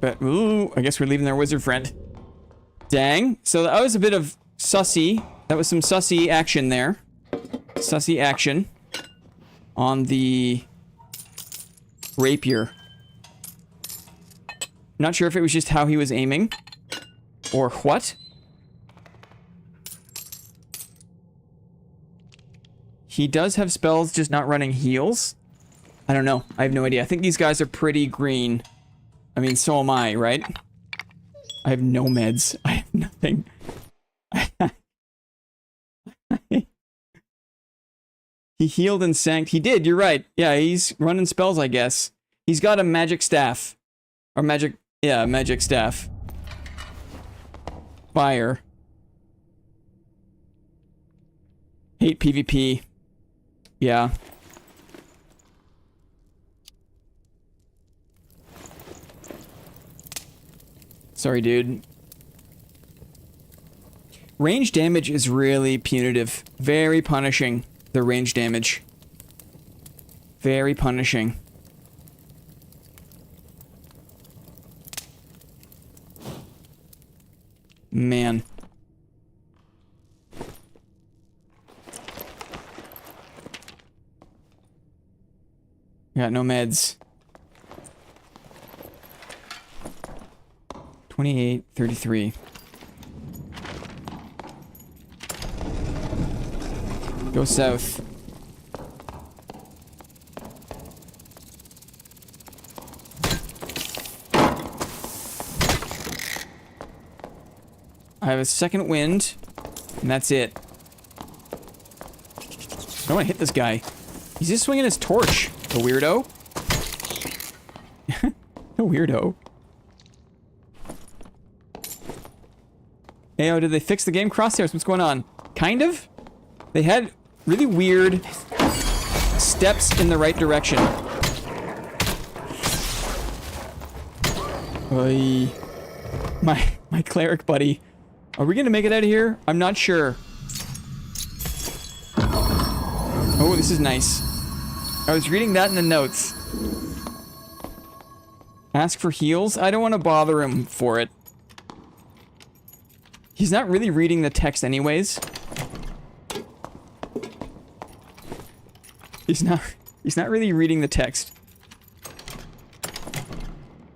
But, ooh, I guess we're leaving our wizard friend. Dang. So that was a bit of sussy. That was some sussy action there. Sussy action. On the rapier. Not sure if it was just how he was aiming. Or what? He does have spells, just not running heals. I don't know. I have no idea. I think these guys are pretty green. I mean, so am I, right? I have no meds. I have nothing. He healed and sank. He did, you're right. Yeah, he's running spells, I guess. He's got a magic staff. Or magic... Yeah, magic staff. Fire. Hate PvP. Yeah. Sorry, dude. Range damage is really punitive. Very punishing, the range damage. Very punishing. Man. Got no meds. 28, 33. Go south. I have a second wind, and that's it. I don't want to hit this guy. He's just swinging his torch. A weirdo. A weirdo. Hey, oh, did they fix the game? Crosshairs, what's going on? Kind of? They had really weird steps in the right direction. Oy. My cleric buddy. Are we gonna make it out of here? I'm not sure. Oh, this is nice. I was reading that in the notes. Ask for heals? I don't want to bother him for it. He's not really reading the text anyways. He's not really reading the text.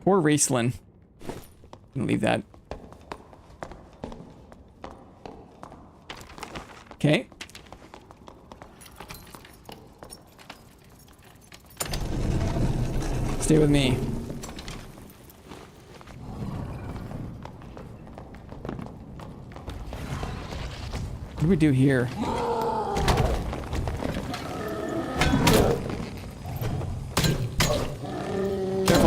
Poor Raceland. I'm gonna leave that. Okay. Stay with me. What do we do here?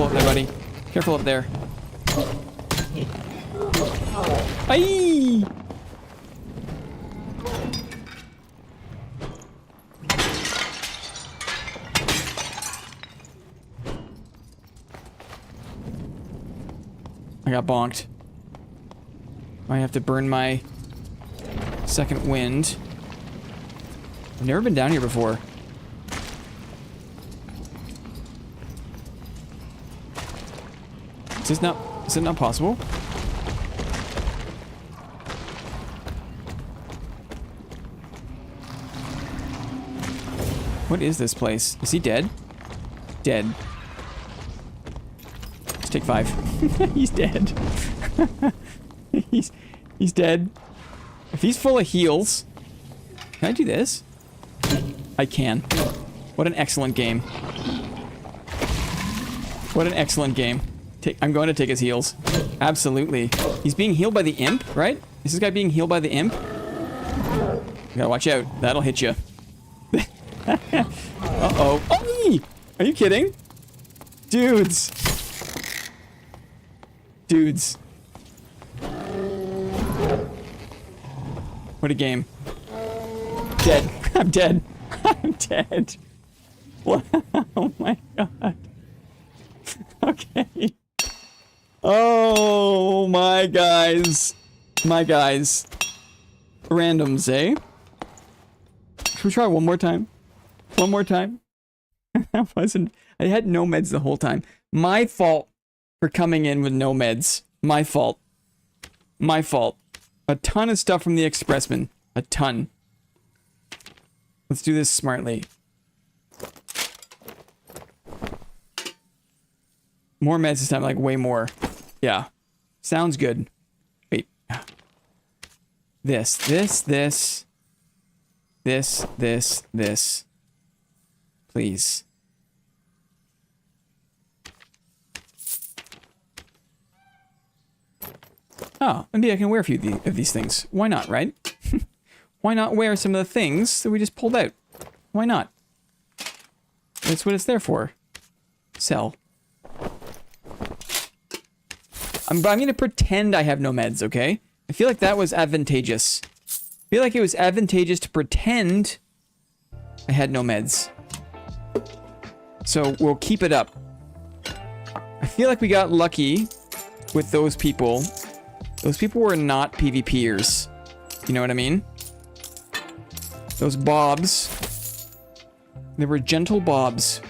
Careful up there, buddy. Careful up there. Aye! I got bonked. I have to burn my second wind. I've never been down here before. Is it not possible? What is this place? Is he dead? Dead. Let's take 5. He's dead. He's dead. If he's full of heals, can I do this? I can. What an excellent game. What an excellent game. I'm going to take his heals. Absolutely. He's being healed by the imp, right? Is this guy being healed by the imp? You gotta watch out. That'll hit you. Uh-oh. Oh, are you kidding? Dudes. Dudes. What a game. Dead. I'm dead. I'm dead. Wow. Oh my god. Okay. Oh, my guys. My guys. Randoms, eh? Should we try one more time? One more time? I had no meds the whole time. My fault for coming in with no meds. My fault. My fault. A ton of stuff from the expressman. A ton. Let's do this smartly. More meds this time, like way more. Yeah. Sounds good. Wait. This. Please. Oh, maybe I can wear a few of these things. Why not, right? Why not wear some of the things that we just pulled out? Why not? That's what it's there for. Sell. I'm going to pretend I have no meds, okay? I feel like that was advantageous. I feel like it was advantageous to pretend I had no meds. So we'll keep it up. I feel like we got lucky with those people. Those people were not PvPers. You know what I mean? Those bobs. They were gentle bobs.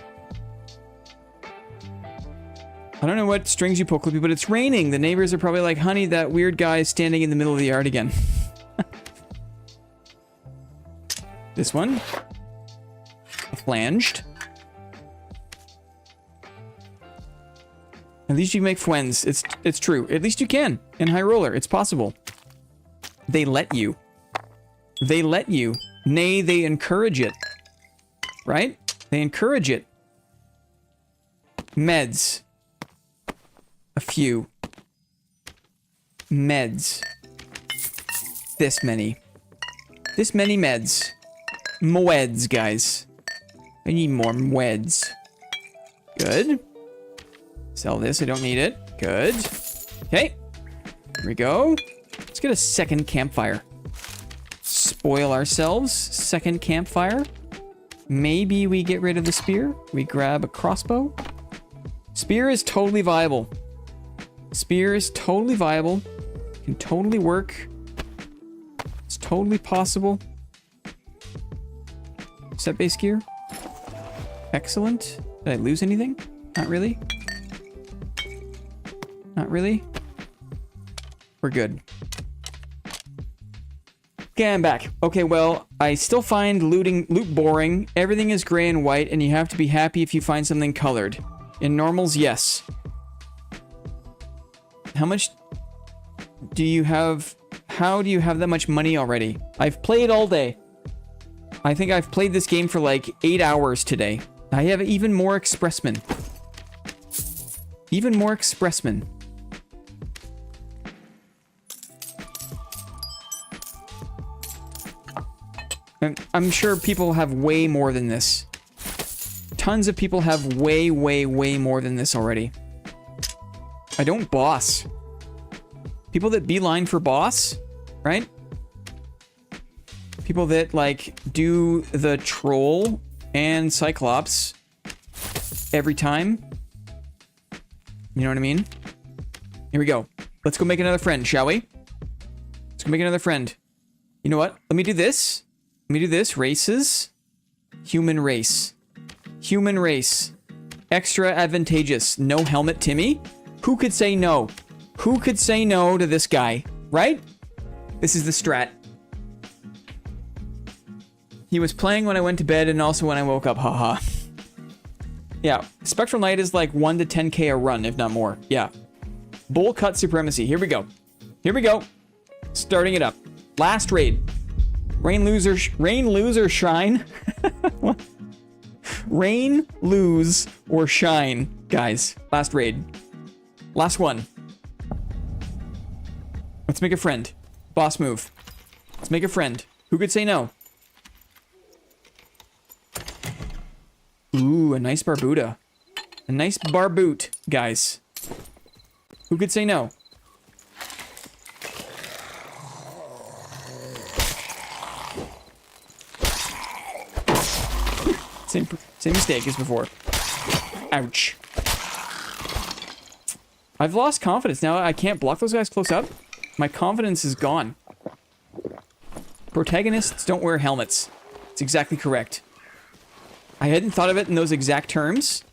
I don't know what strings you pull, Clippy, but it's raining. The neighbors are probably like, honey, that weird guy is standing in the middle of the yard again. This one. A flanged. At least you make friends. It's true. At least you can. In High Roller, it's possible. They let you. They let you. Nay, they encourage it. Right? They encourage it. Meds. A few. Meds. This many. This many meds. Moeds, guys. I need more moeds. Good. Sell this, I don't need it. Good. Okay. Here we go. Let's get a second campfire. Spoil ourselves. Second campfire. Maybe we get rid of the spear. We grab a crossbow. Spear is totally viable. Spear is totally viable. Can totally work. It's totally possible. Set base gear. Excellent. Did I lose anything? Not really. Not really. We're good. Okay, I'm back. Okay, well, I still find loot boring. Everything is gray and white, and you have to be happy if you find something colored. In normals, yes. How much do you have? How do you have that much money already? I've played all day. I think I've played this game for like 8 hours today. I have even more expressmen. Even more expressmen. And I'm sure people have way more than this. Tons of people have way, way, way more than this already. I don't boss. People that beeline for boss, right? People that, like, do the troll and Cyclops every time. You know what I mean? Here we go. Let's go make another friend, shall we? Let's go make another friend. You know what? Let me do this. Let me do this. Races. Human race. Human race. Extra advantageous. No helmet, Timmy? Who could say no? Who could say no to this guy? Right? This is the strat. He was playing when I went to bed and also when I woke up. Haha. Yeah. Spectral Knight is like 1 to 10k a run, if not more. Yeah. Bull cut supremacy. Here we go. Here we go. Starting it up. Last raid. Rain, lose, or shine. What? Rain, lose, or shine, guys. Last raid. Last one. Let's make a friend. Boss move. Let's make a friend. Who could say no? Ooh, a nice Barbuda. A nice Barboot, guys. Who could say no? Same mistake as before. Ouch. I've lost confidence. Now I can't block those guys close up. My confidence is gone. Protagonists don't wear helmets. It's exactly correct. I hadn't thought of it in those exact terms.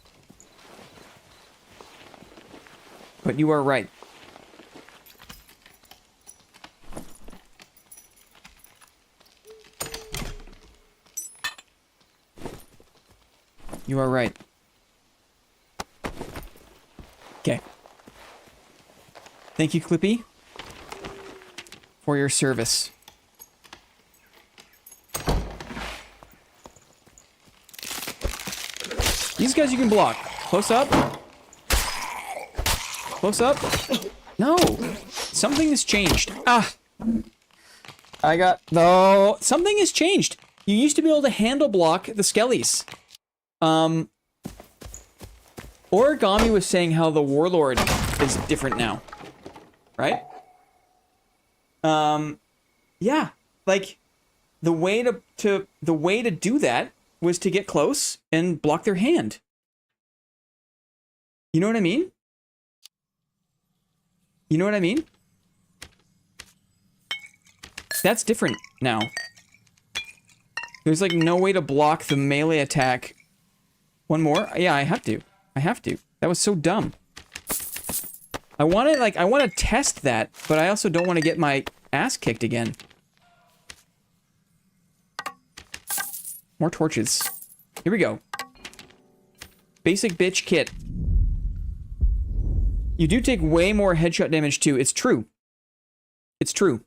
But you are right. You are right. Okay. Thank you, Clippy, for your service. These guys you can block. Close up. Close up. No. Something has changed. Ah. I got... No. Something has changed. You used to be able to handle block the skellies. Origami was saying how the Warlord is different now. Right? Yeah. Like, the way to do that was to get close and block their hand. You know what I mean? You know what I mean? That's different now. There's like no way to block the melee attack. One more? Yeah, I have to. I have to. That was so dumb. I want to test that, but I also don't want to get my ass kicked again. More torches. Here we go. Basic bitch kit. You do take way more headshot damage too. It's true. It's true.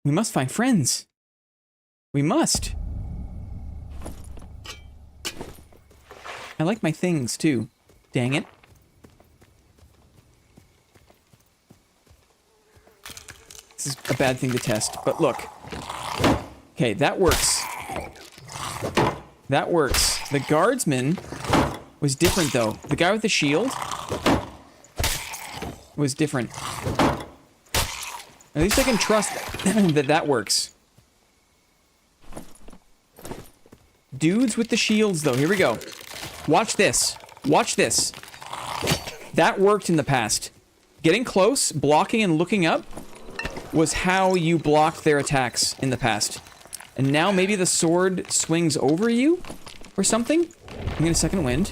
We must find friends. We must. I like my things too. Dang it. This is a bad thing to test, but look. Okay, that works. That works. The guardsman was different though. The guy with the shield was different. At least I can trust that works. Dudes with the shields though. Here we go. Watch this. Watch this. That worked in the past. Getting close, blocking and looking up was how you blocked their attacks in the past. And now maybe the sword swings over you or something? I'm getting a second wind.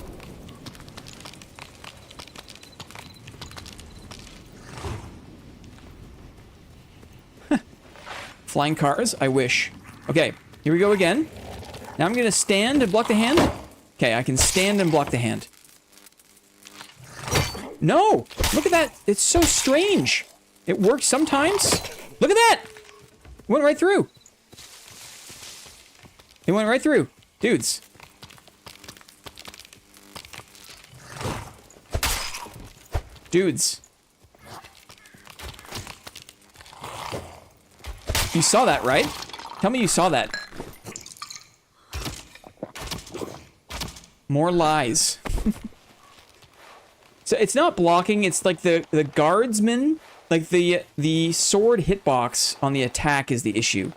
Flying cars? I wish. Okay, here we go again. Now I'm gonna stand and block the hand. Okay, I can stand and block the hand. No! Look at that! It's so strange! It works sometimes. Look at that! It went right through. It went right through. Dudes. Dudes. You saw that, right? Tell me you saw that. More lies. So it's not blocking, it's like the guardsman, like the sword hitbox on the attack is the issue.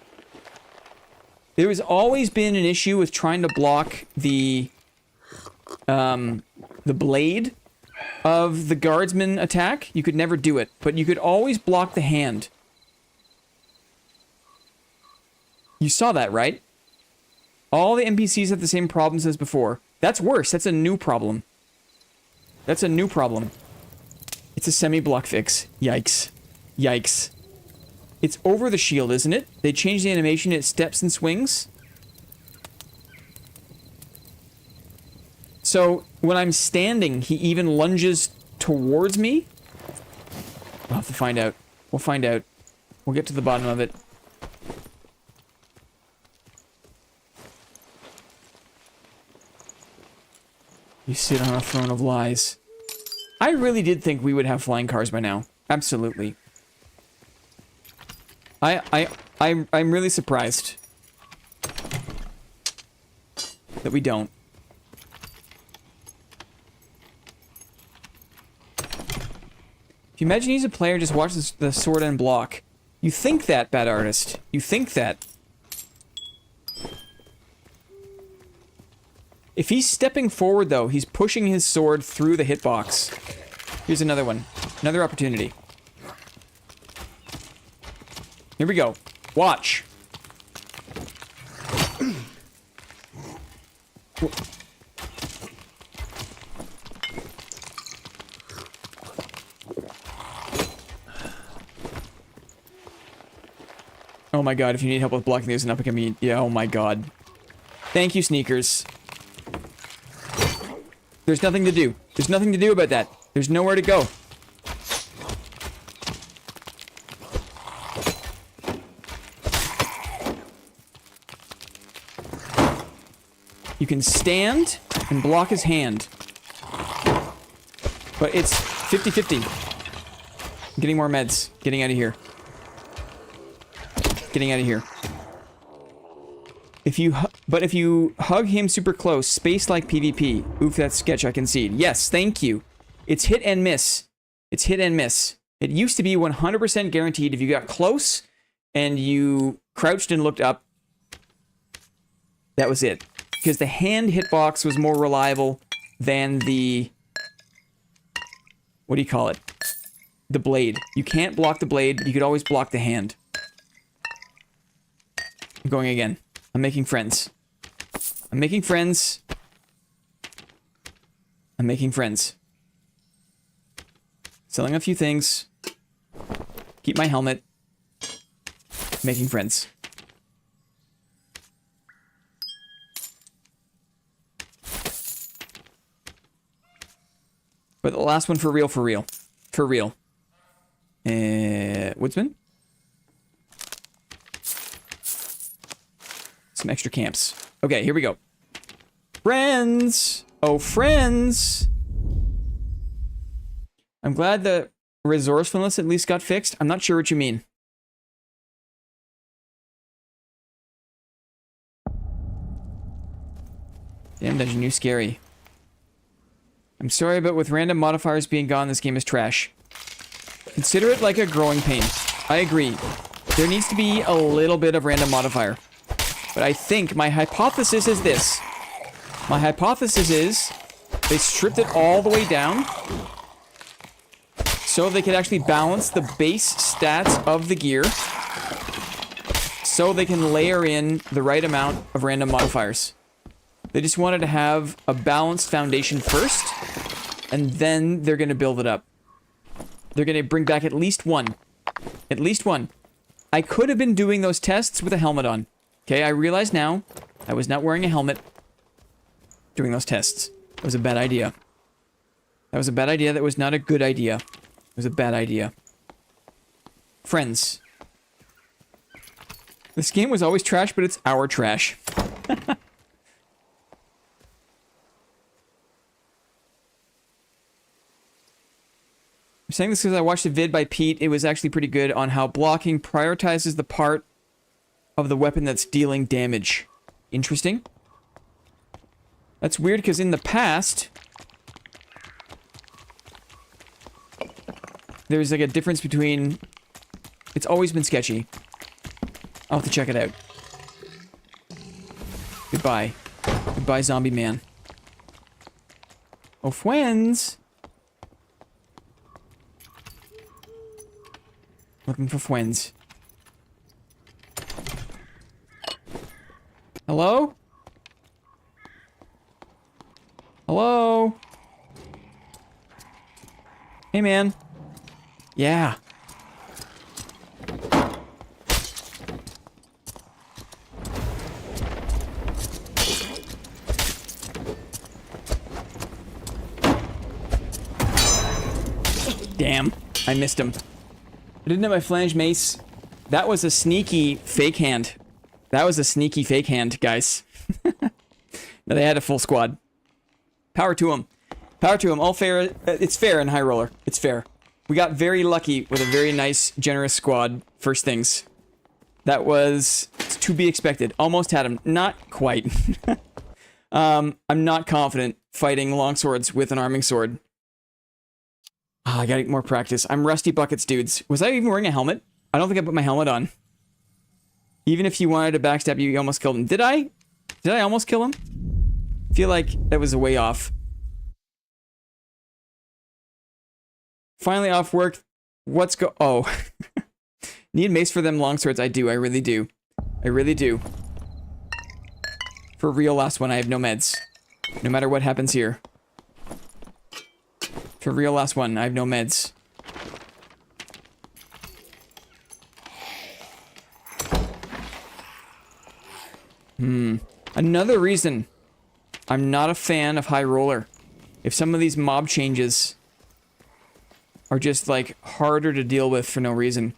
There has always been an issue with trying to block the blade of the guardsman attack. You could never do it, but you could always block the hand. You saw that, right? All the NPCs have the same problems as before. That's worse. That's a new problem. That's a new problem. It's a semi-block fix. Yikes. Yikes. It's over the shield, isn't it? They changed the animation. It steps and swings. So, when I'm standing, he even lunges towards me? We'll have to find out. We'll find out. We'll get to the bottom of it. You sit on a throne of lies. I really did think we would have flying cars by now. Absolutely. I'm really surprised that we don't. If you imagine he's a player, just watch the sword and block. You think that, bad artist. You think that. If he's stepping forward, though, he's pushing his sword through the hitbox. Here's another one. Another opportunity. Here we go. Watch. Oh my god, if you need help with blocking, there's an epic meat. Yeah, oh my god. Thank you, Sneakers. There's nothing to do. There's nothing to do about that. There's nowhere to go. You can stand and block his hand. But it's 50-50. Getting more meds. Getting out of here. Getting out of here. If you hug him super close, space like PvP. Oof, that's sketch, I concede. Yes, thank you. It's hit and miss. It's hit and miss. It used to be 100% guaranteed if you got close and you crouched and looked up. That was it. Because the hand hitbox was more reliable than the... What do you call it? The blade. You can't block the blade, but you could always block the hand. I'm going again. I'm making friends. I'm making friends. I'm making friends. Selling a few things. Keep my helmet. Making friends. But the last one for real, for real. For real. Woodsman? Some extra camps. Okay, here we go. Friends! Oh, friends! I'm glad the resourcefulness at least got fixed. I'm not sure what you mean. Damn dungeon, you scary. I'm sorry, but with random modifiers being gone, this game is trash. Consider it like a growing pain. I agree. There needs to be a little bit of random modifier. But I think my hypothesis is this. My hypothesis is they stripped it all the way down so they could actually balance the base stats of the gear so they can layer in the right amount of random modifiers. They just wanted to have a balanced foundation first, and then they're going to build it up. They're going to bring back at least one. At least one. I could have been doing those tests with a helmet on. Okay, I realize now I was not wearing a helmet doing those tests. That was a bad idea. That was a bad idea. That was not a good idea. It was a bad idea. Friends. This game was always trash, but it's our trash. I'm saying this because I watched a vid by Pete. It was actually pretty good on how blocking prioritizes the part of the weapon that's dealing damage. Interesting. That's weird because in the past, there's like a difference between... It's always been sketchy. I'll have to check it out. Goodbye. Goodbye, zombie man. Oh, friends. Looking for friends. Hello? Hello? Hey, man. Yeah. Damn. I missed him. I didn't have my flange mace. That was a sneaky fake hand. That was a sneaky fake hand, guys. No, they had a full squad. Power to them. Power to them. All fair. It's fair in High Roller. It's fair. We got very lucky with a very nice, generous squad. First things. That was to be expected. Almost had him. Not quite. I'm not confident fighting longswords with an arming sword. I gotta get more practice. I'm rusty buckets, dudes. Was I even wearing a helmet? I don't think I put my helmet on. Even if you wanted to backstab you, you almost killed him. Did I? Did I almost kill him? I feel like that was a way off. Finally off work. What's go... Oh. Need mace for them longswords. I do. I really do. I really do. For real, last one. I have no meds. No matter what happens here. For real, last one. I have no meds. Another reason I'm not a fan of High Roller. If some of these mob changes are just, like, harder to deal with for no reason.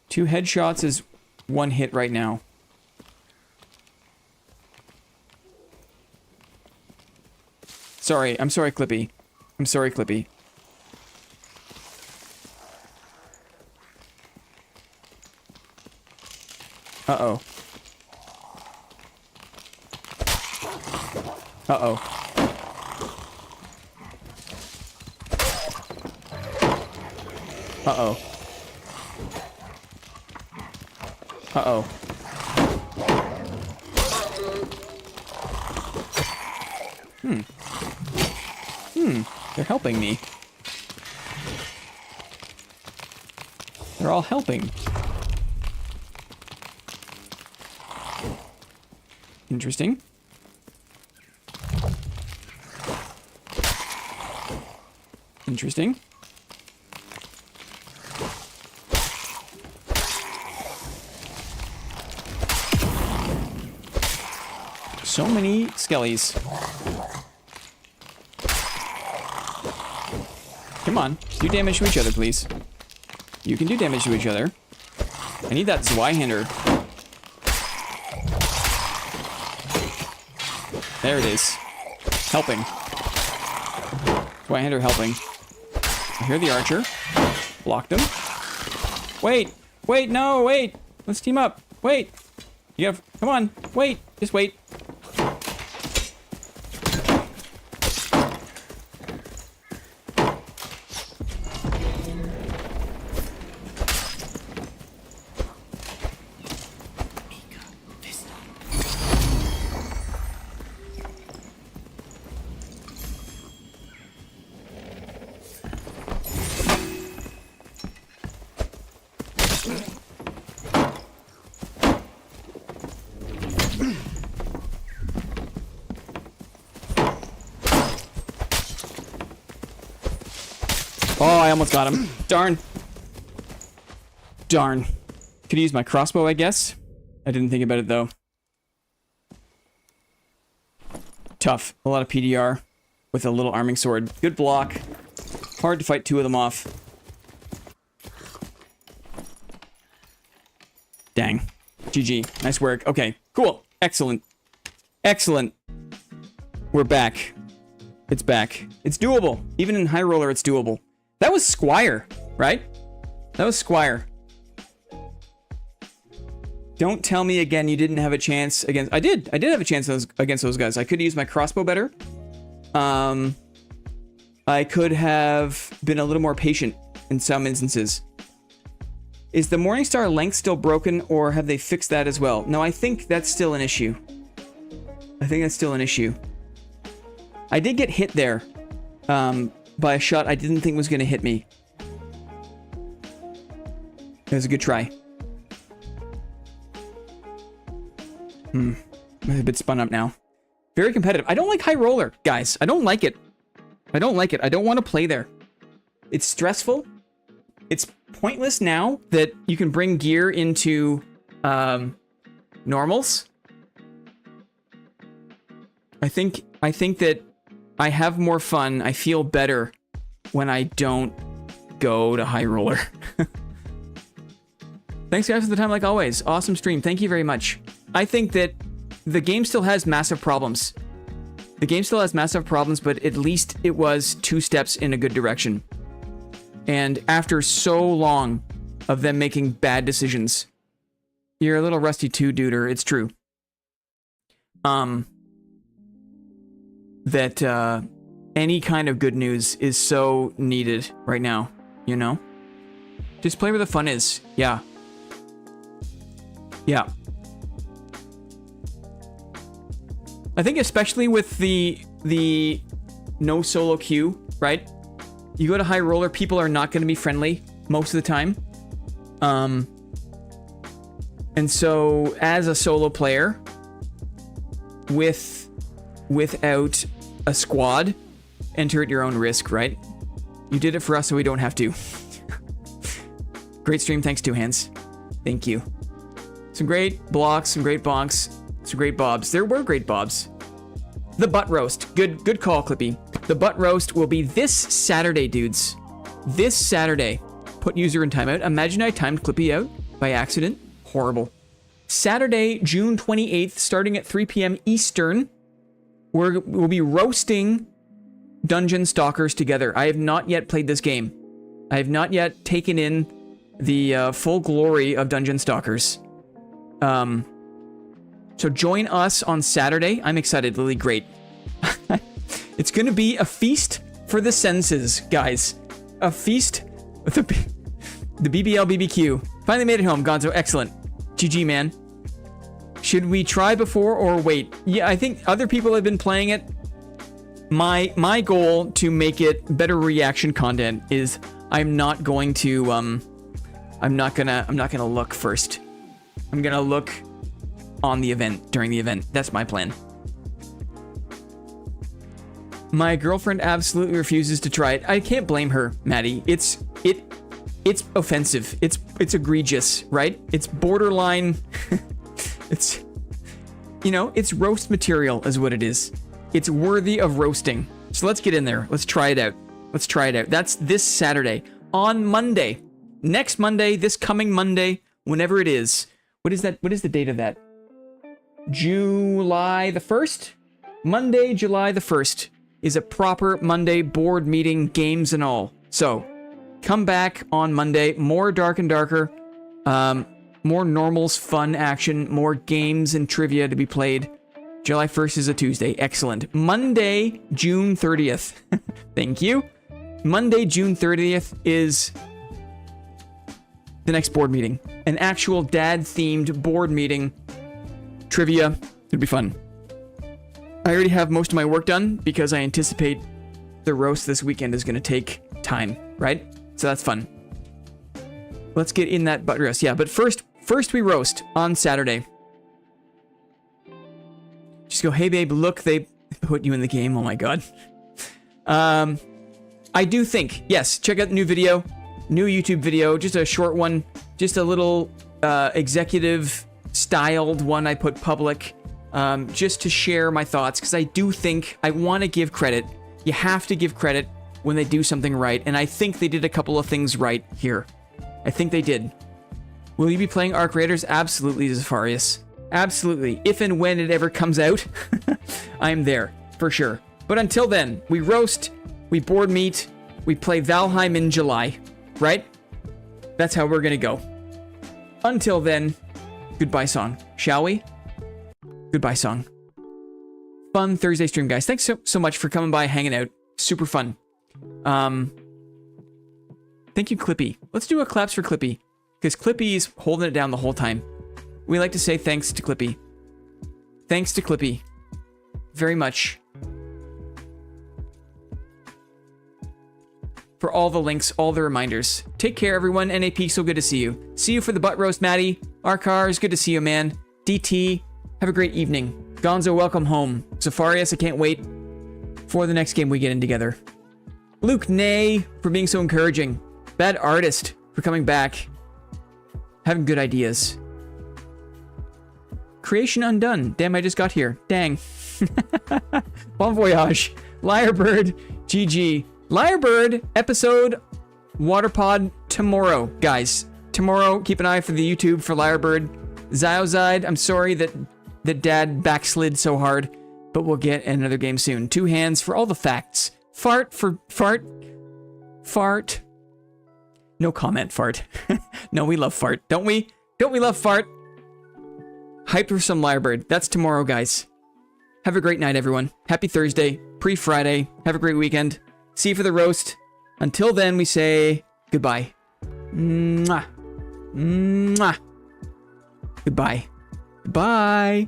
2 headshots is 1 hit right now. Sorry, I'm sorry, Clippy. I'm sorry, Clippy. Uh-oh. Uh-oh. Uh-oh. Uh-oh. They're helping me. They're all helping. Interesting. Interesting. So many skellies. Come on, do damage to each other, please. You can do damage to each other. I need that Zweihander. There it is. Helping. Zweihander helping. I hear the archer. Blocked him. Wait! Wait, no, wait! Let's team up. Wait! You have... Come on, wait! Just wait. Oh, I almost got him. Darn. Darn. Could use my crossbow, I guess. I didn't think about it, though. Tough. A lot of PDR with a little arming sword. Good block. Hard to fight 2 of them off. Dang. GG. Nice work. Okay. Cool. Excellent. Excellent. We're back. It's back. It's doable. Even in High Roller, it's doable. That was Squire, right? That was Squire. Don't tell me again you didn't have a chance against... I did have a chance against those guys. I could use my crossbow better. I could have been a little more patient in some instances. Is the Morningstar length still broken, or have they fixed that as well? No, I think that's still an issue. I think that's still an issue. I did get hit there by a shot I didn't think was going to hit me. It was a good try. I'm a bit spun up now. Very competitive. I don't like high roller, guys. I don't like it. I don't like it. I don't want to play there. It's stressful. It's pointless now that you can bring gear into normals. I think that I have more fun. I feel better when I don't go to high roller. Thanks guys for the time like always. Awesome stream. Thank you very much. I think that the game still has massive problems. The game still has massive problems, but at least it was 2 steps in a good direction. And after so long of them making bad decisions, you're a little rusty too, duder. It's true. That any kind of good news is so needed right now, you know? Just play where the fun is. Yeah. Yeah. I think especially with the no solo queue, right? You go to high roller, people are not going to be friendly most of the time. And so as a solo player without a squad, enter at your own risk, right? You did it for us so we don't have to. Great stream, thanks Two Hands. Thank you. Some great blocks, some great bonks, some great bobs. There were great bobs. The butt roast. Good call, Clippy. The butt roast will be this Saturday, dudes. This Saturday. Put user in timeout. Imagine I timed Clippy out by accident. Horrible. Saturday, June 28th, starting at 3 p.m. Eastern. We'll be roasting Dungeon Stalkers together. I have not yet played this game. I have not yet taken in the full glory of Dungeon Stalkers. So join us on Saturday. I'm excited, Lily. Great. It's going to be a feast for the senses, guys. A feast with the BBL BBQ. Finally made it home, Gonzo. Excellent. GG, man. Should we try before or wait? Yeah, I think other people have been playing it. My goal to make it better reaction content is I'm not going to I'm not gonna look first. I'm gonna look on the event, during the event. That's my plan. My girlfriend absolutely refuses to try it. I can't blame her, Maddie. It's offensive. It's egregious, right? It's borderline. It's, you know, it's roast material is what it is. It's worthy of roasting. So let's get in there. Let's try it out. Let's try it out. That's this Saturday. On Monday. Next Monday, this coming Monday, whenever it is. What is that? What is the date of that? July the 1st? Monday, July the 1st is a proper Monday board meeting, games and all. So, come back on Monday. More Dark and Darker. More normals, fun action. More games and trivia to be played. July 1st is a Tuesday. Excellent. Monday, June 30th. Thank you. Monday, June 30th is the next board meeting. An actual dad-themed board meeting. Trivia. It'll be fun. I already have most of my work done because I anticipate the roast this weekend is going to take time, right? So that's fun. Let's get in that butt roast. Yeah, but first we roast on Saturday. Just go, hey babe, look, they put you in the game. Oh my god. I do think, yes, check out the new video. New YouTube video, just a short one. Just a little executive styled one I put public. Just to share my thoughts, because I do think I want to give credit. You have to give credit when they do something right, and I think they did a couple of things right here. I think they did. Will you be playing Arc Raiders? Absolutely, Zafarius. Absolutely. If and when it ever comes out, I'm there, for sure. But until then, we roast, we board meet, we play Valheim in July, right? That's how we're gonna go. Until then, goodbye song, shall we? Goodbye song. Fun Thursday stream, guys. Thanks so much for coming by, hanging out. Super fun. Thank you, Clippy. Let's do a claps for Clippy, because Clippy's holding it down the whole time. We like to say thanks to Clippy. Thanks to Clippy. Very much. For all the links, all the reminders. Take care, everyone. NAP, so good to see you. See you for the butt roast, Maddie. Arcars, good to see you, man. DT, have a great evening. Gonzo, welcome home. Safarius, I can't wait for the next game we get in together. Luke Nay, for being so encouraging. Bad Artist, for coming back. Having good ideas. Creation undone. Damn, I just got here. Dang. Bon voyage. Lyrebird, GG. Lyrebird episode Waterpod tomorrow, guys. Tomorrow, keep an eye for the YouTube for Lyrebird. Zyozide, I'm sorry that Dad backslid so hard, but we'll get another game soon. 2 hands for all the facts. Fart for fart. Fart. No comment, fart. No, we love fart, don't we? Don't we love fart? Hype for some Lyrebird. That's tomorrow, guys. Have a great night, everyone. Happy Thursday, pre-Friday. Have a great weekend. See you for the roast. Until then, we say goodbye. Mwah. Mwah. Goodbye. Bye.